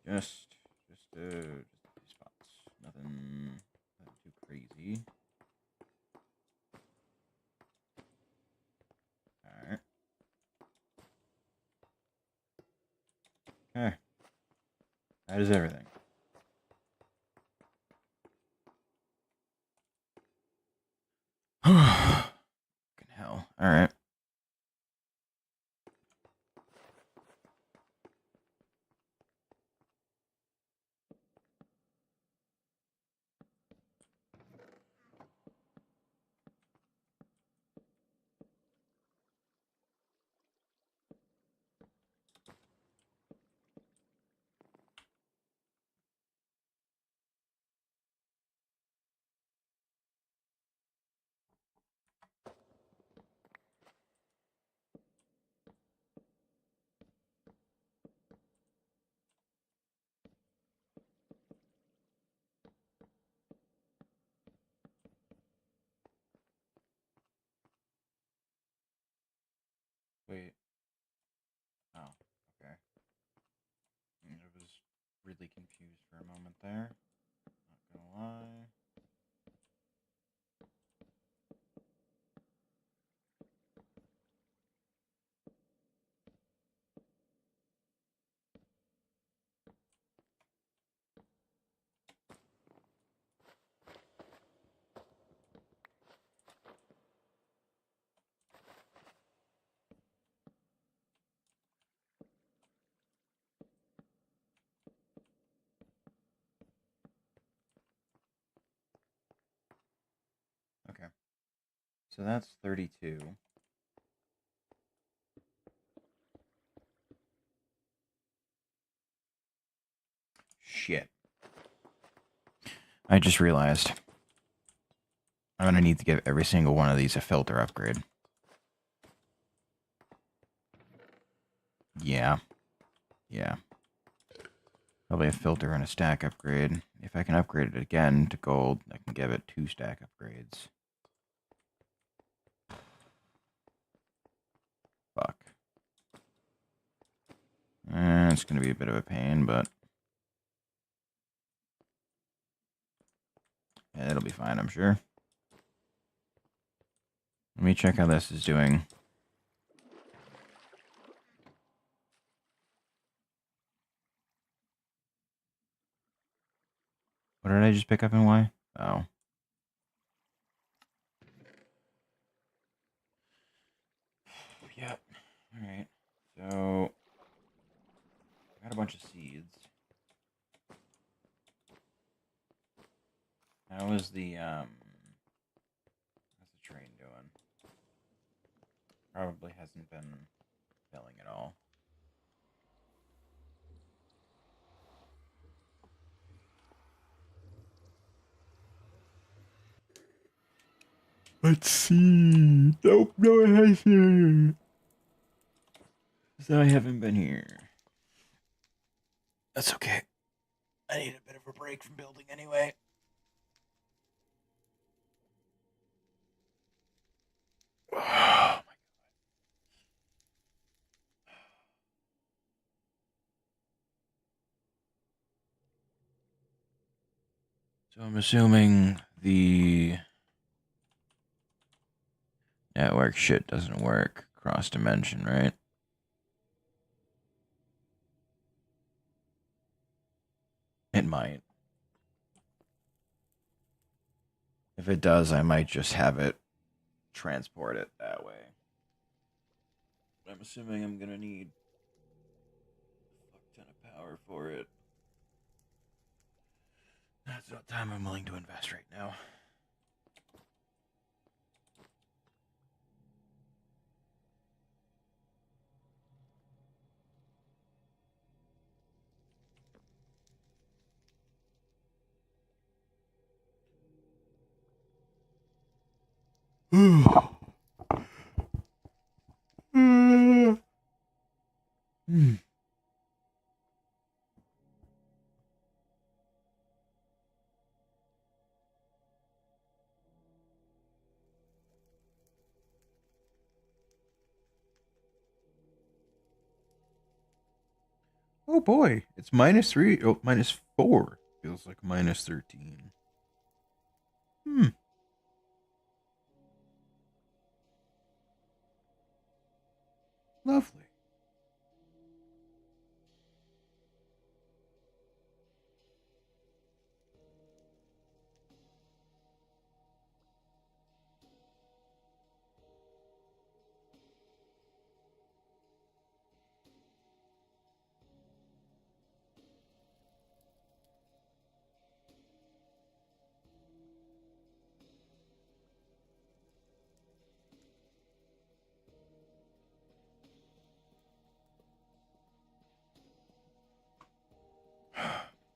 Just a few spots. Nothing too crazy. All right. Okay. That is everything. Fucking hell. All right. there. Not gonna lie. Okay. So that's 32. Shit. I just realized I'm gonna need to give every single one of these a filter upgrade. Yeah. Yeah. Probably a filter and a stack upgrade. If I can upgrade it again to gold, I can give it 2 stack upgrades. Fuck. It's gonna be a bit of a pain, but yeah, it'll be fine, I'm sure. Let me check how this is doing. What did I just pick up and why? Oh. Yep. Alright. So, I got a bunch of seeds. How is the, how's the train doing? Probably hasn't been filling at all. Let's see. Nope, no, it hasn't. So I haven't been here. That's okay. I need a bit of a break from building anyway. Oh my god. So I'm assuming the network shit doesn't work cross dimension, right? It might. If it does, I might just have it transport it that way. But I'm assuming I'm gonna need a fuck ton of power for it. That's not time I'm willing to invest right now. Oh boy, it's -3. Oh, -4. Feels like -13. Hmm. Lovely.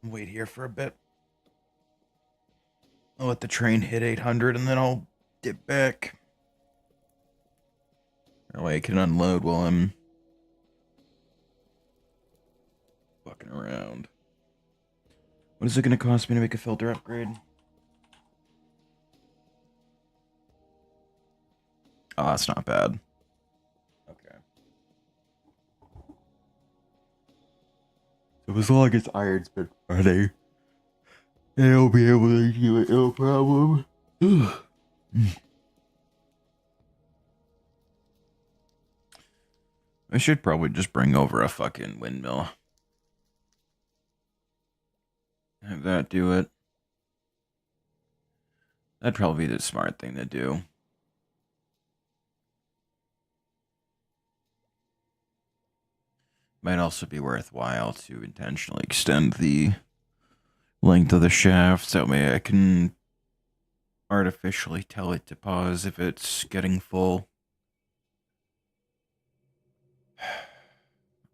Wait here for a bit. I'll let the train hit 800 and then I'll dip back. That way I can unload while I'm fucking around. What is it going to cost me to make a filter upgrade? Oh, that's not bad. Okay. So as long as iron's been running, And I'll be able to do it, no problem. I should probably just bring over a fucking windmill. Have that do it. That'd probably be the smart thing to do. Might also be worthwhile to intentionally extend the length of the shaft. That way I can artificially tell it to pause if it's getting full.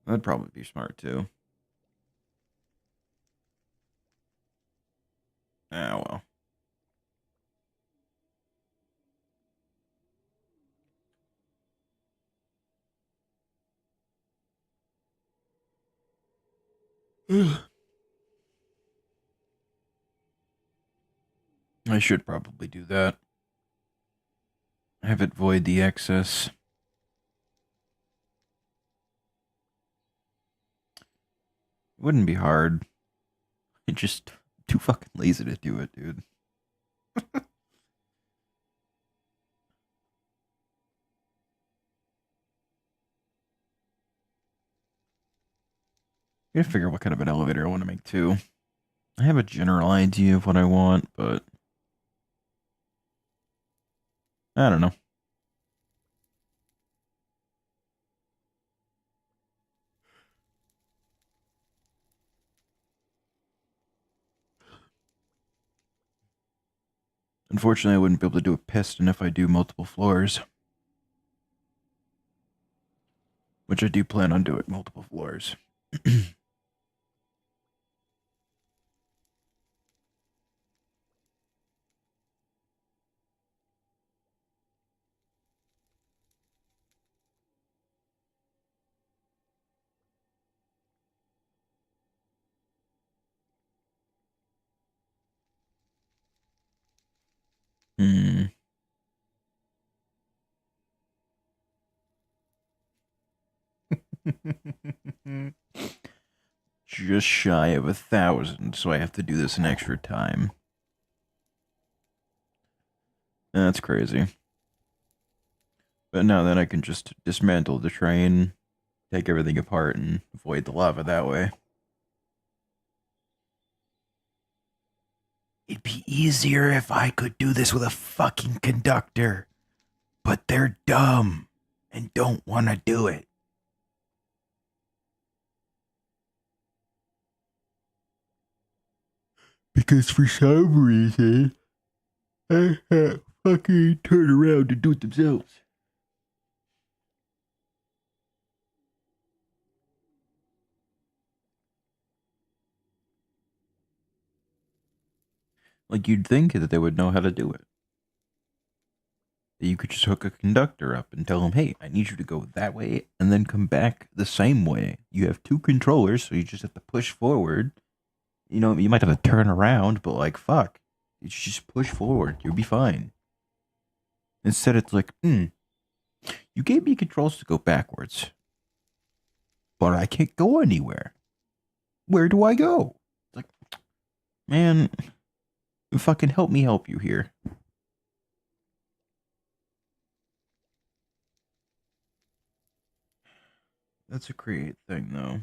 That'd probably be smart too. Ah, well. I should probably do that. Have it void the excess. It wouldn't be hard. It's just too fucking lazy to do it, dude. I gotta figure out what kind of an elevator I want to make too. I have a general idea of what I want, but I don't know. Unfortunately, I wouldn't be able to do a piston if I do multiple floors. Which I do plan on doing multiple floors. Hmm. Just shy of 1,000, so I have to do this an extra time. That's crazy. But now then I can just dismantle the train, take everything apart, and avoid the lava that way. It'd be easier if I could do this with a fucking conductor. But they're dumb and don't want to do it. Because for some reason, I can't fucking turn around and do it themselves. Like, you'd think that they would know how to do it. That you could just hook a conductor up and tell them, hey, I need you to go that way and then come back the same way. You have two controllers, so you just have to push forward. You know, you might have to turn around, but like, fuck. You just push forward. You'll be fine. Instead, it's like, you gave me controls to go backwards, but I can't go anywhere. Where do I go? It's like, man, fucking help me help you here. That's a create thing, though.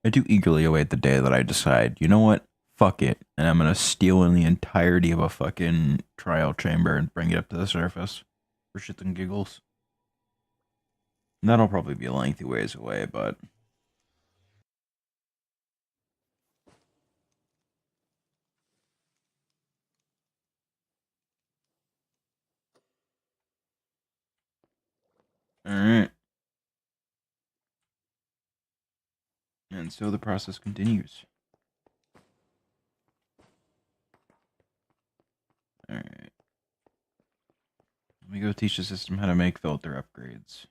I do eagerly await the day that I decide, you know what? Fuck it. And I'm gonna steal in the entirety of a fucking trial chamber and bring it up to the surface. For shits and giggles. And that'll probably be a lengthy ways away, but alright. And so the process continues. Alright. Let me go teach the system how to make filter upgrades.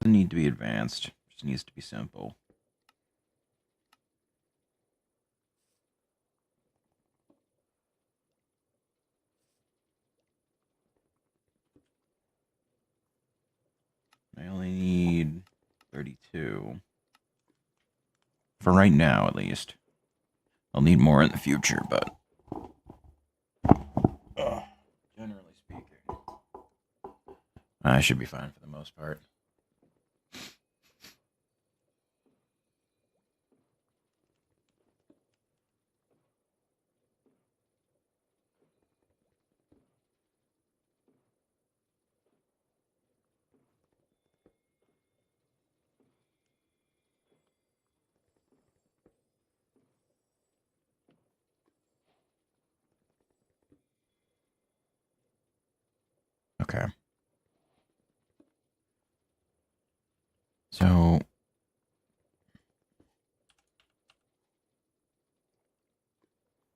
Doesn't need to be advanced. Just needs to be simple. I only need 32. For right now, at least. I'll need more in the future, but generally speaking, I should be fine for the most part. Okay. So,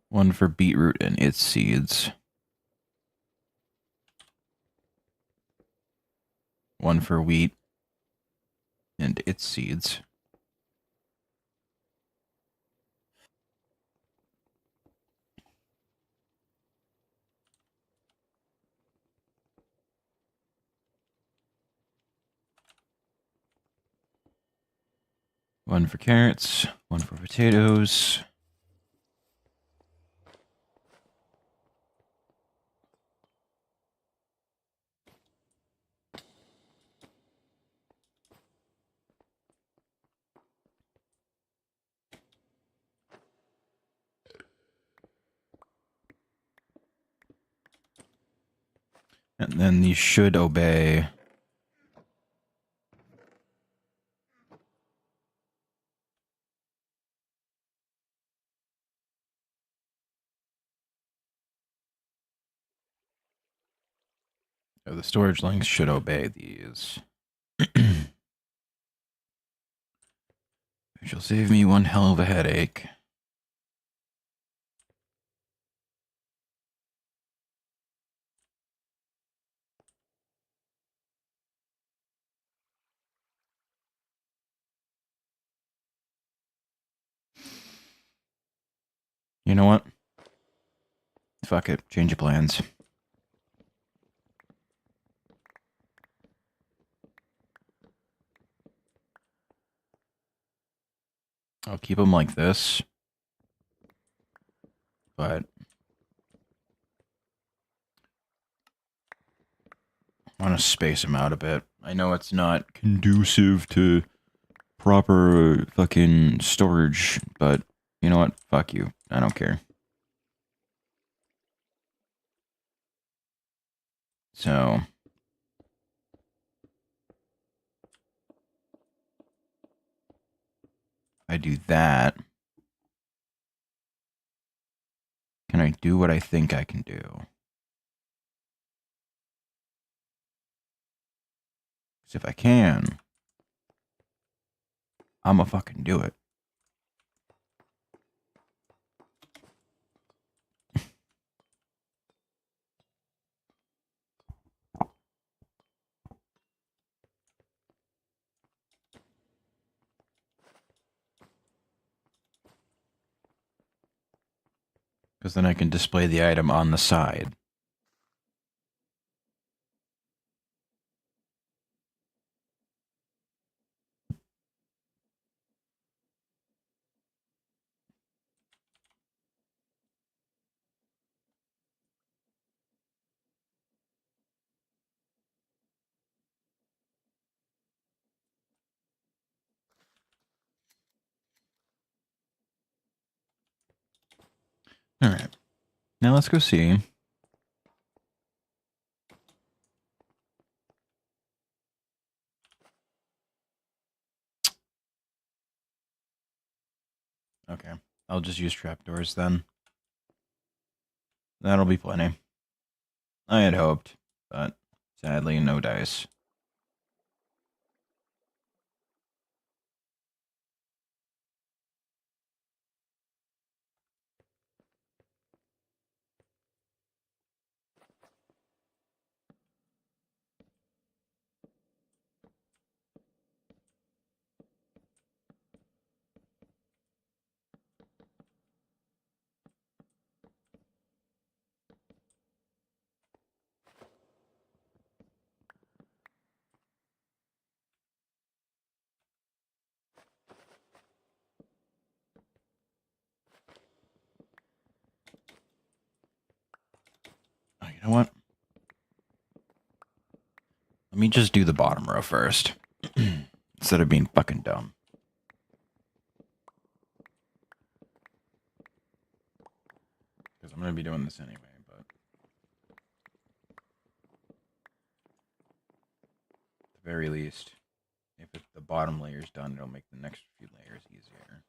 one for beetroot and its seeds. One for wheat and its seeds. One for carrots. One for potatoes. And then these should obey. So the storage links should obey these. Which will save me one hell of a headache. You know what? Fuck it. Change of plans. I'll keep them like this. But I want to space them out a bit. I know it's not conducive to proper fucking storage, but you know what? Fuck you. I don't care. So I do that. Can I do what I think I can do? Because if I can, I'ma fucking do it. Because then I can display the item on the side. Alright. Now let's go see. Okay. I'll just use trapdoors then. That'll be plenty. I had hoped, but sadly, no dice. me just do the bottom row first. Instead of being fucking dumb. Because I'm going to be doing this anyway, but... At the very least, if the bottom layer's done, it'll make the next few layers easier.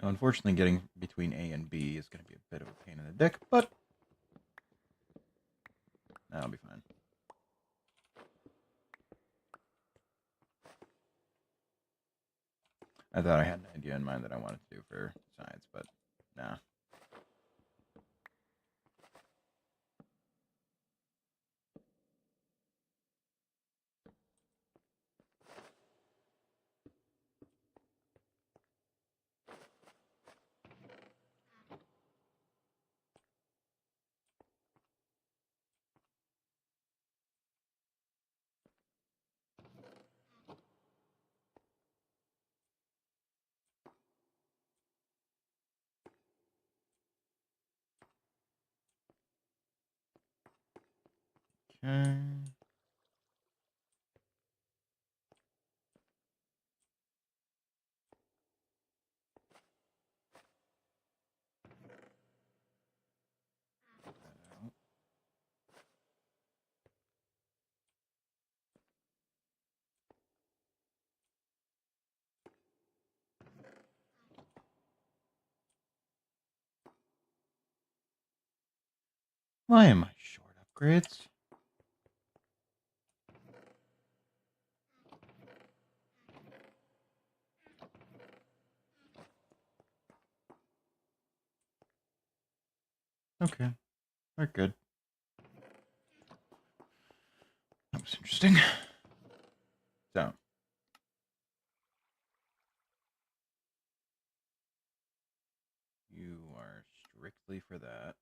Now, unfortunately, getting between A and B is going to be a bit of a pain in the dick, but that'll be fine. I thought I had an idea in mind that I wanted to do for sides, but nah. Okay. Why am I short upgrades? Okay, we're good. That was interesting. So. You are strictly for that.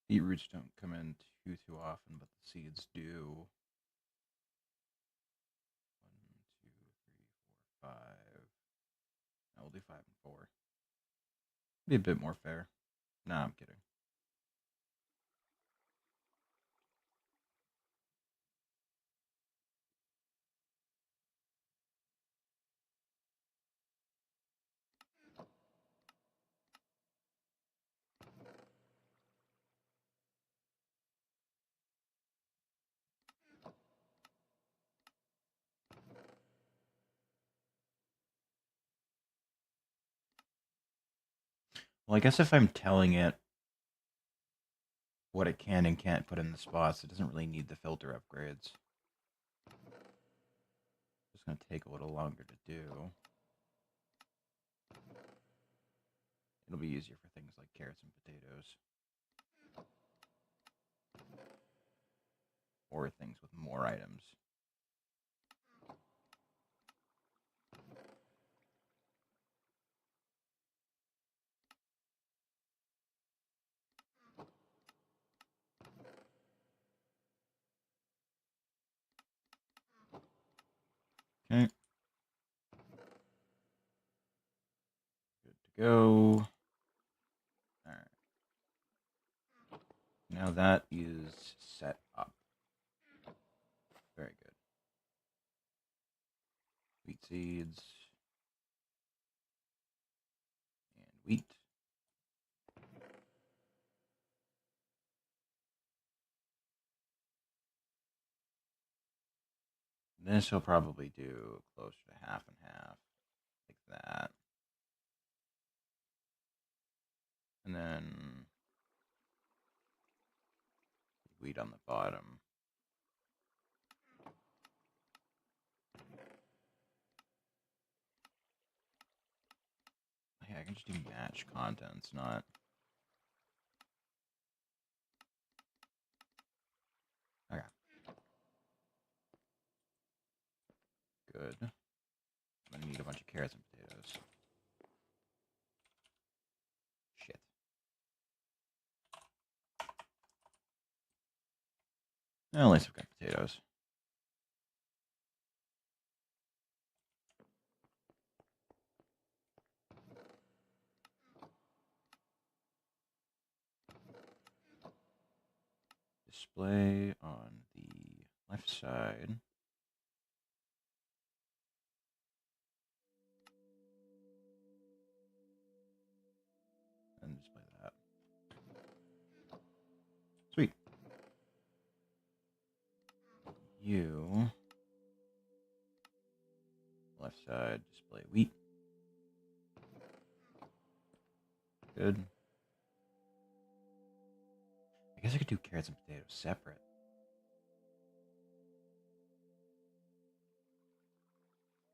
Beetroots don't come in too often, but the seeds do. 1, 2, 3, 4, 5. I'll do 5 and 4. Be a bit more fair. Nah, I'm kidding. Well, I guess if I'm telling it what it can and can't put in the spots, it doesn't really need the filter upgrades. It's going to take a little longer to do. It'll be easier for things like carrots and potatoes. Or things with more items. Okay. Good to go. Alright. Now that is set up. Very good. seeds and wheat. This will probably do close to half and half, like that. And then wheat on the bottom. Yeah, I can just do match contents, not... Okay. Good. I'm gonna need a bunch of carrots and potatoes. Shit. At least I've got potatoes. Display on the left side. And display that. Sweet. You. Left side, display wheat. Good. I guess I could do carrots and potatoes separate.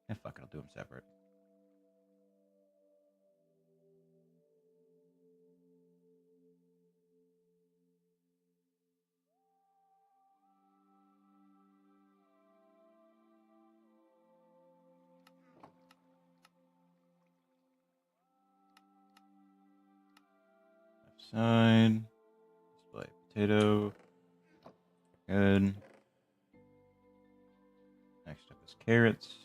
Yeah, fuck it, I'll do them separate. Left side, display potato. Good. Next up is carrots.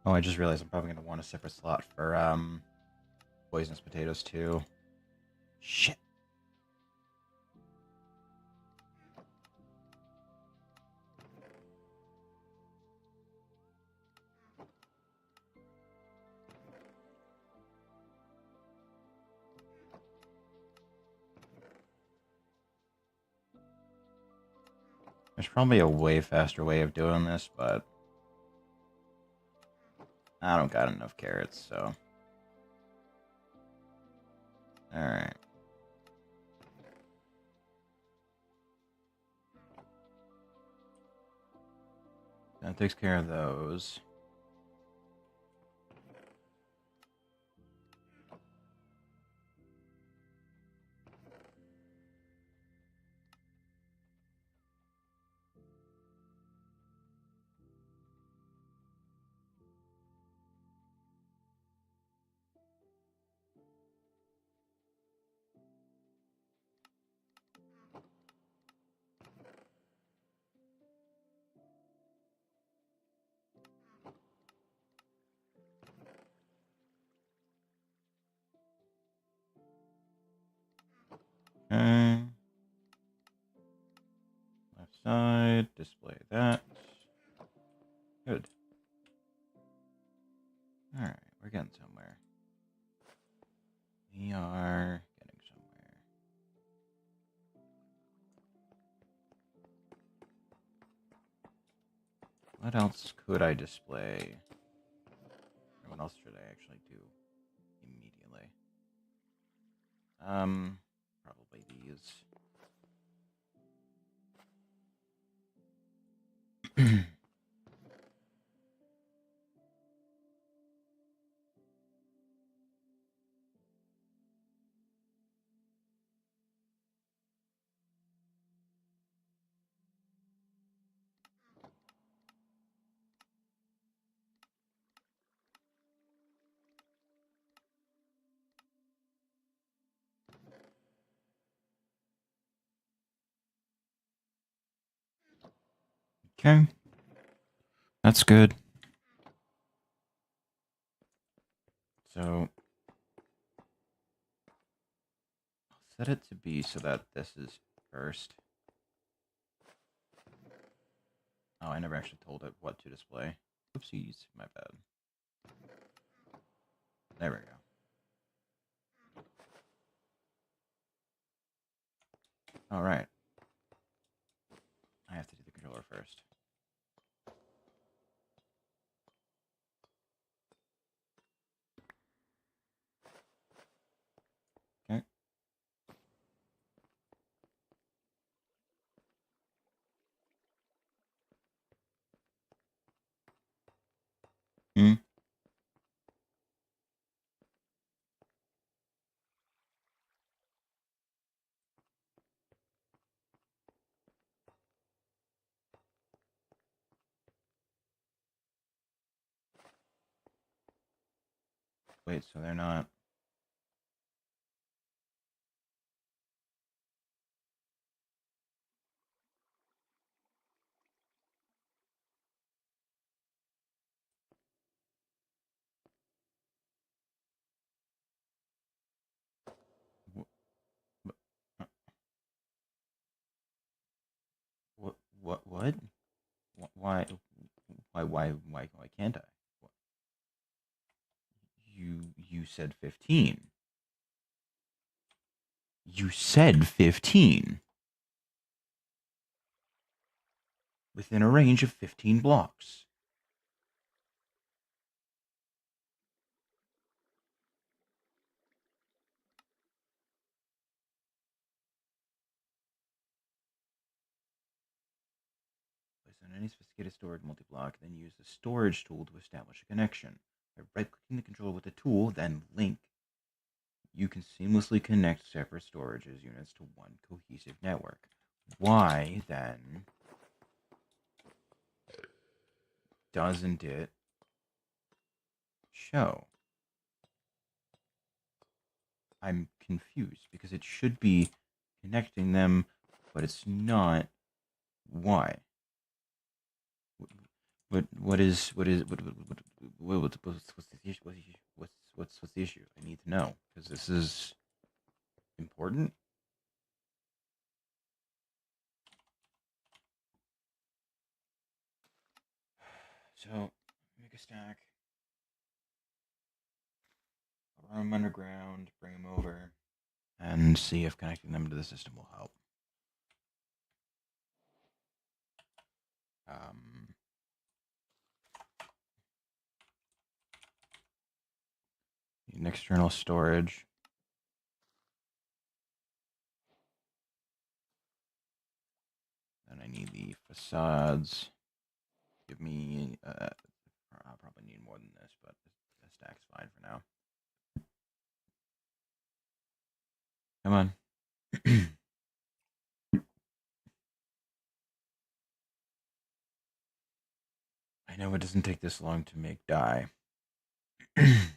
Oh, I just realized I'm probably going to want a separate slot for poisonous potatoes too. Shit. There's probably a way faster way of doing this, but I don't got enough carrots, so. Alright. That takes care of those. Okay. Left side, display that. Good. Alright, we're getting somewhere. We are getting somewhere. What else could I display? Or what else should I actually do immediately? Probably these. Okay. That's good. So I'll set it to be so that this is first. Oh, I never actually told it what to display. Oopsies, my bad. There we go. All right. I have to do the controller first. Okay. Hmm. Wait, so they're not. What? What? What? Why? Why can't I? You said 15. You said 15 within a range of 15 blocks. Place on any sophisticated storage multi-block, then use the storage tool to establish a connection. By right-clicking the controller with the tool, then link, you can seamlessly connect separate storages units to one cohesive network. Why, then, doesn't it show? I'm confused because it should be connecting them, but it's not. Why? What's the issue? What's the issue? I need to know because this is important. So make a stack, run them underground, bring them over, and see if connecting them to the system will help. An external storage. Then I need the facades. Give me. I'll probably need more than this, but a stack's fine for now. Come on. I know it doesn't take this long to make dye. Whatever.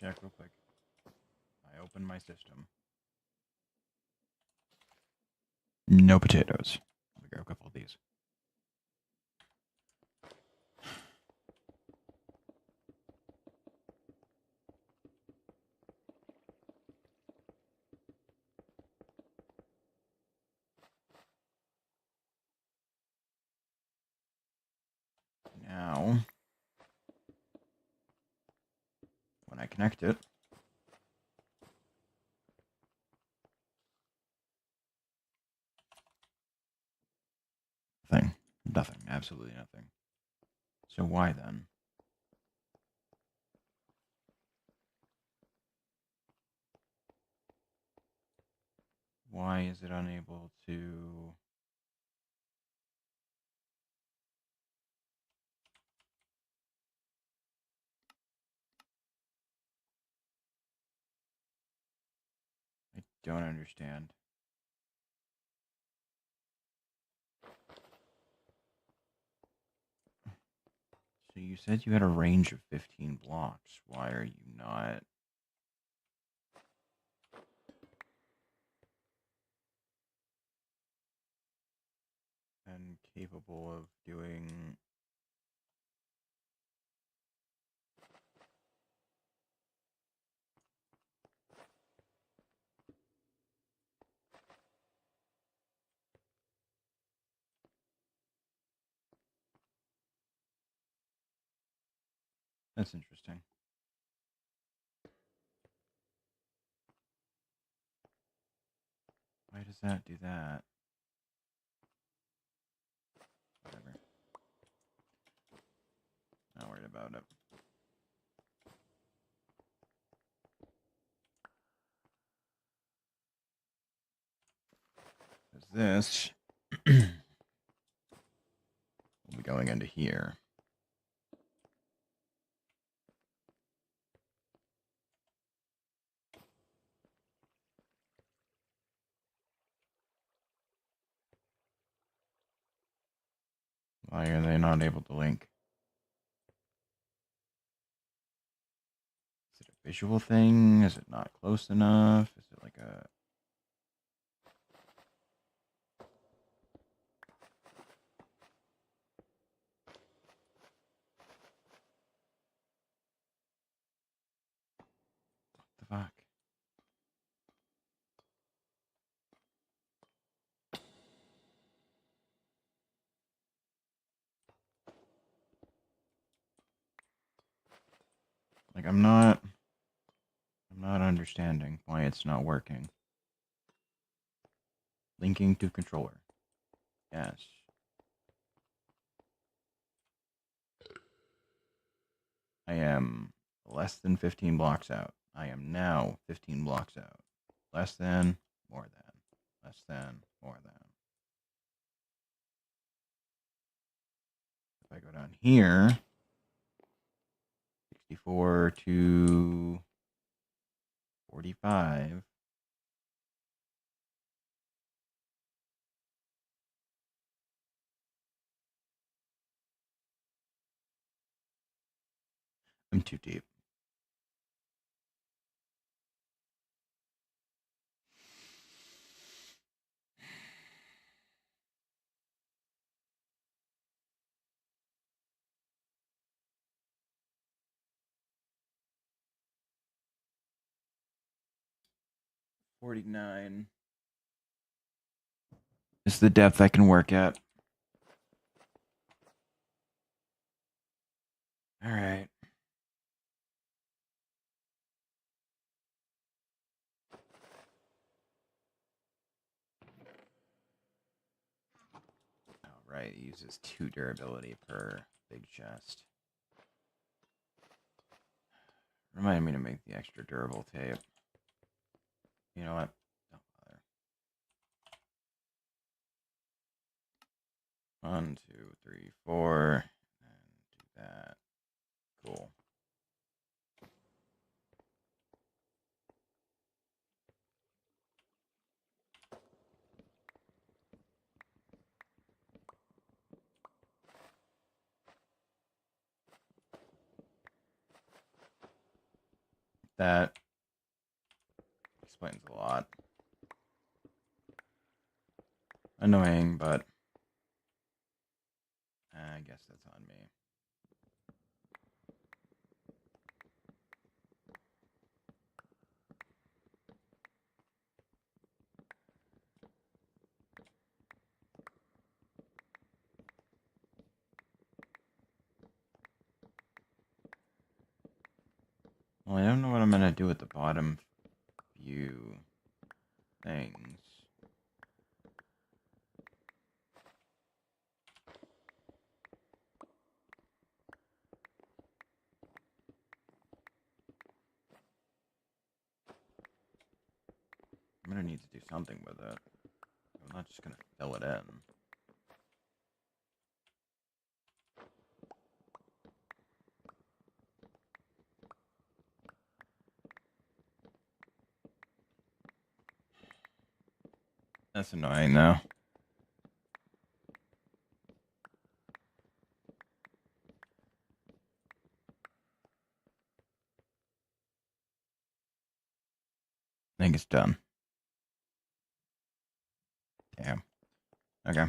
check real quick. I open my system. No potatoes. I'll grab a couple of these. Now, when I connect it, nothing, absolutely nothing. So why then? Why is it unable to... I don't understand. So you said you had a range of 15 blocks. Why are you not... and capable of doing... That's interesting. Why does that do that? Whatever. Not worried about it. Because this will be going into here. Why are they not able to link? Is it a visual thing? Is it not close enough? Is it like a... What the fuck? Like, I'm not understanding why it's not working. Linking to controller. Yes. I am less than 15 blocks out. I am now 15 blocks out. Less than, more than. Less than, more than. If I go down here, 64 to 45. I'm too deep. $49 is the depth I can work at. All right. All right. It uses 2 durability per big chest. Remind me to make the extra durable tape. You know what? Don't bother. 1, 2, 3, 4. And do that. Cool. That explains a lot. Annoying, but I guess that's on me. Well, I don't know what I'm gonna do with the bottom few things. I'm gonna need to do something with it. I'm not just gonna fill it in. That's annoying, though. I think it's done. Damn. Okay.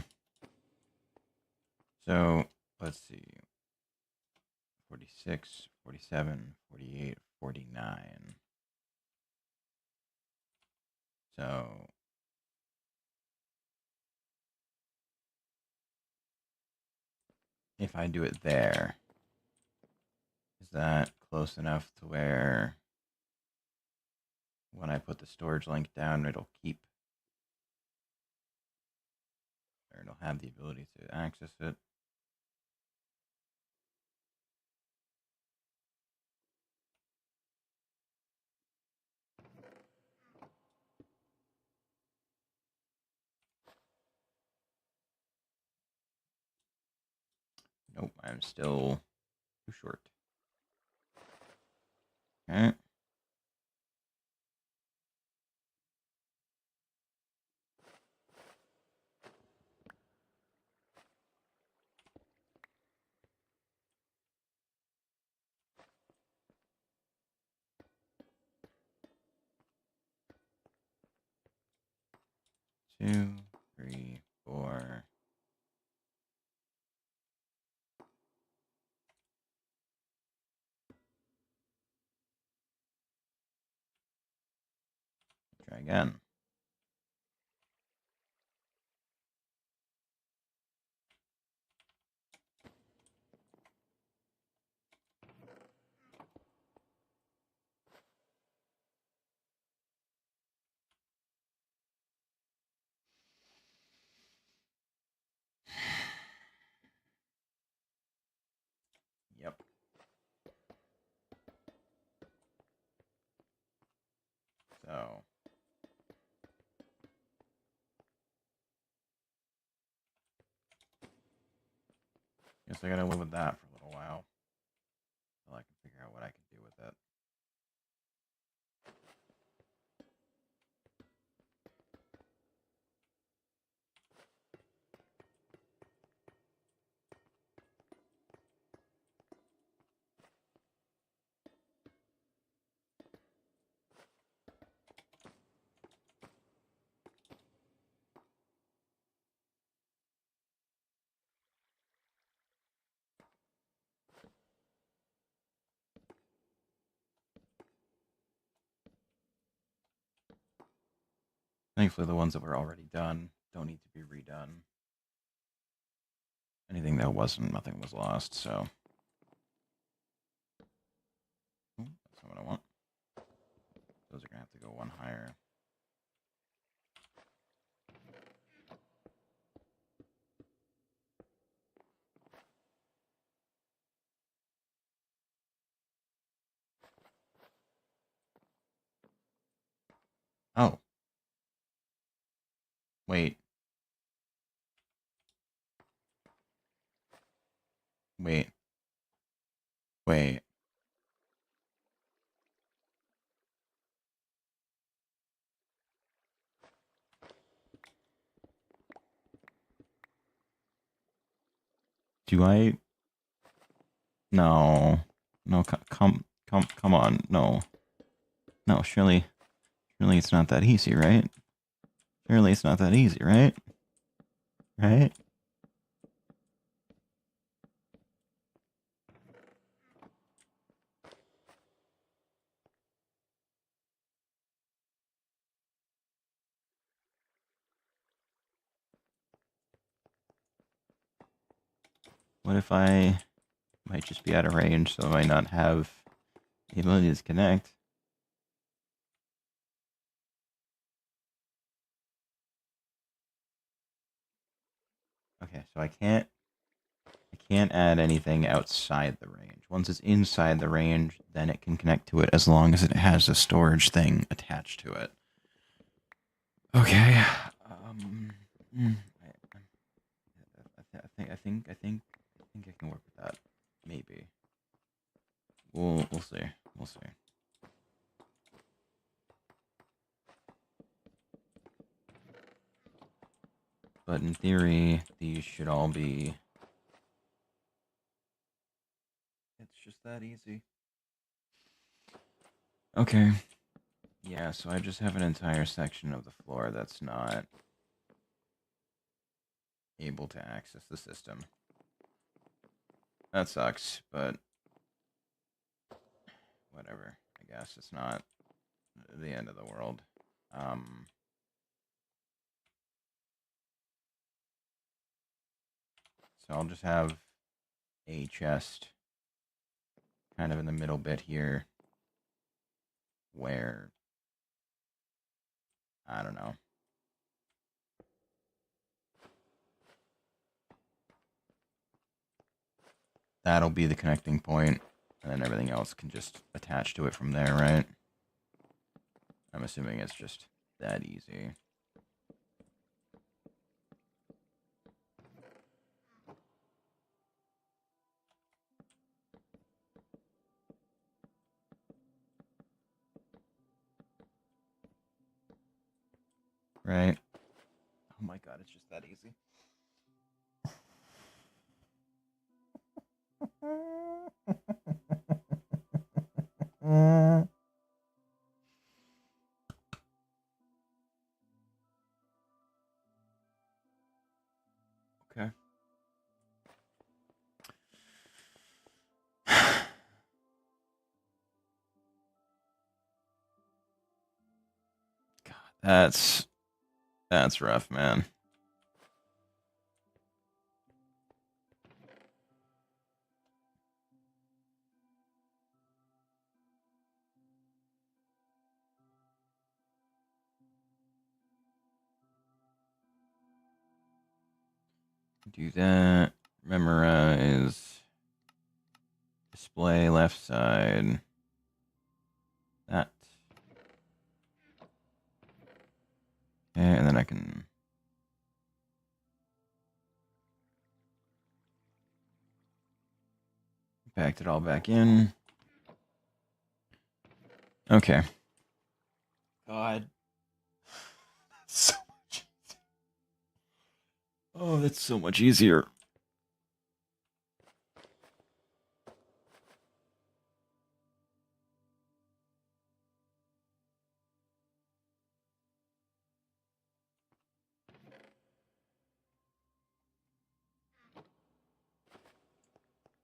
So, let's see. 46, 47, 48, 49. So, if I do it there, is that close enough to where when I put the storage link down, it'll keep, or it'll have the ability to access it? Nope, I'm still too short. Okay. Two, three, four. Try again. Yep. So, guess I gotta live with that for a little while until I can figure out what I can do with it. Thankfully, the ones that were already done don't need to be redone. Anything that wasn't, nothing was lost, so. Ooh, that's not what I want. Those are gonna have to go one higher. Oh. Wait. Wait. Wait. Do I? No. No, come on. No. No, surely it's not that easy, right? Surely it's not that easy, right? Right? What if I might just be out of range, so I might not have the ability to connect? Okay, so I can't add anything outside the range. Once it's inside the range, then it can connect to it as long as it has a storage thing attached to it. Okay. I think I can work with that. Maybe. We'll see. We'll see. But in theory, these should all be. It's just that easy. Okay. Yeah, so I just have an entire section of the floor that's not able to access the system. That sucks, but whatever. I guess it's not the end of the world. So I'll just have a chest kind of in the middle bit here where, I don't know. That'll be the connecting point, and then everything else can just attach to it from there, right? I'm assuming it's just that easy. Right? Oh my god, it's just that easy. Okay. God, that's rough, man. Do that. Memorize. Display left side. That. Okay, and then I can. Packed it all back in. Okay. God. So much. Oh, that's so much easier.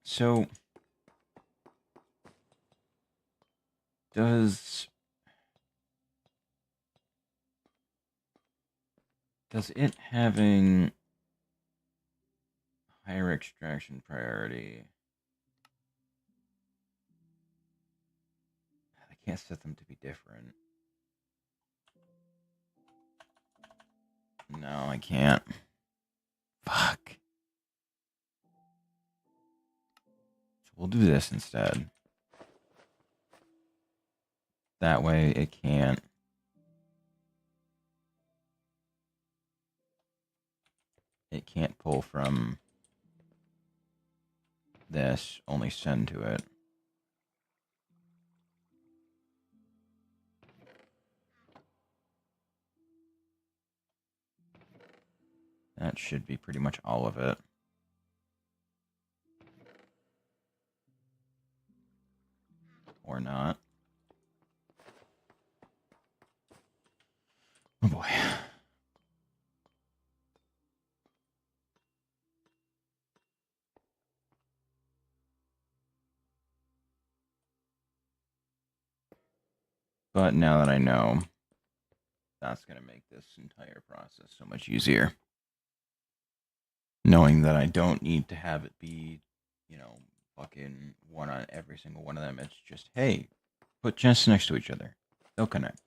So, does it having higher extraction priority? I can't set them to be different. No, I can't. Fuck. So we'll do this instead. That way it can't. It can't pull from this, only send to it. That should be pretty much all of it. Or not. But now that I know, that's going to make this entire process so much easier. Knowing that I don't need to have it be, fucking one on every single one of them. It's just, hey, put chests next to each other. They'll connect.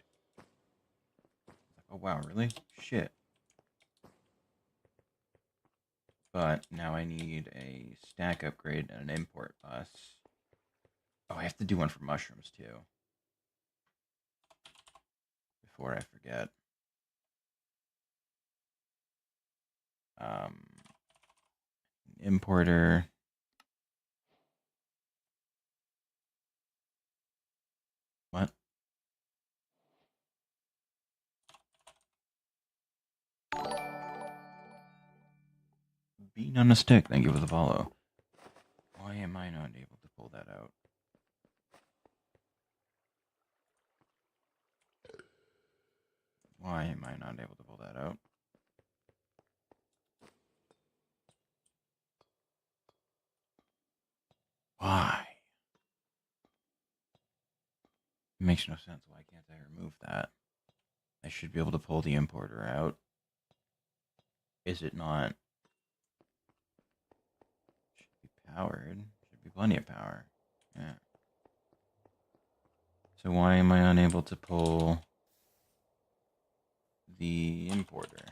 Oh, wow, really? Shit. But now I need a stack upgrade and an import bus. Oh, I have to do one for mushrooms, too. Before I forget. Um, Importer. What? Bean on a stick. Thank you for the follow. Why am I not able to pull that out? Why am I not able to pull that out? Why? It makes no sense. Why can't I remove that? I should be able to pull the importer out. Is it not? Should be powered. Should be plenty of power. Yeah. So why am I unable to pull the importer?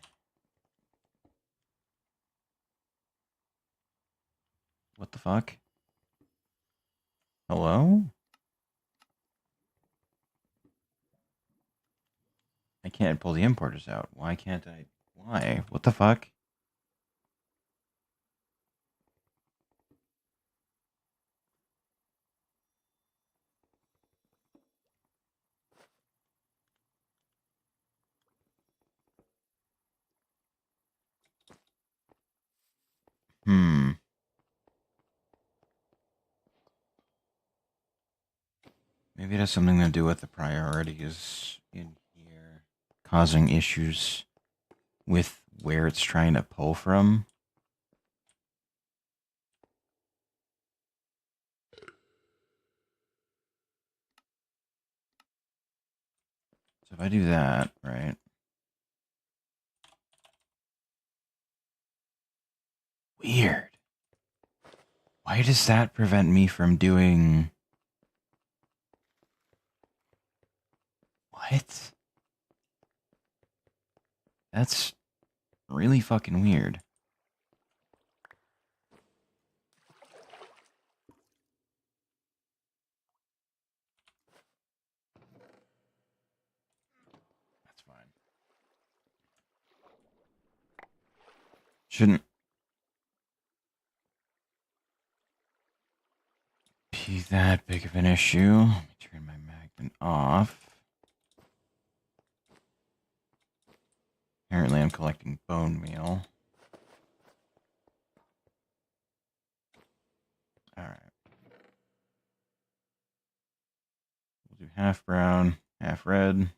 What the fuck? Hello? I can't pull the importers out. Why can't I? Why? What the fuck? Hmm. Maybe it has something to do with the priorities in here causing issues with where it's trying to pull from. So if I do that, right? Weird. Why does that prevent me from doing... What? That's really fucking weird. That's fine. Shouldn't be that big of an issue. Let me turn my magnet off. Apparently I'm collecting bone meal. Alright. We'll do half brown, half red.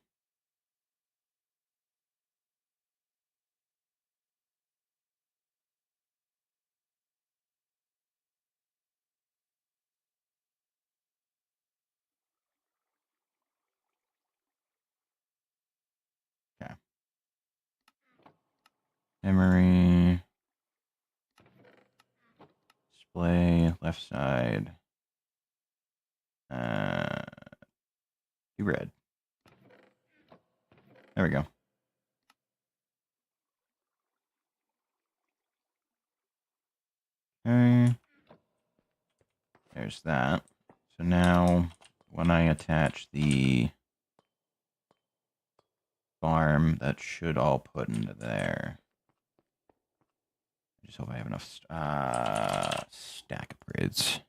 Okay. Memory. Display, left side. Be red. There we go. Okay. There's that. So now, when I attach the farm, that should all put into there. I just hope I have enough stack upgrades.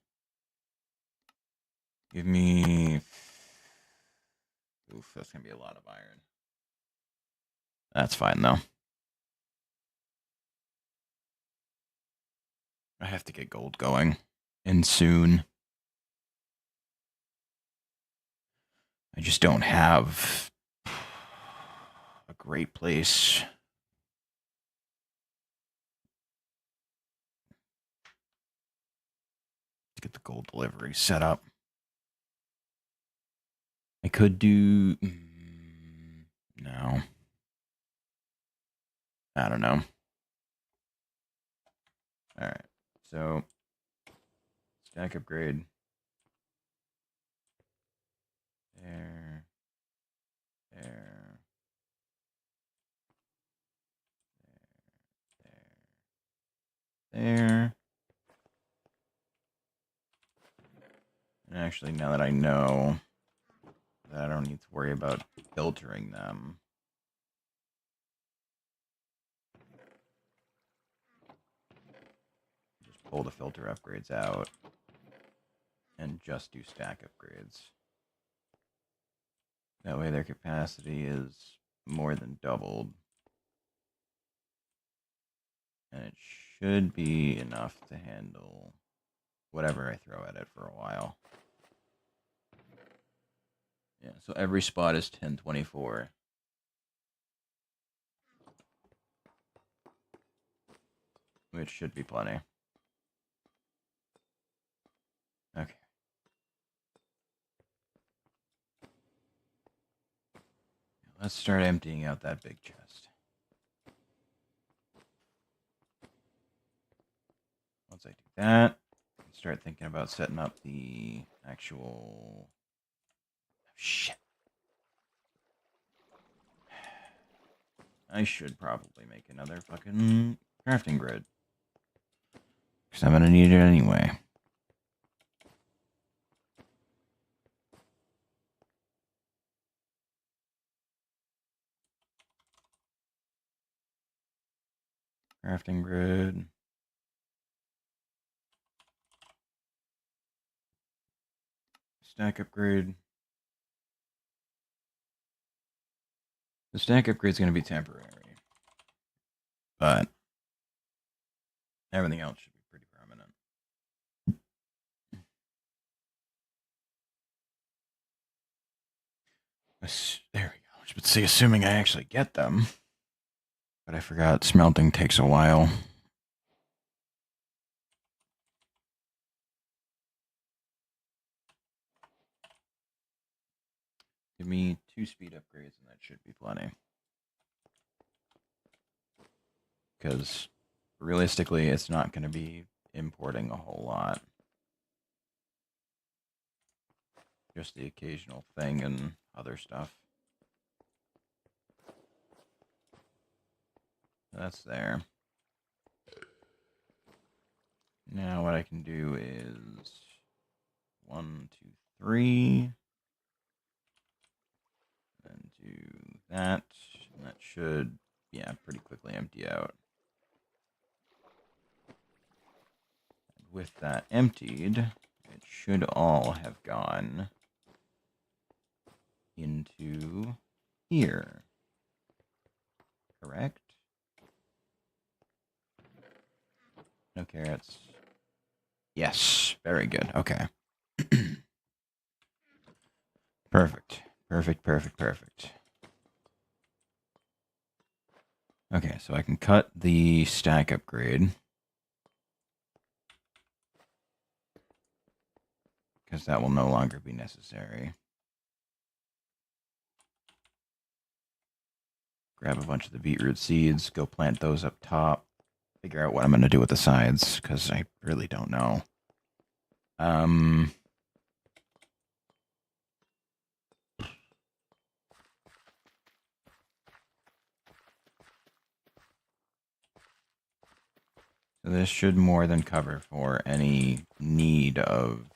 Give me... Oof, that's going to be a lot of iron. That's fine, though. I have to get gold going. And soon. I just don't have a great place to get the gold delivery set up. I could do... no. I don't know. Alright. So, stack upgrade. There. There. There. And actually, now that I know that I don't need to worry about filtering them, just pull the filter upgrades out and just do stack upgrades. That way their capacity is more than doubled. And it should be enough to handle whatever I throw at it for a while. Yeah, so every spot is 1024. Which should be plenty. Okay. Let's start emptying out that big chest. Once I do that, start thinking about setting up the actual... Oh, shit. I should probably make another fucking crafting grid. Because I'm going to need it anyway. Crafting grid. Stack upgrade. The stack upgrade is going to be temporary. But everything else should be pretty permanent. There we go. I should say, assuming I actually get them. But I forgot smelting takes a while. Give me 2 speed upgrades and that should be plenty. Because realistically, it's not going to be importing a whole lot. Just the occasional thing and other stuff. That's there. Now what I can do is 1, 2, 3. Then do that. And that should, yeah, pretty quickly empty out. And with that emptied, it should all have gone into here. Correct? No carrots. Yes, very good. Okay. Perfect. Perfect, perfect, perfect. Okay, so I can cut the stack upgrade. Because that will no longer be necessary. Grab a bunch of the beetroot seeds, go plant those up top. Figure out what I'm going to do with the sides, because I really don't know. So this should more than cover for any need of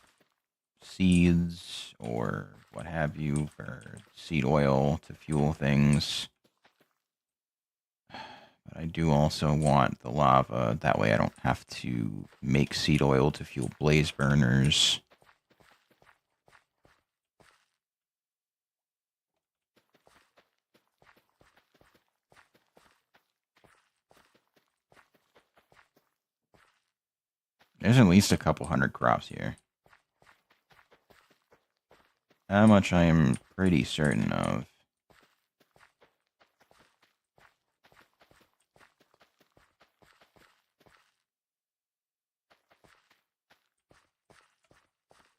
seeds or what have you for seed oil to fuel things. But I do also want the lava. That way I don't have to make seed oil to fuel blaze burners. There's at least a couple hundred crops here. How much I am pretty certain of.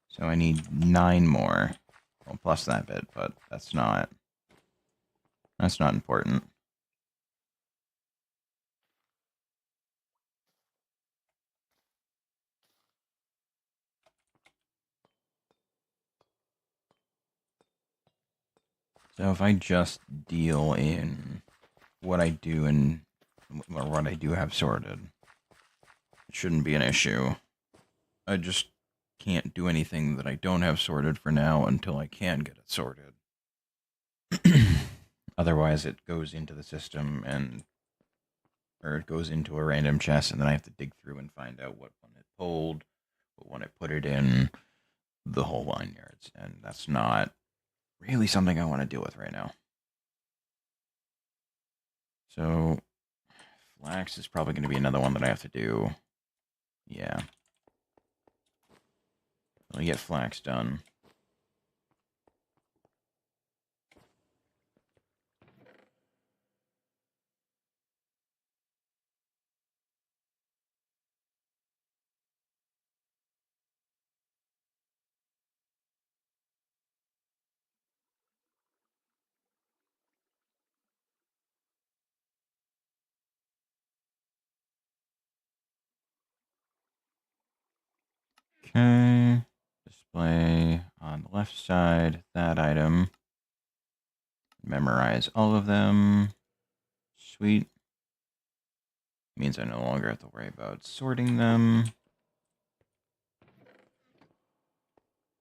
So I need 9 more. Well, plus that bit, but that's not important. So if I just deal in what I do and or what I do have sorted, it shouldn't be an issue. I just can't do anything that I don't have sorted for now until I can get it sorted. Otherwise, it goes into the system or it goes into a random chest, and then I have to dig through and find out what one it pulled, what one it put it in, the whole 9 yards, and that's not really something I want to deal with right now. So, flax is probably going to be another one that I have to do. Yeah. Let me get flax done. Okay. Display on the left side, that item. Memorize all of them. Sweet. Means I no longer have to worry about sorting them.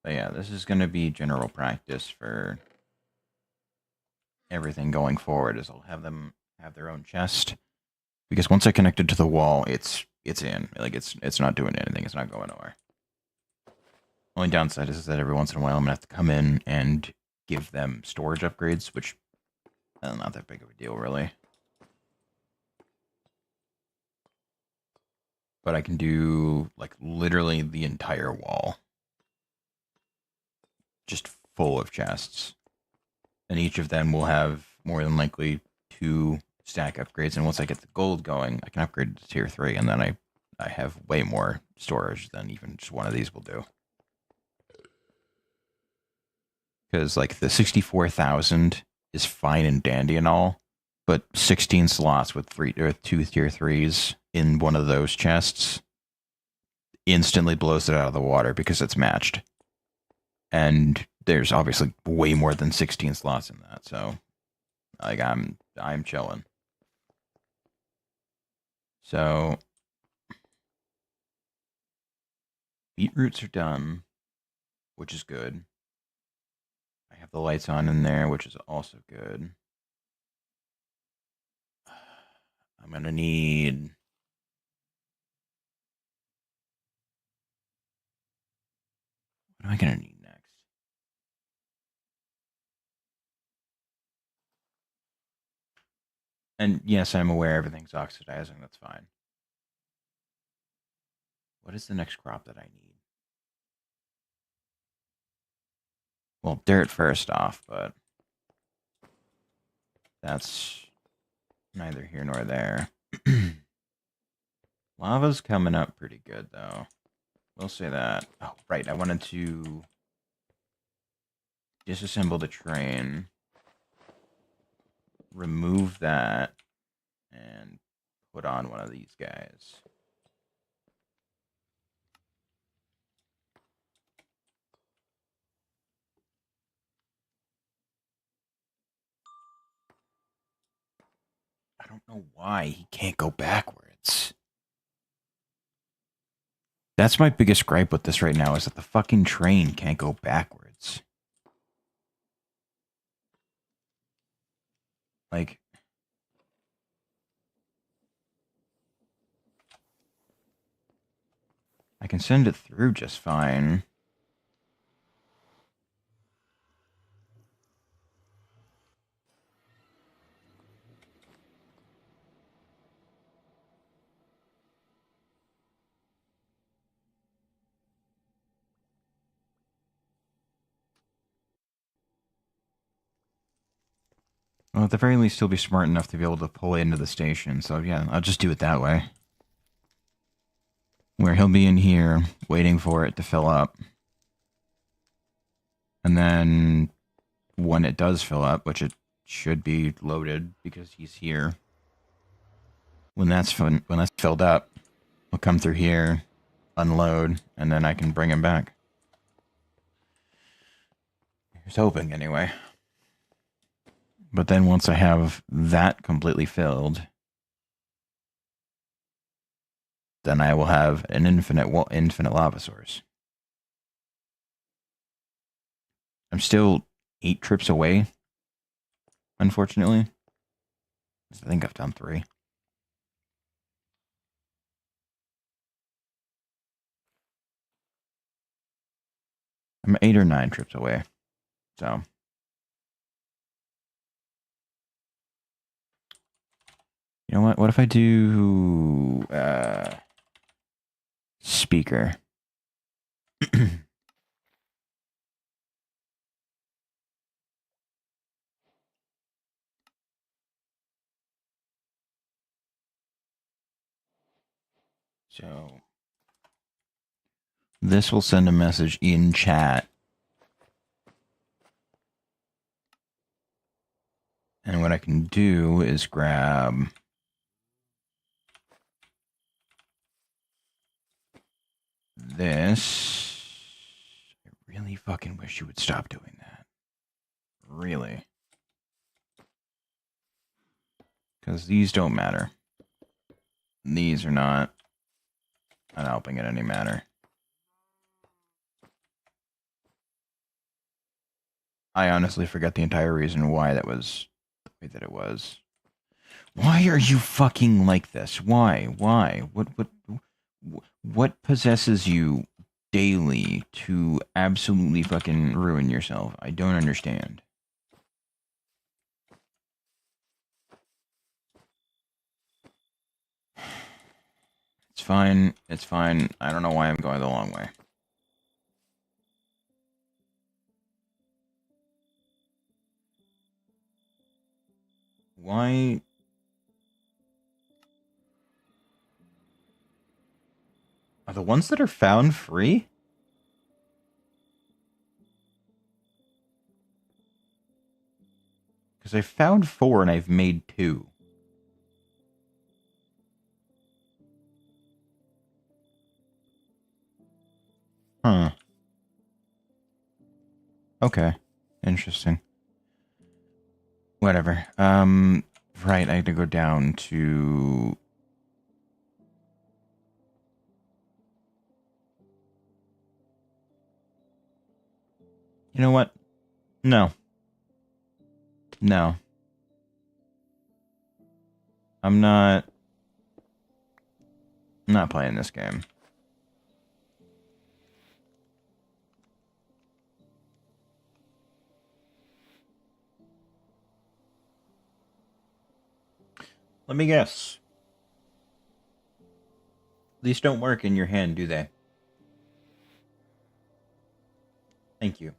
But yeah, this is going to be general practice for everything going forward, is I'll have them have their own chest. Because once I connect it to the wall, it's in. Like, it's not doing anything. It's not going nowhere. Only downside is that every once in a while I'm going to have to come in and give them storage upgrades, which not that big of a deal, really. But I can do, like, literally the entire wall. Just full of chests. And each of them will have more than likely 2 stack upgrades. And once I get the gold going, I can upgrade to tier 3. And then I have way more storage than even just one of these will do. Because, like, the 64,000 is fine and dandy and all. But 16 slots with 2 tier 3s in one of those chests instantly blows it out of the water because it's matched. And there's obviously way more than 16 slots in that, so like I'm chilling. So beetroots are done, which is good. I have the lights on in there, which is also good. I'm gonna need what am I gonna need next? And yes, I'm aware everything's oxidizing, that's fine. What is the next crop that I need? Well, dirt first off, but that's neither here nor there. Lava's coming up pretty good, though. We'll say that. Oh, right, I wanted to disassemble the train, remove that, and put on one of these guys. I don't know why he can't go backwards. That's my biggest gripe with this right now, is that the fucking train can't go backwards. Like, I can send it through just fine. Well, at the very least, he'll be smart enough to be able to pull it into the station. So yeah, I'll just do it that way. Where he'll be in here, waiting for it to fill up. And then when it does fill up, which it should be loaded because he's here, when that's filled up, I'll come through here, unload, and then I can bring him back. Here's hoping, anyway. But then once I have that completely filled, then I will have an infinite lava source. I'm still 8 trips away, unfortunately. I think I've done 3. I'm 8 or 9 trips away. So. You know what? What if I do speaker? So this will send a message in chat. And what I can do is grab this. I really fucking wish you would stop doing that. Really. Because these don't matter. These are not helping in any manner. I honestly forgot the entire reason why that was the way that it was. Why are you fucking like this? Why? What possesses you daily to absolutely fucking ruin yourself? I don't understand. It's fine. It's fine. I don't know why I'm going the long way. Why? Are the ones that are found free? Because I found 4 and I've made 2. Huh. Okay. Interesting. Whatever. Right, I had to go down to... You know what? No. No. I'm not playing this game. Let me guess. These don't work in your hand, do they? Thank you.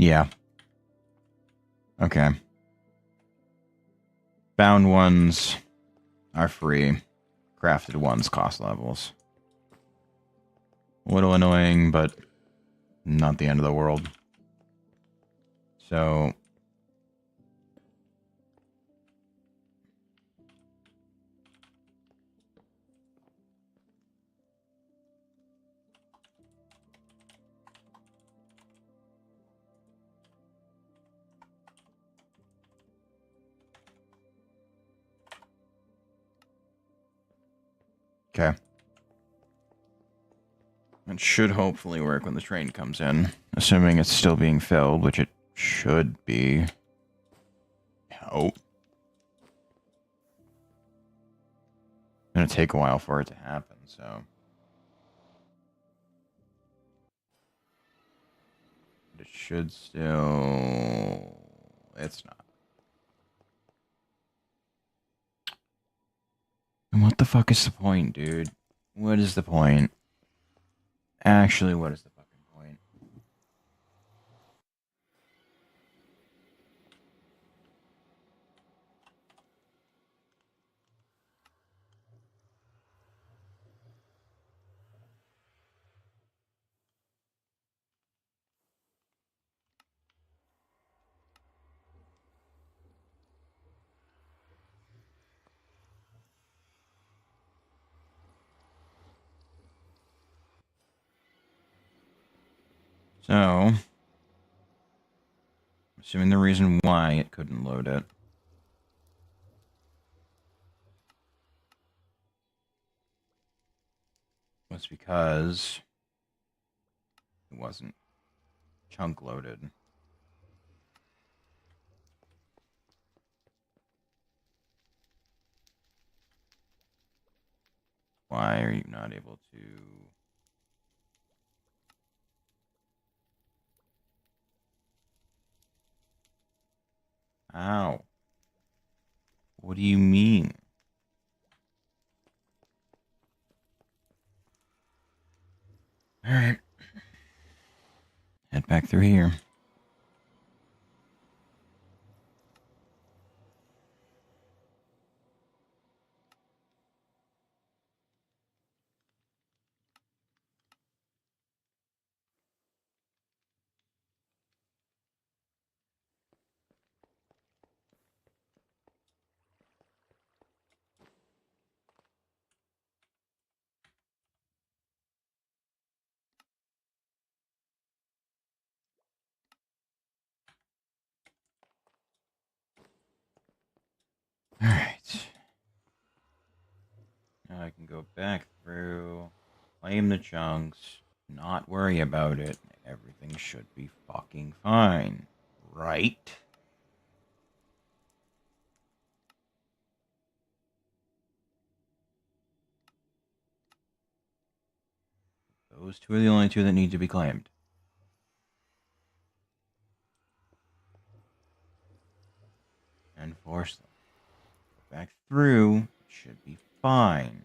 Yeah. Okay. Bound ones are free. Crafted ones cost levels. A little annoying, but not the end of the world. So... Okay. It should hopefully work when the train comes in. Assuming it's still being filled, which it should be. Hope. It's gonna take a while for it to happen, so... But it should still... It's not. And what the fuck is the point, dude? What is the point? Actually, what is the fucking point? So, assuming the reason why it couldn't load it was because it wasn't chunk loaded. Why are you not able to... Ow. What do you mean? Alright. Head back through here. Alright. Now I can go back through, claim the chunks, not worry about it. Everything should be fucking fine. Right? Those two are the only two that need to be claimed. And force them. Go back through. It should be fine.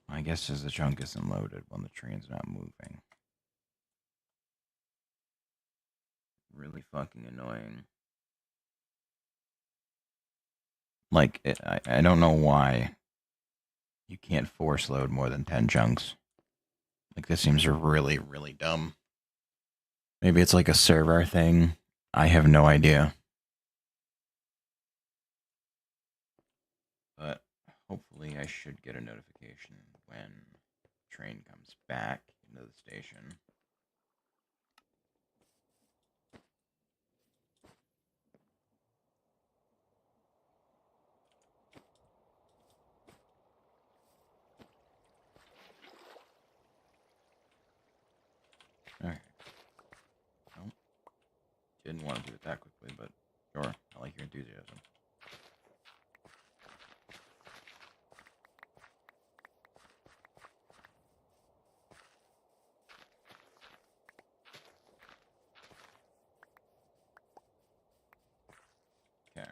My guess is the chunk isn't loaded when the train's not moving. Really fucking annoying. Like, I don't know why you can't force load more than 10 chunks. Like, this seems really, really dumb. Maybe it's like a server thing. I have no idea. But hopefully I should get a notification when the train comes back into the station. Alright. Nope. Didn't want to do it that quickly, but sure. I like your enthusiasm. Okay.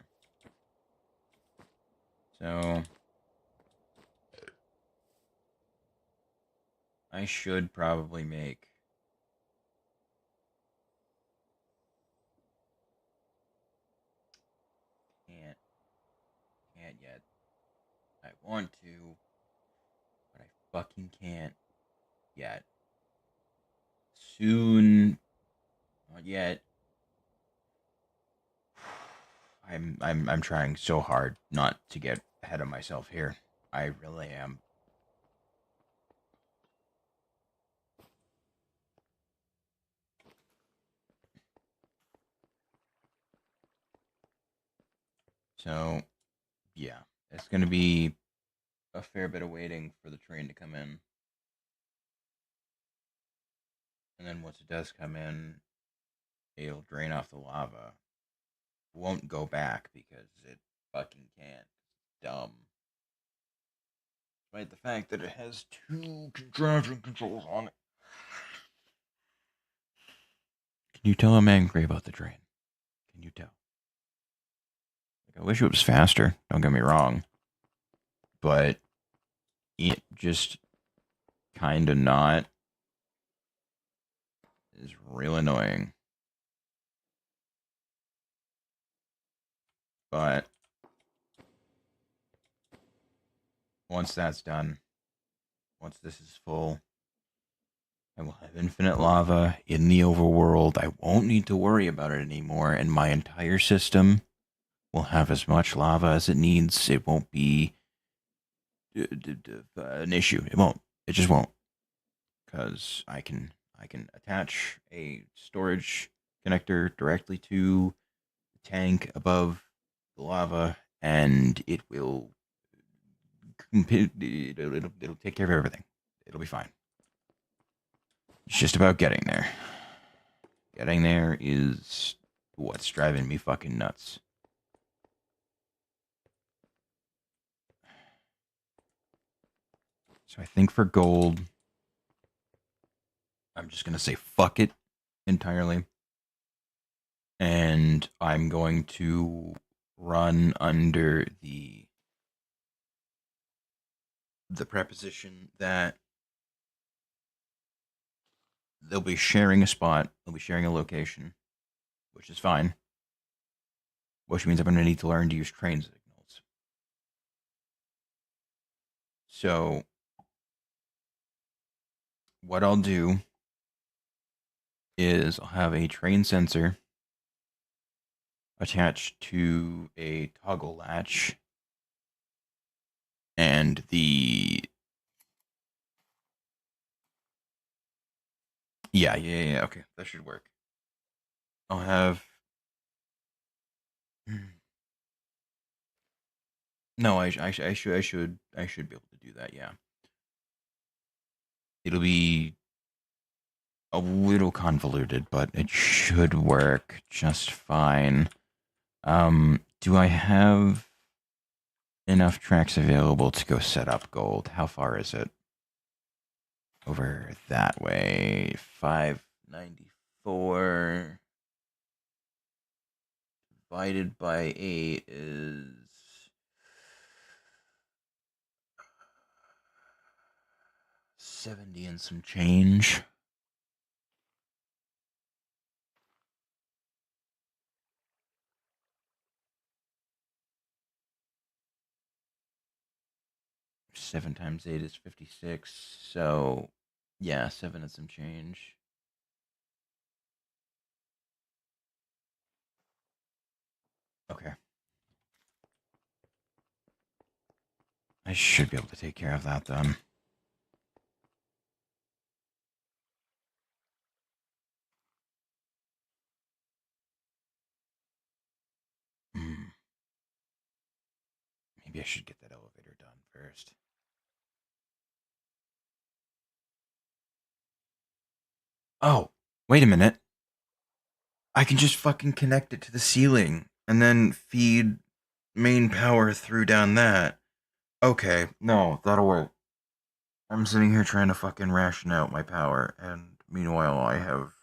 So I should probably make can't yet. I want to, but I fucking can't yet. Soon, not yet. I'm trying so hard not to get ahead of myself here. I really am. So, yeah, it's going to be a fair bit of waiting for the train to come in. And then once it does come in, it'll drain off the lava. It won't go back because it fucking can't. It's dumb. Despite the fact that it has two contraption controls on it. Can you tell I'm angry about the train? Can you tell? Like, I wish it was faster. Don't get me wrong, but it just kind of not is real annoying. But once that's done, once this is full, I will have infinite lava in the overworld. I won't need to worry about it anymore, and my entire system will have as much lava as it needs. It won't be an issue. It won't. It just won't, because I can attach a storage connector directly to the tank above the lava, and it'll take care of everything. It'll be fine. It's just about getting there. Getting there is what's driving me fucking nuts. So I think for gold, I'm just gonna say fuck it entirely, and I'm going to run under the preposition that they'll be sharing a spot, they'll be sharing a location, which is fine. Which means I'm going to need to learn to use train signals. So what I'll do is I'll have a train sensor attached to a toggle latch, and yeah, okay, that should work. I'll have no, I should be able to do that. Yeah, it'll be a little convoluted, but it should work just fine. Do I have enough tracks available to go set up gold? How far is it? Over that way. 594 divided by 8 is 70 and some change. Seven times 8 is 56. So, yeah, 7 and some change. Okay. I should be able to take care of that then. Maybe I should get that elevator done first. Oh, wait a minute. I can just fucking connect it to the ceiling and then feed main power through down that. Okay, no, that'll work. I'm sitting here trying to fucking ration out my power, and meanwhile I have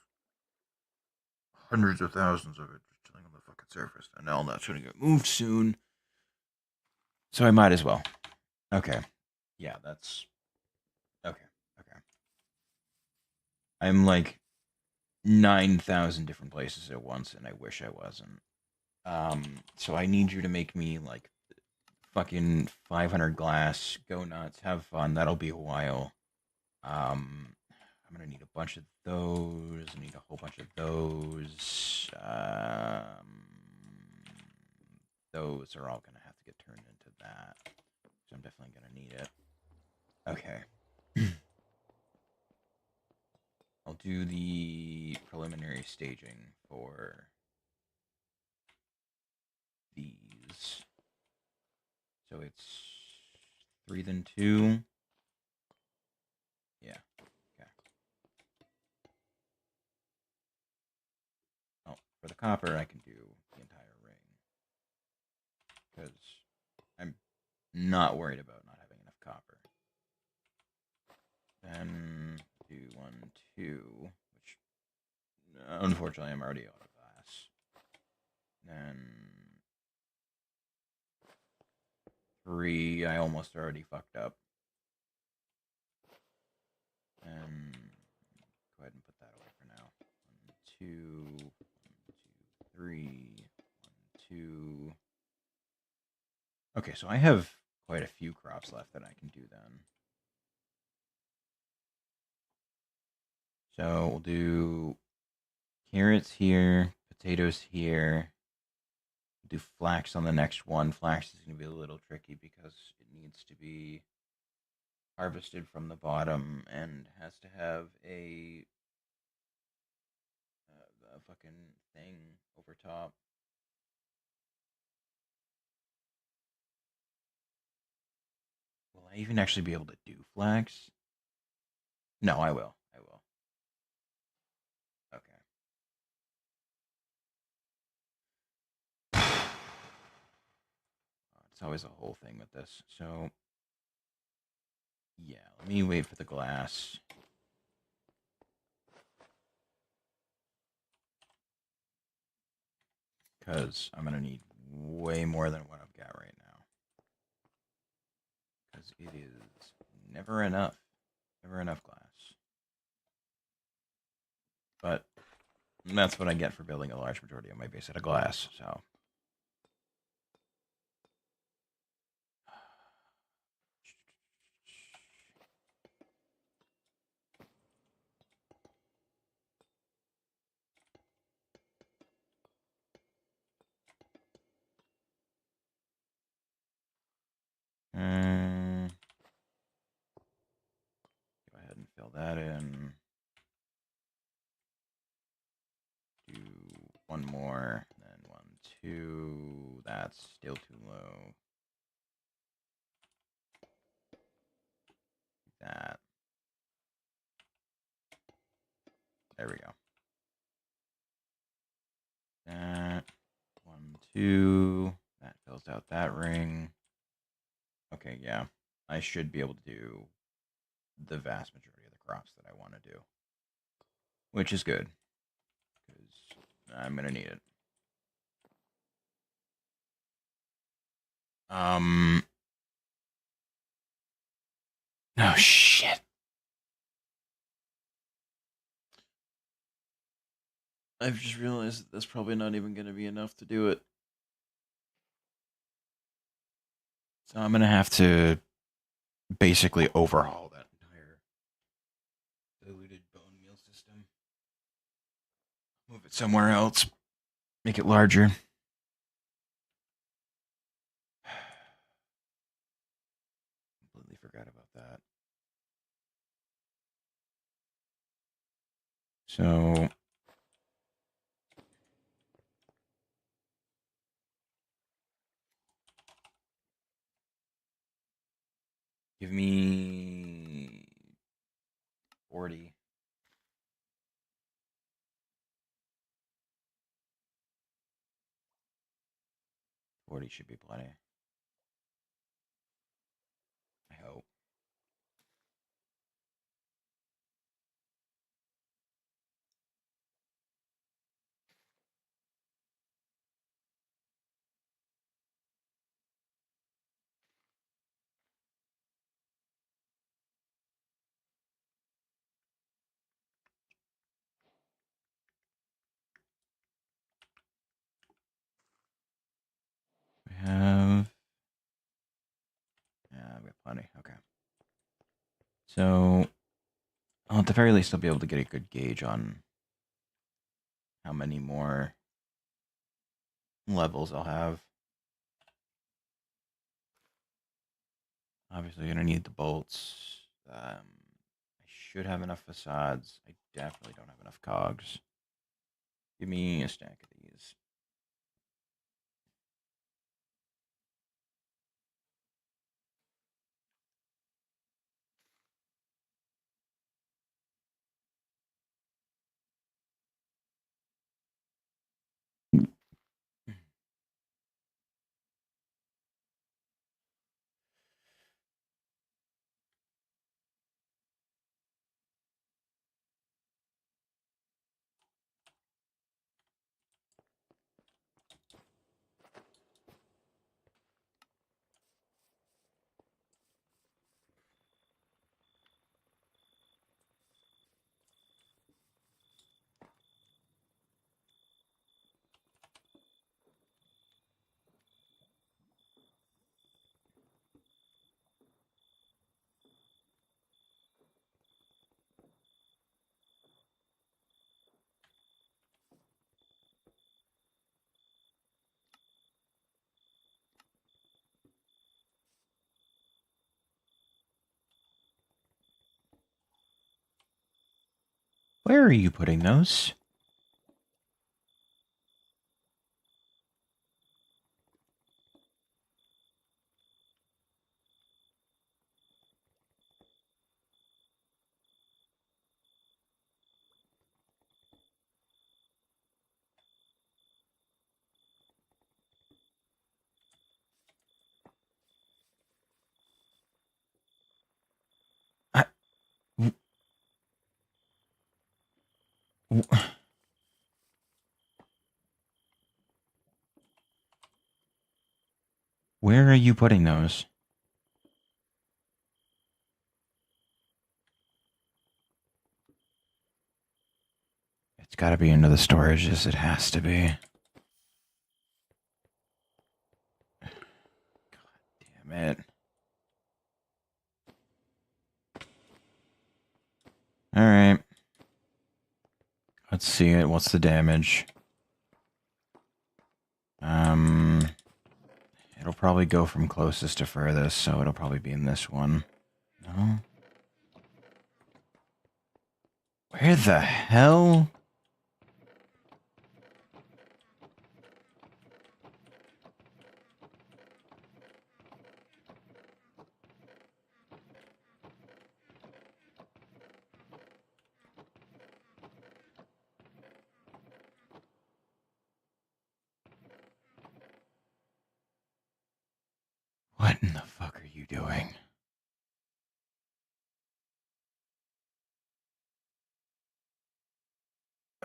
hundreds of thousands of it just chilling on the fucking surface, and all that's gonna get moved soon. So I might as well. Okay. Yeah, that's okay. Okay. I'm like 9,000 different places at once, and I wish I wasn't. So I need you to make me like fucking 500 glass. Go nuts. Have fun. That'll be a while. I'm gonna need a bunch of those. I need a whole bunch of those. Those are all gonna have to get turned into that. So I'm definitely gonna need it. Okay. I'll do the preliminary staging for these. So it's 3 then 2. Yeah. Okay. Oh, for the copper, I can do the entire ring because I'm not worried about not having enough copper. Then do 1, 2, which unfortunately I'm already out of glass. Then 3, I almost already fucked up. And go ahead and put that away for now. 1, 2, 1, 2, 3, 1, 2. Okay, so I have quite a few crops left that I can do then. So we'll do carrots here, potatoes here. We'll do flax on the next one. Flax is going to be a little tricky because it needs to be harvested from the bottom and has to have a fucking thing over top. Will I even actually be able to do flax? No, I will. I will. Okay. It's always a whole thing with this. So, yeah, let me wait for the glass. Because I'm going to need way more than what I've got right now. Because it is never enough. Never enough glass. But that's what I get for building a large majority of my base out of glass, so. Go ahead and fill that in. Do one more, then 1, 2. That's still too low. That. There we go. That. 1, 2. That fills out that ring. Okay, yeah. I should be able to do the vast majority of the crops that I want to do. Which is good. Because I'm going to need it. Oh, shit. I've just realized that that's probably not even going to be enough to do it. So I'm going to have to basically overhaul that entire diluted bone meal system. Move it somewhere else. Make it larger. Completely forgot about that. So give me 40. 40 should be plenty. I hope. We have. Yeah, we have plenty. Okay. So I'll at the very least I'll be able to get a good gauge on how many more levels I'll have. Obviously, gonna need the bolts. I should have enough facades. I definitely don't have enough cogs. Give me a stack of these. Where are you putting those? I, w- w- where are you putting those? It's got to be into the storages. It has to be. Damn it. All right. Let's see it. What's the damage? It'll probably go from closest to furthest, so it'll probably be in this one. No? Where the hell? What in the fuck are you doing?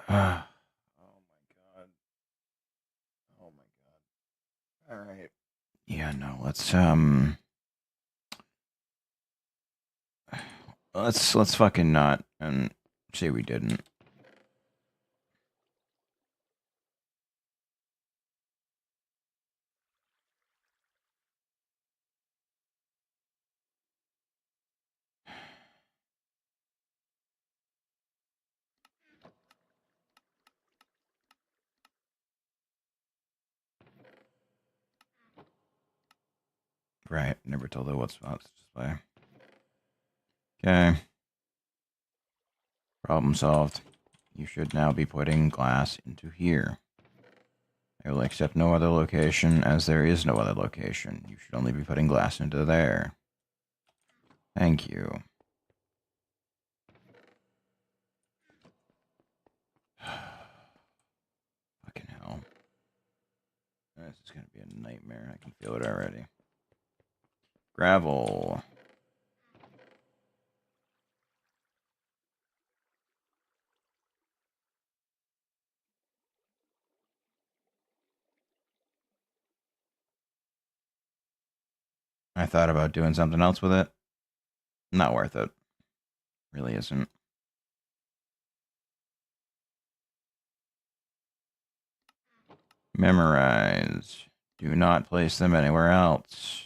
Oh my god. Oh my god. All right. Yeah, no, let's fucking not and say we didn't. Right. Never told her what spots to display. Okay. Problem solved. You should now be putting glass into here. I will accept no other location, as there is no other location. You should only be putting glass into there. Thank you. Fucking hell. This is gonna be a nightmare. I can feel it already. Gravel. I thought about doing something else with it. Not worth it. Really isn't. Memorize. Do not place them anywhere else.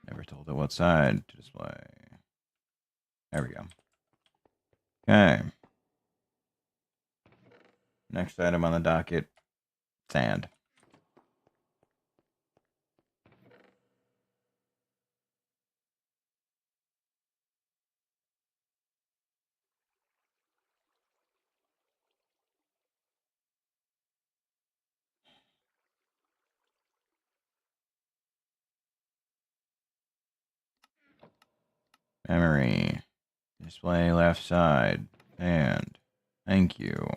Never told it what side to display. There we go. Okay. Next item on the docket. Sand. Memory. Display left side. Sand. Thank you.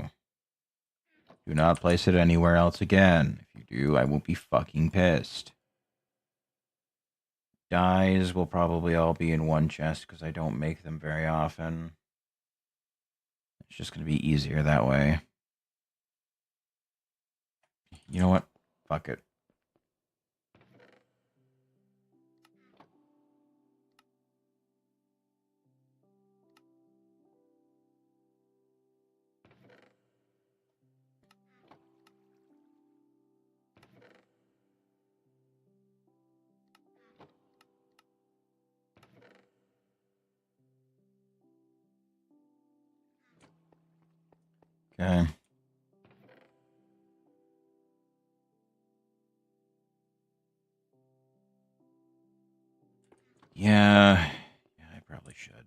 Do not place it anywhere else again. If you do, I will be fucking pissed. Dyes will probably all be in one chest because I don't make them very often. It's just going to be easier that way. You know what? Fuck it. Okay. probably should.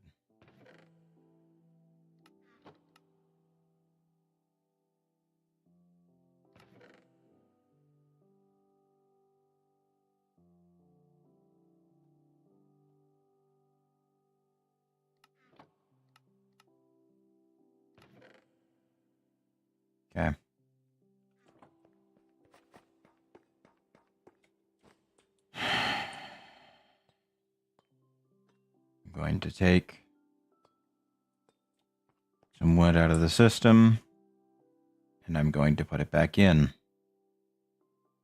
Okay. I'm going to take some wood out of the system, and I'm going to put it back in.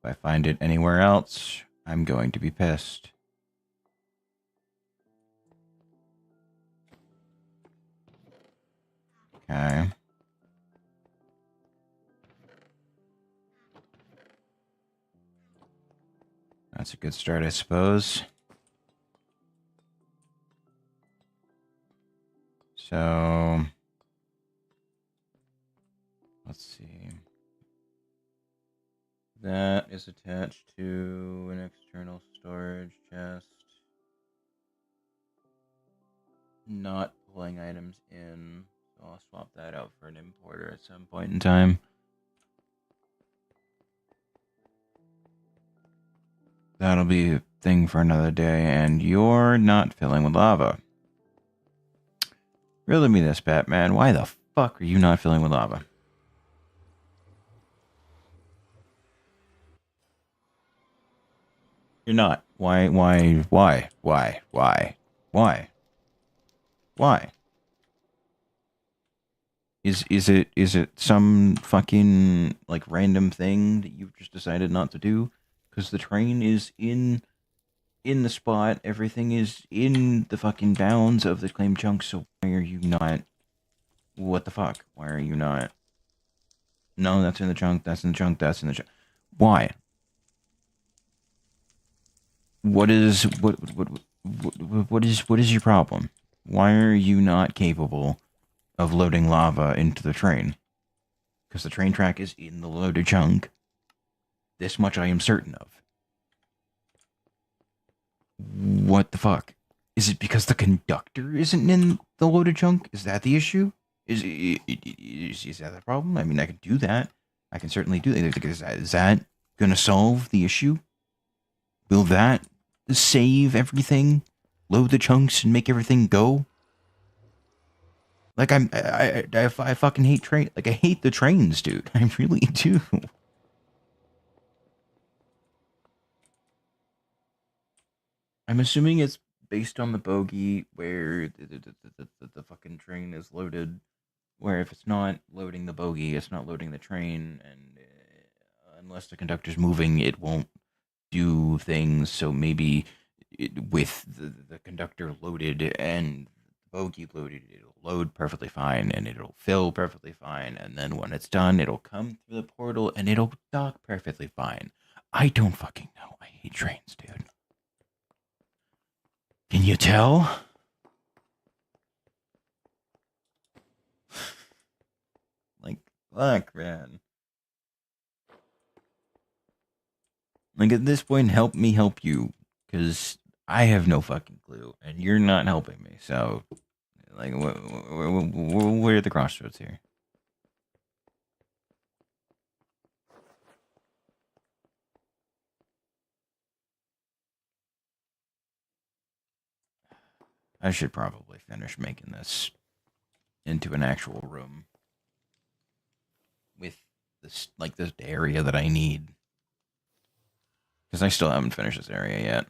If I find it anywhere else, I'm going to be pissed. Okay. That's a good start, I suppose. So, let's see. That is attached to an external storage chest. Not pulling items in, so I'll swap that out for an importer at some point in time. That'll be a thing for another day, and you're not filling with lava. Riddle me this, Batman. Why the fuck are you not filling with lava? You're not. Why? Is it some fucking like random thing that you've just decided not to do? Because the train is in the spot, everything is in the fucking bounds of the claim chunk, so why are you not? What the fuck? Why are you not? No, that's in the chunk, that's in the chunk, that's in the chunk. Why? What is your problem? Why are you not capable of loading lava into the train? Because the train track is in the loaded chunk. This much I am certain of. What the fuck? Is it because the conductor isn't in the loaded chunk? Is that the issue? Is that the problem? I mean, I can do that. I can certainly do that. Is that gonna solve the issue? Will that save everything? Load the chunks and make everything go? Like I fucking hate train. Like I hate the trains, dude. I really do. I'm assuming it's based on the bogey where the fucking train is loaded. Where if it's not loading the bogey, it's not loading the train, and unless the conductor's moving, it won't do things. So maybe with the conductor loaded and the bogey loaded, it'll load perfectly fine and it'll fill perfectly fine. And then when it's done, it'll come through the portal and it'll dock perfectly fine. I don't fucking know. I hate trains, dude. Can you tell? Like, fuck, man. Like, at this point, help me help you. Because I have no fucking clue. And you're not helping me. So, like, where are the crossroads here? I should probably finish making this into an actual room. With this, like, this area that I need. Because I still haven't finished this area yet.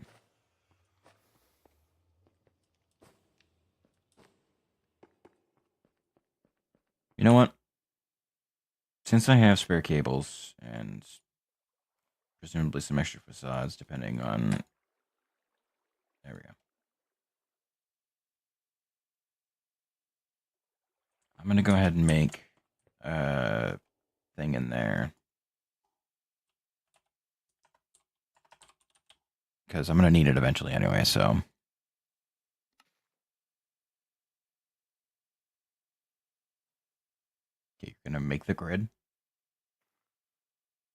You know what? Since I have spare cables and presumably some extra facades, depending on. There we go. I'm gonna go ahead and make a thing in there. Because I'm gonna need it eventually anyway, so. Okay, you're gonna make the grid.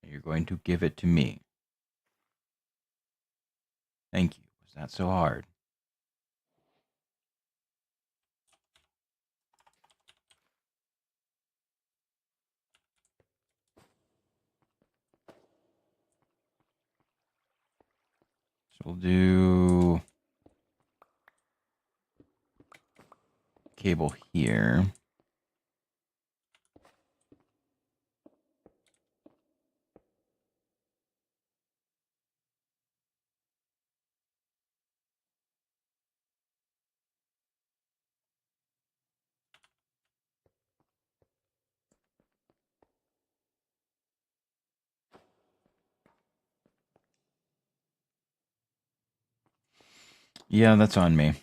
And you're going to give it to me. Thank you. Was that so hard? So we'll do cable here. Yeah, that's on me.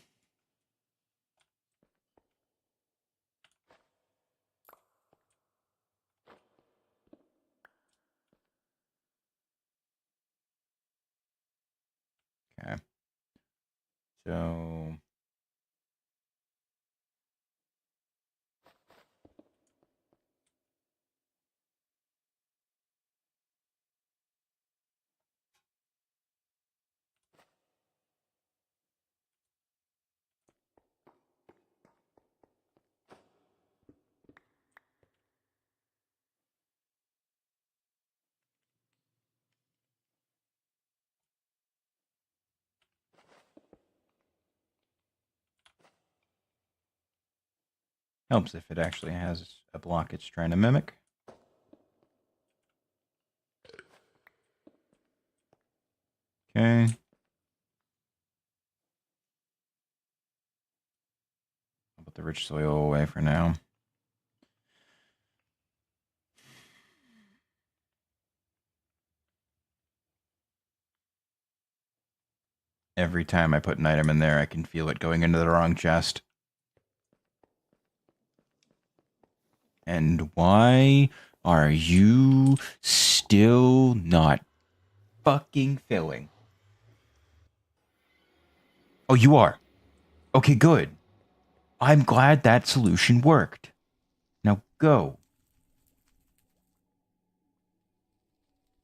Okay. So helps if it actually has a block it's trying to mimic. Okay. I'll put the rich soil away for now. Every time I put an item in there, I can feel it going into the wrong chest. And why are you still not fucking filling? Oh, you are. Okay, good. I'm glad that solution worked. Now go.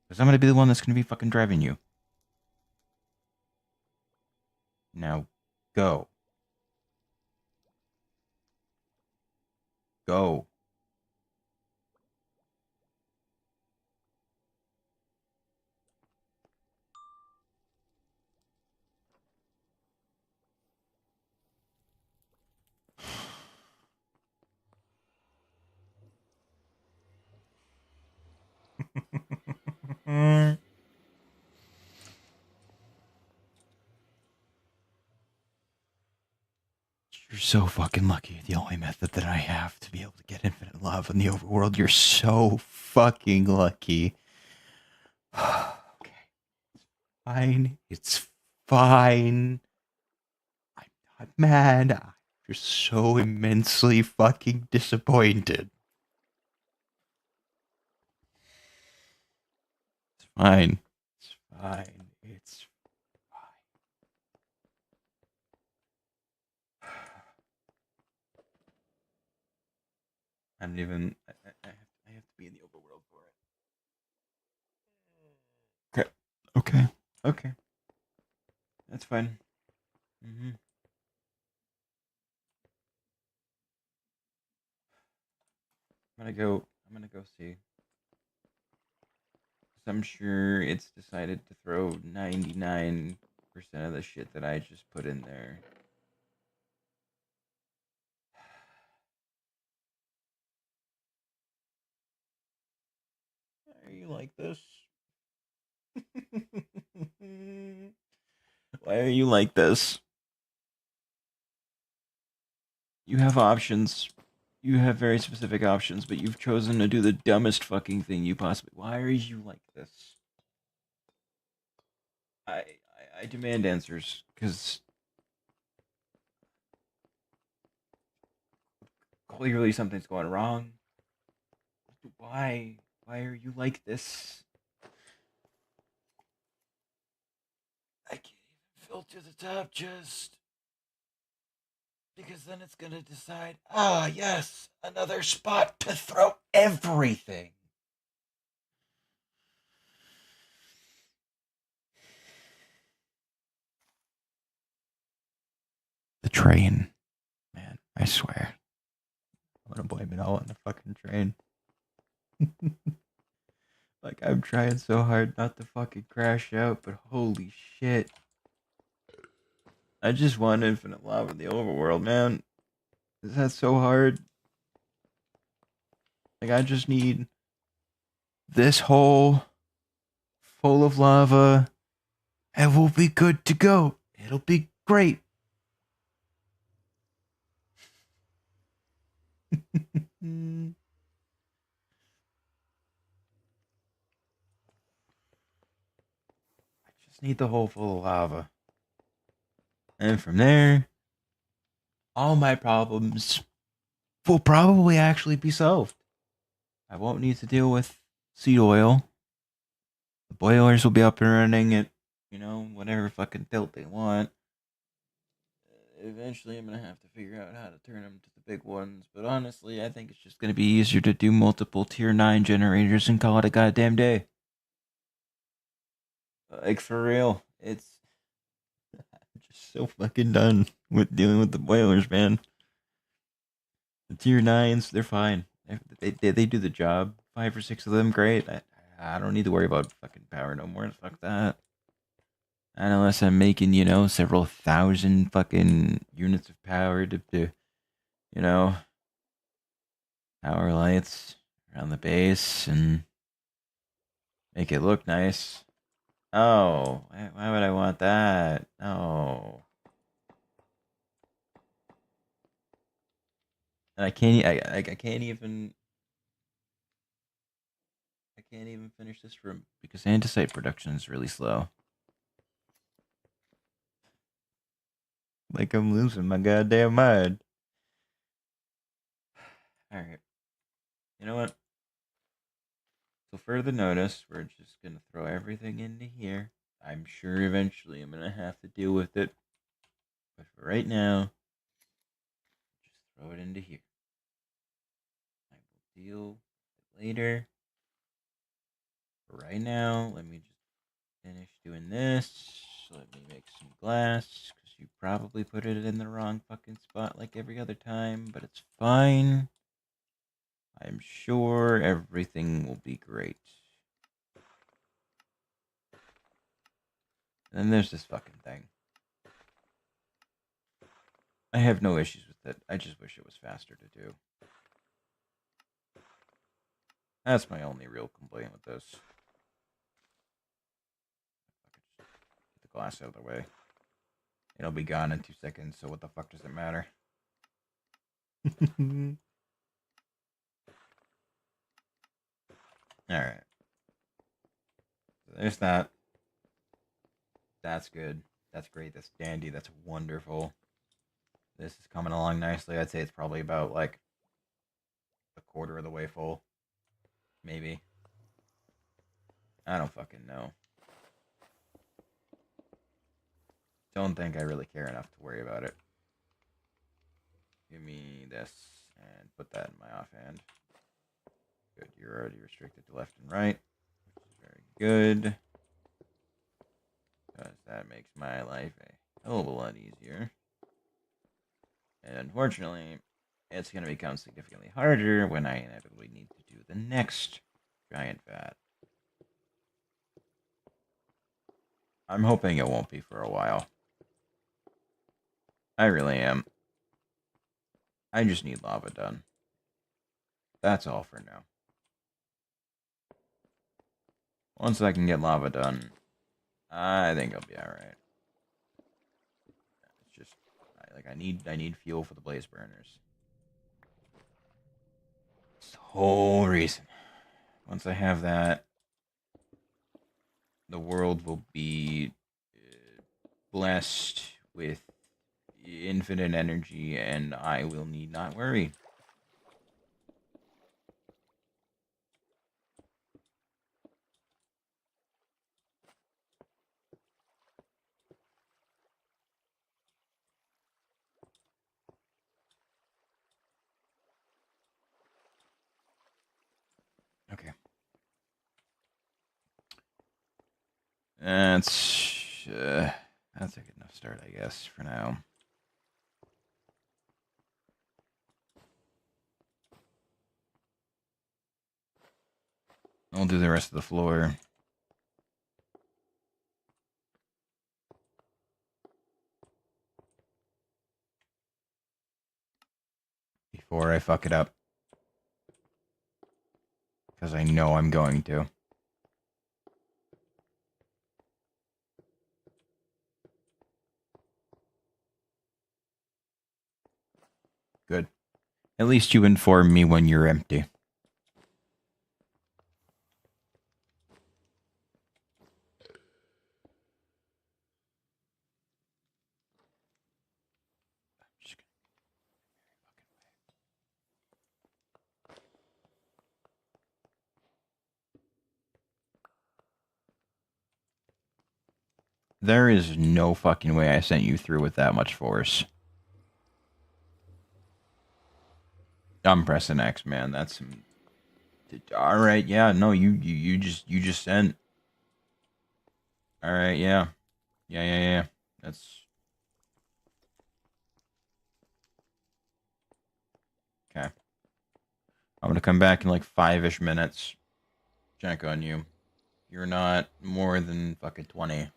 Because I'm going to be the one that's going to be fucking driving you. Now go. Go. You're so fucking lucky. The only method that I have to be able to get infinite love in the overworld. You're so fucking lucky. Okay. Fine. It's fine. I'm not mad. I'm just so immensely fucking disappointed. It's fine. It's fine. It's fine. I don't even. I have to be in the overworld for it. Okay. Okay. Okay. That's fine. I'm gonna go. I'm gonna go see. 'Cause I'm sure it's decided to throw 99% of the shit that I just put in there. Why are you like this? Why are you like this? You have options. You have very specific options, but you've chosen to do the dumbest fucking thing you possibly. Why are you like this? I demand answers because clearly something's going wrong. Why? Why are you like this? I can't even filter the top just because then it's gonna decide. Ah, yes, another spot to throw everything. The train, man. I swear, I'm gonna blame it all on the fucking train. Like, I'm trying so hard not to fucking crash out, but holy shit. I just want infinite lava in the overworld, man. Is that so hard? Like, I just need this hole full of lava, and we'll be good to go. It'll be great. I just need the hole full of lava. And from there, all my problems will probably actually be solved. I won't need to deal with seed oil. The boilers will be up and running at, whatever fucking tilt they want. Eventually, I'm gonna have to figure out how to turn them to the big ones. But honestly, I think it's just gonna be easier to do multiple tier 9 generators and call it a goddamn day. Like, for real. It's just so fucking done with dealing with the boilers, man. The tier 9s, they're fine. They do the job. 5 or 6 of them, great. I don't need to worry about fucking power no more. Fuck that. And unless I'm making, several thousand fucking units of power to you know, power lights around the base and make it look nice. Oh, why would I want that? No. And I can't even finish this room because andesite production is really slow. Like I'm losing my goddamn mind. Alright. You know what? So further notice, we're just gonna throw everything into here. I'm sure eventually I'm gonna have to deal with it. But for right now, just throw it into here. I will deal with it later. For right now, let me just finish doing this. Let me make some glass, because you probably put it in the wrong fucking spot like every other time, but it's fine. I'm sure everything will be great. And then there's this fucking thing. I have no issues with it. I just wish it was faster to do. That's my only real complaint with this. Get the glass out of the way. It'll be gone in 2 seconds, so what the fuck does it matter? Alright. So there's that. That's good. That's great. That's dandy. That's wonderful. This is coming along nicely. I'd say it's probably about like a quarter of the way full. Maybe. I don't fucking know. Don't think I really care enough to worry about it. Give me this and put that in my offhand. Good. You're already restricted to left and right, which is very good. Because that makes my life a hell of a lot easier. And unfortunately, it's going to become significantly harder when I inevitably need to do the next giant vat. I'm hoping it won't be for a while. I really am. I just need lava done. That's all for now. Once I can get lava done, I think I'll be alright. It's just I need fuel for the blaze burners. It's the whole reason. Once I have that, the world will be blessed with infinite energy, and I will need not worry. Okay. That's a good enough start, I guess, for now. I'll do the rest of the floor. before I fuck it up. Because I know I'm going to. Good. At least you inform me when you're empty. There is no fucking way I sent you through with that much force. I'm pressing X, man. That's some... All right, yeah. No, you just sent. All right, yeah. Yeah. That's okay. I'm gonna come back in like 5-ish minutes. Check on you. You're not more than fucking 20.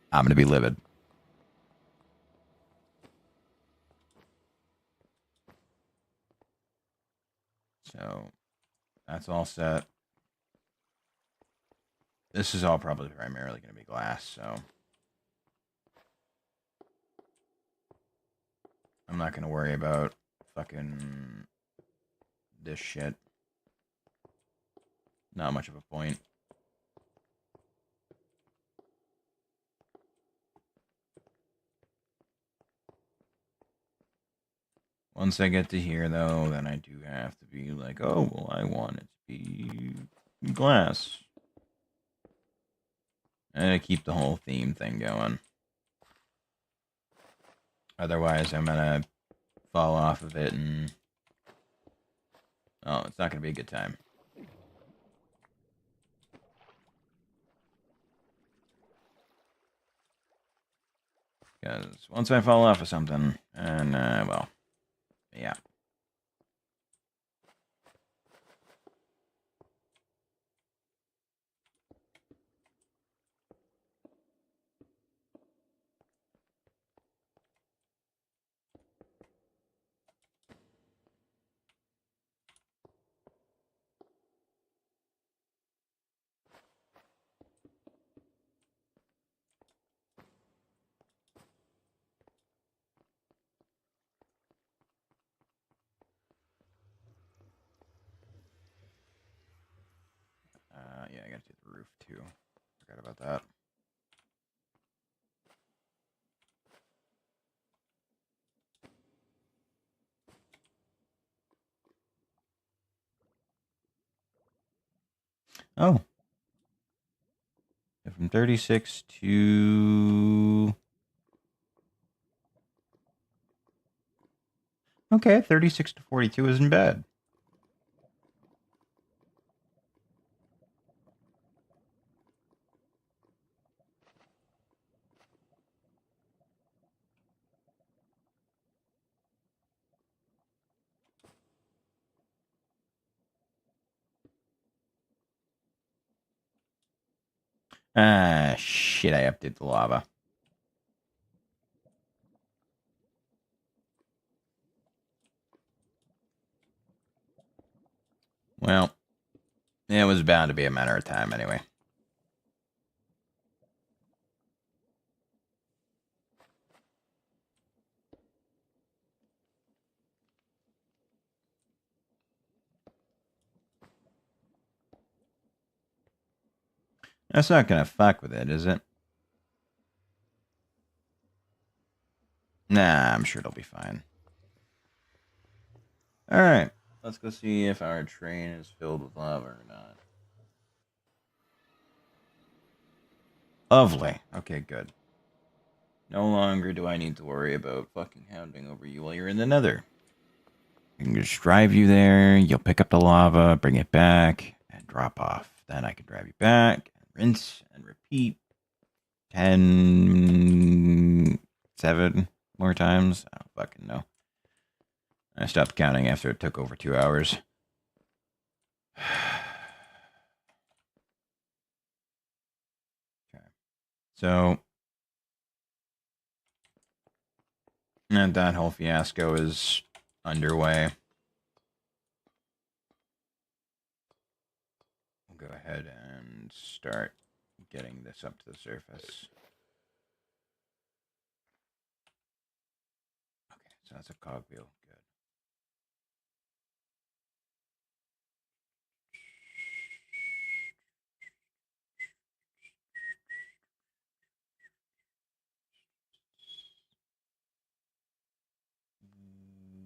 I'm gonna be livid. So that's all set. This is all probably primarily gonna be glass, so I'm not gonna worry about fucking this shit. Not much of a point. Once I get to here, though, then I do have to be like, oh, well, I want it to be glass. And I keep the whole theme thing going. Otherwise, I'm gonna fall off of it and... Oh, it's not gonna be a good time. Because once I fall off of something, and, well, yeah. Yeah, I gotta do the roof, too. Forgot about that. Oh. From 36 to... Okay, 36 to 42 isn't bad. Ah, shit, I updated the lava. Well, it was bound to be a matter of time anyway. That's not gonna fuck with it, is it? Nah, I'm sure it'll be fine. Alright, let's go see if our train is filled with lava or not. Lovely. Okay, good. No longer do I need to worry about fucking hounding over you while you're in the nether. I can just drive you there, you'll pick up the lava, bring it back, and drop off. Then I can drive you back, and rinse, and repeat 10, 7 more times. I don't fucking know. I stopped counting after it took over 2 hours. Okay. So, and that whole fiasco is underway. go ahead and start getting this up to the surface. Okay, so that's a cogwheel. Good.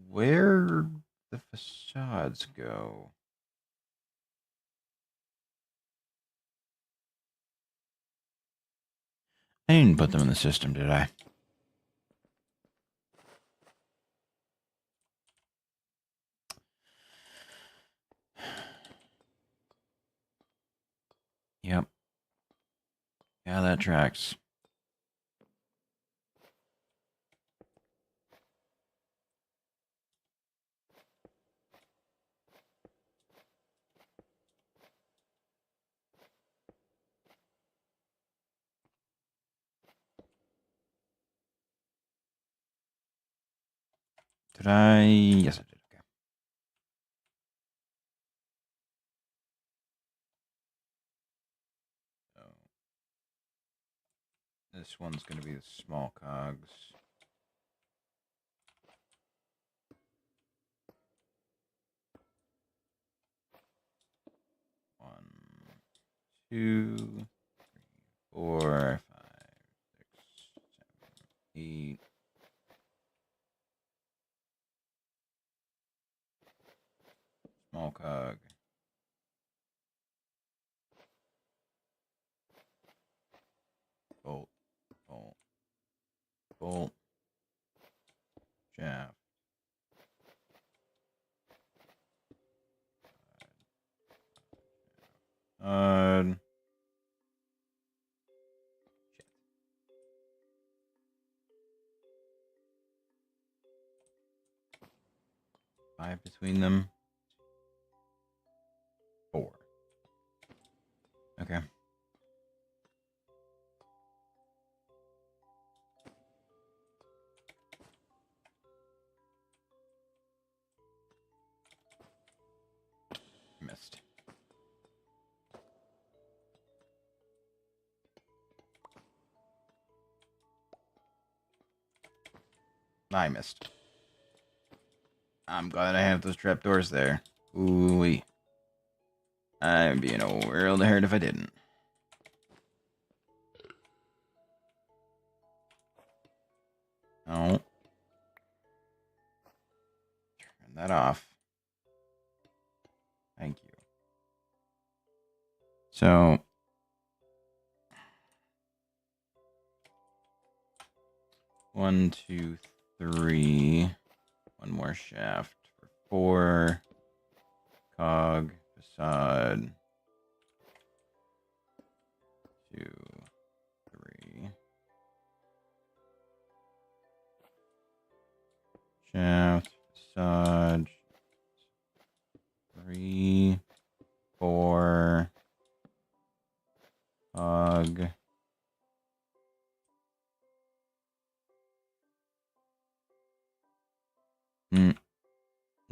Where the facades go? I didn't put them in the system, did I? Yep. Yeah, that tracks. Did I? Yes, I did. Okay. So this one's going to be the small cogs. One, two, three, four, 5, 6, 7, 8. Small cog. Bolt, bolt, bolt. Shaft. Shit. 5 between them. 4. Okay. Missed. I missed. I'm glad I have those trapdoors there. Ooh-wee. I'd be in a world of hurt if I didn't. Oh. Turn that off. Thank you. So... 1, 2, 3. One more shaft for 4. Cog. Facade. 2, 3. Shaft. Facade. 3, 4. Cog.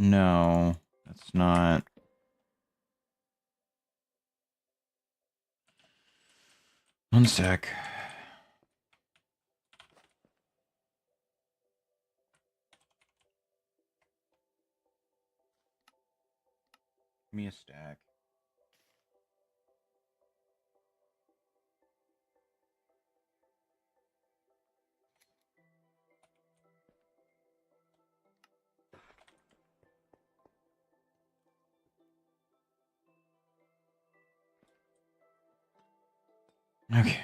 No, that's not. One sec. Give me a stack. Okay.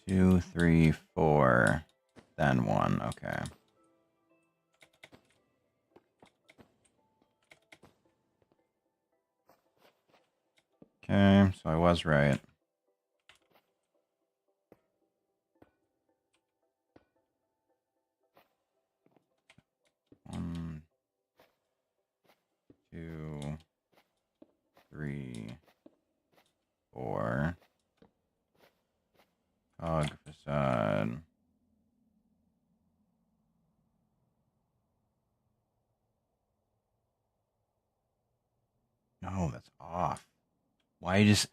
Two, 3, 4, then 1. Okay. Okay, so I was right. One, 2, 3, 4. Cog facade. No, that's off. Why does...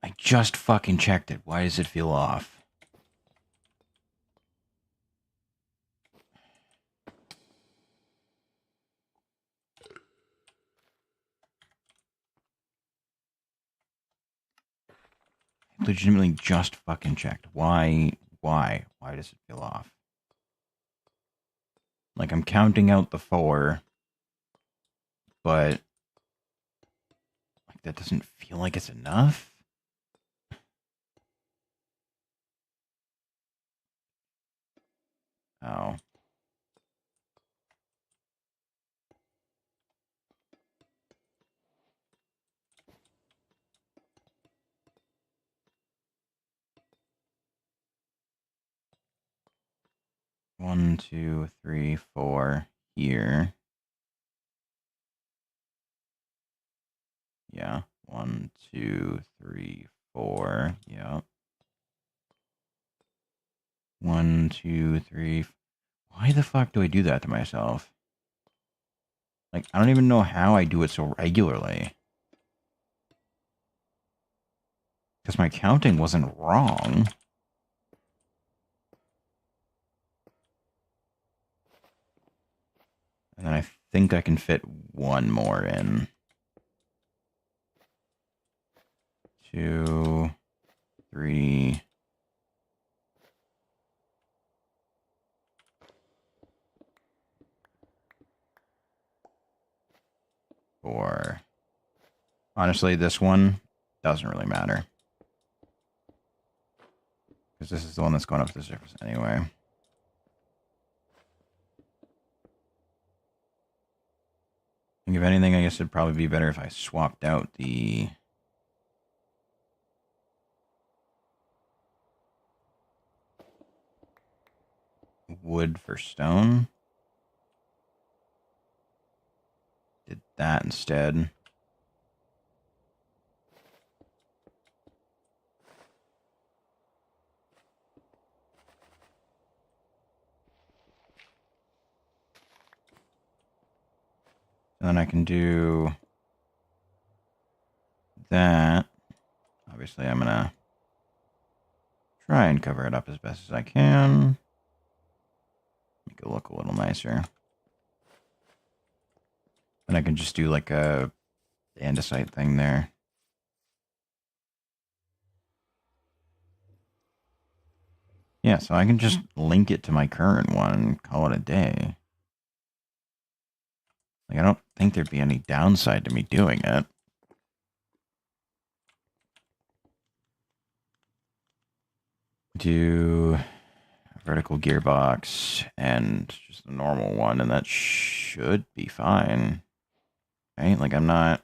I just fucking checked it. Why does it feel off? I legitimately just fucking checked. Why? Why does it feel off? Like, I'm counting out the 4, but like that doesn't feel like it's enough. Oh. One, two, three, 4 here. Yeah. 1, 2, 3, 4. Yeah. 1, 2, 3. Why the fuck do I do that to myself? Like, I don't even know how I do it so regularly. Because my counting wasn't wrong. And then I think I can fit one more in. 2, 3. 4. Honestly, this one doesn't really matter. Because this is the one that's going up to the surface anyway. I think if anything, I guess it'd probably be better if I swapped out the... wood for stone. Did that instead. And then I can do that. Obviously, I'm going to try and cover it up as best as I can. Make it look a little nicer. Then I can just do like a andesite thing there. Yeah, so I can just link it to my current one and call it a day. Like, I don't think there'd be any downside to me doing it. Do a vertical gearbox and just a normal one, and that should be fine. Right? Like, I'm not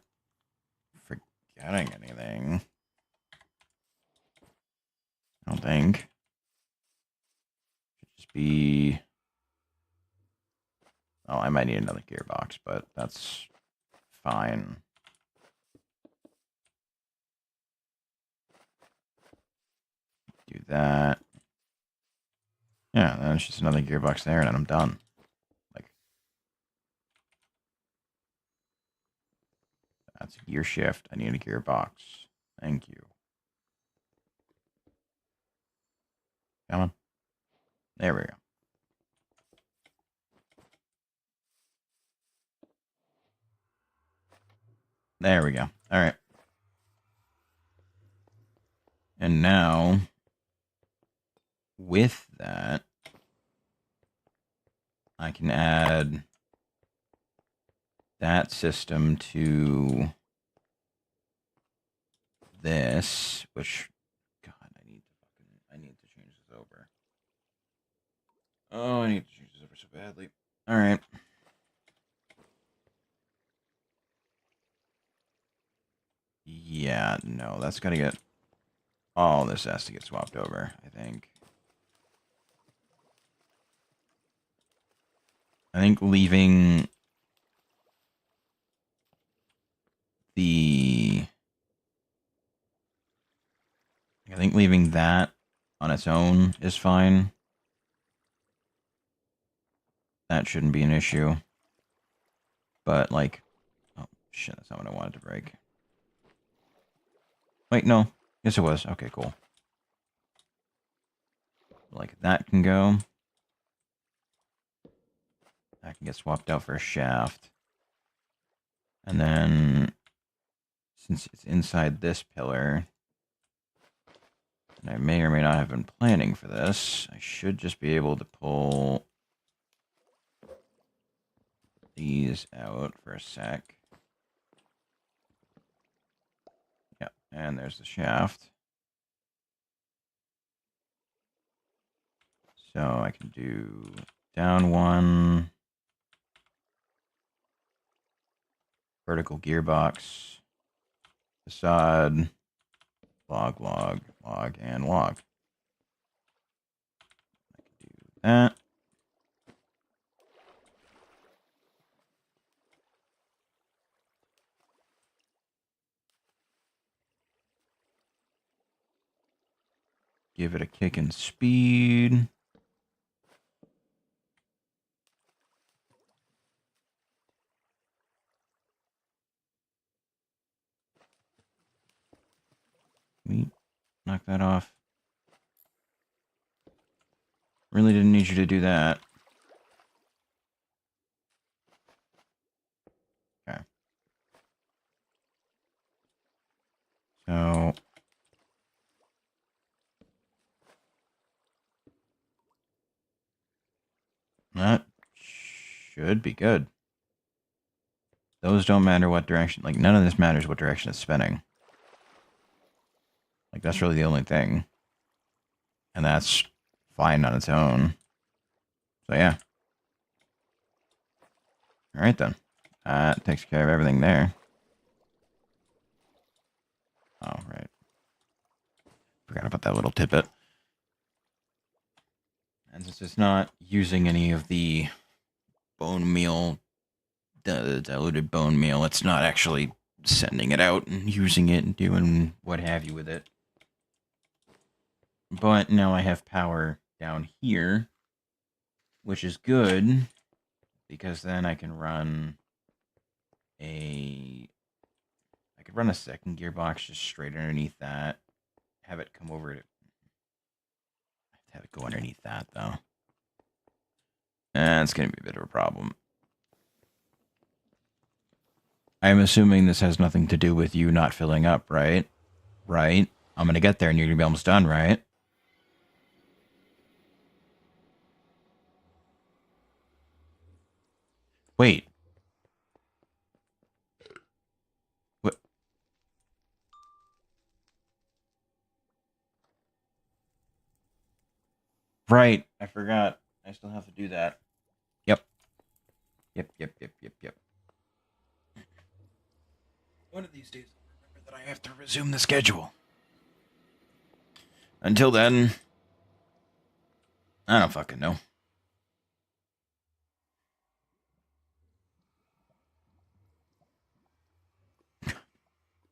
forgetting anything. I don't think. Should just be... oh, I might need another gearbox, but that's fine. Do that. Yeah, then it's just another gearbox there, and then I'm done. Like, that's a gear shift. I need a gearbox. Thank you. Come on. There we go. There we go. All right. And now, with that, I can add that system to this, which, God, I need to change this over. Oh, I need to change this over so badly. All right. Yeah, no, that's got to get... all this has to get swapped over, I think. I think leaving the... I think leaving that on its own is fine. That shouldn't be an issue. But, like... Oh, shit, that's not what I wanted to break. Wait, no. Yes, it was. Okay, cool. Like, that can go. That can get swapped out for a shaft. And then... Since it's inside this pillar... And I may or may not have been planning for this. I should just be able to pull... these out for a sec. Yep, and there's the shaft. So I can do down one, vertical gearbox, facade, log, log, log, and log. I can do that. Give it a kick in speed. Knock that off. Really didn't need you to do that. Okay. So... that should be good. Those don't matter what direction... like, none of this matters what direction it's spinning. Like, that's really the only thing. And that's fine on its own. So, yeah. Alright, then. That takes care of everything there. Oh, right. Forgot about that little tidbit. And since it's not using any of the bone meal, the diluted bone meal, it's not actually sending it out and using it and doing what have you with it. But now I have power down here, which is good, because then I can run a... I could run a second gearbox just straight underneath that. Have it come over to... have it go underneath that, though. And it's going to be a bit of a problem. I'm assuming this has nothing to do with you not filling up, right? Right? I'm going to get there and you're going to be almost done, right? Wait. What? Right. I forgot. I still have to do that. Yep. Yep. One of these days, I'll remember that I have to resume the schedule. Until then, I don't fucking know.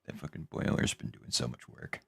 That fucking boiler's been doing so much work.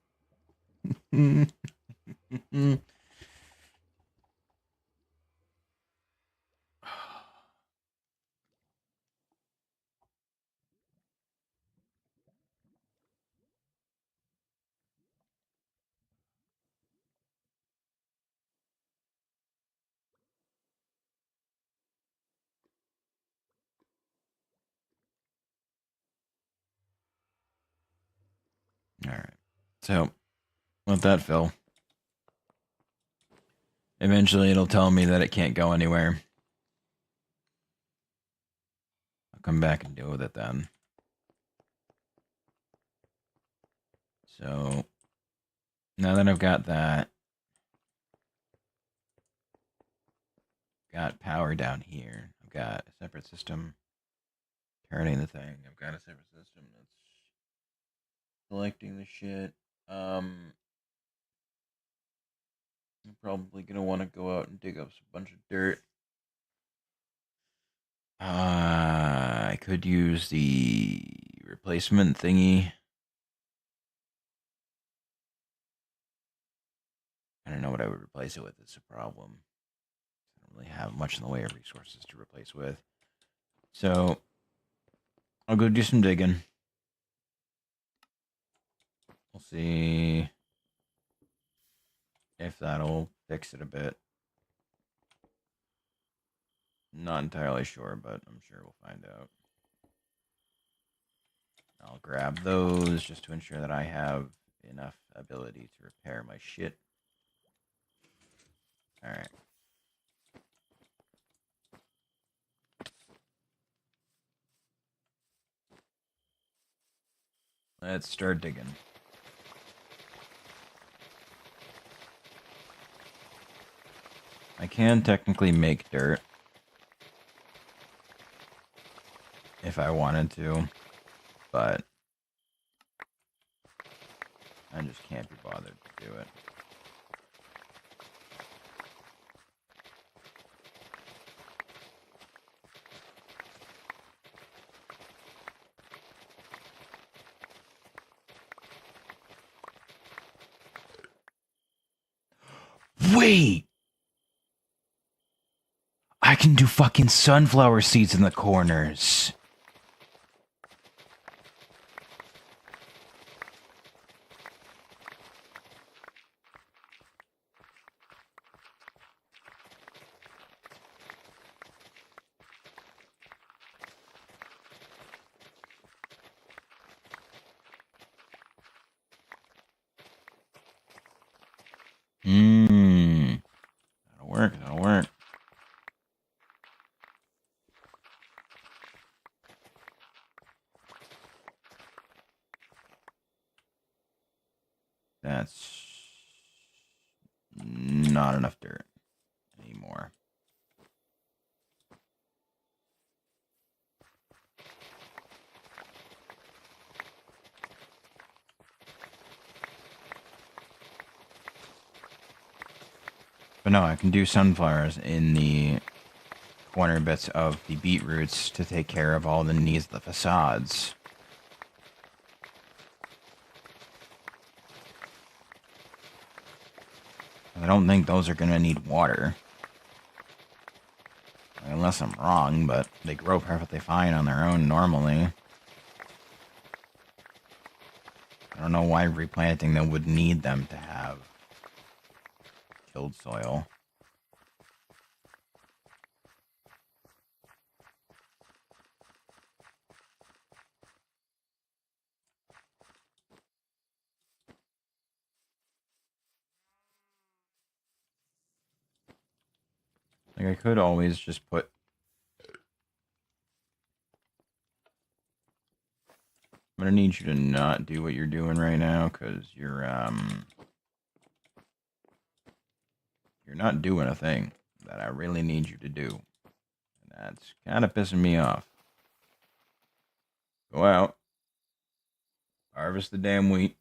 Alright. So, let that fill. Eventually it'll tell me that it can't go anywhere. I'll come back and deal with it then. So, now that I've got that, got power down here. I've got a separate system turning the thing. I've got a separate system that's collecting the shit. I'm probably gonna want to go out and dig up a bunch of dirt. I could use the replacement thingy. I don't know what I would replace it with is a problem. I don't really have much in the way of resources to replace with. So, I'll go do some digging. We'll see if that'll fix it a bit. Not entirely sure, but I'm sure we'll find out. I'll grab those just to ensure that I have enough ability to repair my shit. Alright. Let's start digging. I can technically make dirt if I wanted to, but I just can't be bothered to do it. Wait! I can do fucking sunflower seeds in the corners. That'll work, that'll work. That's not enough dirt anymore. But no, I can do sunflowers in the corner bits of the beetroots to take care of all the needs of the facades. I don't think those are going to need water. Unless I'm wrong, but they grow perfectly fine on their own normally. I don't know why replanting them would need them to have tilled soil. Like, I could always just put... I'm gonna need you to not do what you're doing right now, because you're not doing a thing that I really need you to do. And that's kind of pissing me off. Go out. Harvest the damn wheat.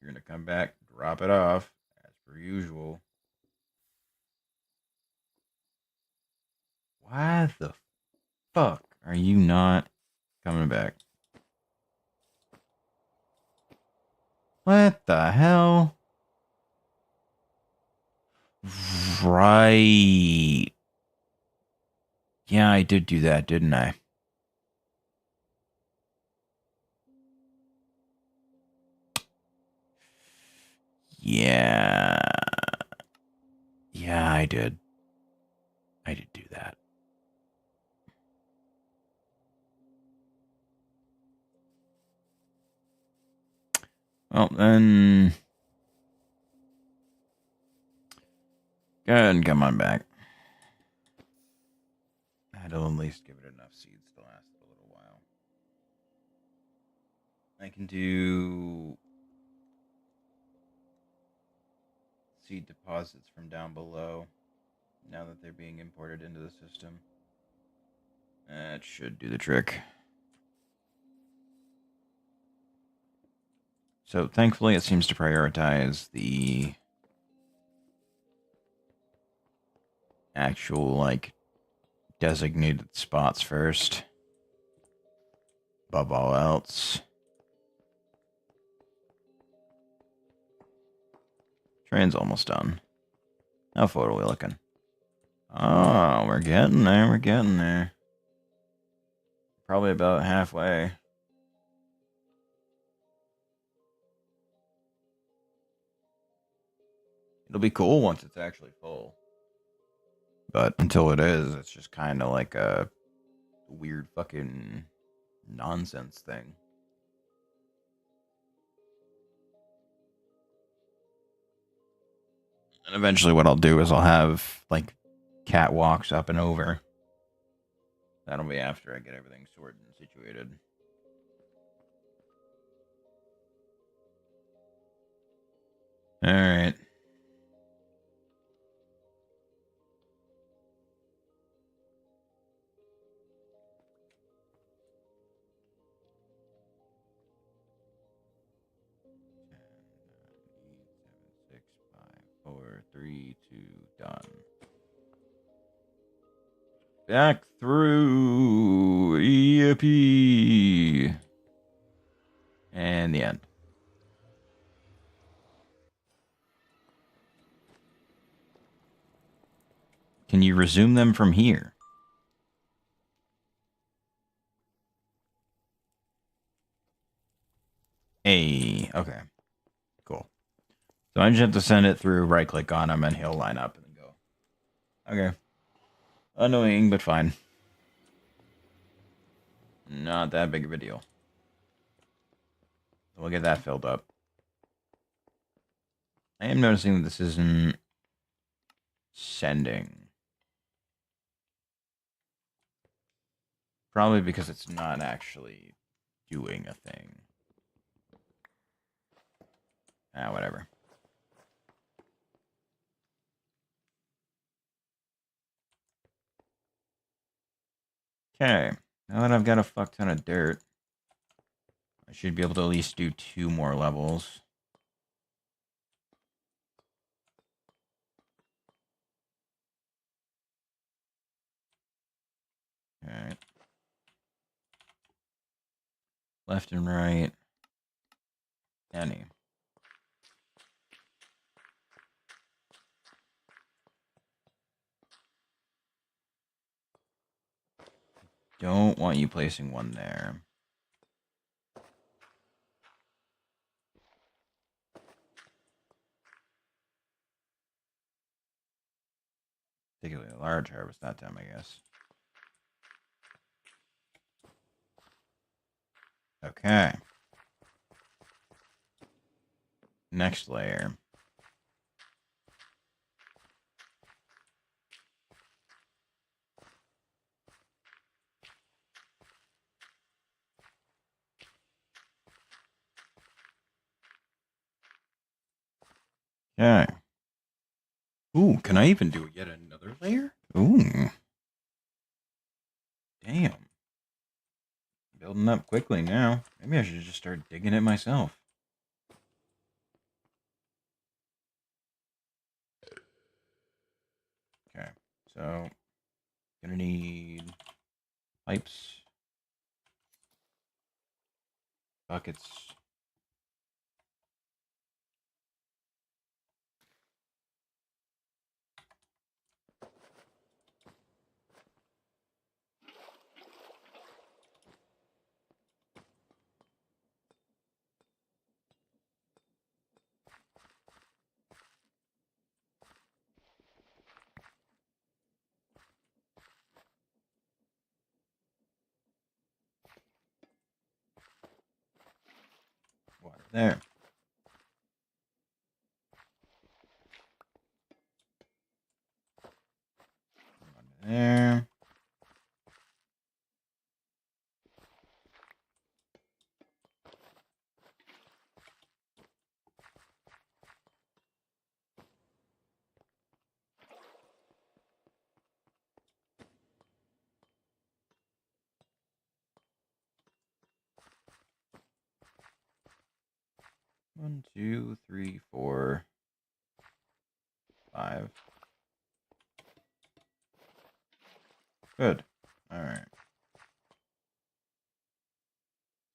You're gonna come back, drop it off, as per usual. Why the fuck are you not coming back? What the hell? Right. Yeah, I did do that, didn't I? Yeah. Yeah, I did. I did do that. Well, then... Go ahead and come on back. I had to at least give it enough seeds to last a little while. I can do... seed deposits from down below, now that they're being imported into the system. That should do the trick. So, thankfully, it seems to prioritize the actual, like, designated spots first. Above all else. Train's almost done. How far are we looking? Oh, we're getting there. We're getting there. Probably about halfway. It'll be cool once it's actually full. But until it is, it's just kind of like a weird fucking nonsense thing. And eventually what I'll do is I'll have, like, catwalks up and over. That'll be after I get everything sorted and situated. Alright. Eight, 7, 6, 5, 4, 3, 2, done. Back through. Yippee. And the end. Can you resume them from here? Hey, okay. Cool. So I just have to send it through, right click on him, and he'll line up and then go. Okay. Annoying, but fine. Not that big of a deal. We'll get that filled up. I am noticing that this isn't sending. Probably because it's not actually doing a thing. Ah, whatever. Okay. Now that I've got a fuck ton of dirt, I should be able to at least do 2 more levels. Alright. Left and right. Any. Don't want you placing one there. Particularly a large harvest that time, I guess. Okay. Next layer. Okay. Ooh, can I even do yet another layer? Ooh. Damn. Building up quickly now. Maybe I should just start digging it myself. Okay. So, gonna need pipes, buckets. Water there. Water there. One, two, three, 4, 5. Good. Alright.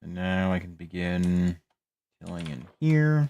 And now I can begin tilling in here.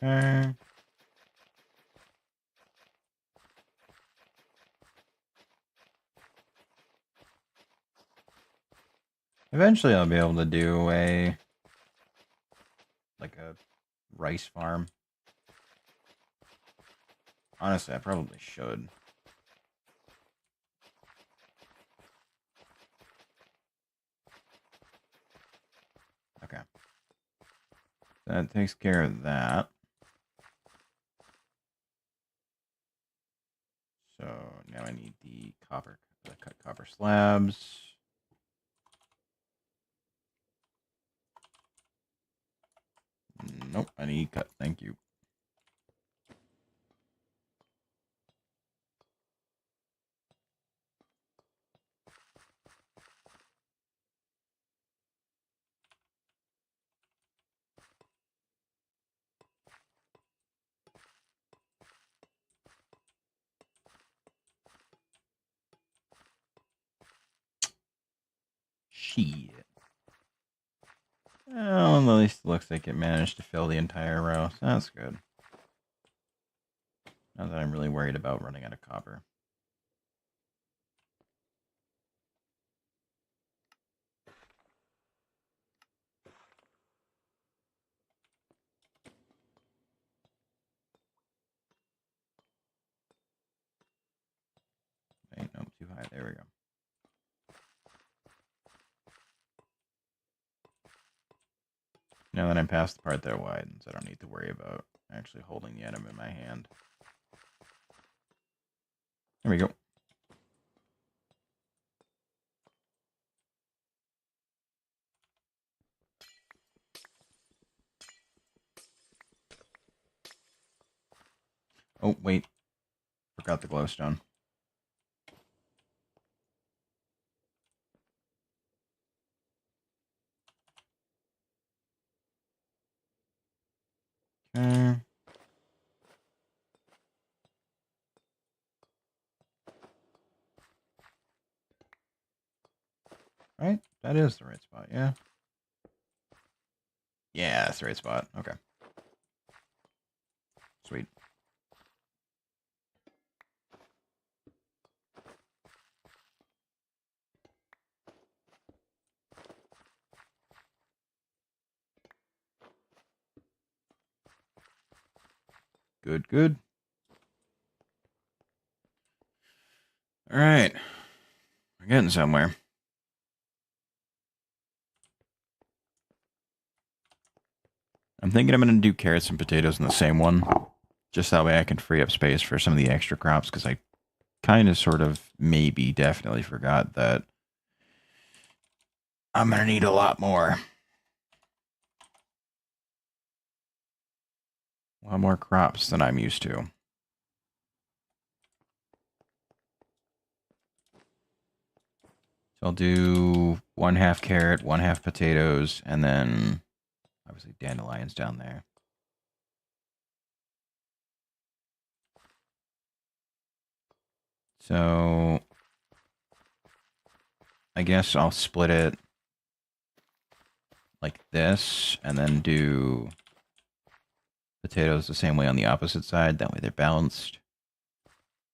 Okay. Eventually I'll be able to do a rice farm. Honestly, I probably should. Okay. That takes care of that. So now I need the cut copper slabs. Nope, I need cut. Thank you. Shit. Well, at least it looks like it managed to fill the entire row. So that's good. Not that I'm really worried about running out of copper. Wait, nope, too high. There we go. Now that I'm past the part that widens, I don't need to worry about actually holding the item in my hand. There we go. Oh, wait. Forgot the glowstone. Okay. Right? That is the right spot, yeah. Yeah, that's the right spot. Okay. Sweet. Good, good. All right. We're getting somewhere. I'm thinking I'm going to do carrots and potatoes in the same one. Just that way I can free up space for some of the extra crops, because I kind of, sort of, maybe, definitely forgot that I'm going to need a lot more. A lot more crops than I'm used to. So I'll do 1/2 carrot, 1/2 potatoes, and then obviously dandelions down there. So I guess I'll split it like this, and then do potatoes the same way on the opposite side. That way they're balanced.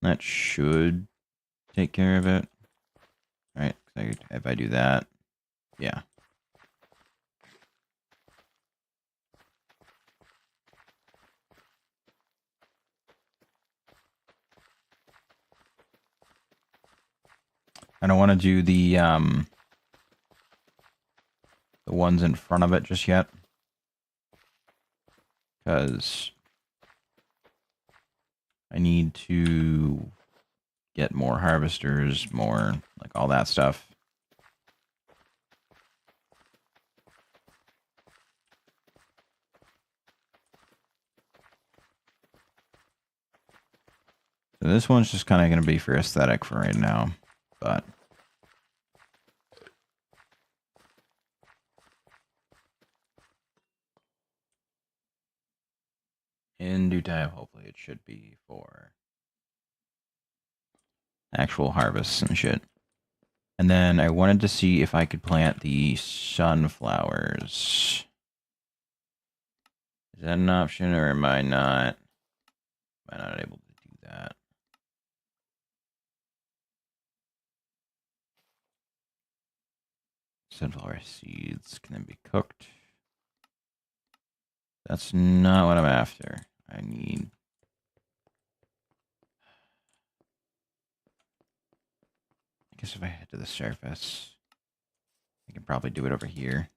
That should take care of it. Right? If I do that, yeah. I don't want to do the ones in front of it just yet, because I need to get more harvesters, more, like, all that stuff. So this one's just kind of going to be for aesthetic for right now, but in due time, hopefully it should be for actual harvests and shit. And then I wanted to see if I could plant the sunflowers Is that an option, or am I not? Am I not able to do that? Sunflower seeds can then be cooked. That's not what I'm after. I need. I guess if I head to the surface, I can probably do it over here.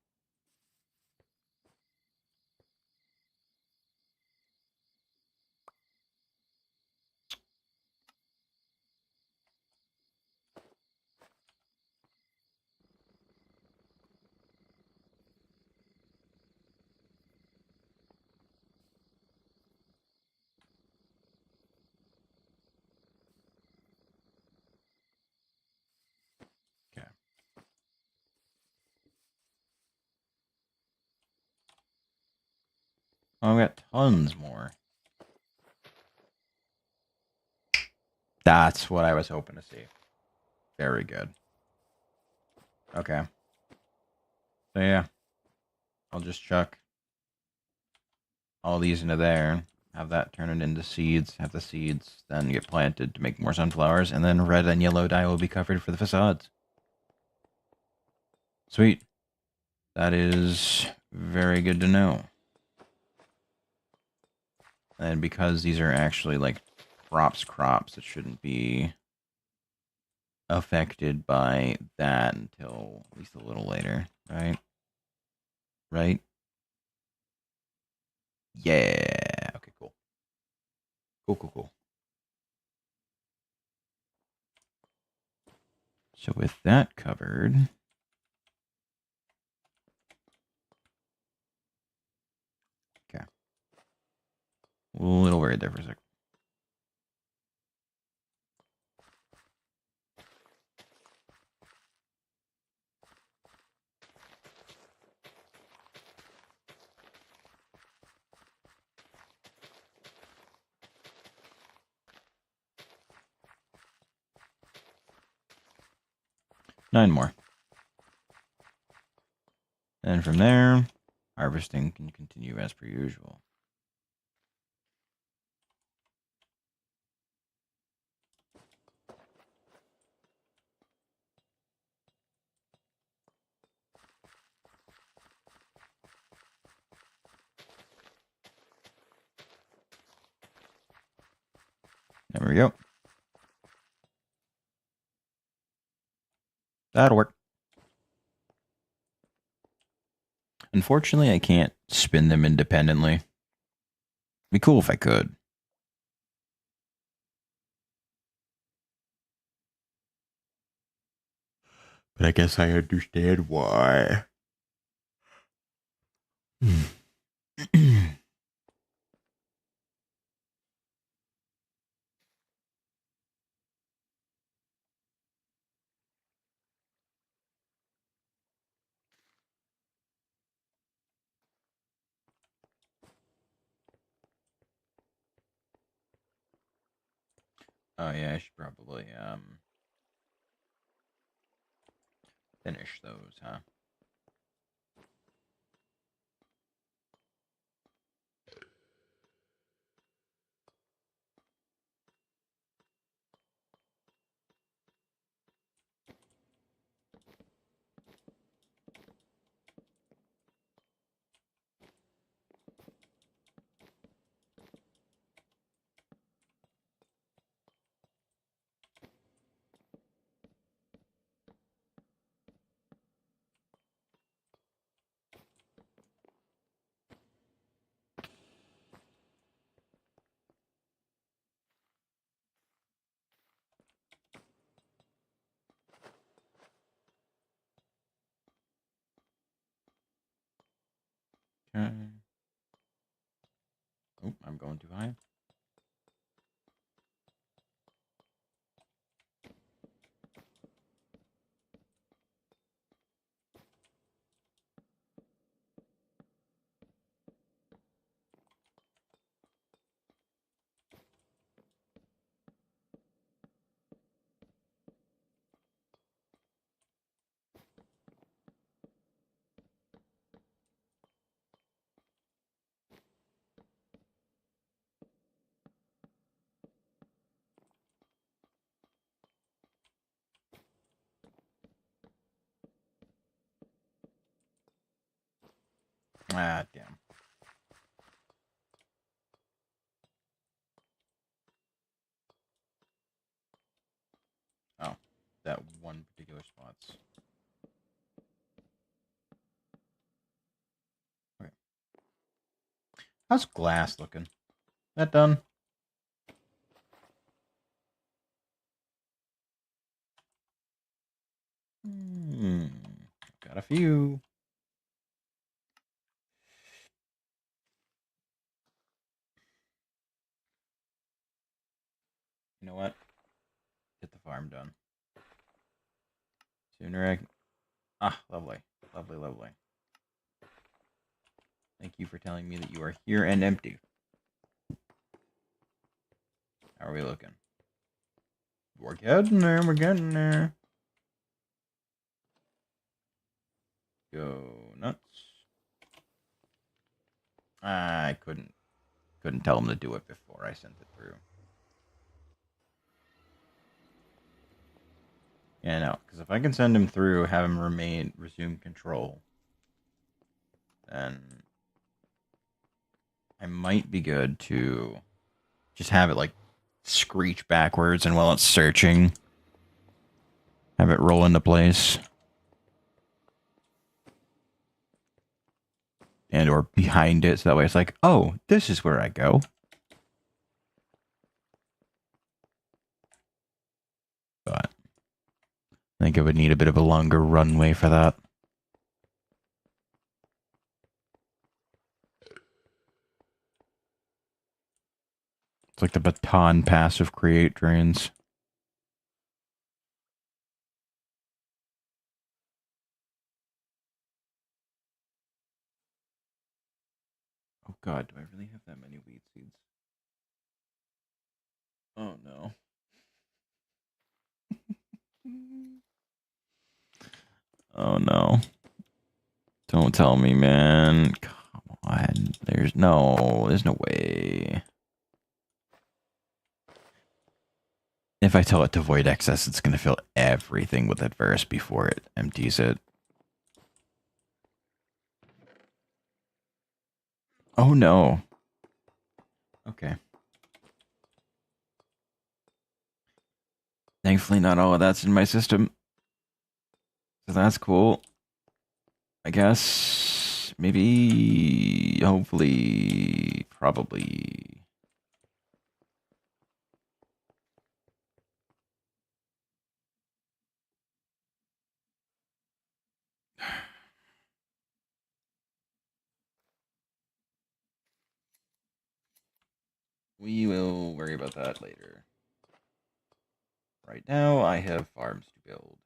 Okay. Oh, we got tons more. That's what I was hoping to see. Very good. Okay. So yeah, I'll just chuck all these into there, have that turn it into seeds, have the seeds then get planted to make more sunflowers, and then red and yellow dye will be covered for the facades. Sweet. That is very good to know. And because these are actually like crops, it shouldn't be affected by that until at least a little later, right? Right? Yeah. Okay, cool. Cool. So with that covered, okay. A little worried there for a sec. Nine more. And from there, harvesting can continue as per usual. There we go. That'll work. Unfortunately, I can't spin them independently. It'd be cool if I could. But I guess I understand why. Oh yeah, I should probably finish those, huh? Okay. Oh, I'm going too high. Ah, damn. Oh, that one particular spot's. Okay. How's glass looking? That done? Got a few. You know what? Get the farm done. Sooner I... Ah, lovely. Lovely, lovely. Thank you for telling me that you are here and empty. How are we looking? We're getting there. We're getting there. Go nuts. I couldn't tell him to do it before I sent it through. Yeah, no, because if I can send him through, have him resume control, then I might be good to just have it like screech backwards, and while it's searching, have it roll into place. And or behind it, so that way it's like, oh, this is where I go. But I think I would need a bit of a longer runway for that. It's like the baton passive create drains. Oh god, do I really have that many weed seeds? Oh no. Oh no. Don't tell me, man. Come on. There's no way. If I tell it to void excess, it's going to fill everything with adverse before it empties it. Oh no. Okay. Thankfully, not all of that's in my system. So that's cool. I guess. Maybe. Hopefully. Probably. We will worry about that later. Right now, I have farms to build.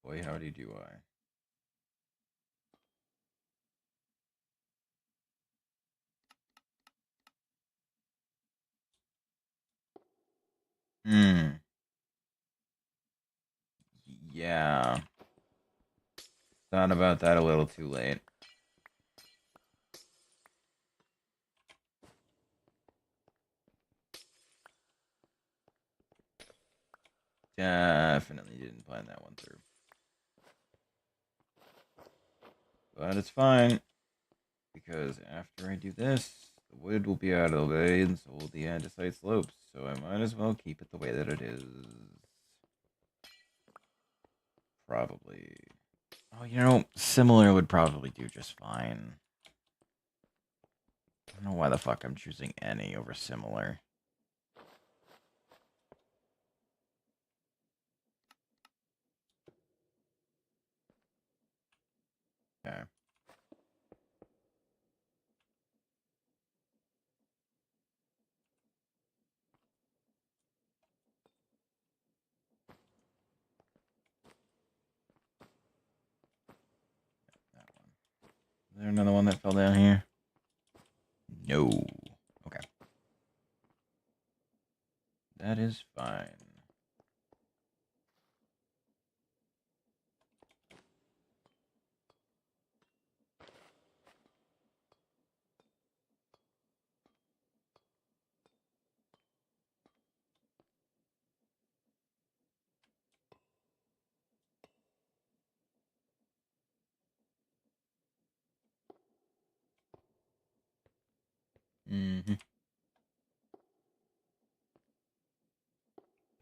Boy, howdy do I. Yeah. Thought about that a little too late. Definitely didn't plan that one through. But it's fine. Because after I do this, the wood will be out of the way and so will the andesite slopes. So I might as well keep it the way that it is. Probably. Oh, you know, similar would probably do just fine. I don't know why the fuck I'm choosing any over similar. Okay. That one. Is there another one that fell down here? No. Okay. That is fine. Mm-hmm.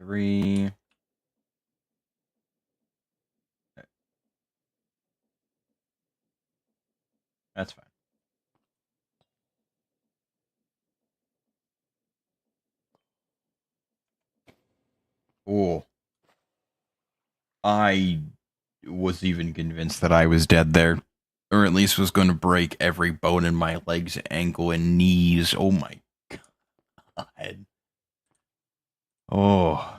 3. That's fine. Oh, I was even convinced that I was dead there. Or at least was going to break every bone in my legs, ankle, and knees. Oh my god. Oh.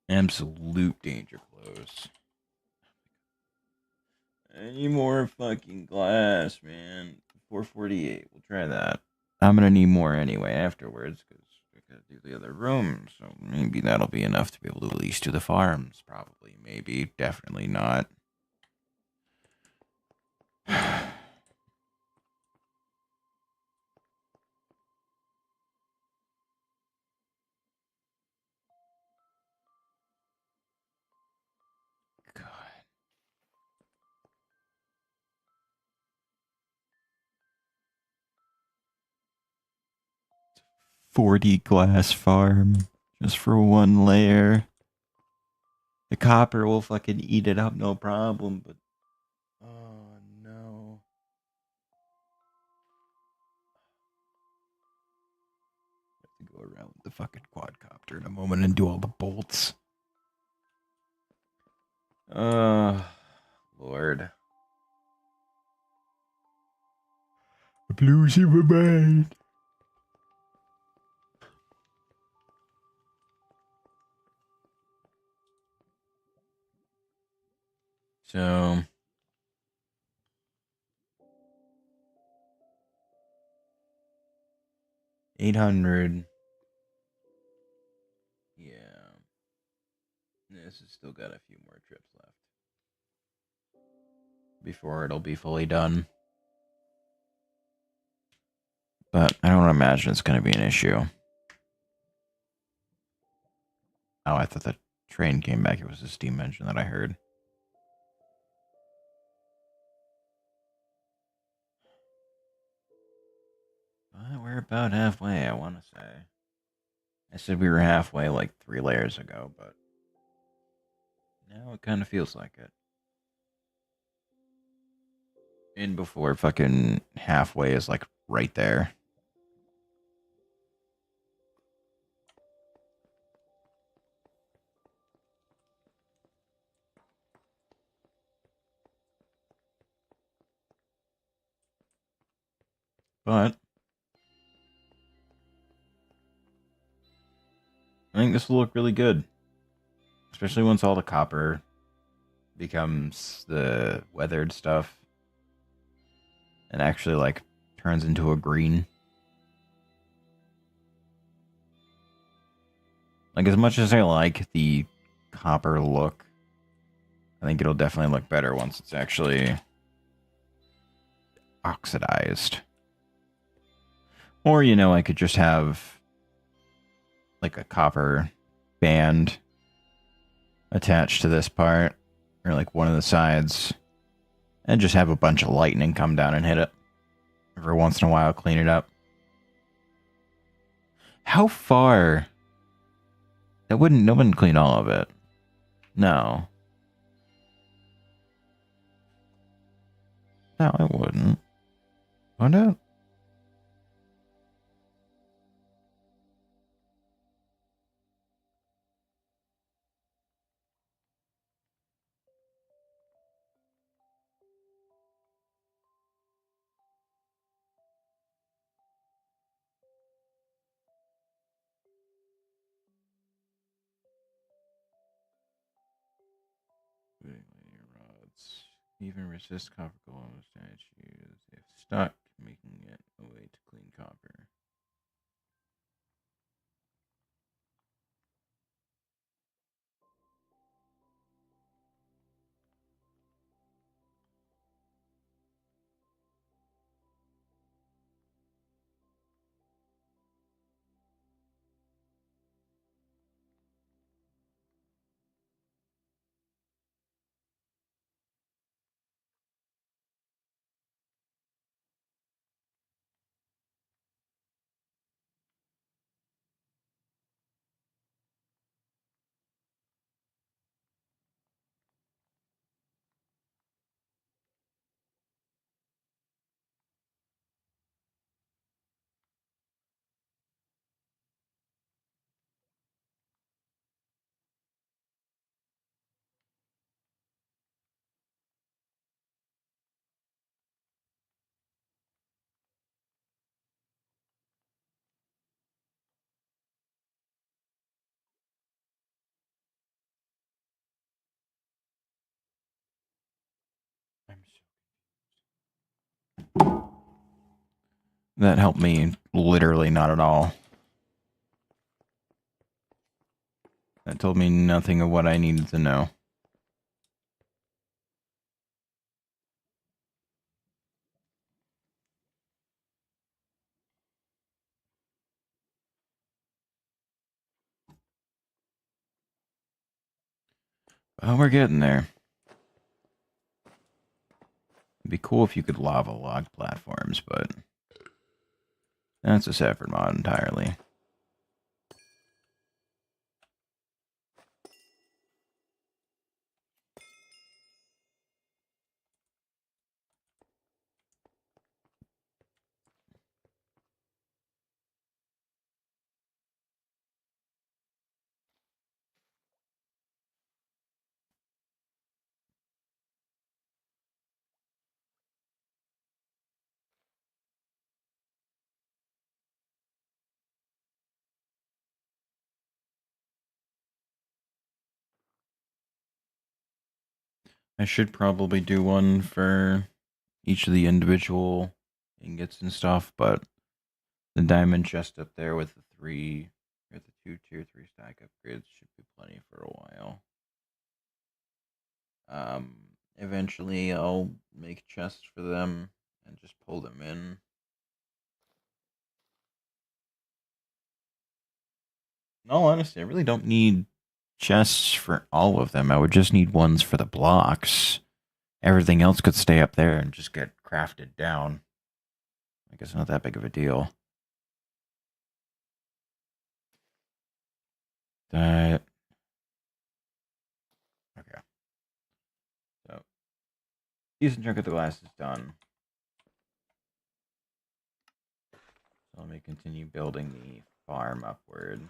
Absolute danger close. Any more fucking glass, man. 448. We'll try that. I'm gonna need more anyway afterwards, because I gotta do the other room. So maybe that'll be enough to be able to at least do the farms. Probably, maybe, definitely not. God. 40 glass farm just for one layer. The copper will fucking eat it up, no problem, but oh no. I have to go around with the fucking quadcopter in a moment and do all the bolts. Lord. I'm losing my mind. So 800. Yeah. This has still got a few more trips left before it'll be fully done. But I don't imagine it's going to be an issue. Oh, I thought the train came back. It was a steam engine that I heard. But we're about halfway, I want to say. I said we were halfway like 3 layers ago, but now it kind of feels like it. And before fucking halfway is like right there. But I think this will look really good. Especially once all the copper becomes the weathered stuff and actually like turns into a green. Like as much as I like the copper look, I think it'll definitely look better once it's actually oxidized. Or, I could just have like a copper band attached to this part, or like one of the sides, and just have a bunch of lightning come down and hit it. Every once in a while, clean it up. How far? That wouldn't clean all of it. No. No, it wouldn't. Would it? Rods. Even resist copper gold statues if stuck, making it a way to clean copper. That helped me literally not at all. That told me nothing of what I needed to know. Oh, we're getting there. It'd be cool if you could lava log platforms, but that's a separate mod entirely. I should probably do one for each of the individual ingots and stuff, but the diamond chest up there with the two tier 3 stack upgrades should be plenty for a while. Eventually I'll make chests for them and just pull them in. In all honesty, I really don't need chests for all of them. I would just need ones for the blocks. Everything else could stay up there and just get crafted down. I guess not that big of a deal. That. Okay. So, decent chunk of the glass is done. So let me continue building the farm upward.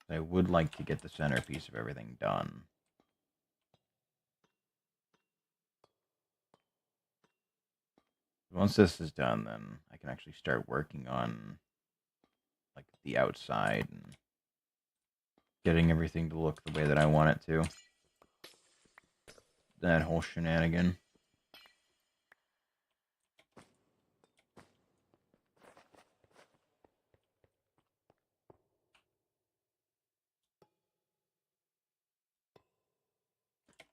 I would like to get the centerpiece of everything done. Once this is done, then I can actually start working on like the outside and getting everything to look the way that I want it to. That whole shenanigan.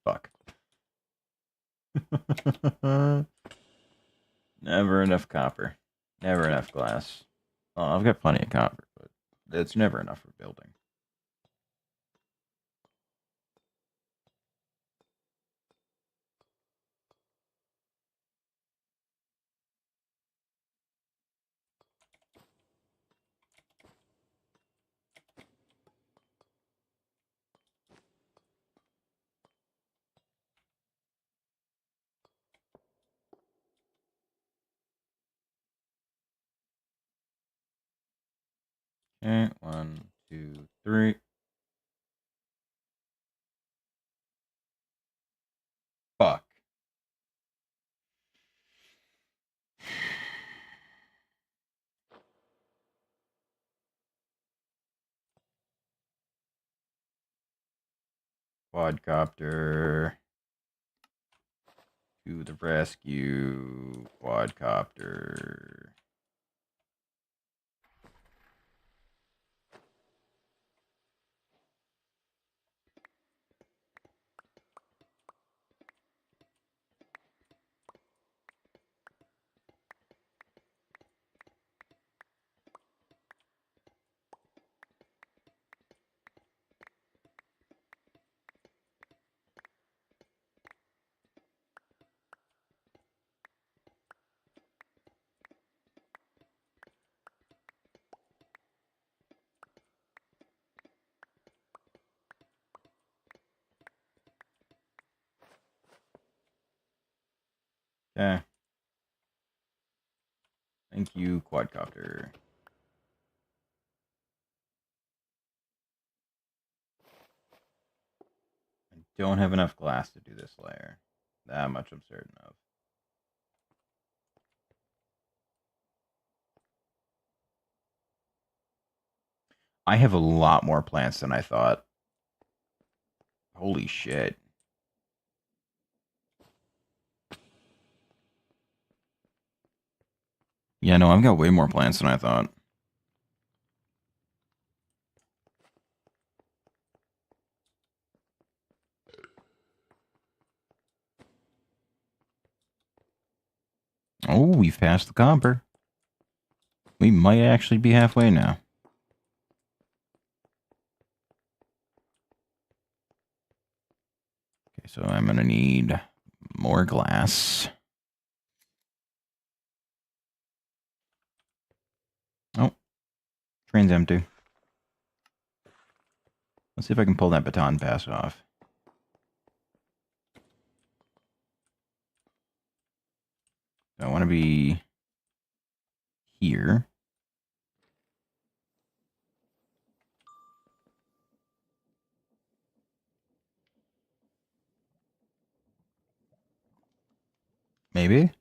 Fuck. Never enough copper. Never enough glass. Oh, I've got plenty of copper, but it's never enough for building. Okay, 1, 2, 3. Fuck. Quadcopter to the rescue. Quadcopter. Okay. Thank you, quadcopter. I don't have enough glass to do this layer. That much I'm certain of. I have a lot more plants than I thought. Holy shit. Yeah, no, I've got way more plants than I thought. Oh, we've passed the copper. We might actually be halfway now. Okay, so I'm going to need more glass. Oh, train's empty. Let's see if I can pull that baton pass off. I want to be here. Maybe?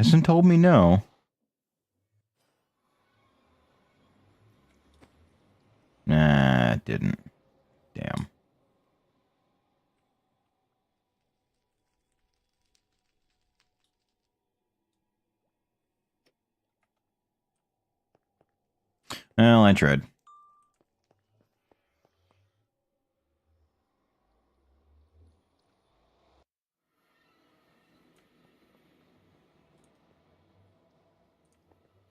Hasn't told me no. Nah, it didn't. Damn. Well, I tried.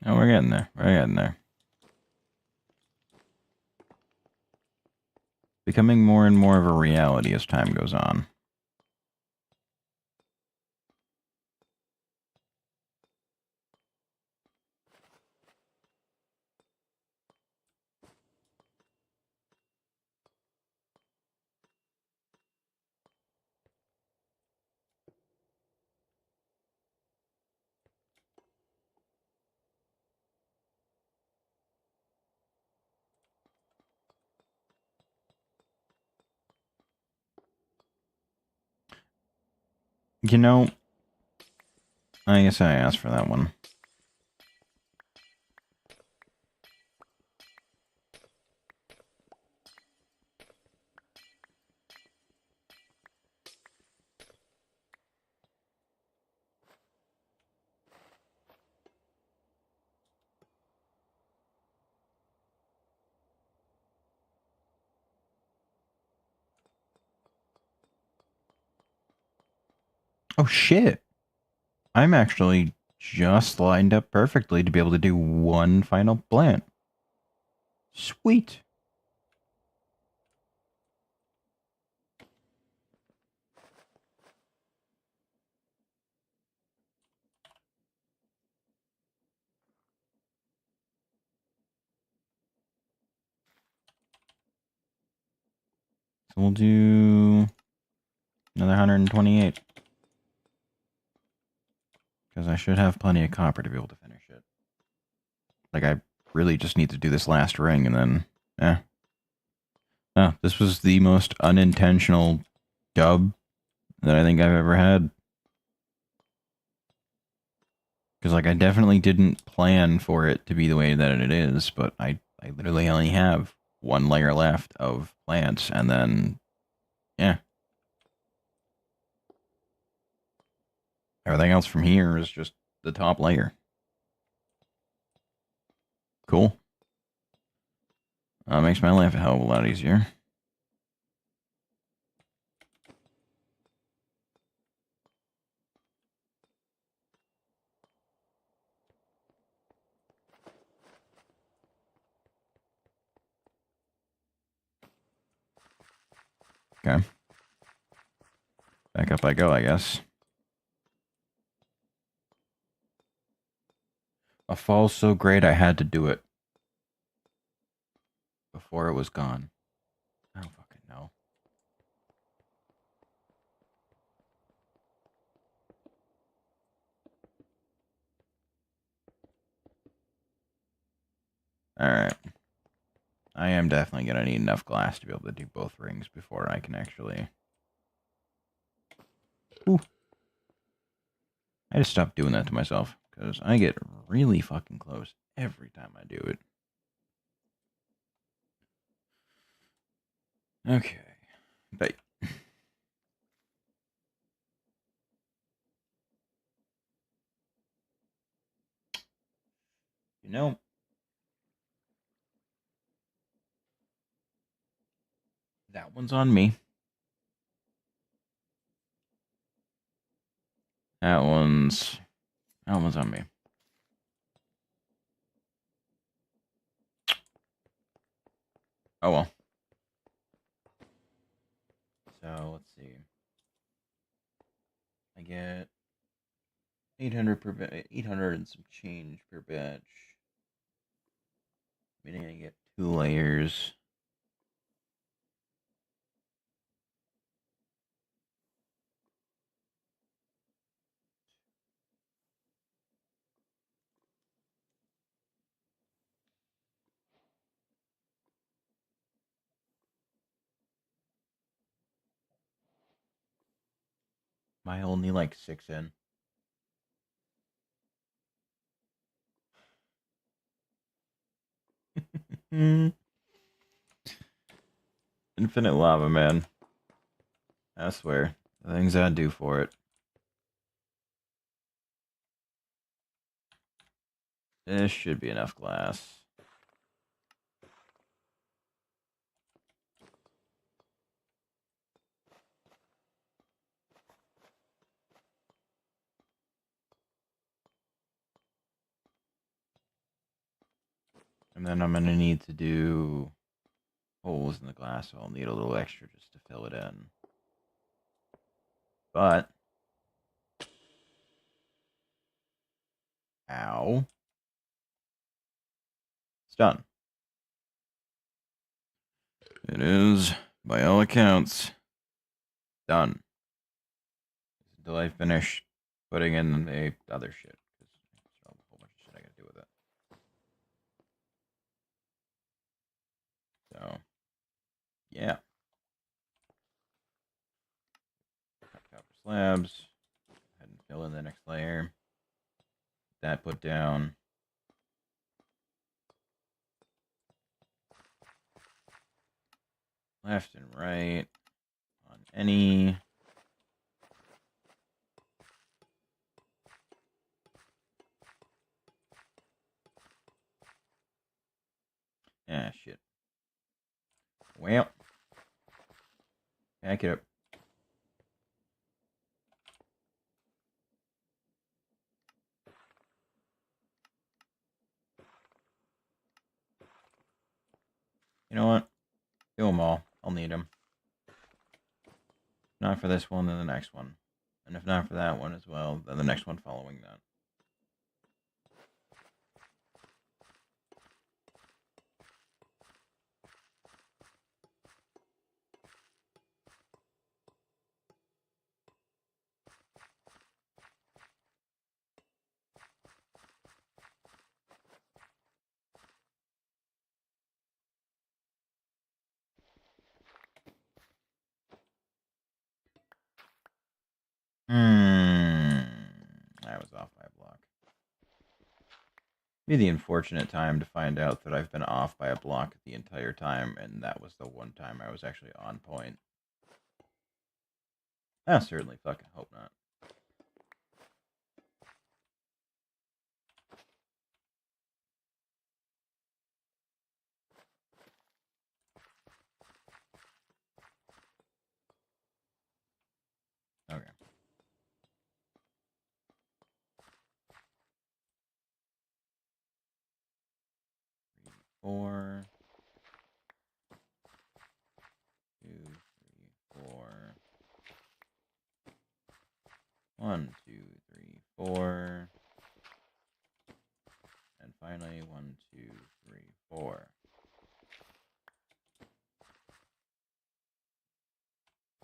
Oh, we're getting there. We're getting there. Becoming more and more of a reality as time goes on. You know, I guess I asked for that one. Oh, shit. I'm actually just lined up perfectly to be able to do one final plant. Sweet. So we'll do another 128. Because I should have plenty of copper to be able to finish it. Like, I really just need to do this last ring and then, eh. Oh, this was the most unintentional dub that I think I've ever had. Because, like, I definitely didn't plan for it to be the way that it is, but I literally only have one layer left of plants, and then, yeah. Everything else from here is just the top layer. Cool. Makes my life a hell of a lot easier. Okay. Back up I go, I guess. A fall so great I had to do it. Before it was gone. I don't fucking know. Alright. I am definitely going to need enough glass to be able to do both rings before I can actually... Ooh. I just stopped doing that to myself, because I get really fucking close every time I do it. Okay. But You know, that one's on me. That one's on me. Oh well. So let's see. I get 800 per 800 and some change per batch. Meaning I get 2 layers. I only like 6 in. Infinite lava, man. I swear. The things I'd do for it. This should be enough glass. And then I'm going to need to do holes in the glass, so I'll need a little extra just to fill it in. But, ow. It's done. It is, by all accounts, done. Until I finish putting in the other shit. Because there's a whole bunch of shit I gotta do with it. So, yeah. Cut copper slabs. Go ahead and fill in the next layer. That put down. Left and right on any. Ah, shit. Well, back it up. You know what? Do them all. I'll need them. Not for this one, then the next one. And if not for that one as well, then the next one following that. I was off by a block. Be the unfortunate time to find out that I've been off by a block the entire time, and that was the one time I was actually on point. I certainly fucking hope not. Okay. 3, 4. 2, 3, 4. 1, 2, 3, 4. And finally, 1, 2, 3, 4.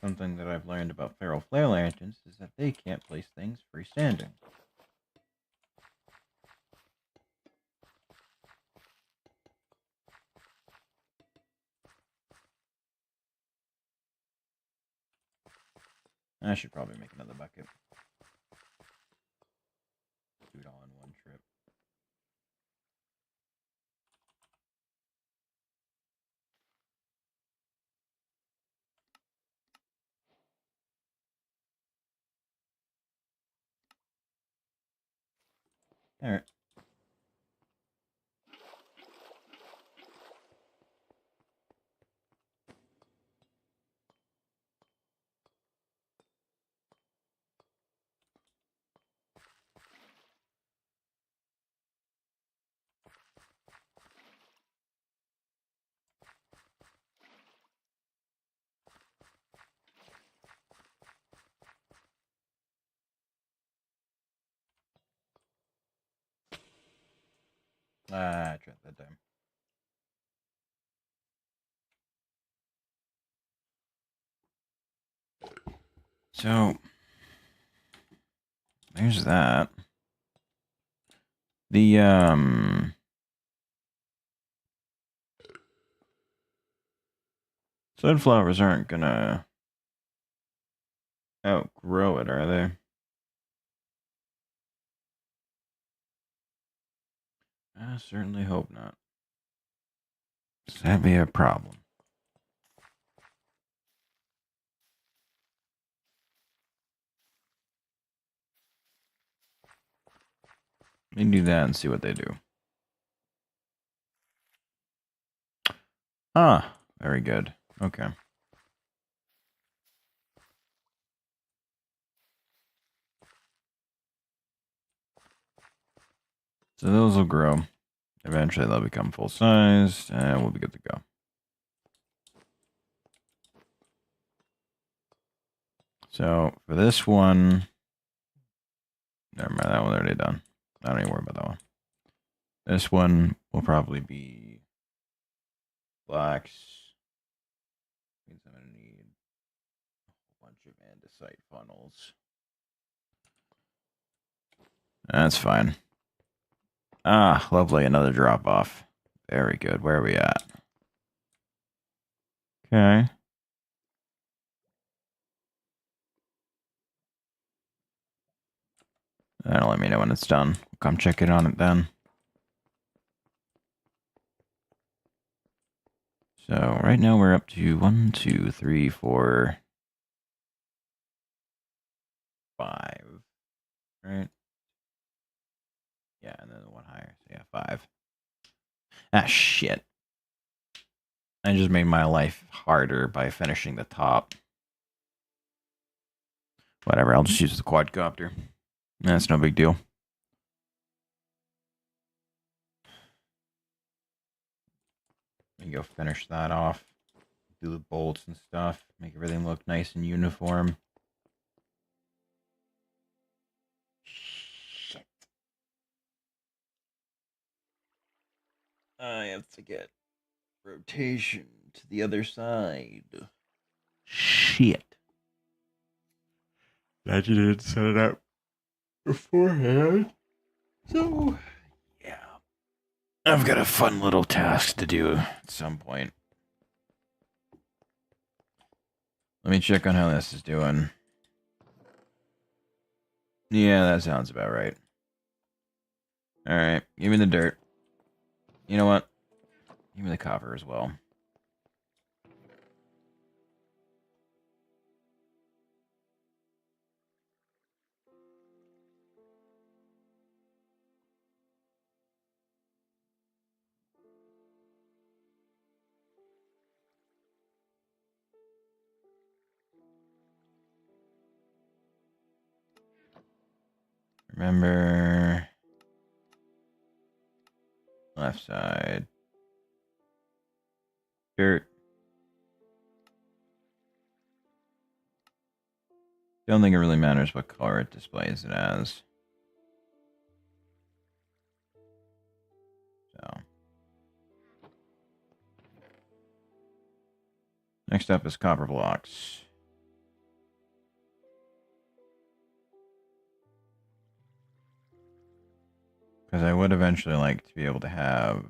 Something that I've learned about feral flare lanterns is that they can't place things freestanding. I should probably make another bucket. Do it all in one trip. Alright. I tried that time. So there's that. The sunflowers aren't gonna outgrow it, are they? I certainly hope not. That'd be a problem. We can do that and see what they do. Ah, very good. Okay. So those will grow. Eventually they'll become full size and we'll be good to go. So for this one, never mind, that one's already done. I don't even worry about that one. This one will probably be blacks. Means I'm gonna need a bunch of andesite funnels. That's fine. Ah, lovely, another drop off. Very good. Where are we at? Okay. That'll let me know when it's done. Come check it on it then. So right now we're up to 1, 2, 3, 4, 5. Right? Yeah, and then the one higher. So yeah, 5. Ah, shit. I just made my life harder by finishing the top. Whatever, I'll just use the quadcopter. That's no big deal. You go finish that off. Do the bolts and stuff. Make everything look nice and uniform. Shit. I have to get rotation to the other side. Shit. Glad you didn't set it up beforehand. So, yeah. I've got a fun little task to do at some point. Let me check on how this is doing. Yeah, that sounds about right. Alright, give me the dirt. You know what? Give me the copper as well. Remember... left side. Dirt. Don't think it really matters what color it displays it as. So. Next up is copper blocks. Because I would eventually like to be able to have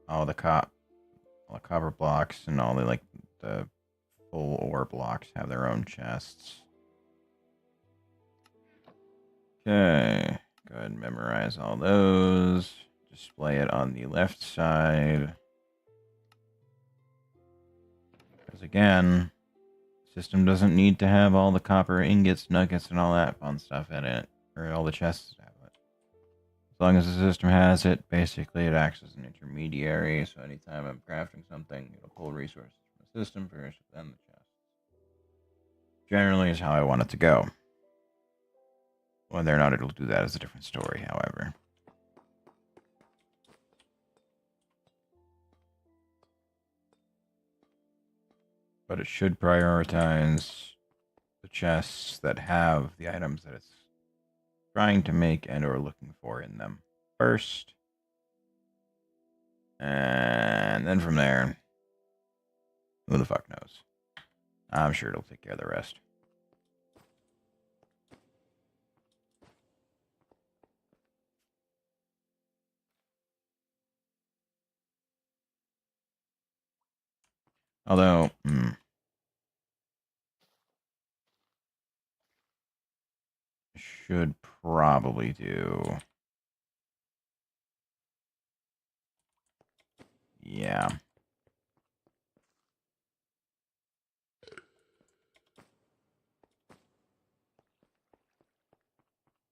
all the copper blocks and all the the full ore blocks have their own chests. Okay, go ahead and memorize all those. Display it on the left side. Because again, system doesn't need to have all the copper ingots, nuggets, and all that fun stuff in it, or all the chests have it. As long as the system has it, basically it acts as an intermediary, so anytime I'm crafting something, it'll pull resources from the system first, then the chest. Generally is how I want it to go. Whether or not it'll do that is a different story, however. But it should prioritize the chests that have the items that it's trying to make and or looking for in them. first. And then from there, who the fuck knows? I'm sure it'll take care of the rest. Although, should probably do. Yeah.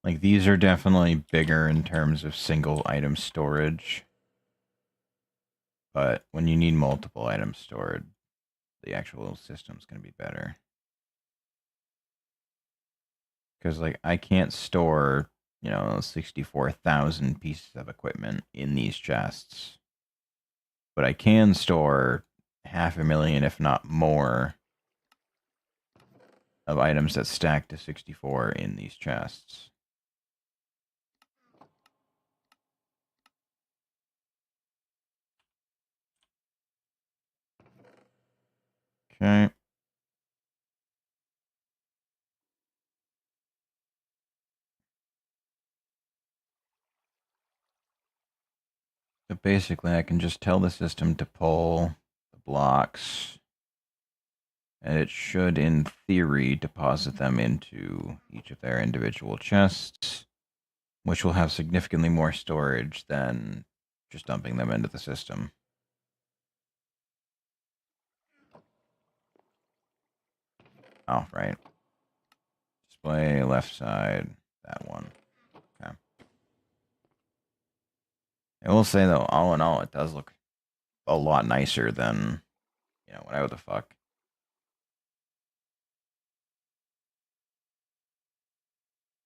Like, these are definitely bigger in terms of single item storage. But when you need multiple items stored, the actual system's going to be better. Because, like, I can't store, 64,000 pieces of equipment in these chests. But I can store 500,000, if not more, of items that stack to 64 in these chests. Okay. So basically, I can just tell the system to pull the blocks, and it should, in theory, deposit them into each of their individual chests, which will have significantly more storage than just dumping them into the system. Oh, right. Display left side, that one. Okay. I will say, though, all in all, it does look a lot nicer than, whatever the fuck.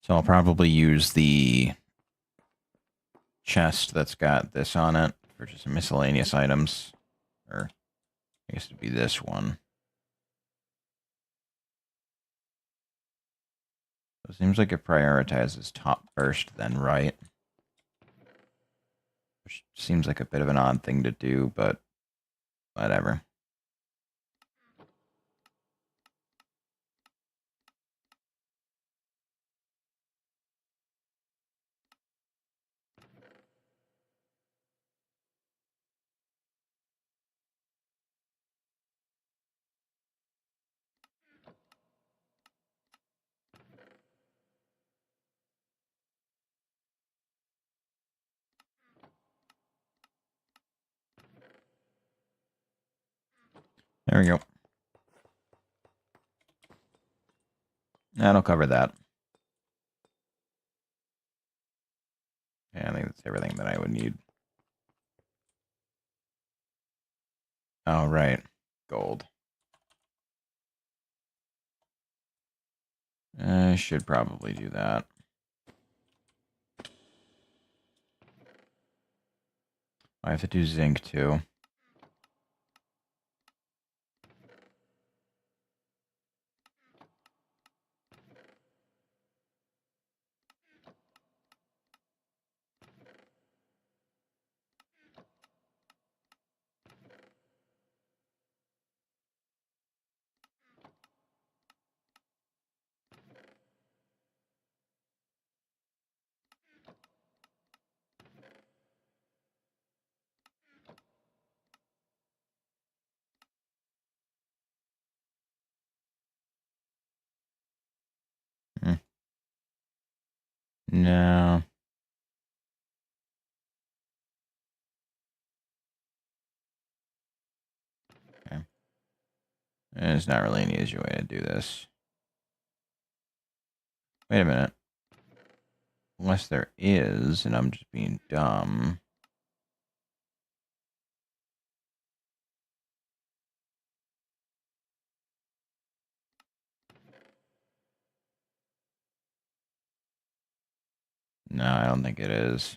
So I'll probably use the chest that's got this on it for just miscellaneous items. Or, I guess it'd be this one. So it seems like it prioritizes top first, then right. Which seems like a bit of an odd thing to do, but whatever. There we go. That'll cover that. Yeah, I think that's everything that I would need. Oh, right. Gold. I should probably do that. I have to do zinc, too. Hmm. No. Okay. There's not really an easy way to do this. Wait a minute. Unless there is, and I'm just being dumb. No, I don't think it is.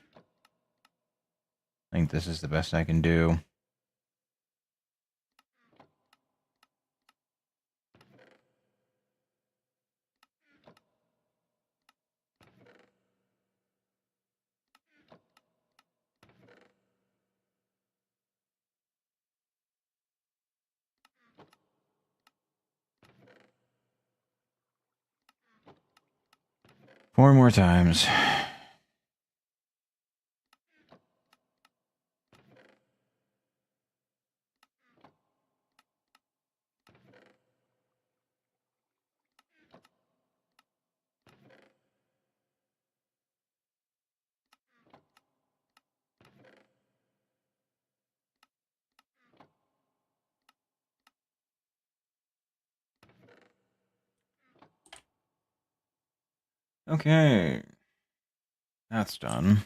I think this is the best I can do. 4 more times. Okay. That's done.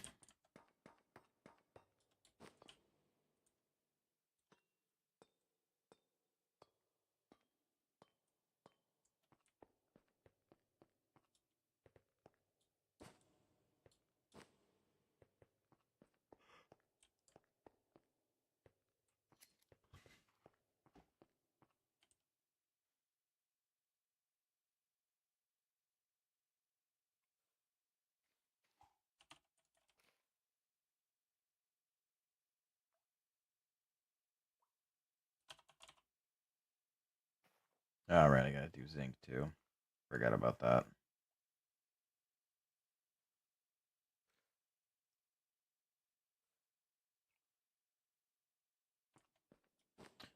Alright, I gotta do zinc too. Forgot about that.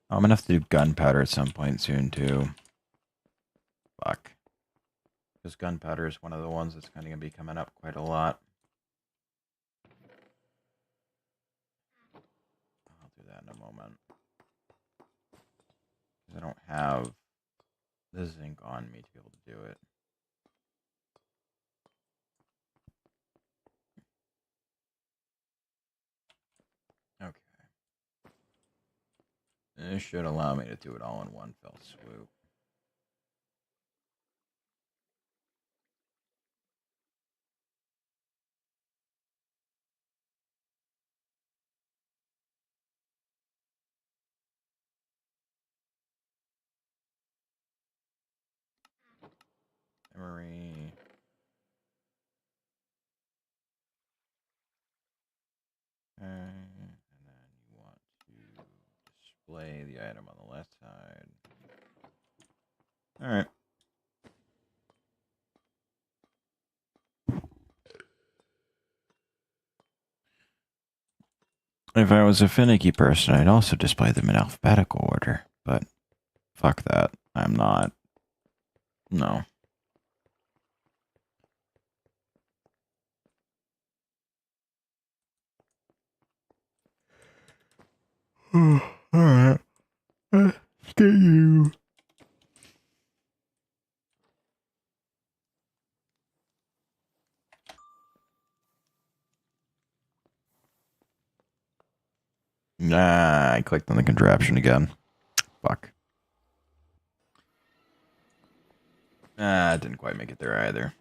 I'm gonna have to do gunpowder at some point soon too. Fuck. Because gunpowder is one of the ones that's kind of gonna be coming up quite a lot. I'll do that in a moment. Because I don't have the zinc on me to be able to do it. Okay. This should allow me to do it all in one fell swoop. Memory. Okay. And then you want to display the item on the left side. Alright. If I was a finicky person, I'd also display them in alphabetical order. But fuck that. I'm not. No. Alright. Get you. Nah, I clicked on the contraption again. Fuck. Ah, I didn't quite make it there either.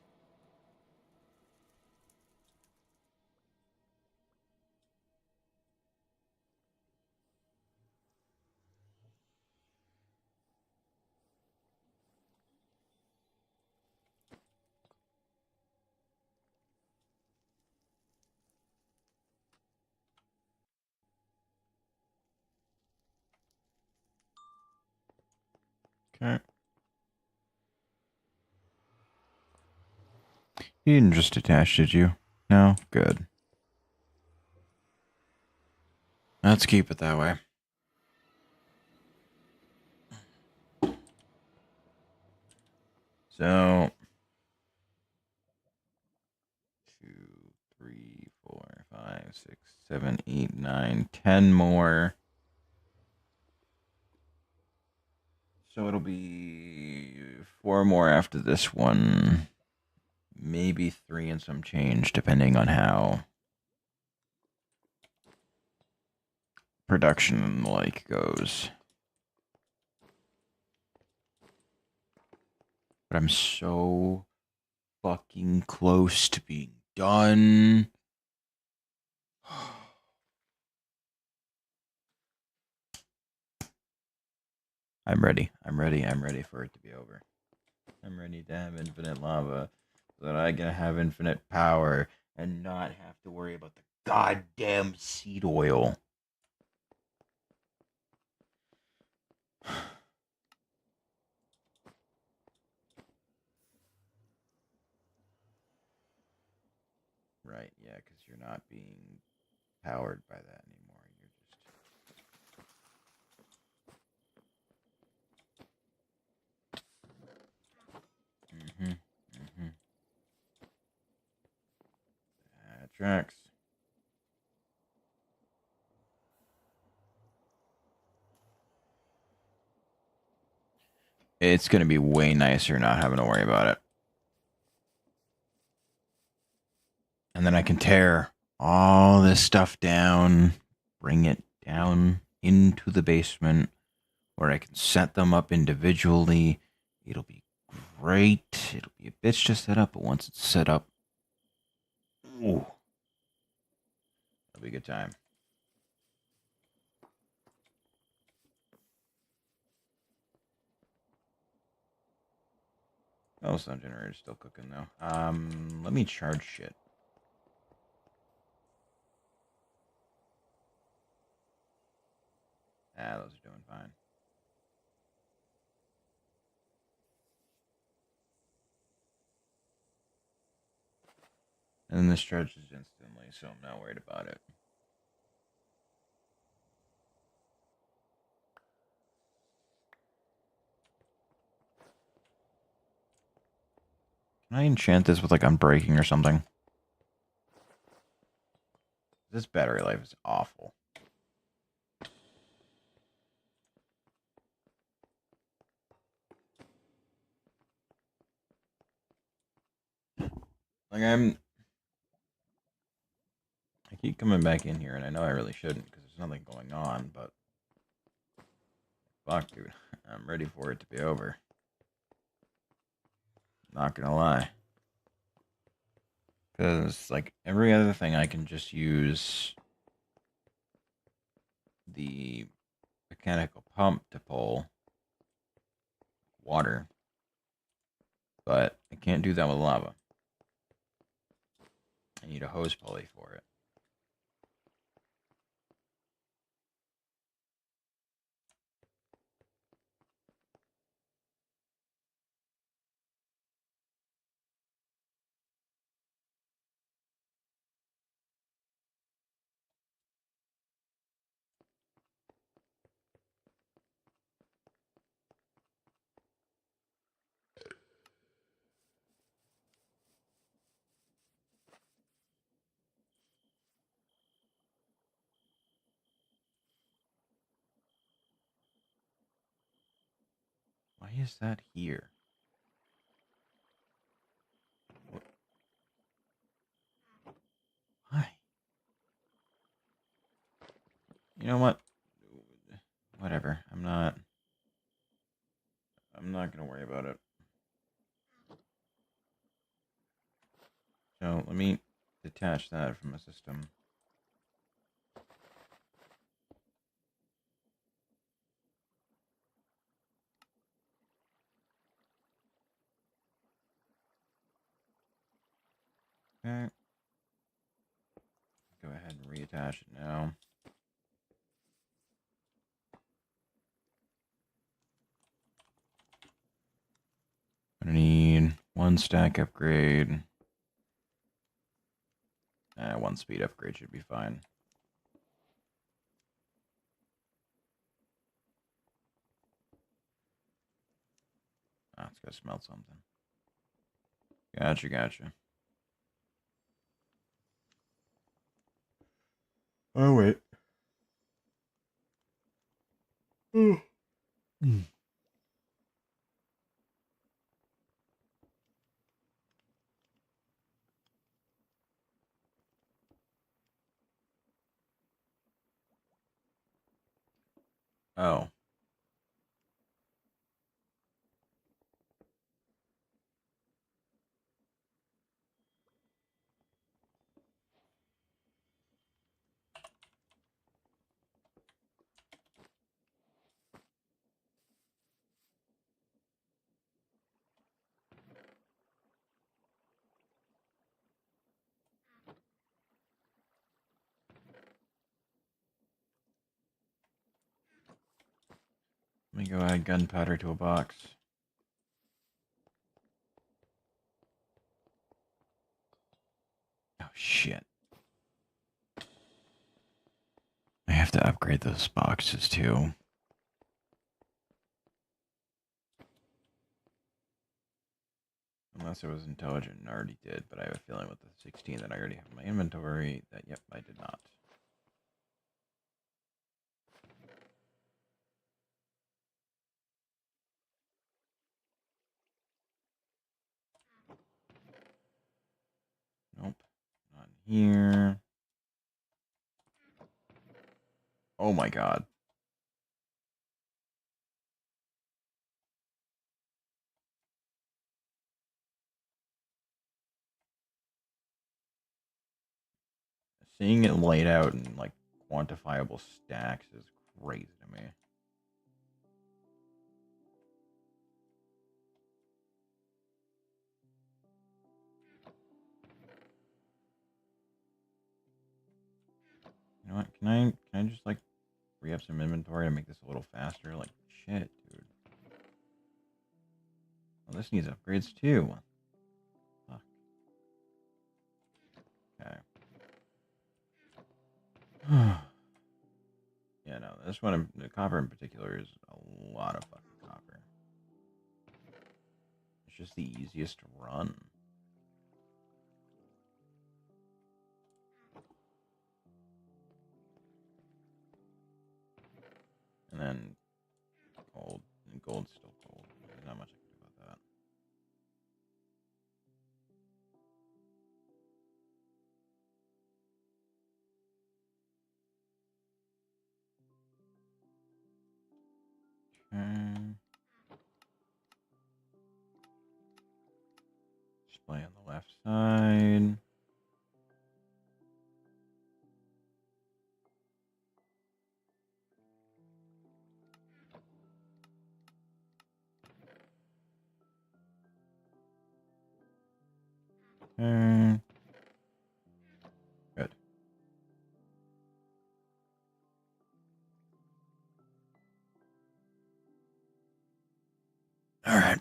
Okay. You didn't just attach, did you? No? Good. Let's keep it that way. So, 2, 3, 4, 5, 6, 7, 8, 9, 10 more. So it'll be 4 more after this one. Maybe 3 and some change, depending on how production and the like goes. But I'm so fucking close to being done. I'm ready. I'm ready. I'm ready for it to be over. I'm ready to have infinite lava so that I can have infinite power and not have to worry about the goddamn seed oil. Right, yeah, because you're not being powered by that anymore. You're just. That tracks. It's going to be way nicer not having to worry about it. And then I can tear all this stuff down, bring it down into the basement where I can set them up individually. It'll be great. It'll be a bitch to set up, but once it's set up, ooh, it'll be a good time. Oh, sun generator's still cooking though. Let me charge shit. Ah, those are doing fine. And this charges instantly, so I'm not worried about it. Can I enchant this with like unbreaking or something? This battery life is awful. Like I keep coming back in here, and I know I really shouldn't because there's nothing going on, but fuck, dude, I'm ready for it to be over. Not gonna lie. Because, like, every other thing I can just use the mechanical pump to pull water. But I can't do that with lava. I need a hose pulley for it. Why is that here? Why? You know what? Whatever. I'm not gonna worry about it. So let me detach that from the system. Okay. Go ahead and reattach it now. I need one stack upgrade. One speed upgrade should be fine. Ah, it's gotta smell something. Gotcha. Oh, wait. Mm. Oh. Let me go add gunpowder to a box. Oh, shit. I have to upgrade those boxes too. Unless it was intelligent and already did, but I have a feeling with the 16 that I already have in my inventory that, yep, I did not. Nope. Not here. Oh my god. Seeing it laid out in, like, quantifiable stacks is crazy to me. You know what? Can I just, like, free up some inventory to make this a little faster? Like, shit, dude. Well, this needs upgrades too. Fuck. Okay. Yeah, no, this one, the copper in particular, is a lot of fucking copper. It's just the easiest to run. And then gold. And gold's still gold. There's not much I can do about that. Okay. Display on the left side. Okay. Good. All right.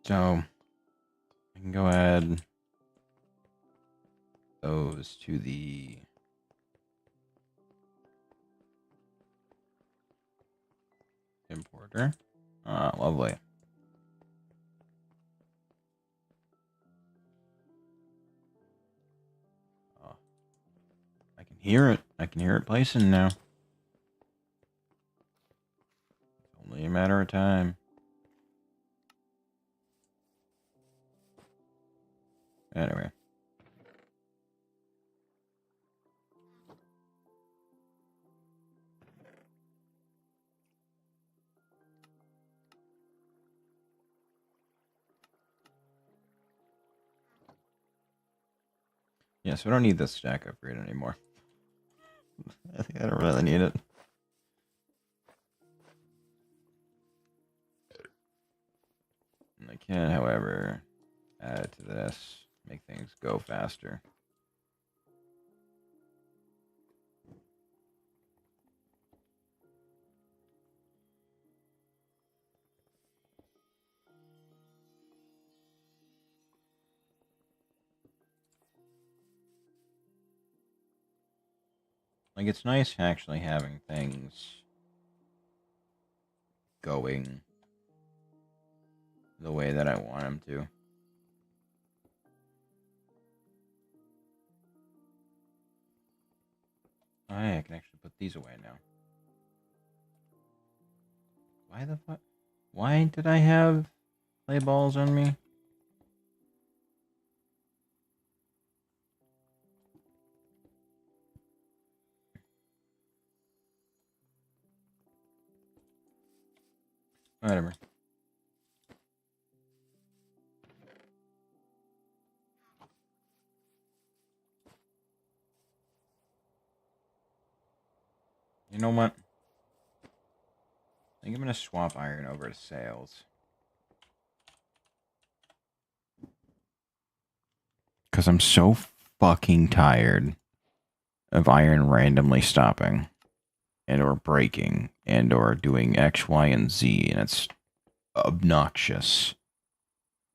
So I can go add those to the importer. Lovely. Oh, I can hear it. I can hear it placing now. It's only a matter of time. Anyway. Yeah, so I don't need this stack upgrade anymore. I think I don't really need it. I can, however, add to this, make things go faster. Like, it's nice actually having things going the way that I want them to. Oh, hey, I can actually put these away now. Why the fuck? Why did I have play balls on me? Whatever. You know what? I think I'm gonna swap iron over to sales. Because I'm so fucking tired of iron randomly stopping. and or breaking and or doing X, Y, and Z, and it's obnoxious,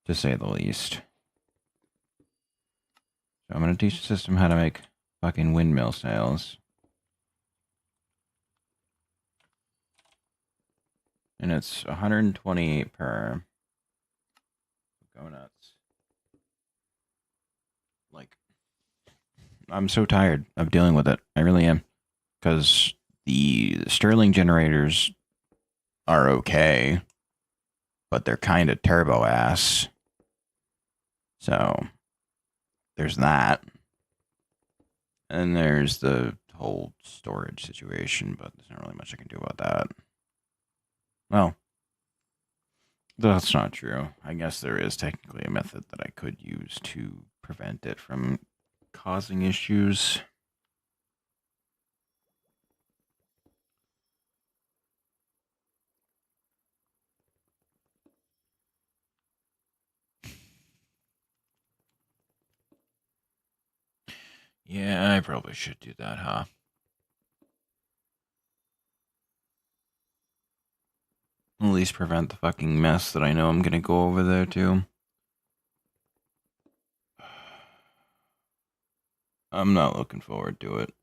to say the least. So I'm going to teach the system how to make fucking windmill sails. And it's 128 per. Go nuts. Like, I'm so tired of dealing with it. I really am. Because the Stirling generators are okay, but they're kind of turbo ass. So, there's that. And there's the whole storage situation, but there's not really much I can do about that. Well, that's not true. I guess there is technically a method that I could use to prevent it from causing issues. Yeah, I probably should do that, huh? At least prevent the fucking mess that I know I'm gonna go over there to. I'm not looking forward to it.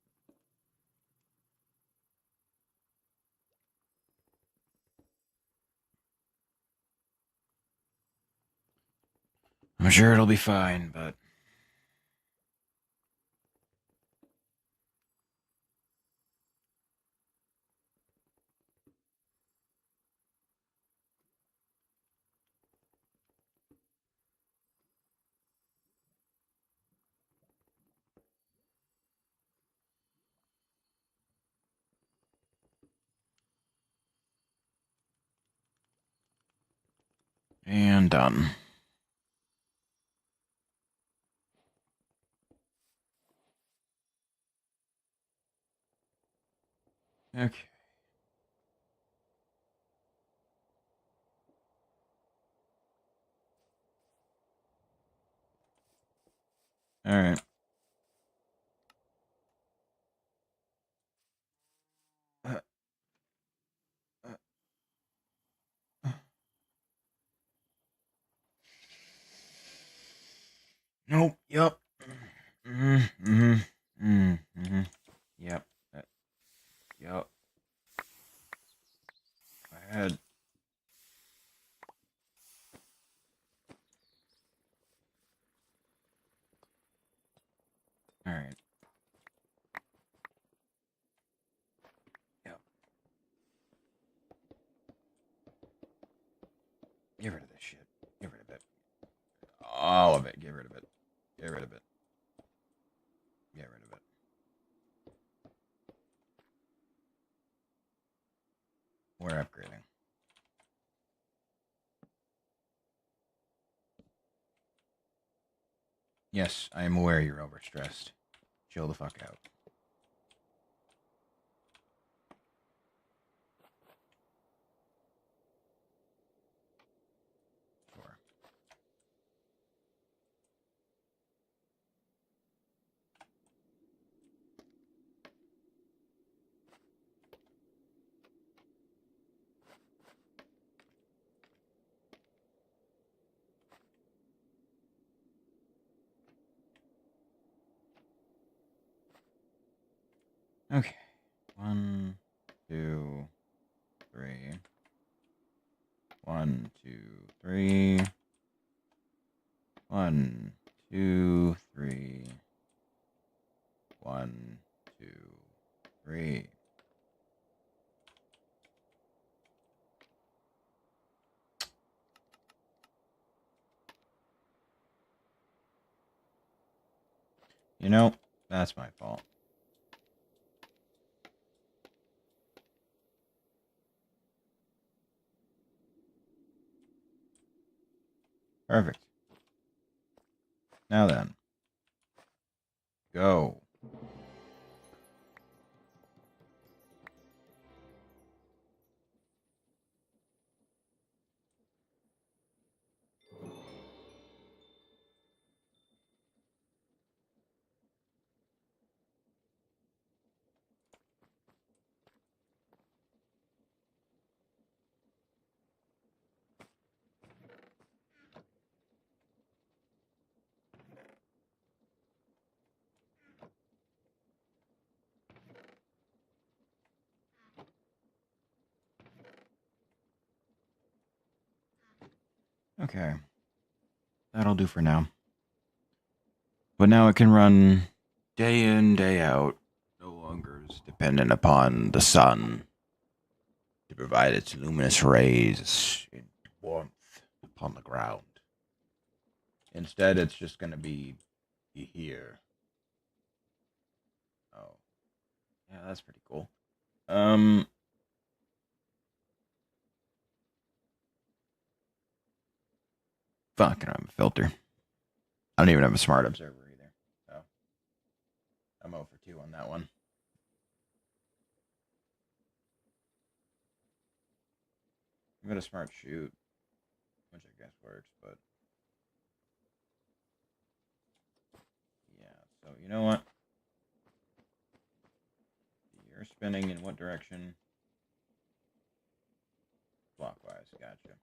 I'm sure it'll be fine, but... And done. Okay. Alright. Nope. Yep. Yep. Yep. I had... Alright. Yep. Get rid of this shit. Get rid of it. All of it. Get rid of it. Get rid of it. Get rid of it. We're upgrading. Yes, I am aware you're overstressed. Chill the fuck out. Sure. Okay. 1, 2, 3. 1, 2, 3. 1, 2, 3. 1, 2, 3. You know, that's my fault. Perfect. Now then. Go. Okay. That'll do for now. But now it can run day in, day out. No longer is dependent upon the sun to provide its luminous rays and warmth upon the ground. Instead, it's just going to be here. Oh, yeah, that's pretty cool. Fuck, I don't have a filter. I don't even have a smart observer either. So, I'm 0 for 2 on that one. I've got a smart shoot, which I guess works, but yeah. So, you know what? You're spinning in what direction? Clockwise, gotcha.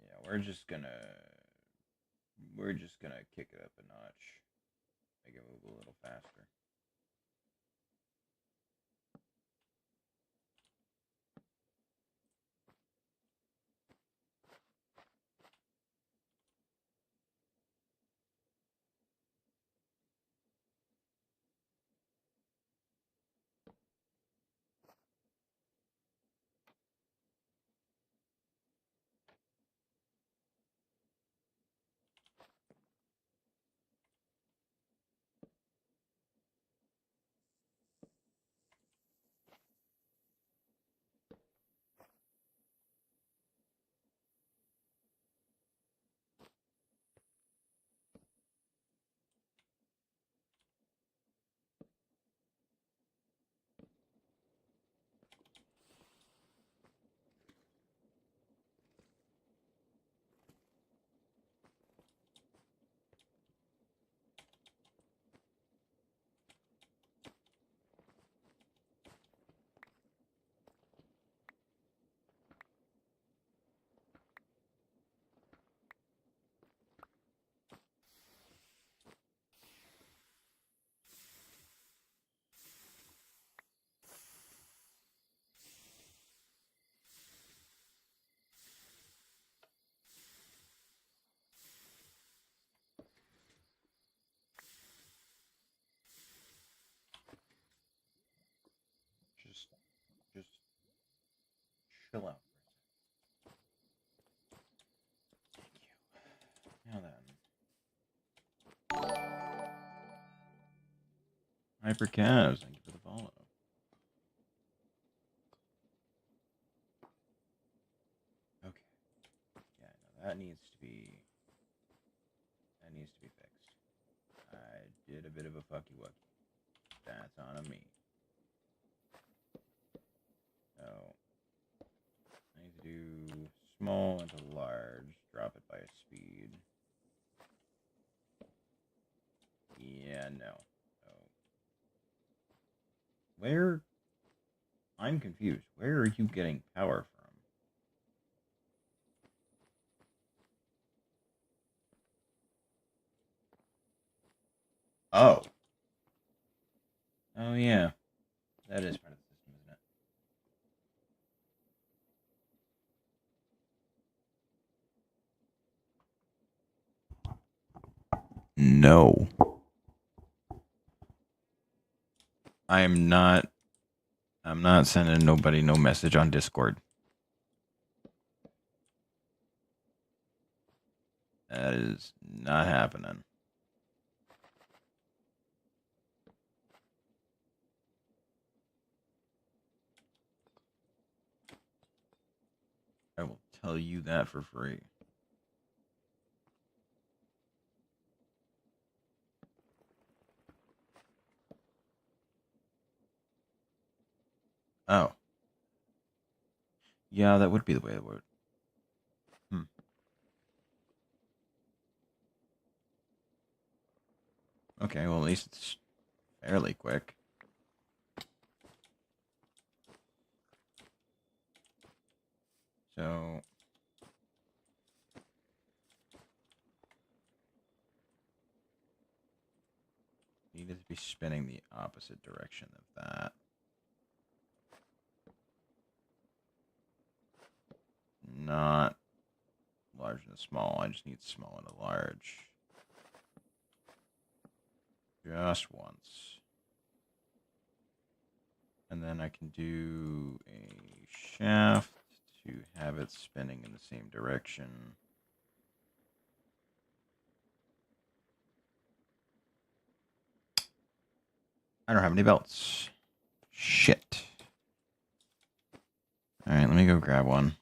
Yeah, we're just gonna kick it up a notch. Make it move a little faster. Just chill out for a second. Thank you. Now then, Hypercavs, thank you for the follow. Okay. Yeah, no, that needs to be fixed. I did a bit of a fucky wucky. That's on me. So I need to do small into large, drop it by a speed. Yeah, no. So where I'm confused. Where are you getting power from? Oh. Oh yeah. That is part of the system, isn't it? No. I'm not sending nobody no message on Discord. That is not happening. I will tell you that for free. Oh. Yeah, that would be the way it would. Okay, well, at least it's fairly quick. So, you need to be spinning the opposite direction of that. not large and small. I just need small and a large. Just once. And then I can do a shaft to have it spinning in the same direction. I don't have any belts. Shit. Alright, let me go grab one.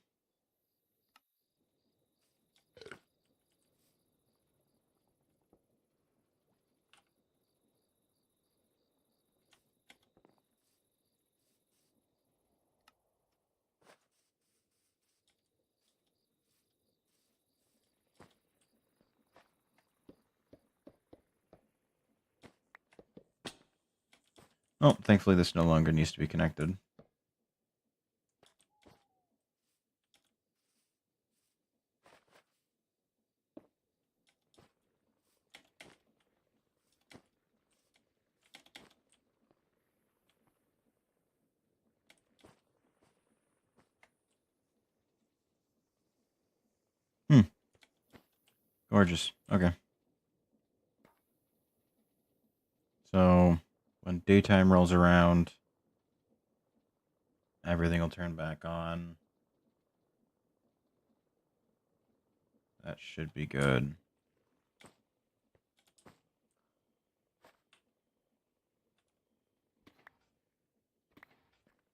Oh, thankfully this no longer needs to be connected. Gorgeous. Okay. So, when daytime rolls around, everything will turn back on. That should be good.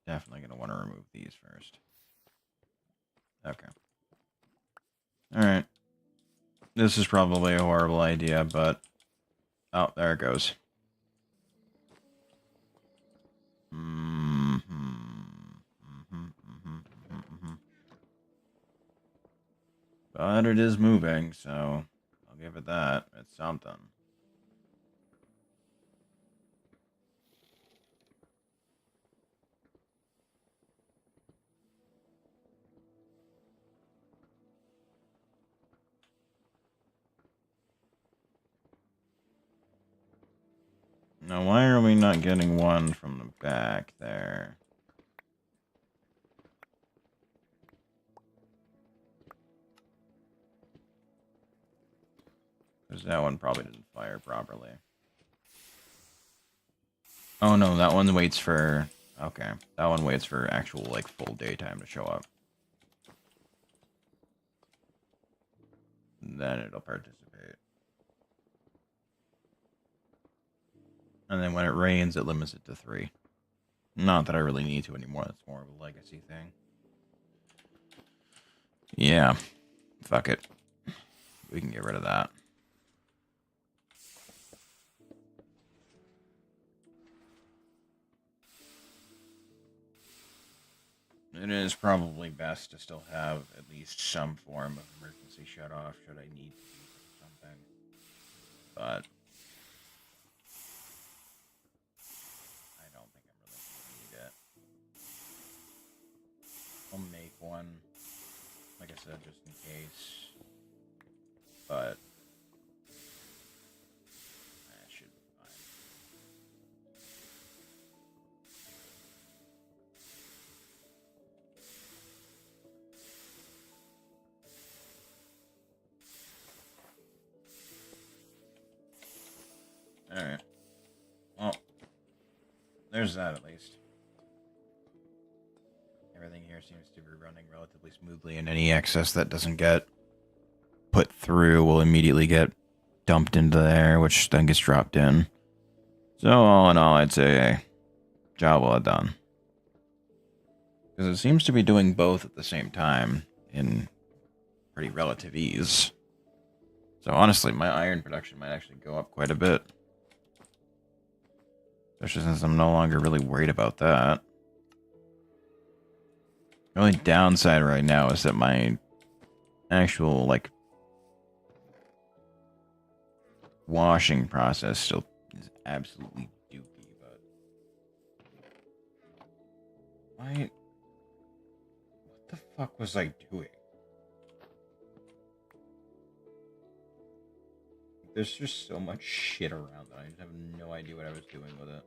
Definitely going to want to remove these first. Okay. Alright. This is probably a horrible idea, but... Oh, there it goes. But it is moving, so I'll give it that. It's something. Now, why are we not getting one from the back there? Because that one probably didn't fire properly. Oh no, that one waits for... Okay, that one waits for actual, like, full daytime to show up. Then it'll participate. And then when it rains, it limits it to 3. Not that I really need to anymore, that's more of a legacy thing. Yeah, fuck it. We can get rid of that. It is probably best to still have at least some form of emergency shut-off should I need to do something. But I don't think I'm really going to need it. I'll make one, like I said, just in case. But that should be fine. Alright. Well, there's that at least. Everything here seems to be running relatively smoothly, and any excess that doesn't get put through will immediately get dumped into there, which then gets dropped in. So all in all, I'd say, hey, job well done. Because it seems to be doing both at the same time in pretty relative ease. So honestly, my iron production might actually go up quite a bit. Especially since I'm no longer really worried about that. The only downside right now is that my actual, like, washing process still is absolutely dookie, but... What the fuck was I doing? There's just so much shit around that I just have no idea what I was doing with it.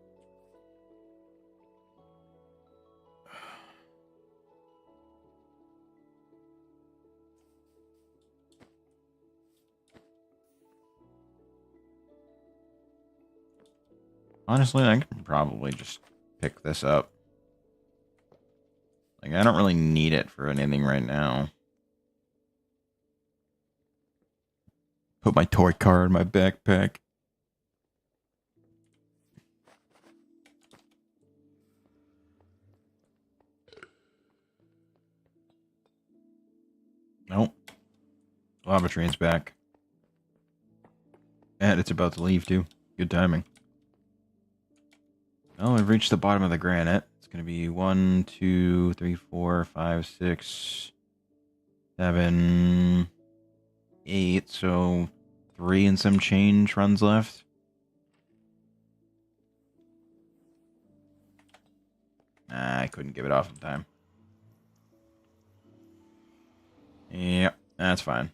Honestly, I can probably just pick this up. Like, I don't really need it for anything right now. Put my toy car in my backpack. Nope. Lava train's back. And it's about to leave, too. Good timing. Oh, we've reached the bottom of the granite. It's going to be 1, 2, 3, 4, 5, 6, 7, 8. So 3 and some change runs left. Nah, I couldn't give it off in time. Yep, that's fine.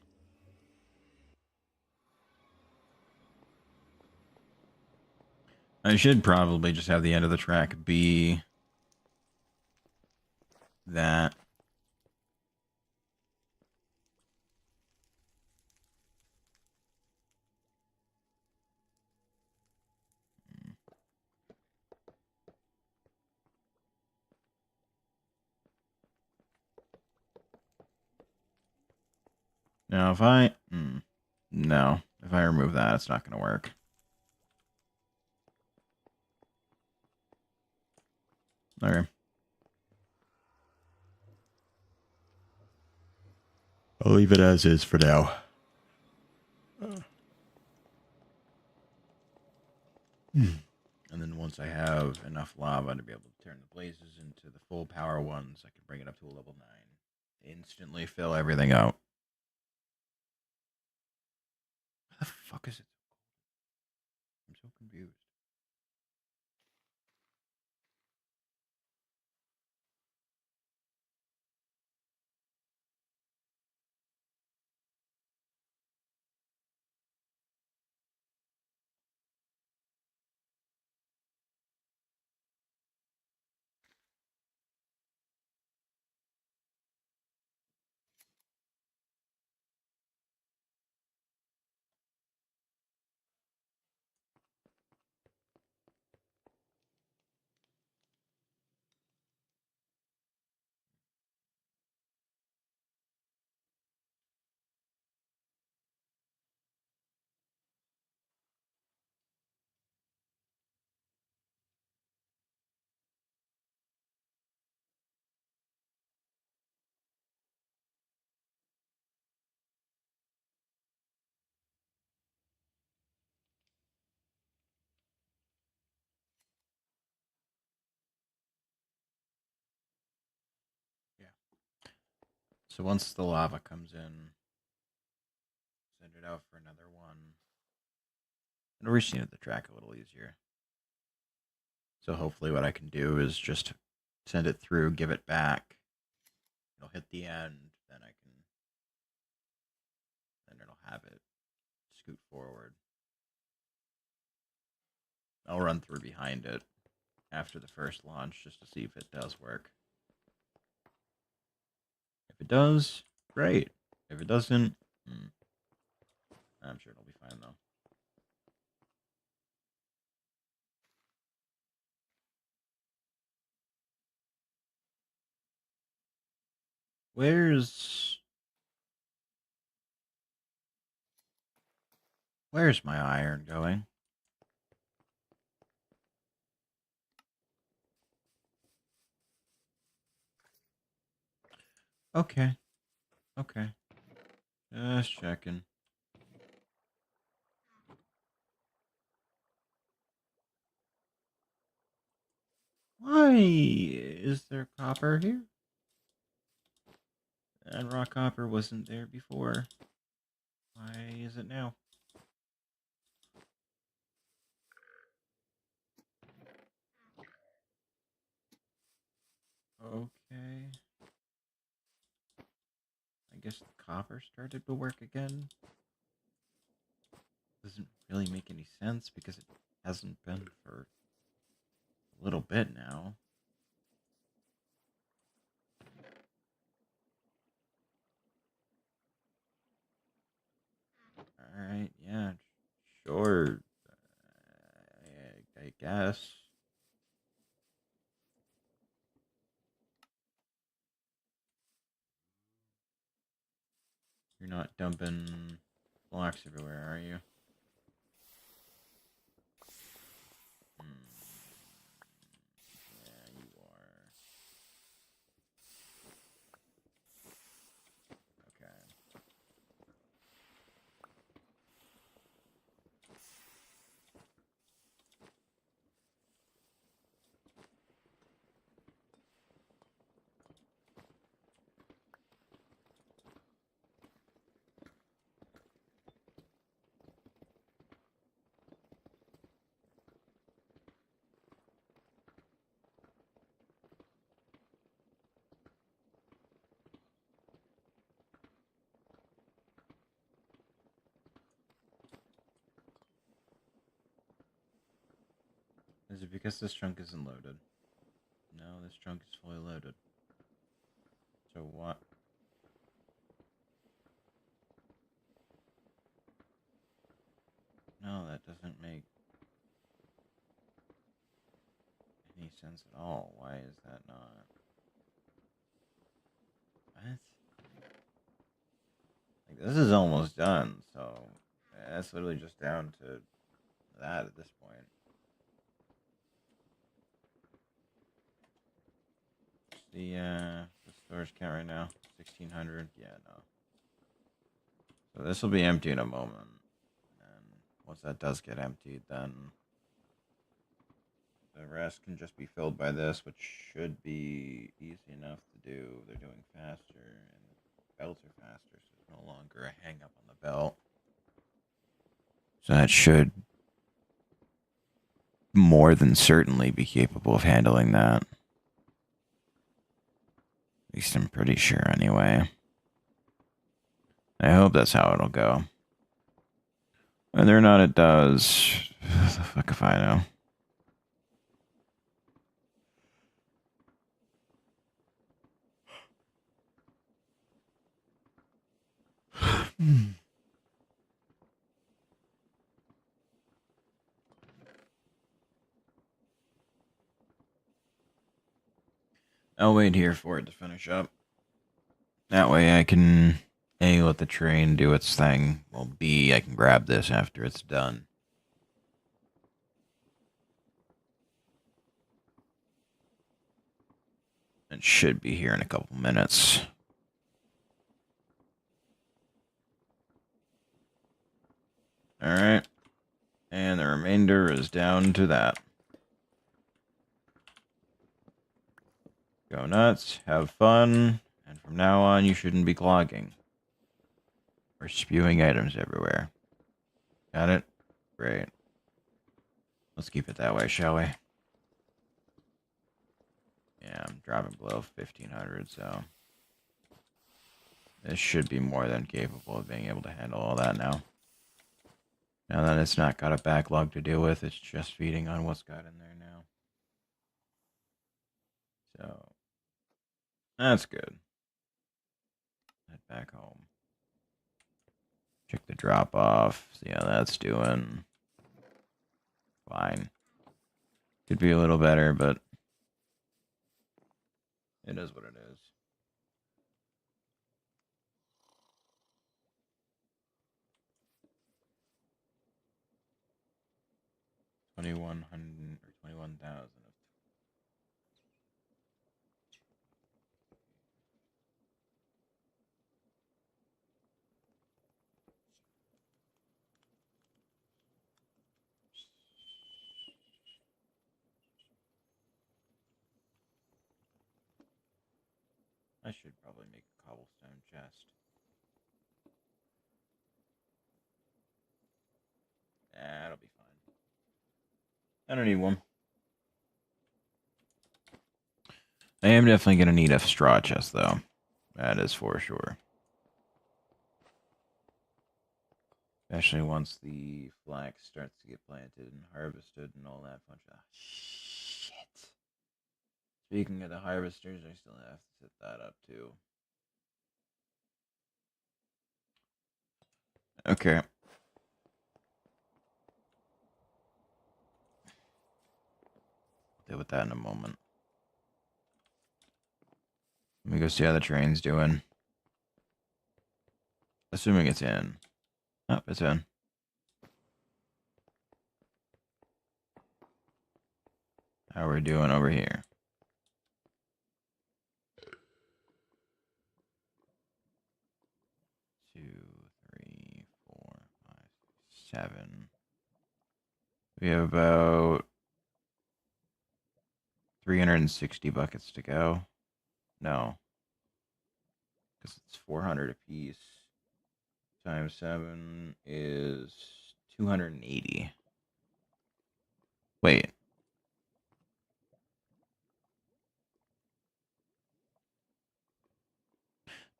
I should probably just have the end of the track be that. Now, if I... no. If I remove that, it's not going to work. Okay. I'll leave it as is for now. And then once I have enough lava to be able to turn the blazes into the full power ones, I can bring it up to a level 9. Instantly fill everything out. What the fuck is it? I'm so confused. Yeah. So once the lava comes in, send it out for another one. It'll reach the track a little easier. So hopefully what I can do is just send it through, give it back. It'll hit the end, then I can... then it'll have it scoot forward. I'll run through behind it after the first launch just to see if it does work. If it does, great. If it doesn't, I'm sure it'll be fine though. Where's my iron going? Okay. Okay. Just checking. Why is there copper here? And raw copper wasn't there before. Why is it now? Okay. I guess the copper started to work again. Doesn't really make any sense because it hasn't been for a little bit now. Alright, yeah, sure. guess. You're not dumping blocks everywhere, are you? Yeah, you are. Okay. Is it because this trunk isn't loaded? No, this trunk is fully loaded. So what? No, that doesn't make any sense at all. Why is that not? What? Like, this is almost done, so that's literally just down to that at this point. The storage count right now, 1,600. Yeah, no. So this will be empty in a moment, and once that does get emptied, then the rest can just be filled by this, which should be easy enough to do. They're doing faster, and the belts are faster, so it's no longer a hang up on the belt. So that should more than certainly be capable of handling that. At least I'm pretty sure, anyway. I hope that's how it'll go. Whether or not it does, the fuck if I know. I'll wait here for it to finish up. That way I can A, let the train do its thing. Well, B, I can grab this after it's done. It should be here in a couple minutes. Alright. And the remainder is down to that. Go nuts, have fun, and from now on you shouldn't be clogging. Or spewing items everywhere. Got it? Great. Let's keep it that way, shall we? Yeah, I'm dropping below 1,500, so this should be more than capable of being able to handle all that now. Now that it's not got a backlog to deal with, it's just feeding on what's got in there now. So, that's good. Head back home. Check the drop off, see how that's doing. Fine. Could be a little better, but it is what it is. $2,100 or 21,000. I should probably make a cobblestone chest. That'll be fine. I don't need one. I am definitely going to need a straw chest, though. That is for sure. Especially once the flax starts to get planted and harvested and all that fun stuff. Shit. Speaking of the harvesters, I still have to set that up, too. Okay. with that in a moment. Let me go see how the train's doing. Assuming it's in. Oh, it's in. How are we doing over here? 2, 3, 4, 5, 7. We have about 360 buckets to go. No. Because it's 400 apiece. Times 7 is 280. Wait.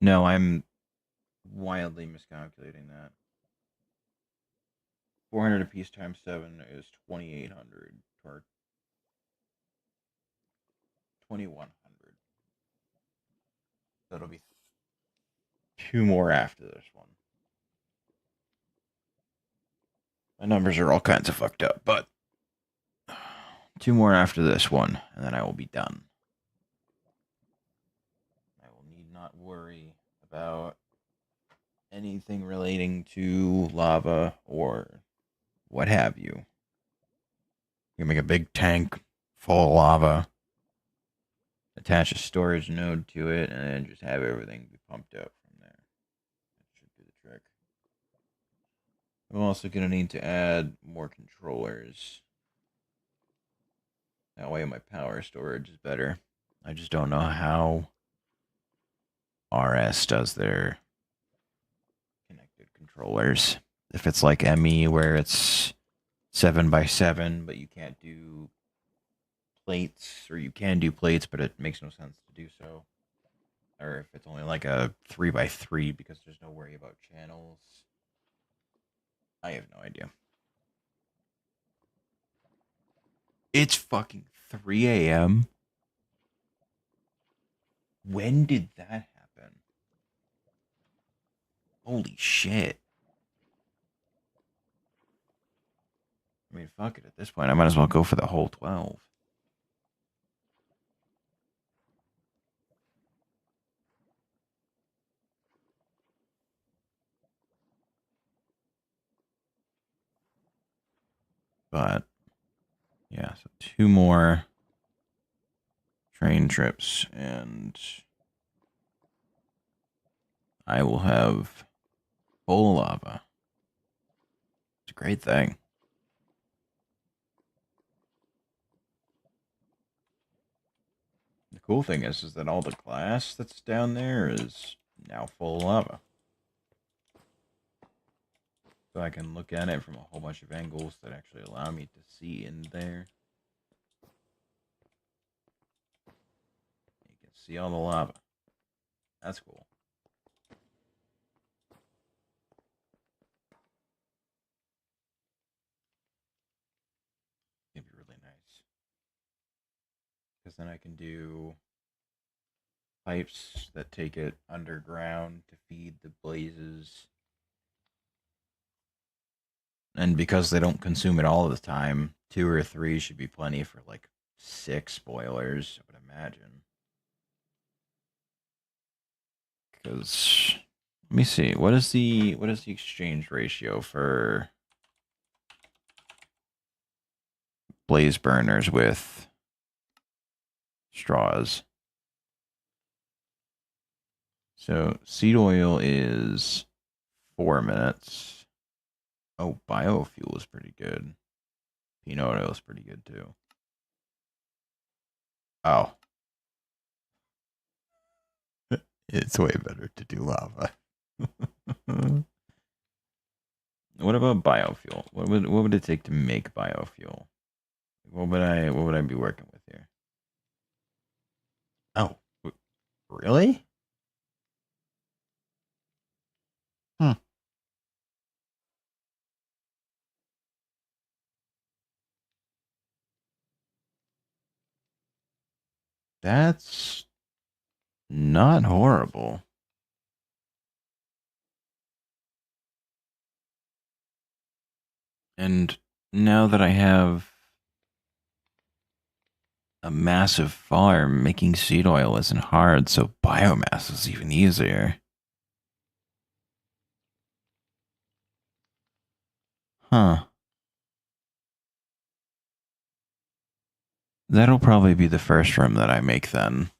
No, I'm wildly miscalculating that. 400 apiece times 7 is 2,800. Or 2,100. So it'll be 2 more after this one. My numbers are all kinds of fucked up, but 2 more after this one, and then I will be done. I will need not worry about anything relating to lava or what have you. You can make a big tank full of lava, attach a storage node to it, and then just have everything be pumped out from there. That should do the trick. I'm also going to need to add more controllers. That way my power storage is better. I just don't know how RS does their connected controllers. If it's like ME where it's 7x7, but you can't do plates, or you can do plates, but it makes no sense to do so. Or if it's only like a 3x3 because there's no worry about channels. I have no idea. It's fucking 3 a.m. When did that happen? Holy shit. I mean, fuck it. At this point, I might as well go for the whole 12. But, yeah, so 2 more train trips, and I will have full lava. It's a great thing. The cool thing is that all the glass that's down there is now full lava. So I can look at it from a whole bunch of angles that actually allow me to see in there. You can see all the lava. That's cool. It'd be really nice. Because then I can do pipes that take it underground to feed the blazes. And because they don't consume it all the time, 2 or 3 should be plenty for like 6 boilers, I would imagine. Because let me see, what is the exchange ratio for blaze burners with straws? So seed oil is 4 minutes. Oh, biofuel is pretty good. Peanut oil is pretty good too. Oh. It's way better to do lava. What about biofuel? What would it take to make biofuel? What would I be working with here? Oh, really? Hmm. That's not horrible. And now that I have a massive farm, making seed oil isn't hard, so biomass is even easier. Huh. That'll probably be the first room that I make then,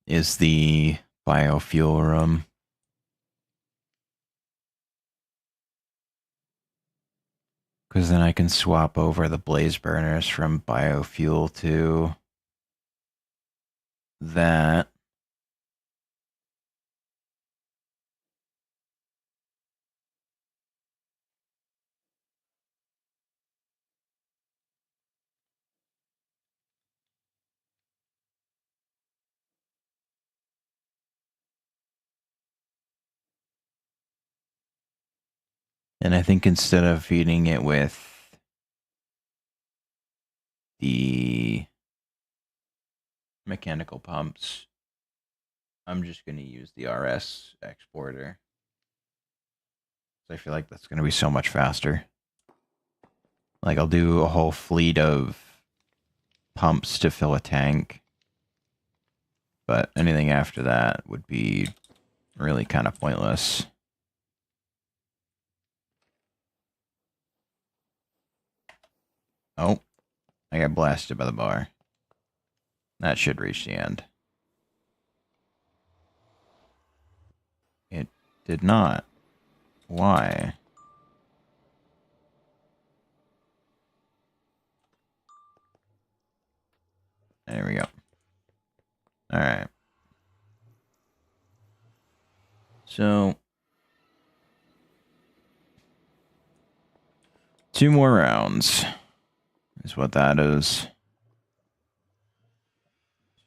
is the biofuel room. Because then I can swap over the blaze burners from biofuel to that. And I think instead of feeding it with the mechanical pumps, I'm just going to use the RS exporter. So I feel like that's going to be so much faster. Like, I'll do a whole fleet of pumps to fill a tank. But anything after that would be really kind of pointless. Oh, I got blasted by the bar. That should reach the end. It did not. Why? There we go. Alright. So, 2 more rounds is what that is.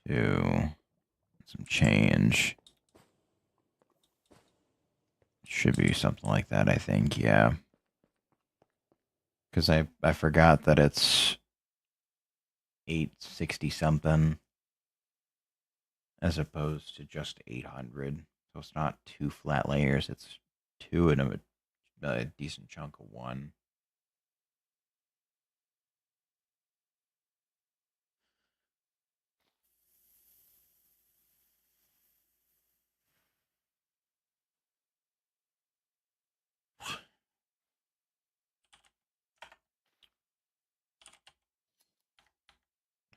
2. Some change. Should be something like that, I think, yeah. Because I forgot that it's 860 something as opposed to just 800. So it's not 2 flat layers, it's 2 and a decent chunk of 1.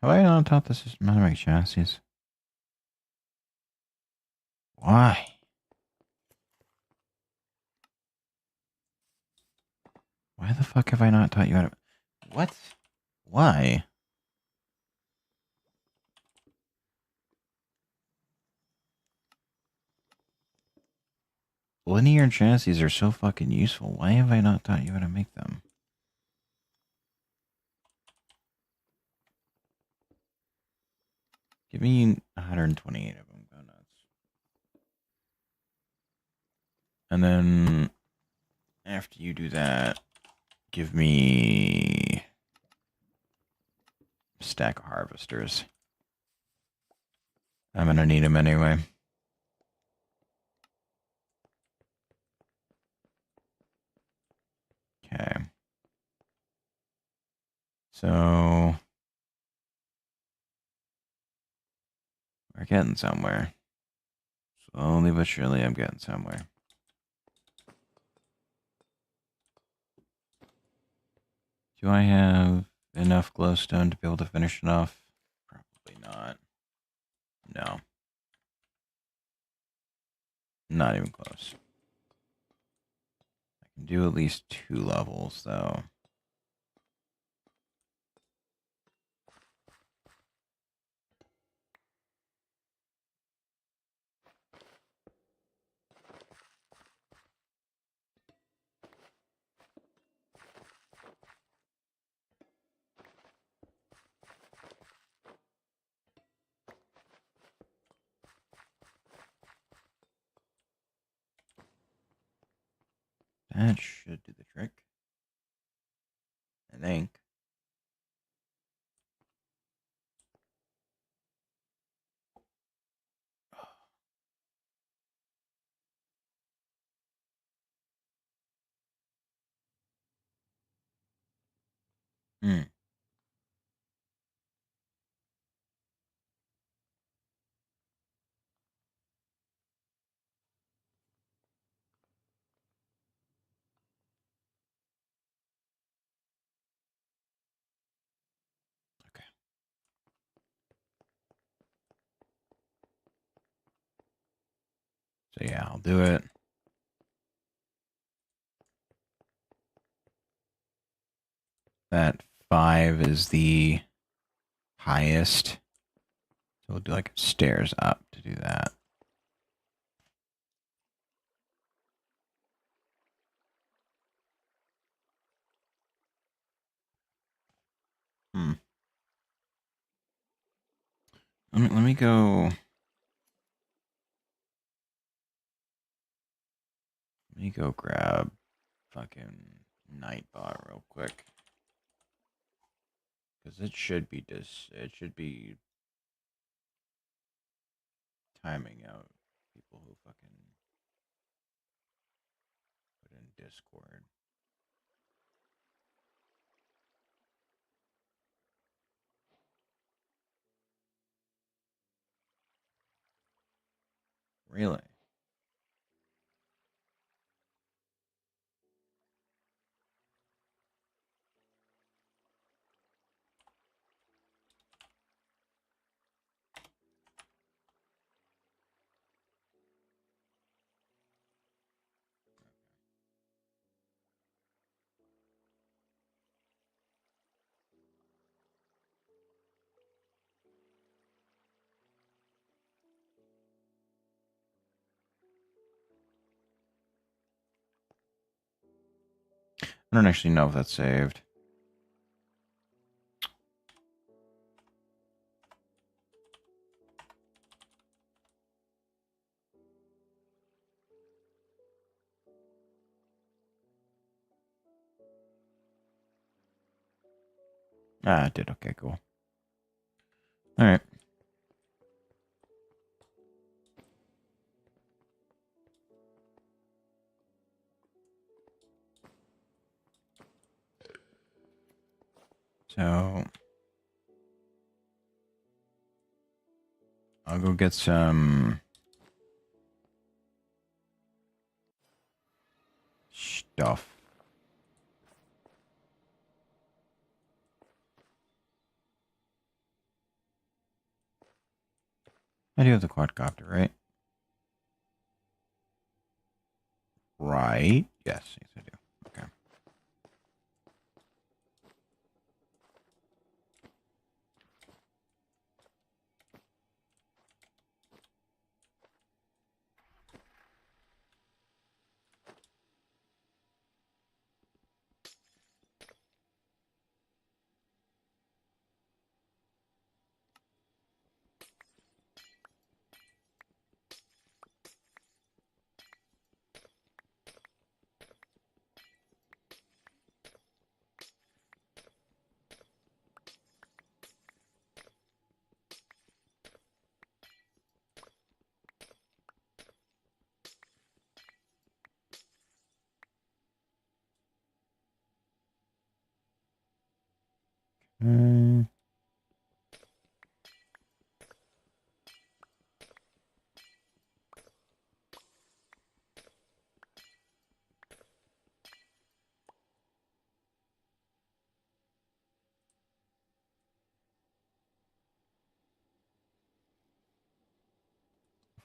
Have I not taught the system how to make chassis? Why? Why the fuck have I not taught you how to... What? Why? Linear chassis are so fucking useful. Why have I not taught you how to make them? Give me 128 of them. Go nuts. And then after you do that, give me a stack of harvesters. I'm gonna need them anyway. Okay. So we're getting somewhere. Slowly but surely, I'm getting somewhere. Do I have enough glowstone to be able to finish it off? Probably not. No. Not even close. I can do at least 2 levels, though. That should do the trick. I think. Hmm. So yeah, I'll do it. That 5 is the highest. So we'll do like stairs up to do that. Let me go. Let me go grab fucking Nightbot real quick. Because it should be timing out people who fucking put in Discord. Really? I don't actually know if that's saved. Ah, it did. Okay, cool. All right. So I'll go get some stuff. I do have the quadcopter, right? Right. Yes, I do. Okay. Mm.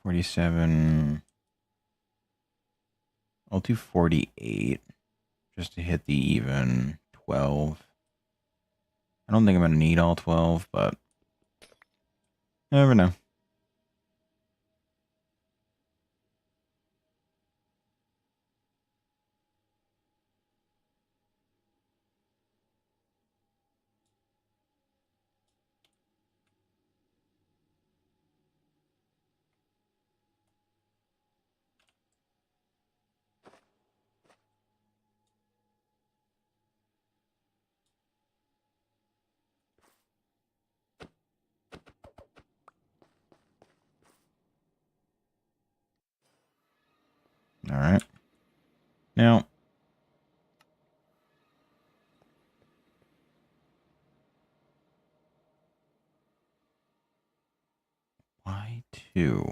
47. I'll do 48 just to hit the even 12. I don't think I'm going to need all 12, but you never know. All right. Now, why 2?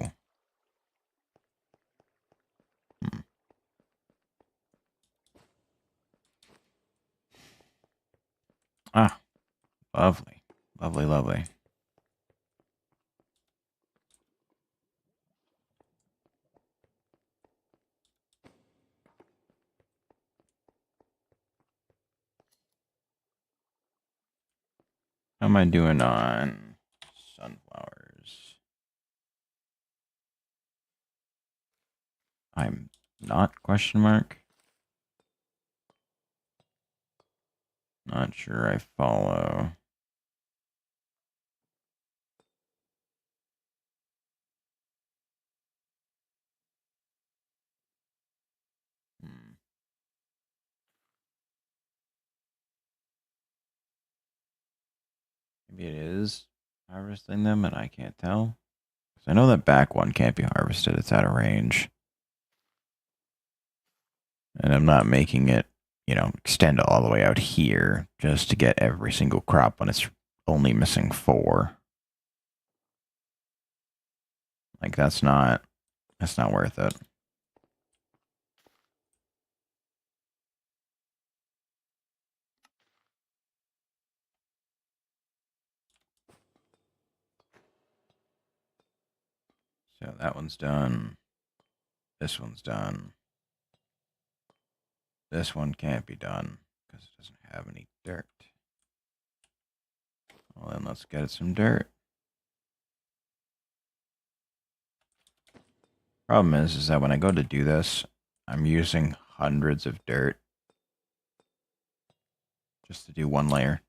Ah, lovely. Lovely, lovely. How am I doing on sunflowers? I'm not, question mark. Not sure I follow. Maybe it is harvesting them and I can't tell. Because I know that back one can't be harvested. It's out of range. And I'm not making it, you know, extend all the way out here just to get every single crop when it's only missing 4. Like, that's not worth it. So that one's done. This one's done. This one can't be done because it doesn't have any dirt. Well, then let's get it some dirt. Problem is that when I go to do this, I'm using hundreds of dirt just to do one layer.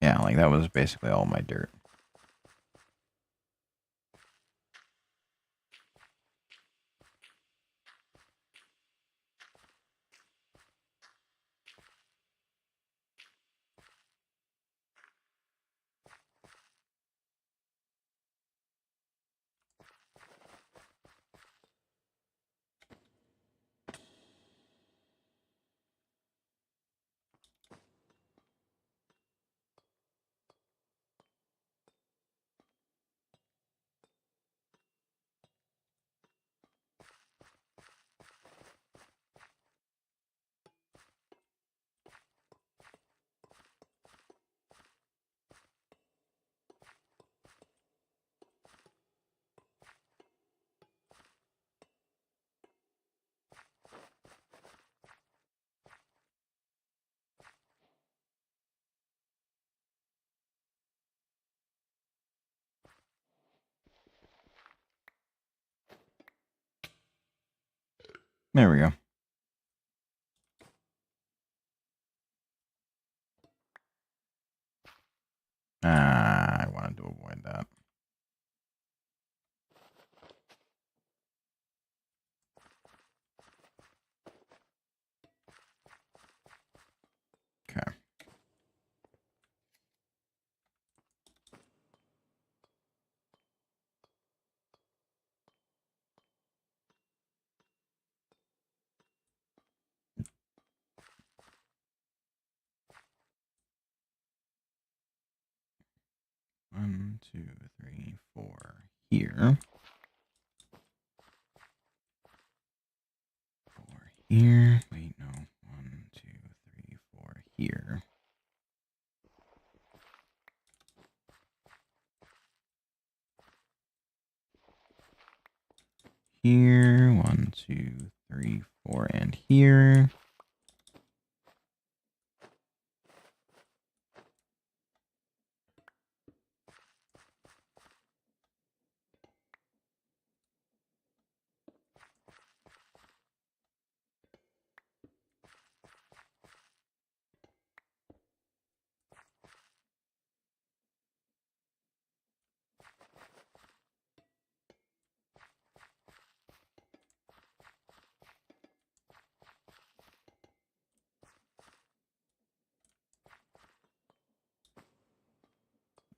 Yeah, like that was basically all my dirt. There we go. I wanted to avoid that. Okay. One, two, three, 4 here. 4 here. Wait, no. 1, 2, 3, 4 here. Here. 1, 2, 3, 4, and here.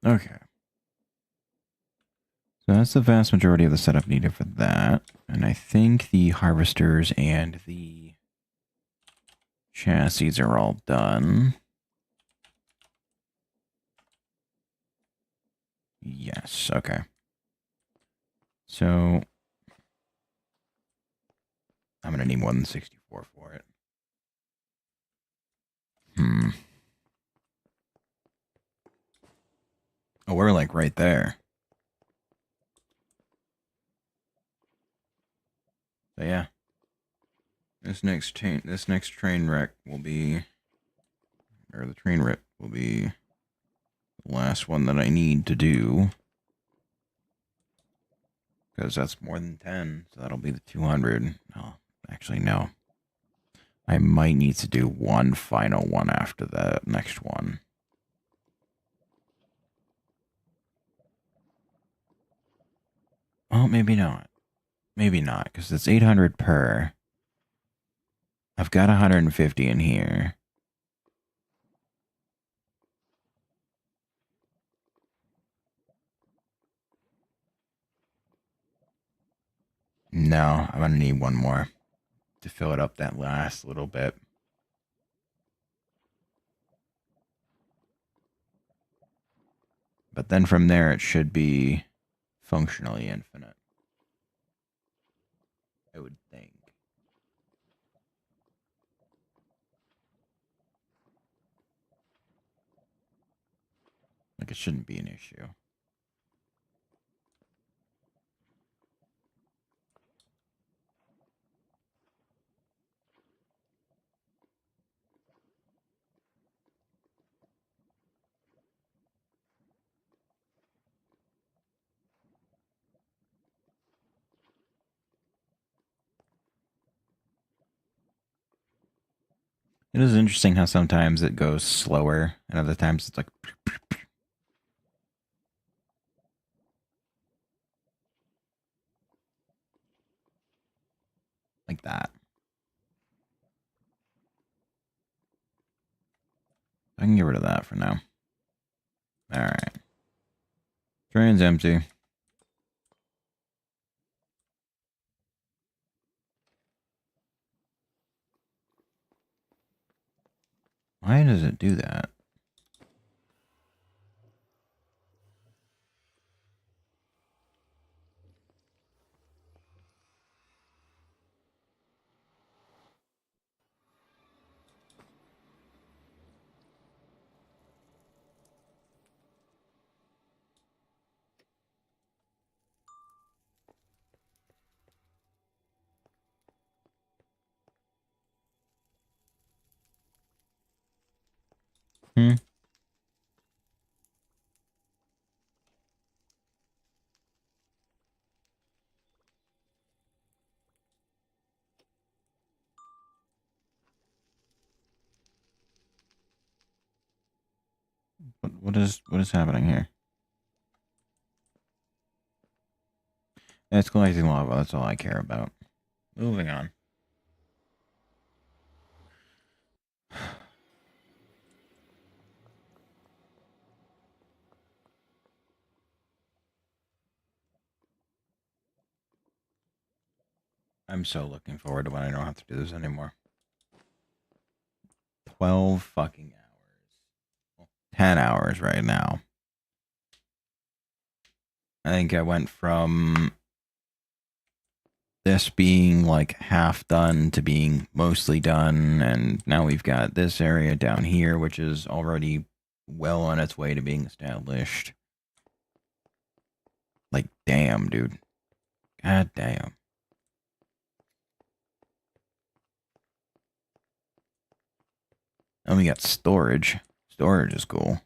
Okay. So that's the vast majority of the setup needed for that. And I think the harvesters and the chassis are all done. Yes, okay. So I'm gonna need more than 64 for it. Oh, we're like right there. So yeah. This next train wreck will be, or the train wreck will be the last one that I need to do. Because that's more than 10, so that'll be the 200. Oh, actually, no. I might need to do one final one after the next one. Oh, maybe not. Maybe not, because it's 800 per. I've got 150 in here. No, I'm going to need one more to fill it up that last little bit. But then from there, it should be functionally infinite. I would think. Like, it shouldn't be an issue. It is interesting how sometimes it goes slower, and other times it's like... like that. I can get rid of that for now. Alright. Train's empty. Why does it do that? Hmm. What is happening here? It's collecting lava. That's all I care about. Moving on. I'm so looking forward to when I don't have to do this anymore. 12 fucking hours. 10 hours right now. I think I went from this being like half done to being mostly done, and now we've got this area down here, which is already well on its way to being established. Like, damn, dude. God damn. And we got storage. Storage is cool.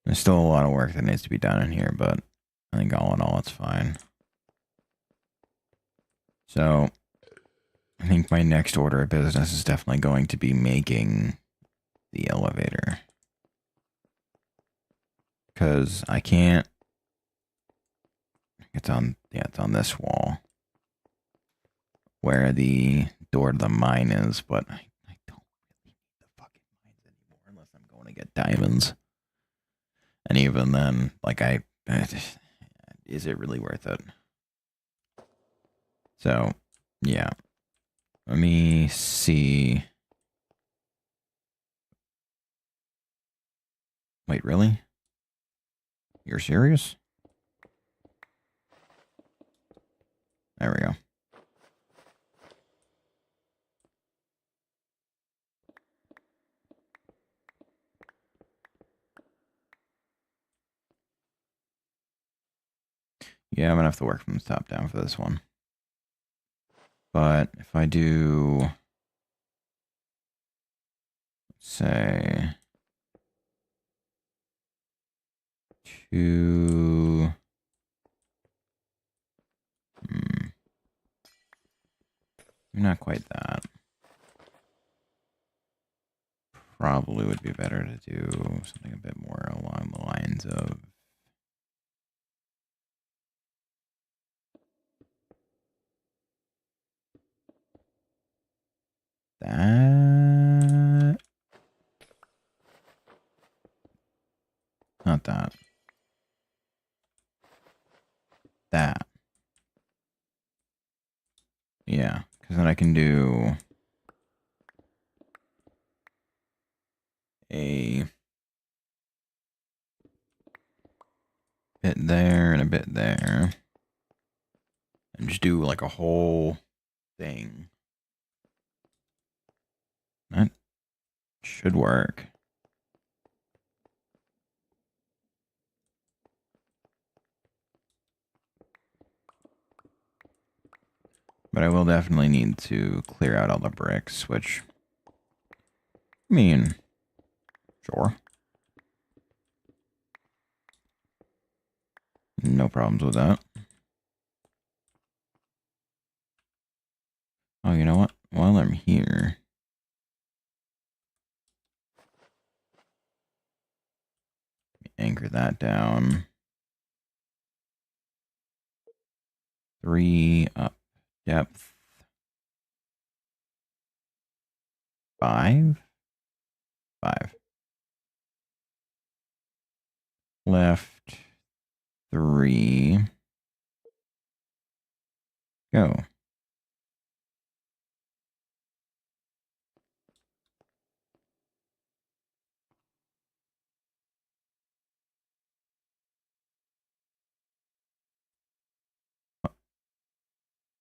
There's still a lot of work that needs to be done in here, but I think all in all, it's fine. So, I think my next order of business is definitely going to be making the elevator. Because I can't... it's on this wall. Where the door to the mine is, but I don't really need the fucking mines anymore unless I'm going to get diamonds. And even then, like, is it really worth it? So, yeah. Let me see. Wait, really? You're serious? There we go. Yeah, I'm gonna have to work from the top down for this one. But if I do, let's say, 2, not quite that. Probably would be better to do something a bit more along the lines of that. Not that. That. Yeah, because then I can do a bit there and a bit there. And just do like a whole thing. That should work. But I will definitely need to clear out all the bricks, which, I mean, sure. No problems with that. Oh, you know what? While I'm here, anchor that down. 3 up, depth 5, 5 left 3 go.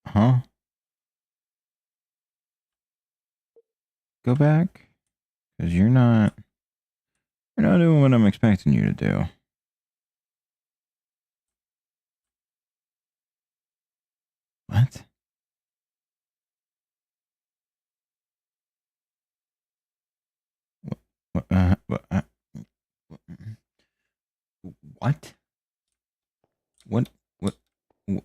Huh? Go back? Because you're not doing what I'm expecting you to do. What? What? What? What? What?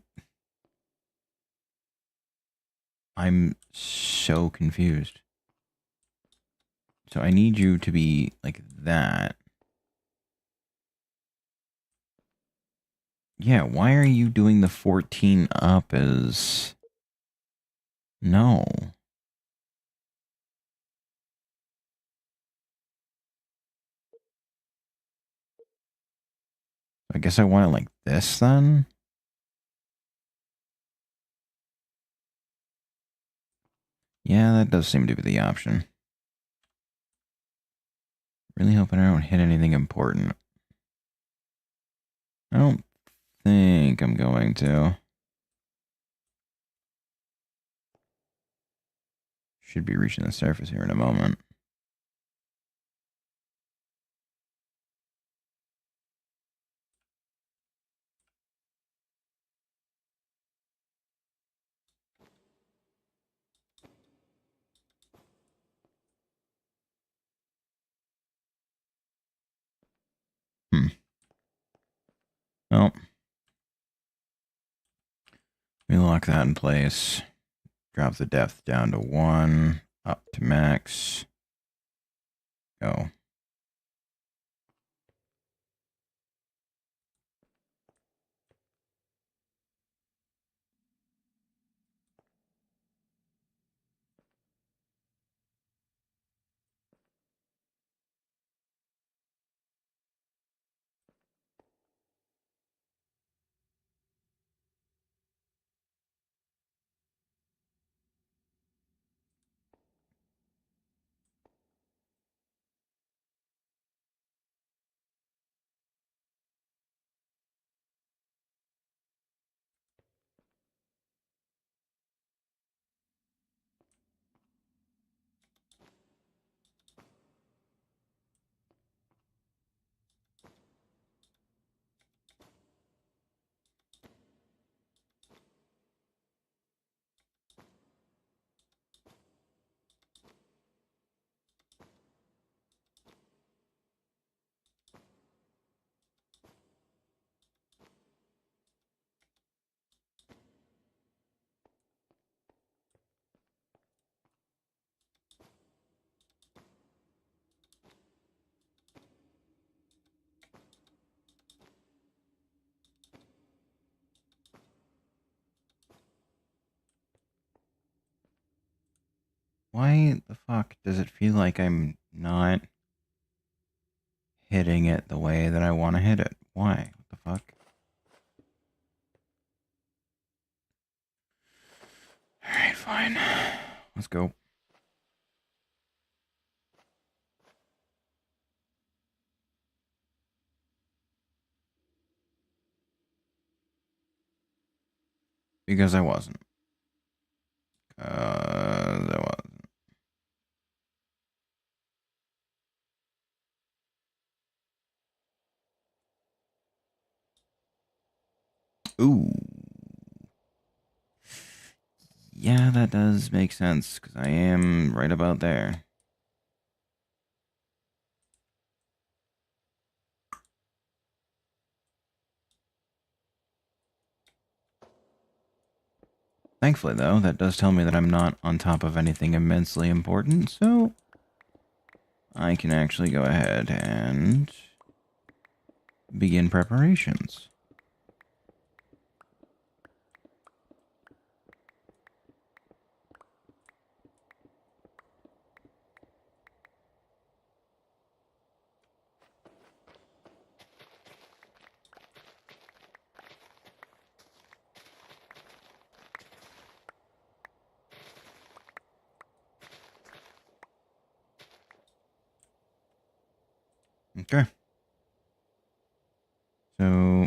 I'm so confused. So I need you to be like that. Yeah, why are you doing the 14 up as... No. I guess I want it like this then? Yeah, that does seem to be the option. Really hoping I don't hit anything important. I don't think I'm going to. Should be reaching the surface here in a moment. Well, let me lock that in place. Drop the depth down to 1. Up to max. Go. Why the fuck does it feel like I'm not hitting it the way that I want to hit it? Why? What the fuck? Alright, fine. Let's go. Because I wasn't. I wasn't. Ooh. Yeah, that does make sense, because I am right about there. Thankfully, though, that does tell me that I'm not on top of anything immensely important, so I can actually go ahead and begin preparations. Okay. So,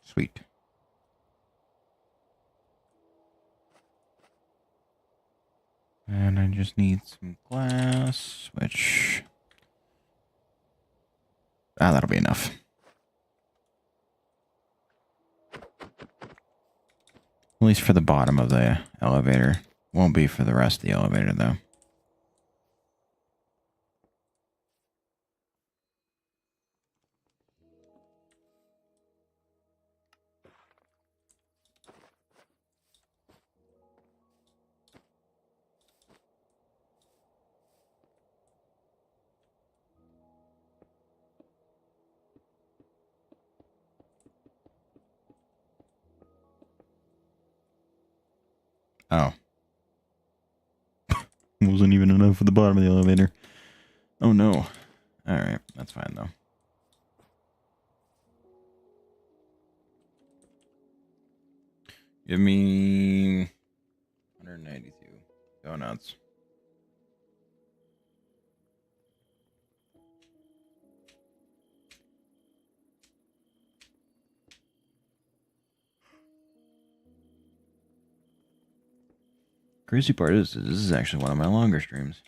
sweet. And I just need some glass, which... that'll be enough. At least for the bottom of the elevator. Won't be for the rest of the elevator, though. Oh. Wasn't even enough for the bottom of the elevator. Oh, no. Alright, that's fine, though. Give me 192 donuts. Crazy part is, this is actually one of my longer streams.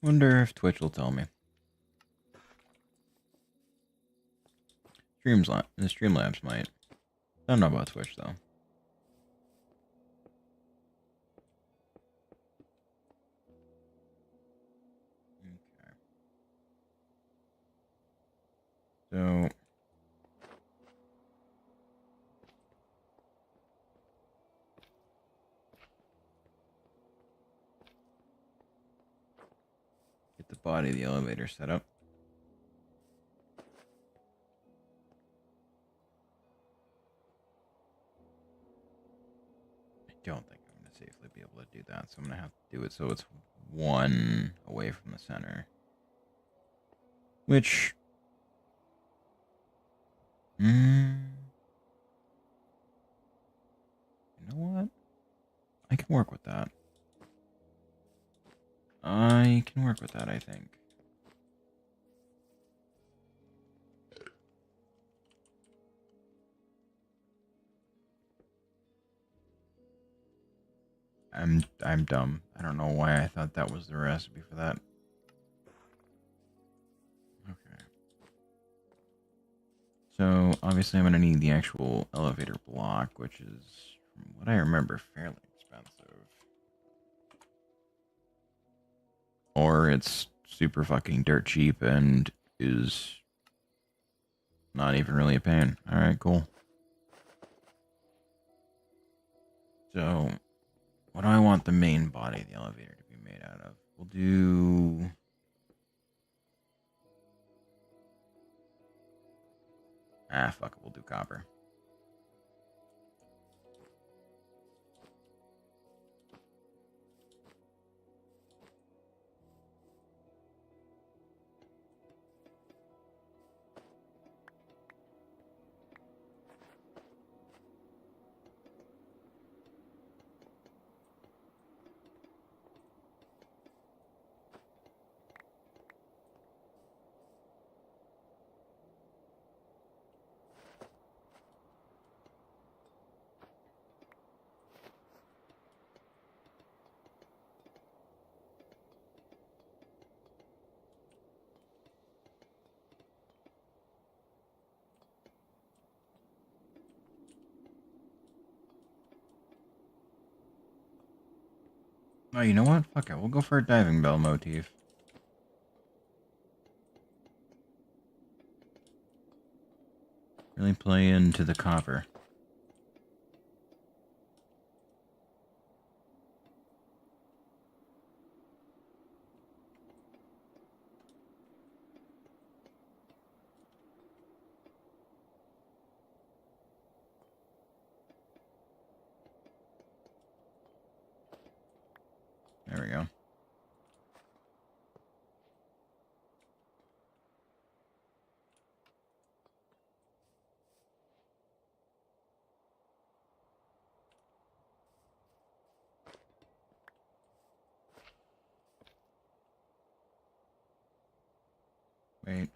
Wonder if Twitch will tell me. The Streamlabs might. I don't know about Twitch, though. Okay. So... get the body of the elevator set up. I don't think I'm going to safely be able to do that, so I'm going to have to do it so it's one away from the center. Which... you know what? I can work with that. I can work with that, I think. I'm dumb. I don't know why I thought that was the recipe for that. obviously I'm going to need the actual elevator block, which is, from what I remember, fairly expensive. Or it's super fucking dirt cheap and is not even really a pain. Alright, cool. So, what do I want the main body of the elevator to be made out of? We'll do... fuck it, we'll do copper. Oh, you know what? Fuck it, we'll go for a diving bell motif. Really play into the copper. There we go. Wait.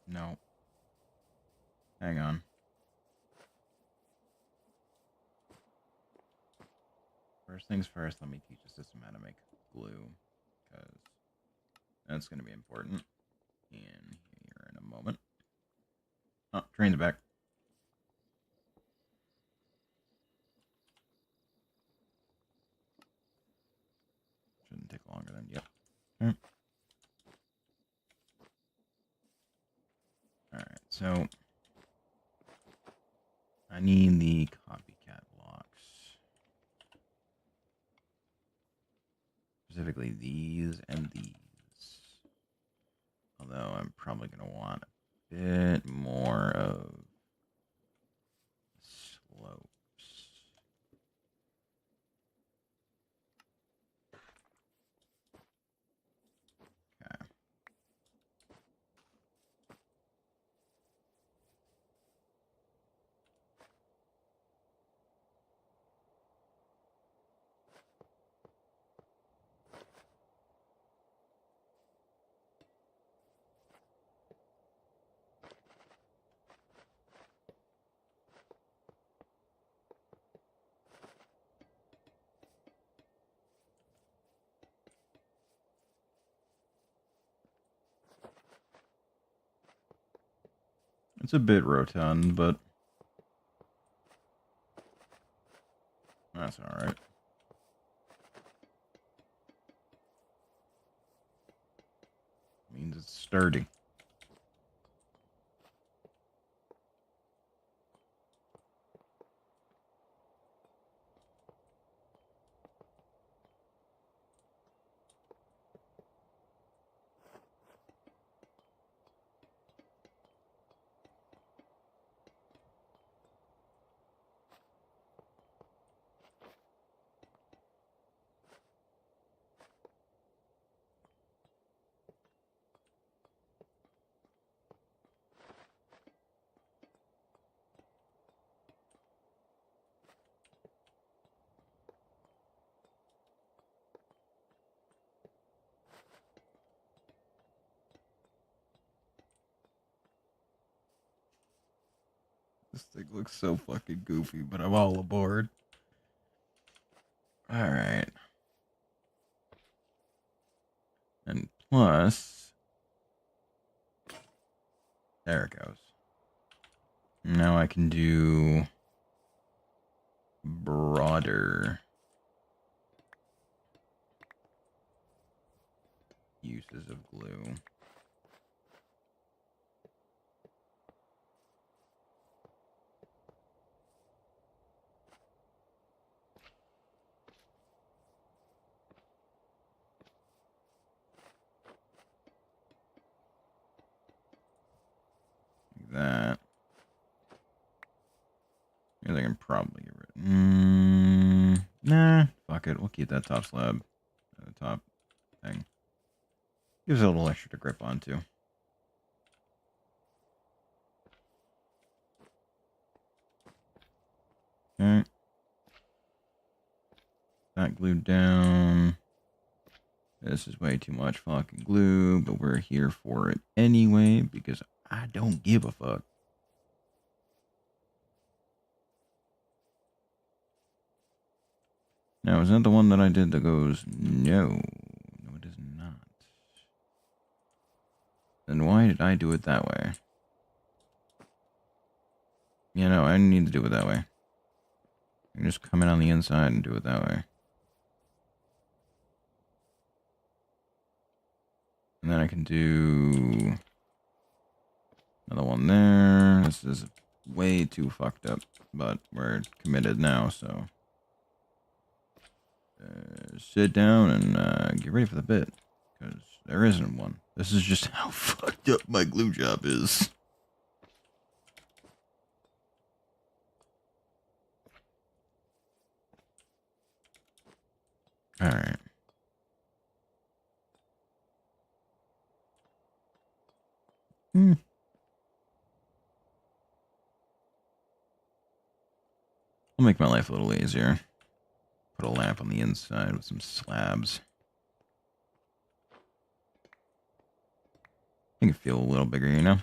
No. Hang on. First things first, let me teach the system how to make glue, because that's going to be important in here in a moment. Oh, train's back. Shouldn't take longer than, yep. Okay. Alright, so I need the copycat blocks. Specifically these and these. Although I'm probably going to want a bit more of slopes. Okay. It's a bit rotund, but that's alright. Means it's sturdy. This thing looks so fucking goofy, but I'm all aboard. Alright. And plus... There it goes. Now I can do broader uses of glue. Like that. I think I can probably get rid. Nah, fuck it. We'll keep that top slab, the top thing. Gives it a little extra to grip onto. Okay. That glued down. This is way too much fucking glue, but we're here for it anyway because I don't give a fuck. Now, is that the one that I did that goes, no. No, it is not. Then why did I do it that way? Yeah, no, I didn't need to do it that way. I can just come in on the inside and do it that way. And then I can do another one there. This is way too fucked up, but we're committed now, so sit down and get ready for the bit, because there isn't one. This is just how fucked up my glue job is. Alright. I'll make my life a little easier. Put a lamp on the inside with some slabs. Make it feel a little bigger, you know?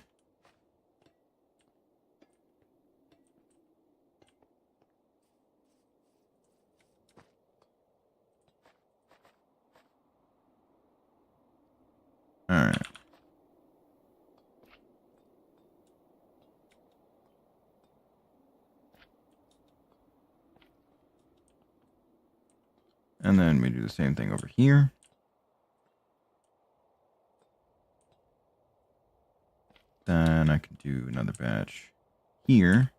Alright. And then we do the same thing over here. Then I can do another batch here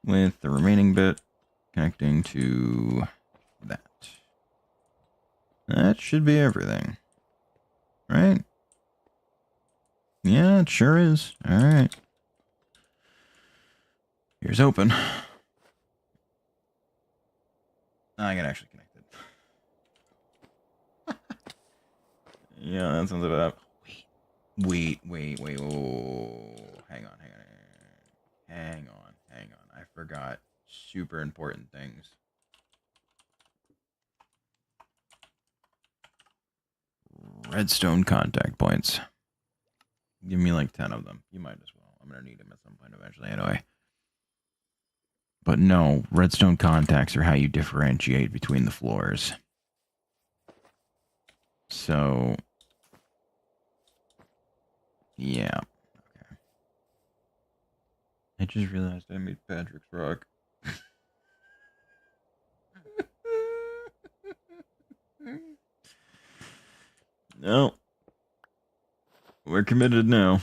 with the remaining bit connecting to that. That should be everything. Right? Yeah, it sure is. Alright. Here's open. I can actually connect it. Yeah, that sounds about. Wait. Whoa. Hang on. I forgot super important things. Redstone contact points. Give me like 10 of them. You might as well. I'm going to need them at some point eventually anyway. But no, redstone contacts are how you differentiate between the floors. So, yeah. Okay. I just realized I made Patrick's rock. No. We're committed now.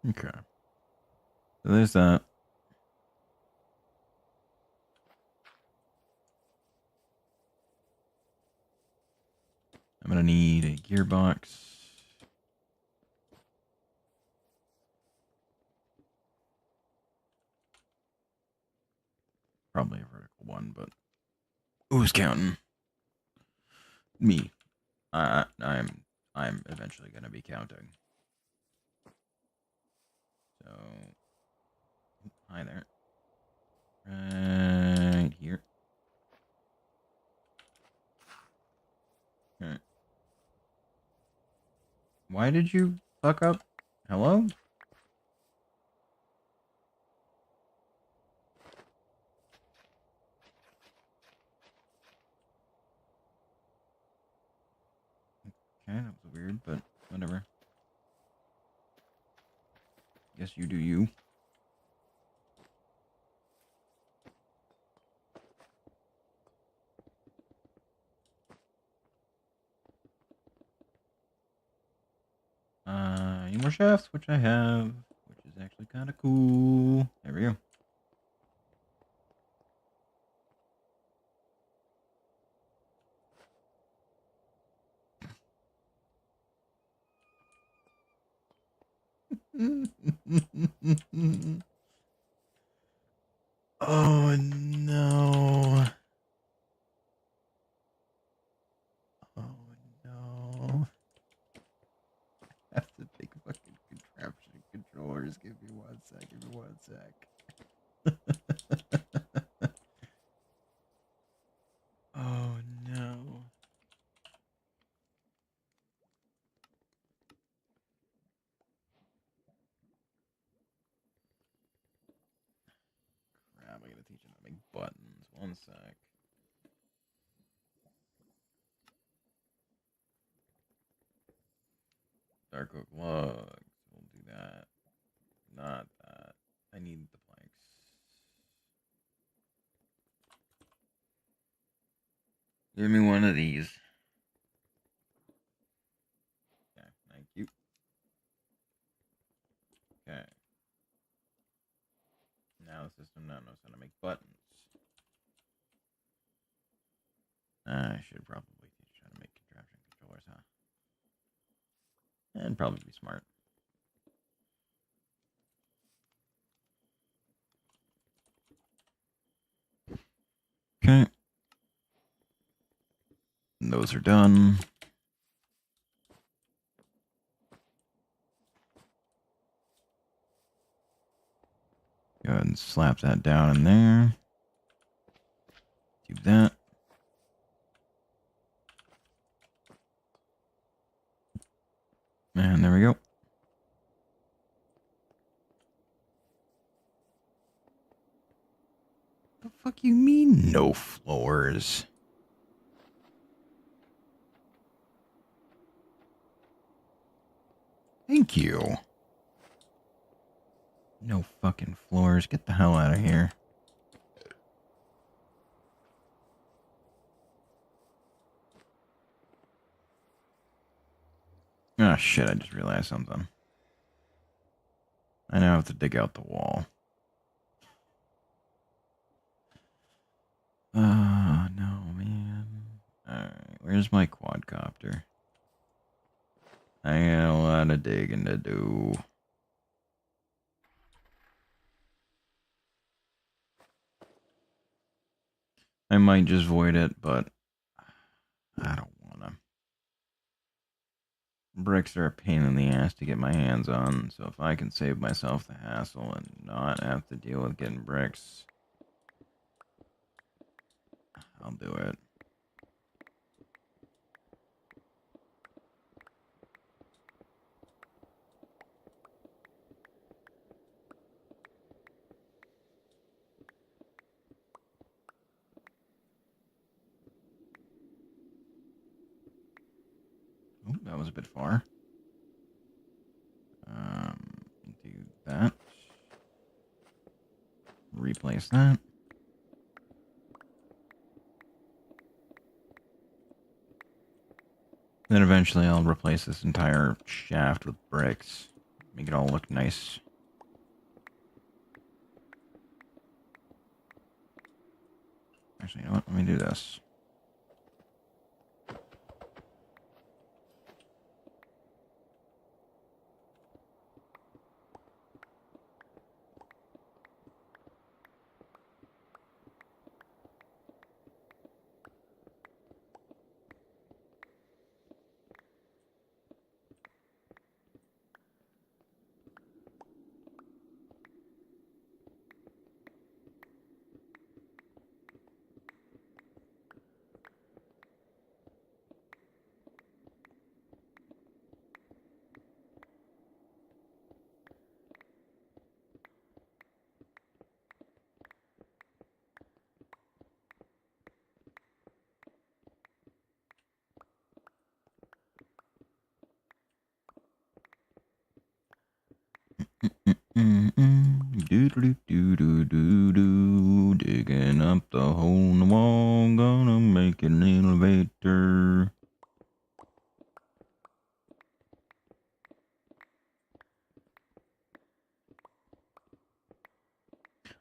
Okay. So there's that. I'm going to need a gearbox. Probably a vertical one, but who's counting? Me. I'm eventually going to be counting. So, hi there. Right here. Alright. Why did you fuck up? Hello? Okay, that was weird, but whatever. Guess you do you. Any more shafts, which I have, which is actually kind of cool. There we go. Oh no. Oh no. I have to take fucking contraption controllers. Give me 1 sec. Give me 1 sec. Oh no. Crap, I gotta teach him how to make buttons. 1 sec. Dark oak logs. We'll do that. Not that. I need the planks. Give me one of these. Okay, thank you. Okay. Now the system now knows how to make buttons. I should probably teach how to make contraption controllers, huh? And probably be smart. Okay. Those are done. Go ahead and slap that down in there. Do that. And there we go. The fuck you mean no floors? Thank you. No fucking floors. Get the hell out of here. Oh shit, I just realized something. I now have to dig out the wall. Oh, no, man. Alright, where's my quadcopter? I got a lot of digging to do. I might just void it, but I don't wanna. Bricks are a pain in the ass to get my hands on, so if I can save myself the hassle and not have to deal with getting bricks, I'll do it. Ooh, that was a bit far. Do that. Replace that. Then eventually I'll replace this entire shaft with bricks. Make it all look nice. Actually, you know what? Let me do this. Do-do-do-do-do-do. Digging up the hole in the wall, gonna make an elevator.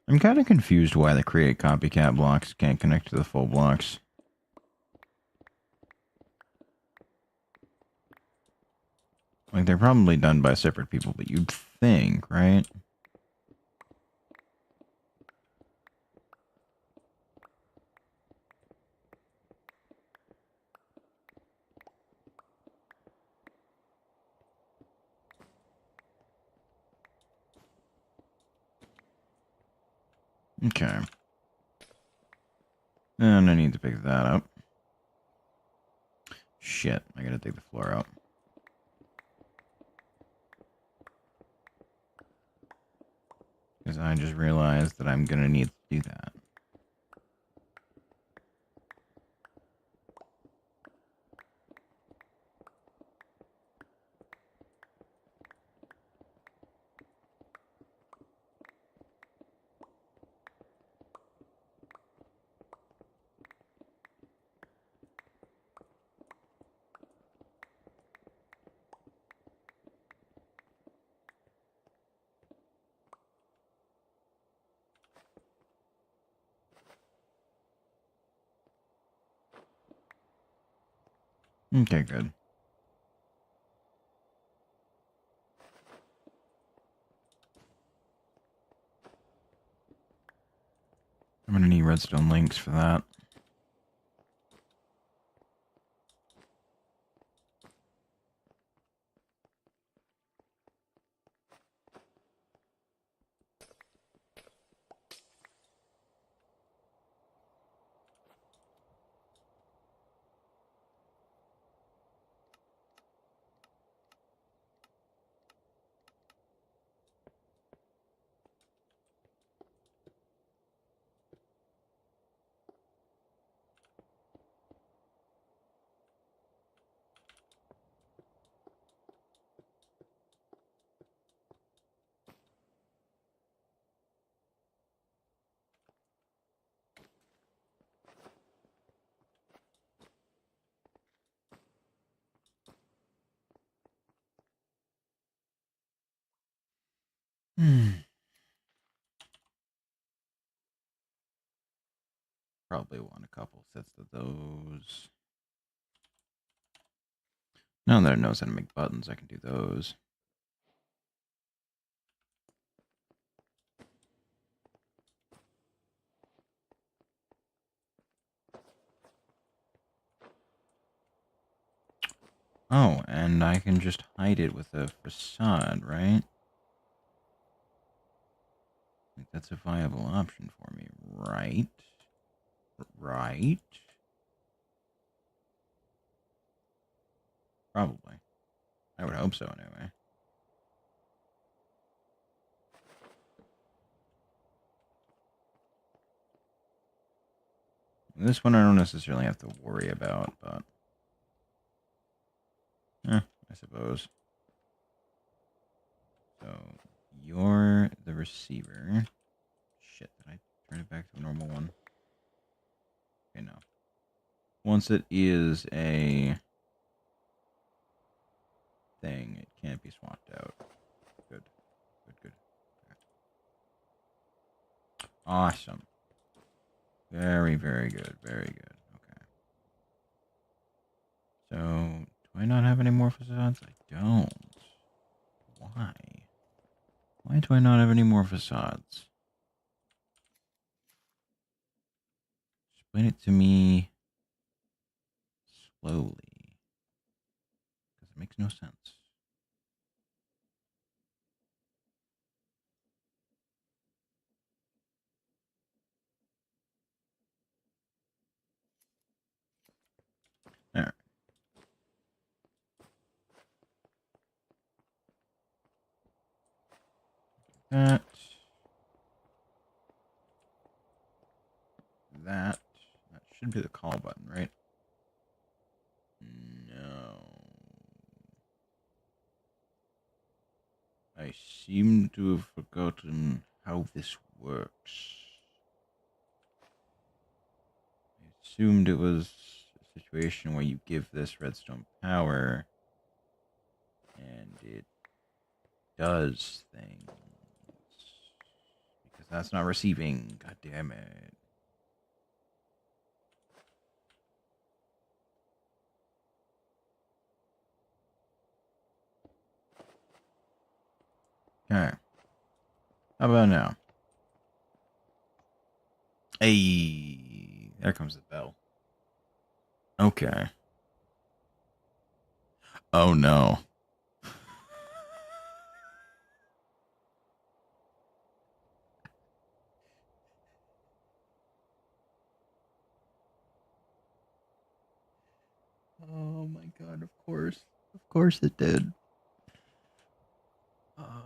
I'm kind of confused why the create copycat blocks can't connect to the full blocks. Like, they're probably done by separate people, but you'd think, right? Okay. And I need to pick that up. Shit, I gotta take the floor out. Because I just realized that I'm gonna need to do that. Okay, good. I'm gonna need redstone links for that. Probably want a couple sets of those. Now that it knows how to make buttons, I can do those. Oh, and I can just hide it with a facade, right? I think that's a viable option for me, right? Right? Probably. I would hope so, anyway. This one I don't necessarily have to worry about, but... I suppose. So, you're the receiver. Shit, did I turn it back to a normal one? Okay, no. Once it is a thing, it can't be swapped out. Good. Good, good. Okay. Awesome. Very, very good. Very good. Okay. So, do I not have any more facades? I don't. Why? Why do I not have any more facades? Explain it to me slowly. Because it makes no sense. Alright. That. That. That should be the call button, right? No. I seem to have forgotten how this works. I assumed it was a situation where you give this redstone power and it does things. Because that's not receiving. God damn it. Okay. How about now? Hey, there comes the bell. Okay. Oh no. Oh my god, of course. Of course it did.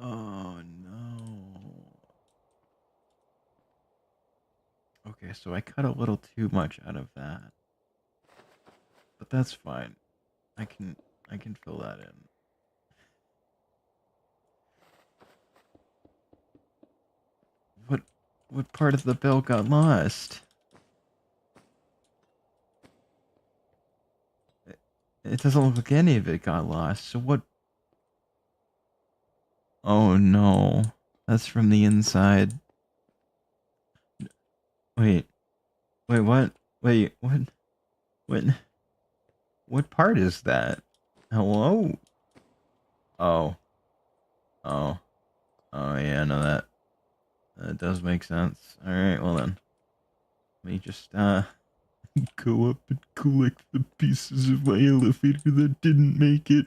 Oh no. Okay, so I cut a little too much out of that. But that's fine. I can I can fill that in. What what part of the bell got lost? It doesn't look like any of it got lost. So what? Oh no. That's from the inside. Wait. Wait, what? Wait, what? What? What part is that? Hello? Oh. Oh. Oh yeah, no that does make sense. Alright, well then. Let me just go up and collect the pieces of my elevator that didn't make it.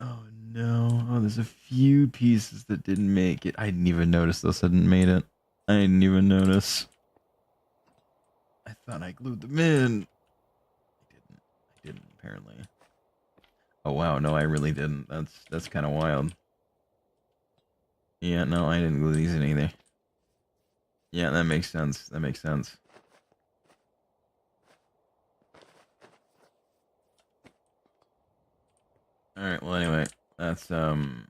Oh no. Oh, there's a few pieces that didn't make it. I didn't even notice those hadn't made it. I didn't even notice. I thought I glued them in. I didn't apparently. Oh wow, no, I really didn't. That's kind of wild. Yeah, no, I didn't glue these in either. Yeah, that makes sense. That makes sense. All right. Well, anyway, that's good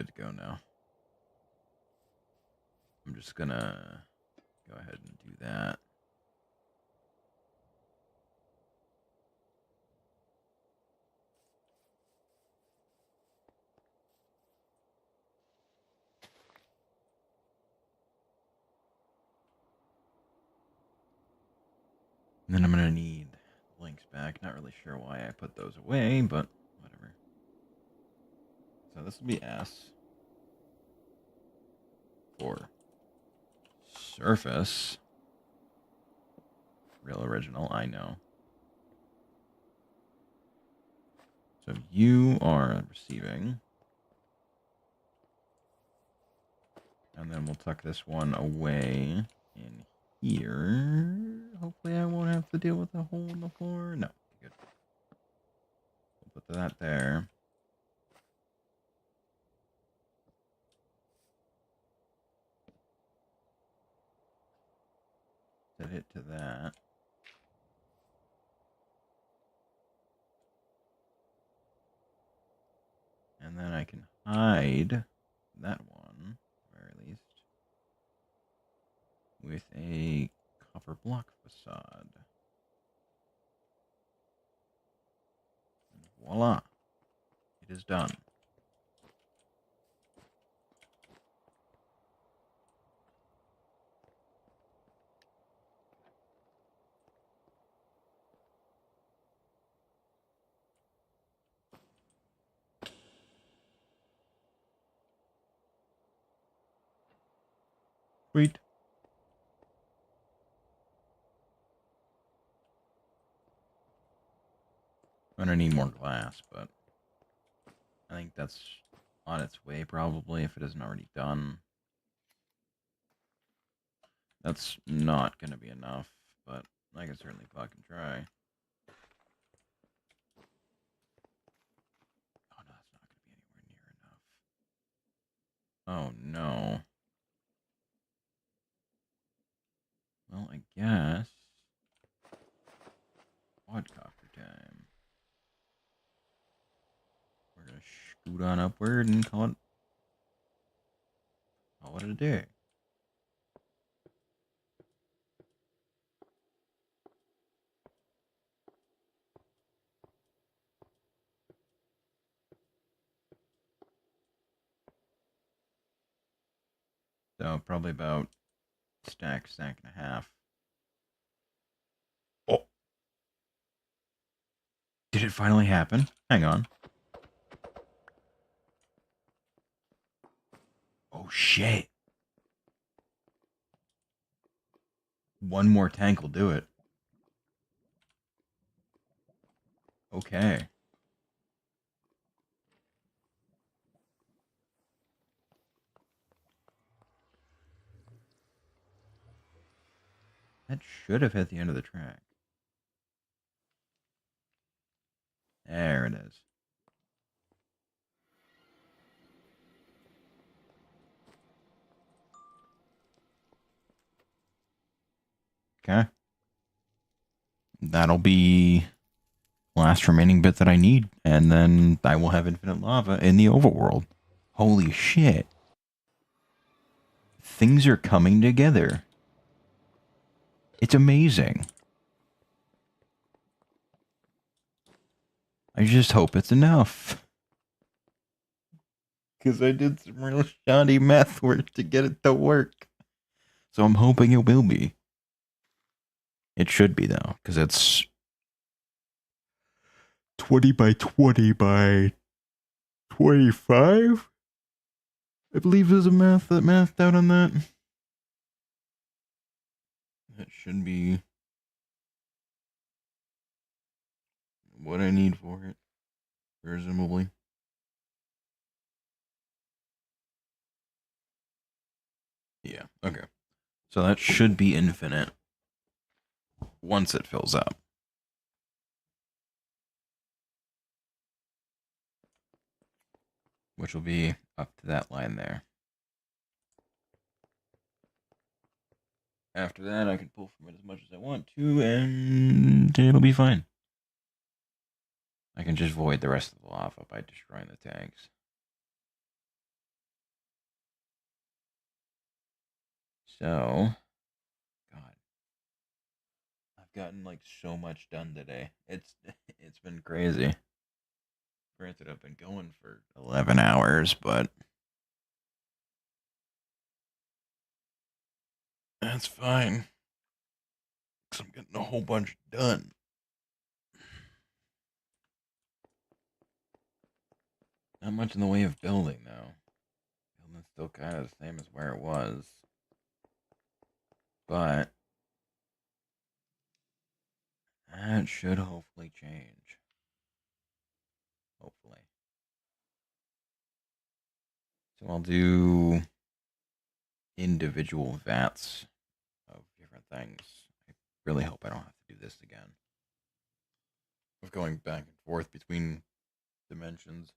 to go now. I'm just gonna go ahead and do that. And then I'm gonna need links back. Not really sure why I put those away, but whatever. So this will be S for surface. Real original, I know. So you are receiving. And then we'll tuck this one away in here. Hopefully I won't have to deal with a hole in the floor. No, good. We'll put that there. Set it to that. And then I can hide that one, at the very least, with a copper block facade. And voila, it is done. Sweet. I'm gonna need more glass, but I think that's on its way probably if it isn't already done. That's not gonna be enough, but I can certainly fucking try. Oh no, that's not gonna be anywhere near enough. Oh no. Well, I guess quadcopter time. Scoot on upward and call it a day. So probably about stack and a half. Oh, did it finally happen? Hang on. Oh shit. One more tank will do it. Okay. That should have hit the end of the track. There it is. Okay. That'll be the last remaining bit that I need, and then I will have infinite lava in the overworld. Holy shit. Things are coming together. It's amazing. I just hope it's enough. Because I did some real shoddy math work to get it to work. So I'm hoping it will be. It should be, though, because it's 20 by 20 by 25? I believe there's a mathed out on that. That should be what I need for it, presumably. Yeah, okay. So that should be infinite once it fills up. Which will be up to that line there. After that, I can pull from it as much as I want to, and it'll be fine. I can just void the rest of the lava by destroying the tanks. So, God, I've gotten like so much done today. It's been crazy. Granted, I've been going for 11 hours, but that's fine. Because I'm getting a whole bunch done. Not much in the way of building, though. Building's still kind of the same as where it was. But that should hopefully change. Hopefully. So I'll do individual vats of different things. I really hope I don't have to do this again. Of going back and forth between dimensions.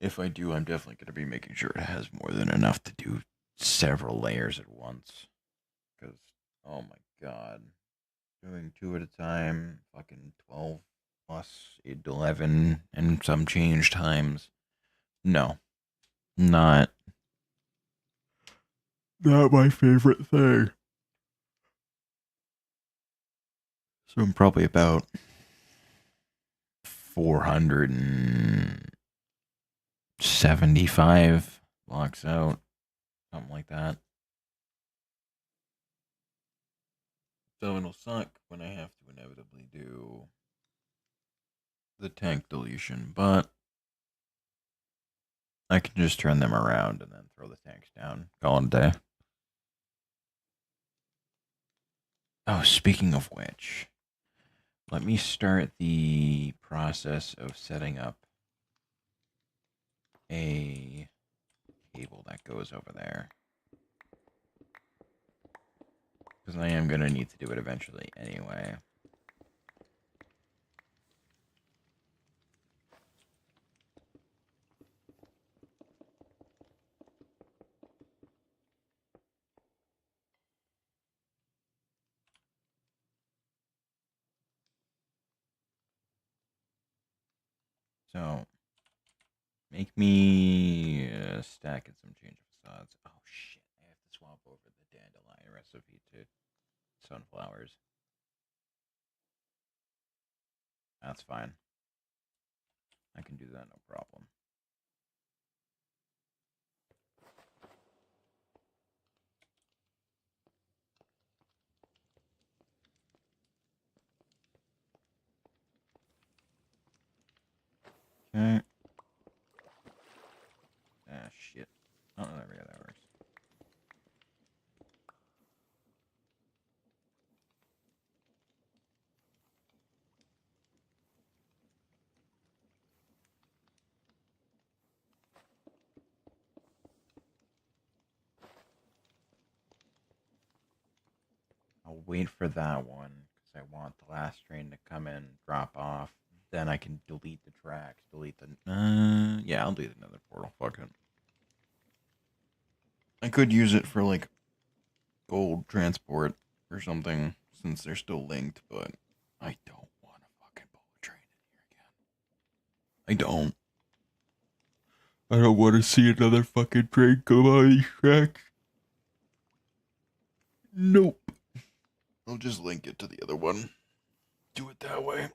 If I do, I'm definitely going to be making sure it has more than enough to do several layers at once. Because, oh my god. Doing 2 at a time, fucking 12 plus 11 and some change times. No. Not my favorite thing. So I'm probably about 475 blocks out. Something like that. So it'll suck when I have to inevitably do the tank deletion, but I can just turn them around and then throw the tanks down. Call it a day. Oh, speaking of which, let me start the process of setting up a cable that goes over there. Because I am going to need to do it eventually anyway. So, Make me a stack and some change of facades. Oh shit, I have to swap over the dandelion recipe to sunflowers. That's fine. I can do that, no problem. Okay. Ah, shit. Oh, there we go, that works. I'll wait for that one, because I want the last train to come in, drop off. Then I can delete the tracks, delete the... yeah, I'll do another portal, fuck it. I could use it for, like, gold transport or something, since they're still linked, but I don't want to fucking pull a train in here again. I don't. I don't want to see another fucking train come on these tracks. Nope. I'll just link it to the other one. Do it that way.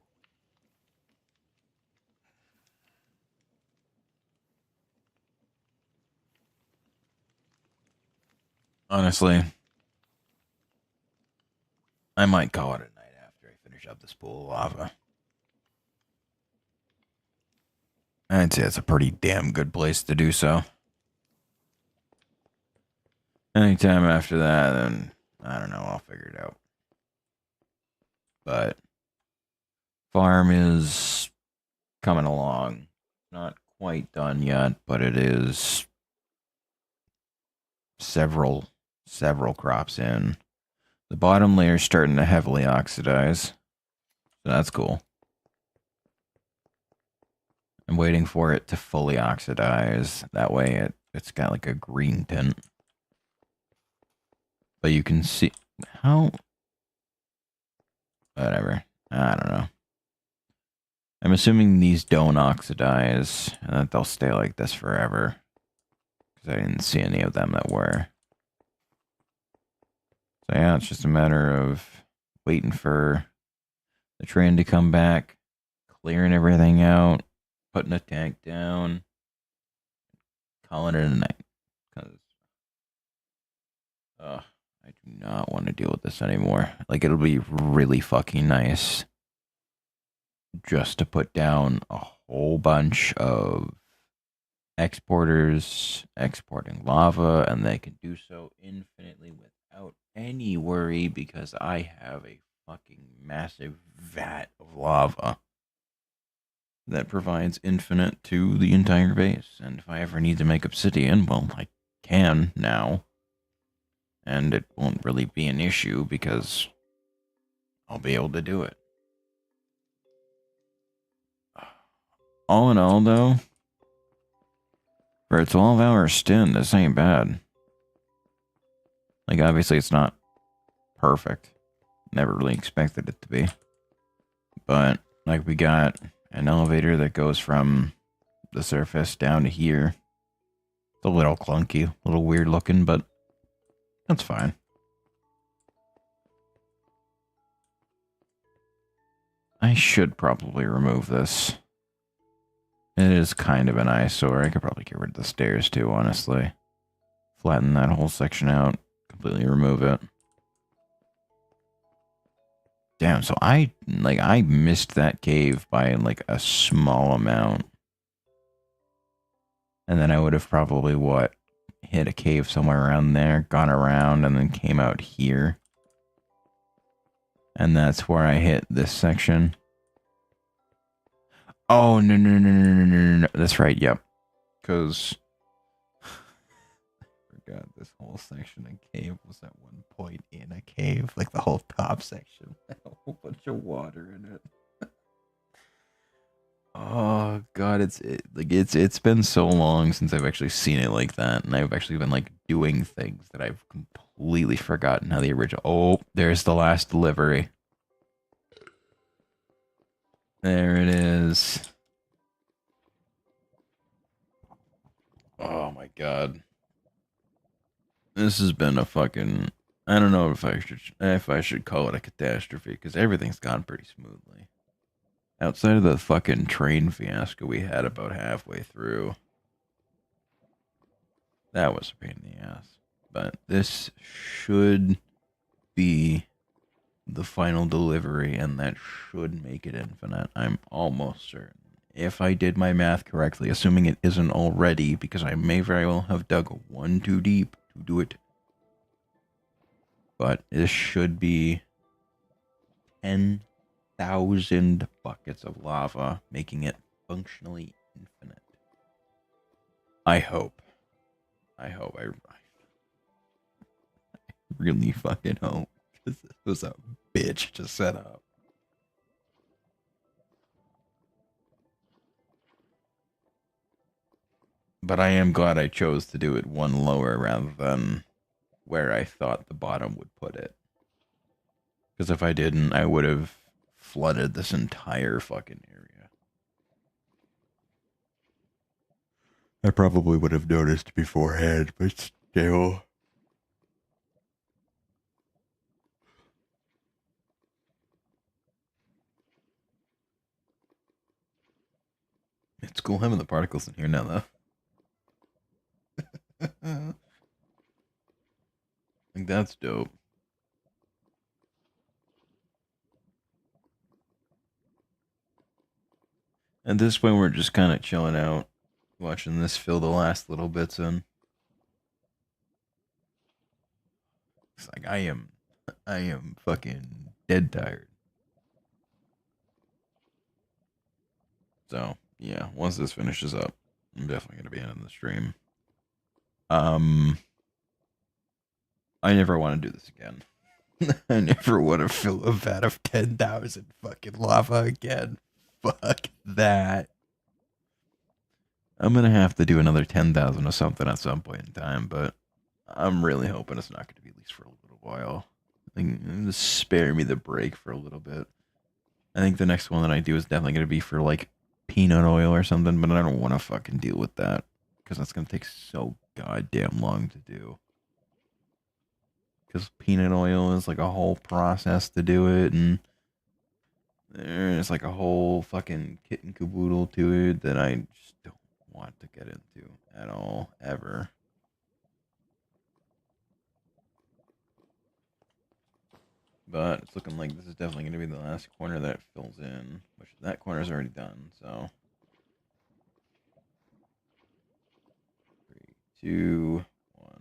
Honestly, I might call it a night after I finish up this pool of lava. I'd say it's a pretty damn good place to do so. Anytime after that, then I don't know, I'll figure it out. But farm is coming along. Not quite done yet, but it is several crops in. The bottom layer is starting to heavily oxidize. So that's cool. I'm waiting for it to fully oxidize. That way it's got like a green tint. But you can see how... Whatever. I don't know. I'm assuming these don't oxidize and that they'll stay like this forever. Because I didn't see any of them that were. So yeah, it's just a matter of waiting for the train to come back, clearing everything out, putting a tank down, calling it a night. Because I do not want to deal with this anymore. Like, it'll be really fucking nice just to put down a whole bunch of exporters exporting lava, and they can do so infinitely without any worry because I have a fucking massive vat of lava that provides infinite to the entire base. And if I ever need to make obsidian, well, I can now. And it won't really be an issue because I'll be able to do it. All in all, though, for a 12-hour stint, this ain't bad. Like, obviously, it's not perfect. Never really expected it to be. But, like, we got an elevator that goes from the surface down to here. It's a little clunky, a little weird looking, but that's fine. I should probably remove this. It is kind of an eyesore. I could probably get rid of the stairs too, honestly. Flatten that whole section out. Completely remove it. Damn, so I missed that cave by like a small amount. And then I would have probably, hit a cave somewhere around there, gone around, and then came out here. And that's where I hit this section. Oh, no. That's right, yep. Because I forgot this whole section of cave was at one point in a cave. Like the whole top section had a whole bunch of water in it. Oh god, it's been so long since I've actually seen it like that, and I've actually been like doing things that I've completely forgotten how the original. Oh, there's the last delivery. There it is. Oh my god. This has been a fucking. I don't know if I should call it a catastrophe because everything's gone pretty smoothly. Outside of the fucking train fiasco we had about halfway through, that was a pain in the ass. But this should be the final delivery, and that should make it infinite. I'm almost certain. If I did my math correctly, assuming it isn't already, because I may very well have dug one too deep to do it. But this should be 10,000 buckets of lava, making it functionally infinite. I hope. I hope. I really fucking hope. Because this was a bitch to set up. But I am glad I chose to do it one lower rather than where I thought the bottom would put it. Because if I didn't, I would have flooded this entire fucking area. I probably would have noticed beforehand, but still. It's cool having the particles in here now, though. I think that's dope. At this point, we're just kind of chilling out, watching this fill the last little bits in. It's like I am fucking dead tired. So yeah, once this finishes up, I'm definitely gonna be ending the stream. Um, I never want to do this again. I never want to fill a vat of 10,000 fucking lava again. Fuck that. I'm gonna have to do another 10,000 or something at some point in time, but I'm really hoping it's not gonna be at least for a little while. I think just spare me the break for a little bit. I think the next one that I do is definitely gonna be for like peanut oil or something, but I don't want to fucking deal with that because that's gonna take so goddamn long to do. Because peanut oil is like a whole process to do it, and there's like a whole fucking kit and caboodle to it that I just don't want to get into at all, ever. But it's looking like this is definitely going to be the last corner that it fills in, which that corner is already done, so. 3, 2, 1.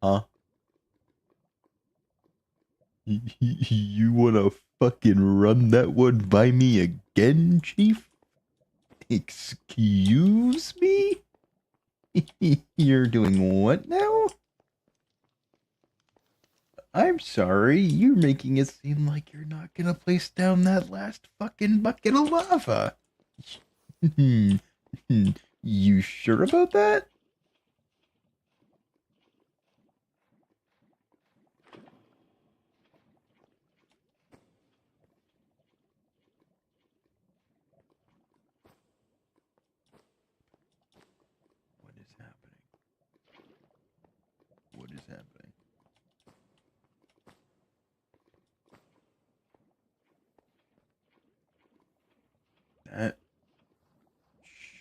Huh? You wanna fucking run that one by me again, Chief? Excuse me? You're doing what now? I'm sorry, you're making it seem like you're not gonna place down that last fucking bucket of lava. You sure about that? What is happening? What is happening? That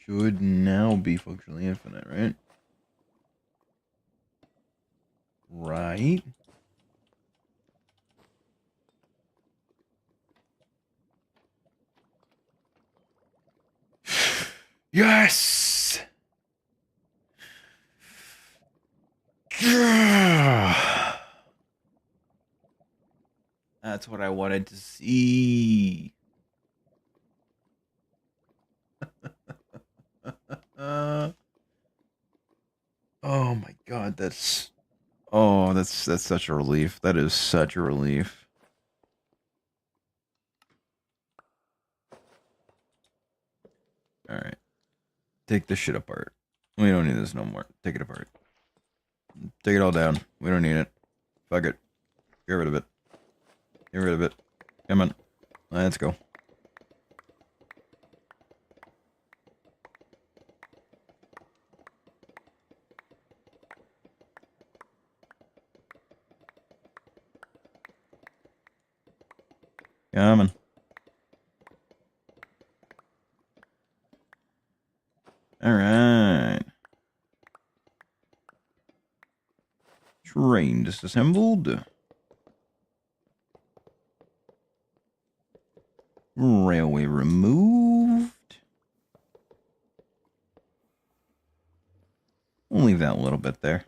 should now be functionally infinite, right? Right? Yes! That's what I wanted to see. Uh, oh my god, that's such a relief. That is such a relief. All right, take this shit apart. We don't need this no more. Take it apart. Take it all down. We don't need it. Fuck it. Get rid of it. Get rid of it. Come on. Let's go. Coming. Alright. Train disassembled. Railway removed. We'll leave that a little bit there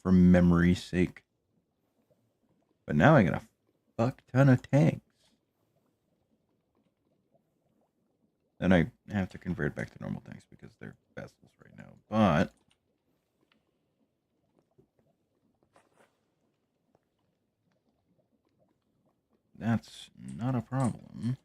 for memory's sake. But now I got a fuck ton of tanks. Then I have to convert back to normal tanks because they're vessels right now. But that's not a problem.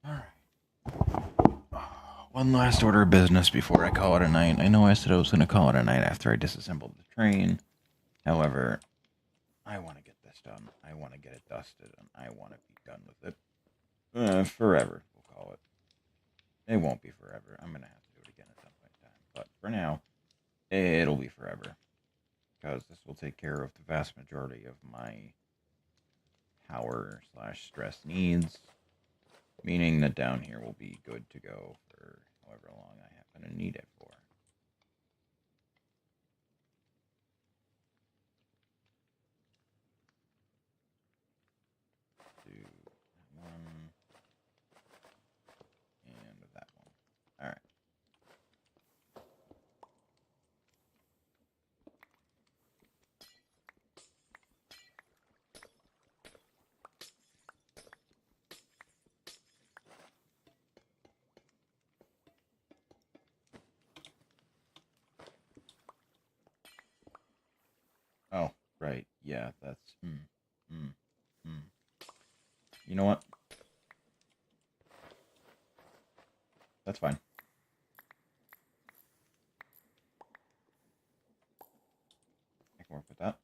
Alright. One last order of business before I call it a night. I know I said I was going to call it a night after I disassembled the train. However, I want to get this done. I want to get it dusted, and I want to be done with it. Forever, we'll call it. It won't be forever. I'm going to have to do it again at some point in time. But for now, it'll be forever. Because this will take care of the vast majority of my power/stress needs. Meaning that down here will be good to go for however long I happen to need it for. Do one and that one. Alright. Oh, right. Yeah, that's... You know what? That's fine. I can work with that.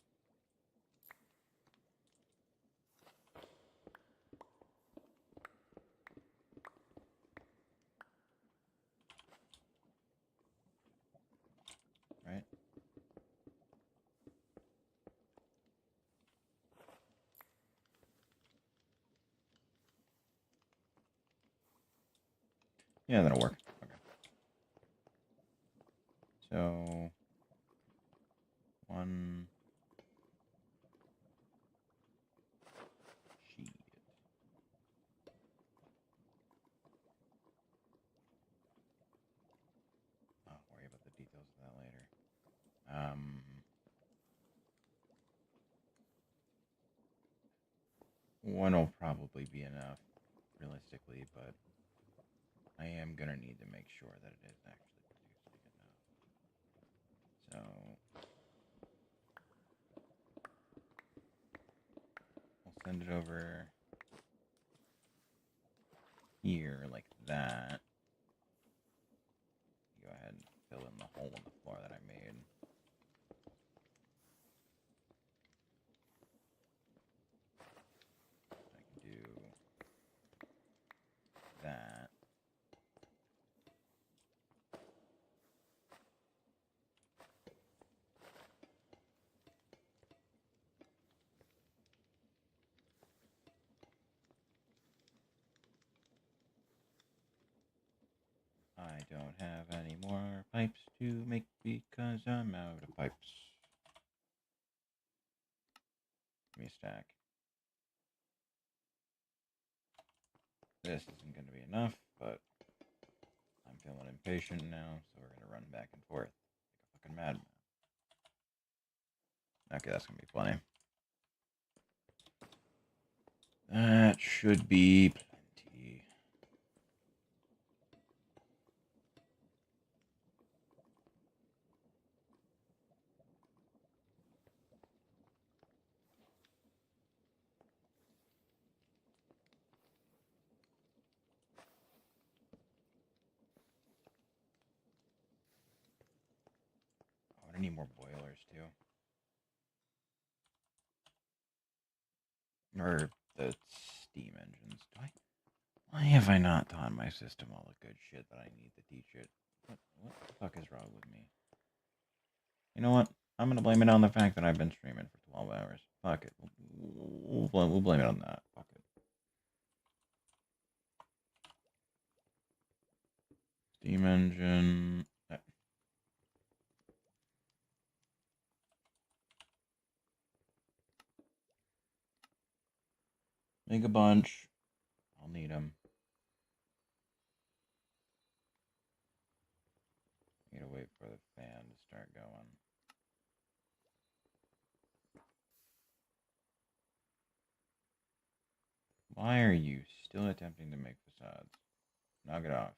Right? Yeah, that'll work. Okay. So... One... Sheet. I'll worry about the details of that later. One will probably be enough, realistically, but I am going to need to make sure that it is actually producing enough. So, we'll send it over here like that. Go ahead and fill in the hole in the floor that I made. I can do that. I don't have any more pipes to make because I'm out of pipes. Give me a stack. This isn't going to be enough, but I'm feeling impatient now, so we're going to run back and forth like a fucking madman. Okay, that's going to be plenty. That should be plenty. Oh, I need more boilers, too. Or the steam engines. Why have I not taught my system all the good shit that I need to teach it? What the fuck is wrong with me? You know what? I'm gonna blame it on the fact that I've been streaming for 12 hours. Fuck it. We'll blame it on that. Fuck it. Steam engine. Make a bunch. I'll need them. Need to wait for the fan to start going. Why are you still attempting to make facades? Knock it off.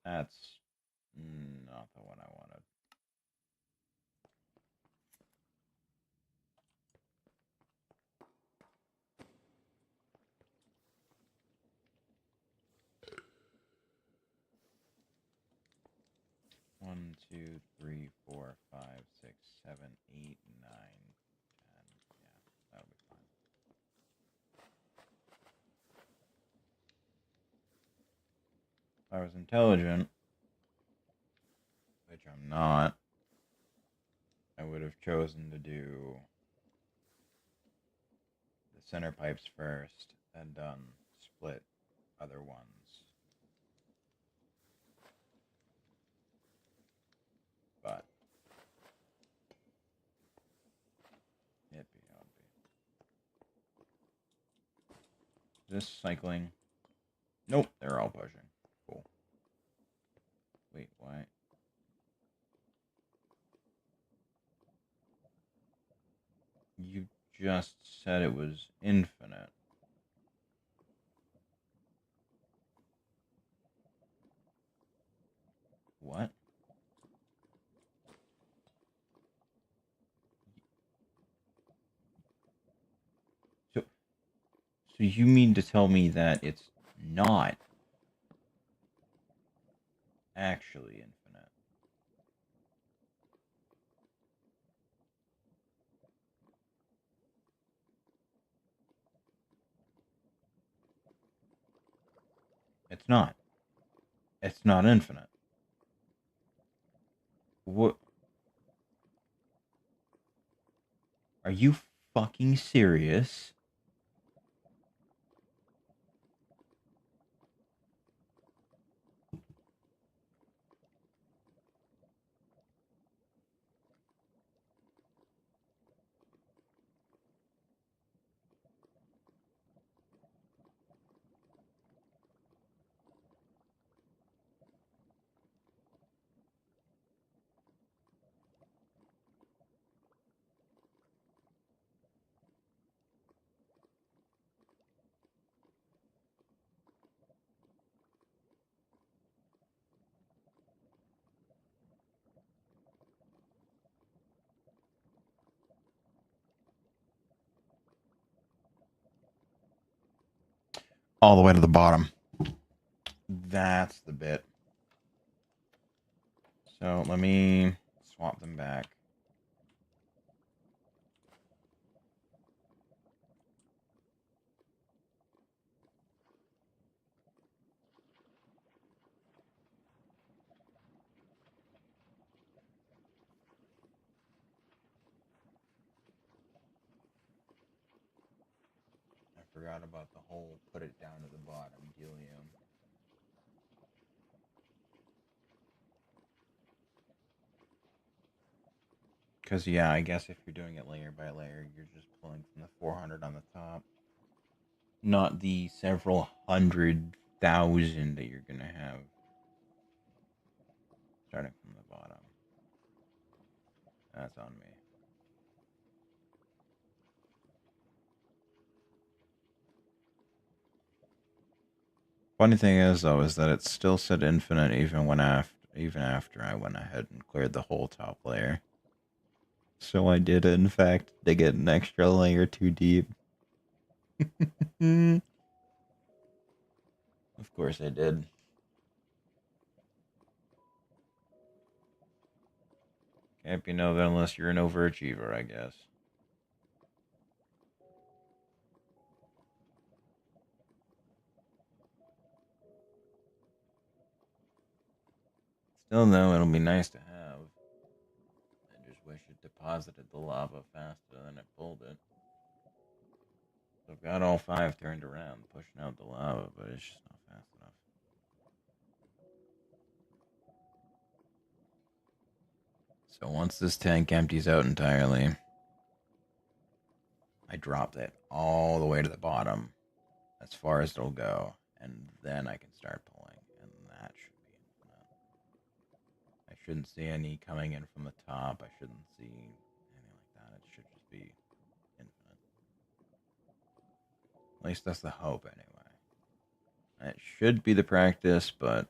That's not the one I wanted. One, two, three, four, five, six, 7, 8, 9, 10. Yeah, that'll be fine. If I was intelligent, which I'm not, I would have chosen to do the center pipes first and done split other ones. But it be how it be. This cycling. Nope, they're all pushing. Cool. Wait, why? You just said it was infinite. What? So, so you mean to tell me that it's not actually infinite? It's not. It's not infinite. What? Are you fucking serious? All the way to the bottom. That's the bit. So let me swap them back. I forgot about the whole put it down to the bottom dealium. Because, yeah, I guess if you're doing it layer by layer, you're just pulling from the 400 on the top. Not the several 100,000 that you're going to have starting from the bottom. That's on me. Funny thing is, though, is that it still said infinite even after I went ahead and cleared the whole top layer. So I did, in fact, dig it an extra layer too deep. Of course I did. Can't be Nova unless you're an overachiever, I guess. Still, though, it'll be nice to have. I just wish it deposited the lava faster than it pulled it. So I've got all 5 turned around, pushing out the lava, but it's just not fast enough. So once this tank empties out entirely, I drop it all the way to the bottom, as far as it'll go, and then I can start pulling, and that should be infinite. I shouldn't see any coming in from the top. I shouldn't see anything like that. It should just be infinite. At least that's the hope, anyway. It should be the practice, but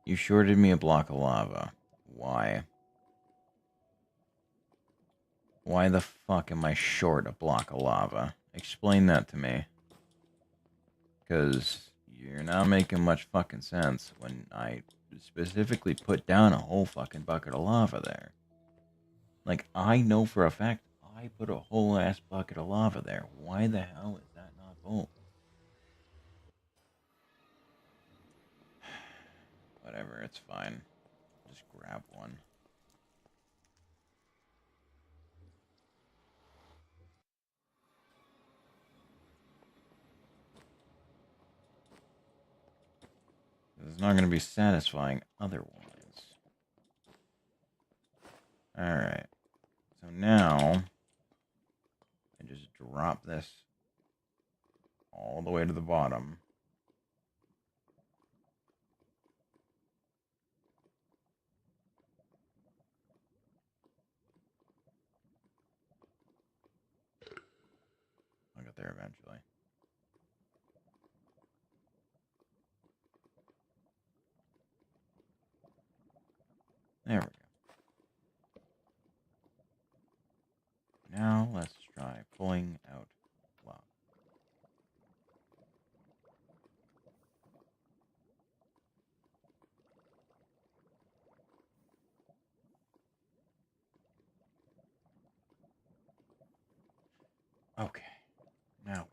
you shorted me a block of lava. Why? Why the fuck am I short a block of lava? Explain that to me. Because you're not making much fucking sense when I specifically put down a whole fucking bucket of lava there. Like, I know for a fact I put a whole ass bucket of lava there. Why the hell is that not full? Whatever, it's fine. Just grab one. This is not going to be satisfying otherwise. Alright. So now, I just drop this all the way to the bottom. I'll get there eventually. There we go. Now let's try pulling out lava. Okay, now we're good.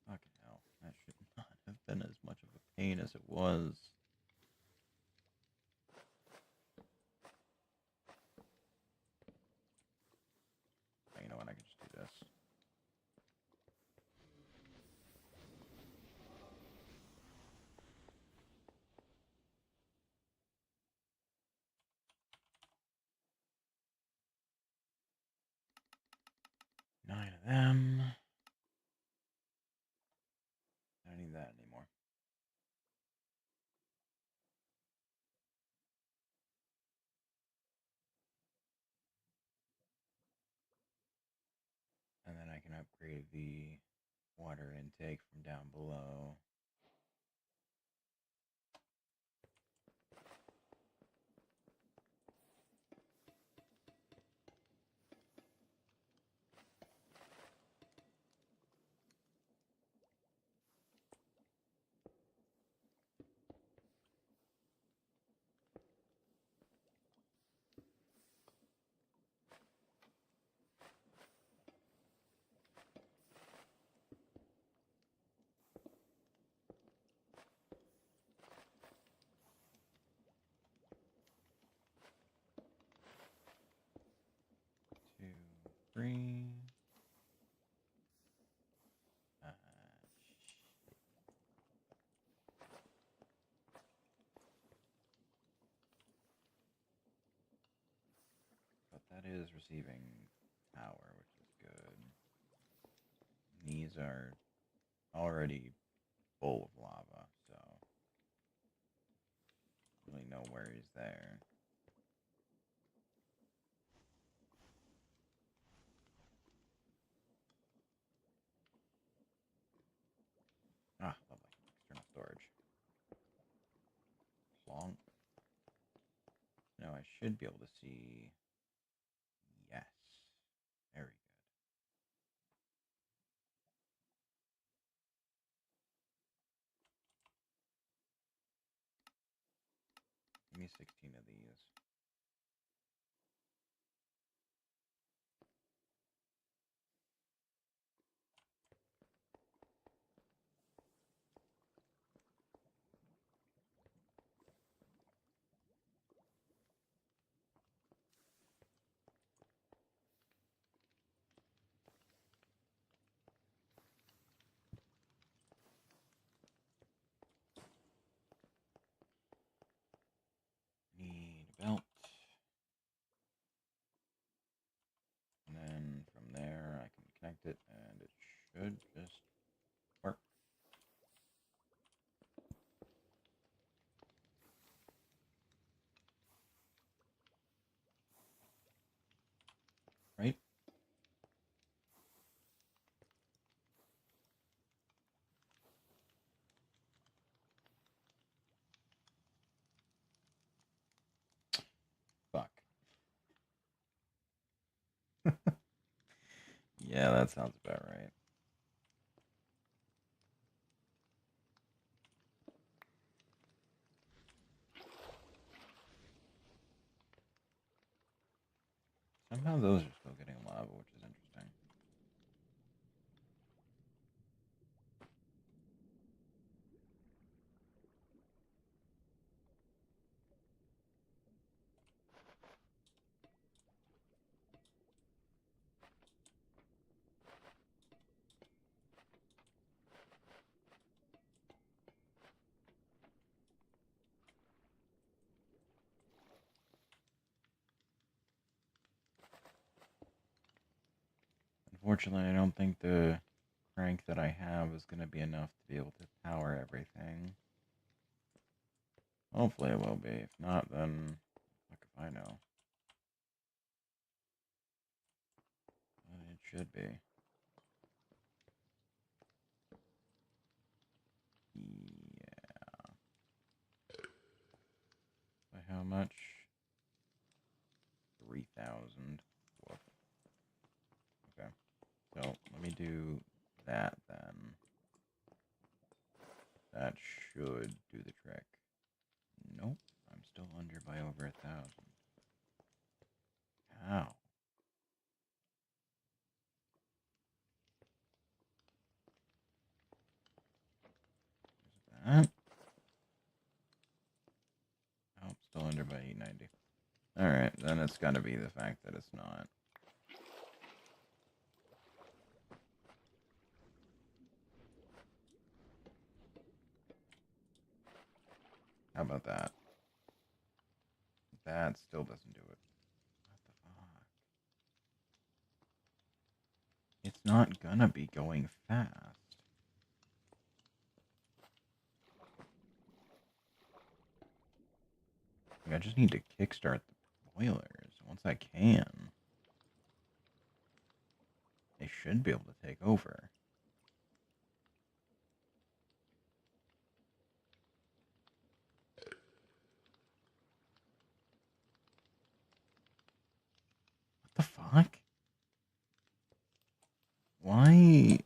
Fucking hell, that should not have been as much of a pain as it was. You know what, I can just do this. Nine of them. I don't need that anymore. And then I can upgrade the water intake from down below. Two, three. Uh, but that is receiving power, which is good. These are already full of lava, so really no worries there. Ah, lovely. External storage. Long. No, I should be able to see. Yes. Very good. me 16 of these. Need a belt. And then from there I can connect it and it should just work. Right? Fuck. Yeah, that sounds about right. Somehow those are still getting lava, which is interesting. Unfortunately, I don't think the crank that I have is going to be enough to be able to power everything. Hopefully it will be. If not, then fuck if I know. But it should be. Yeah. By how much? 3,000. Woof. Okay. So let me do that then. That should do the trick. Nope. I'm still under by over 1,000. How? Is that? Oh, still under by 890. Alright, then it's gotta be the fact that it's not. How about that? That still doesn't do it. What the fuck? It's not gonna be going fast. Like, I just need to kickstart the boilers. Once I can, they should be able to take over. What the fuck? Why?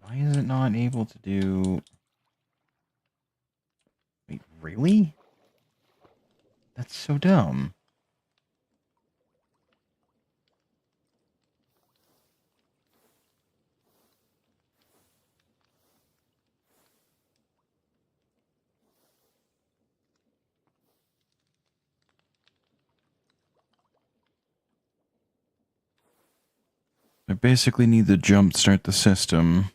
Why is it not able to do... Wait, really? That's so dumb. I basically need to jumpstart the system.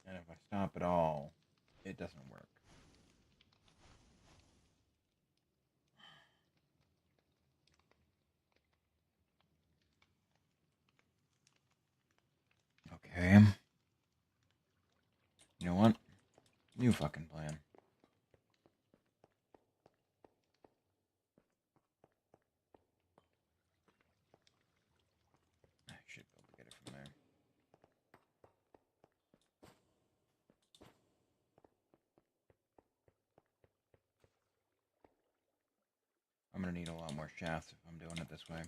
And if I stop at all, it doesn't work. Okay. You know what? New fucking plan. I should be able to get it from there. I'm gonna need a lot more shafts if I'm doing it this way.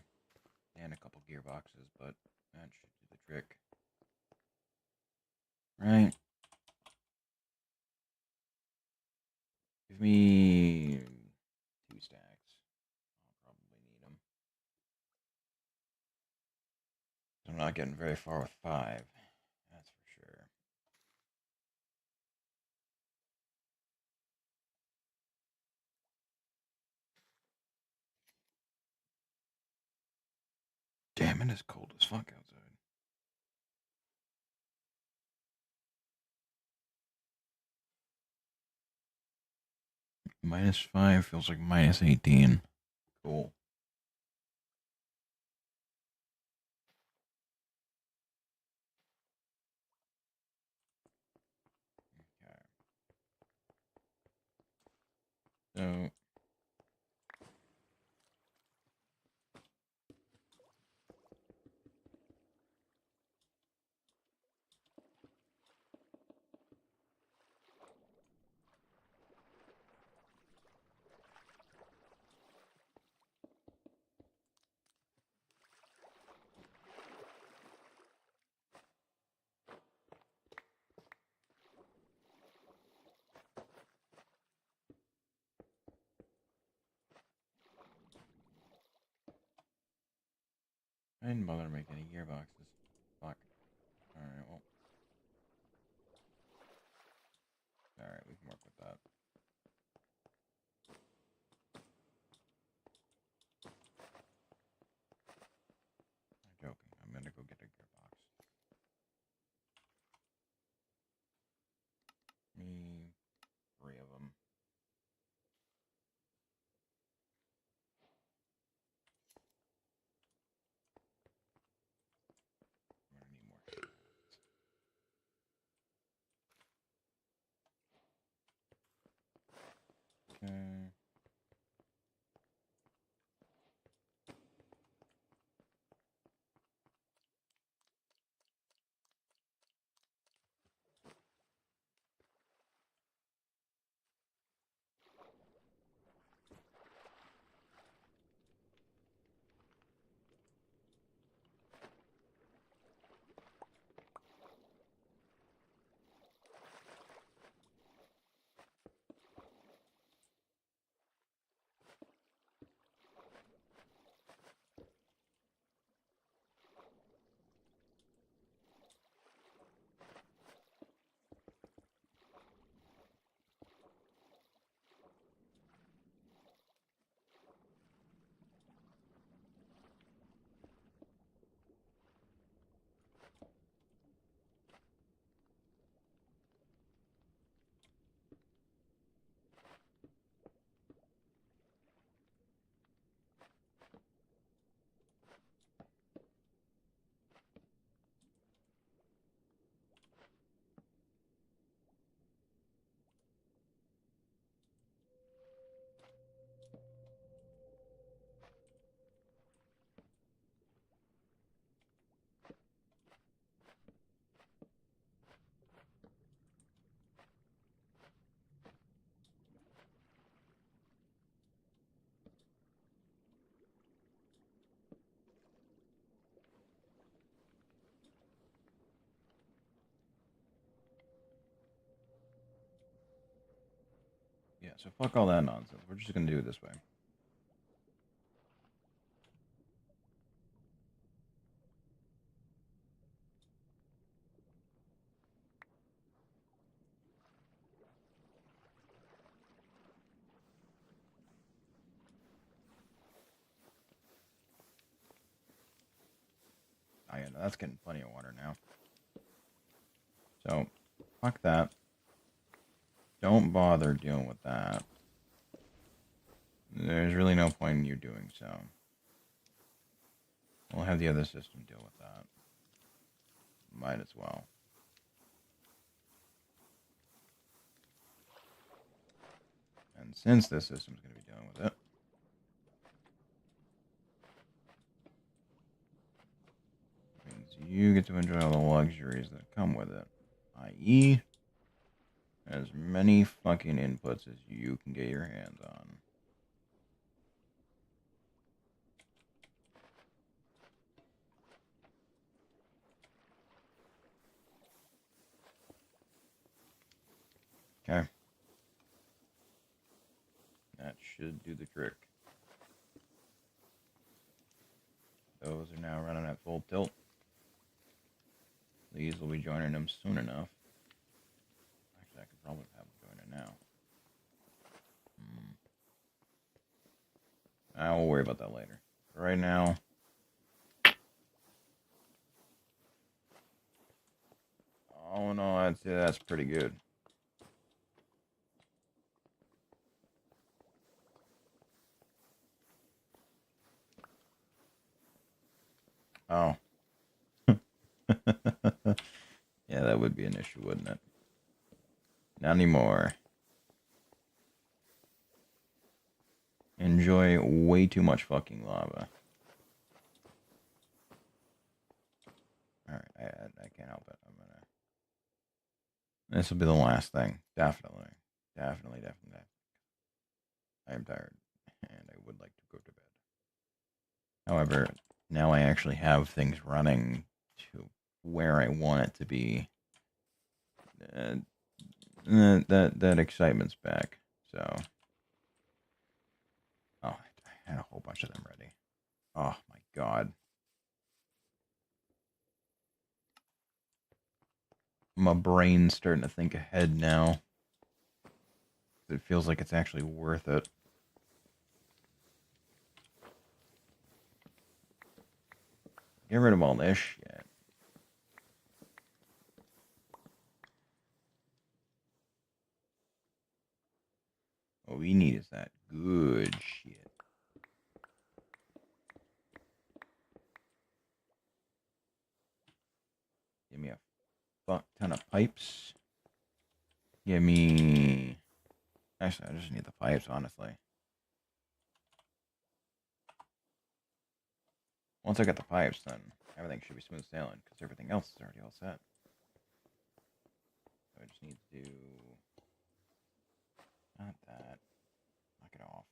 And a couple gearboxes, but that should do the trick. Right. Give me 2 stacks. I'll probably need them. I'm not getting very far with 5. That's for sure. Damn, it is cold as fuck outside. -5 feels like -18. Cool. Okay. So I didn't bother to make any gearboxes. Fuck. Alright, well. Alright, we can work with that. I'm joking. I'm gonna go get a gearbox. Me 3 of them. I'm gonna need more shafts. Okay. Yeah, so fuck all that nonsense. We're just gonna do it this way. Oh yeah, that's getting plenty of water now. So, fuck that. Don't bother dealing with that. There's really no point in you doing so. We'll have the other system deal with that. Might as well. And since this system's going to be dealing with it, means you get to enjoy all the luxuries that come with it. I.e., as many fucking inputs as you can get your hands on. Okay. That should do the trick. Those are now running at full tilt. These will be joining them soon enough. Actually, I could probably have them join it now. I will worry about that later. But right now, oh no, I'd say that's pretty good. Oh. Yeah, that would be an issue, wouldn't it? Not anymore. Enjoy way too much fucking lava. Alright, I can't help it. This will be the last thing. Definitely. Definitely. I am tired, and I would like to go to bed. However, now I actually have things running to where I want it to be. That excitement's back. So, oh, I had a whole bunch of them ready. Oh my god, my brain's starting to think ahead now. It feels like it's actually worth it. Get rid of all this shit. What we need is that good shit. Give me a fuck ton of pipes. Give me... Actually, I just need the pipes, honestly. Once I get the pipes, then everything should be smooth sailing, because everything else is already all set. So I just need to do... Not that. Knock it off.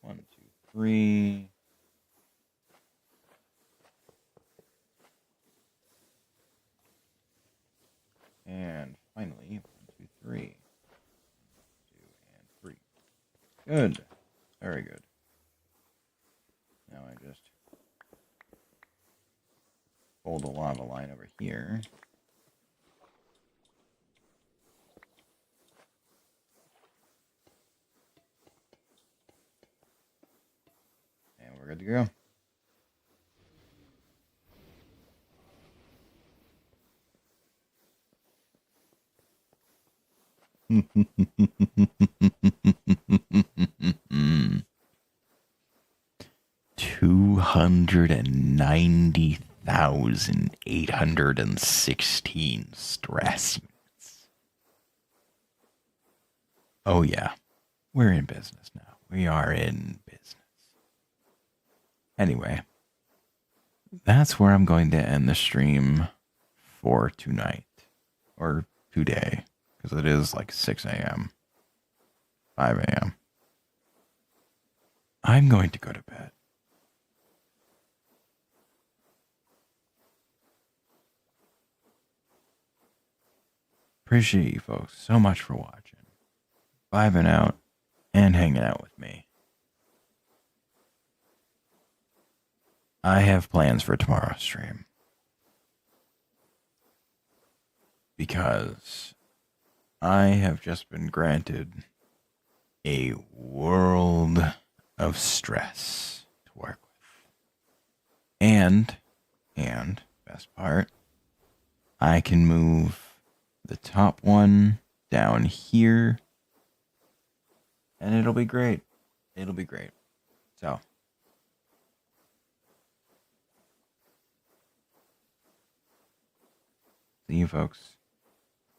One, two, three. And finally, 1, 2, 3. 2 and 3. Good. Very good. Now I just fold the lava line over here. And we're good to go. $290,816 stress units. Oh yeah, we're in business now. We are in business. Anyway, that's where I'm going to end the stream for tonight. Or today. Because it is like 6 a.m. 5 a.m. I'm going to go to bed. Appreciate you folks so much for watching, vibing out, and hanging out with me. I have plans for tomorrow's stream. Because I have just been granted a world of stress to work with. And, best part, I can move the top one down here, and it'll be great. It'll be great. So, see you folks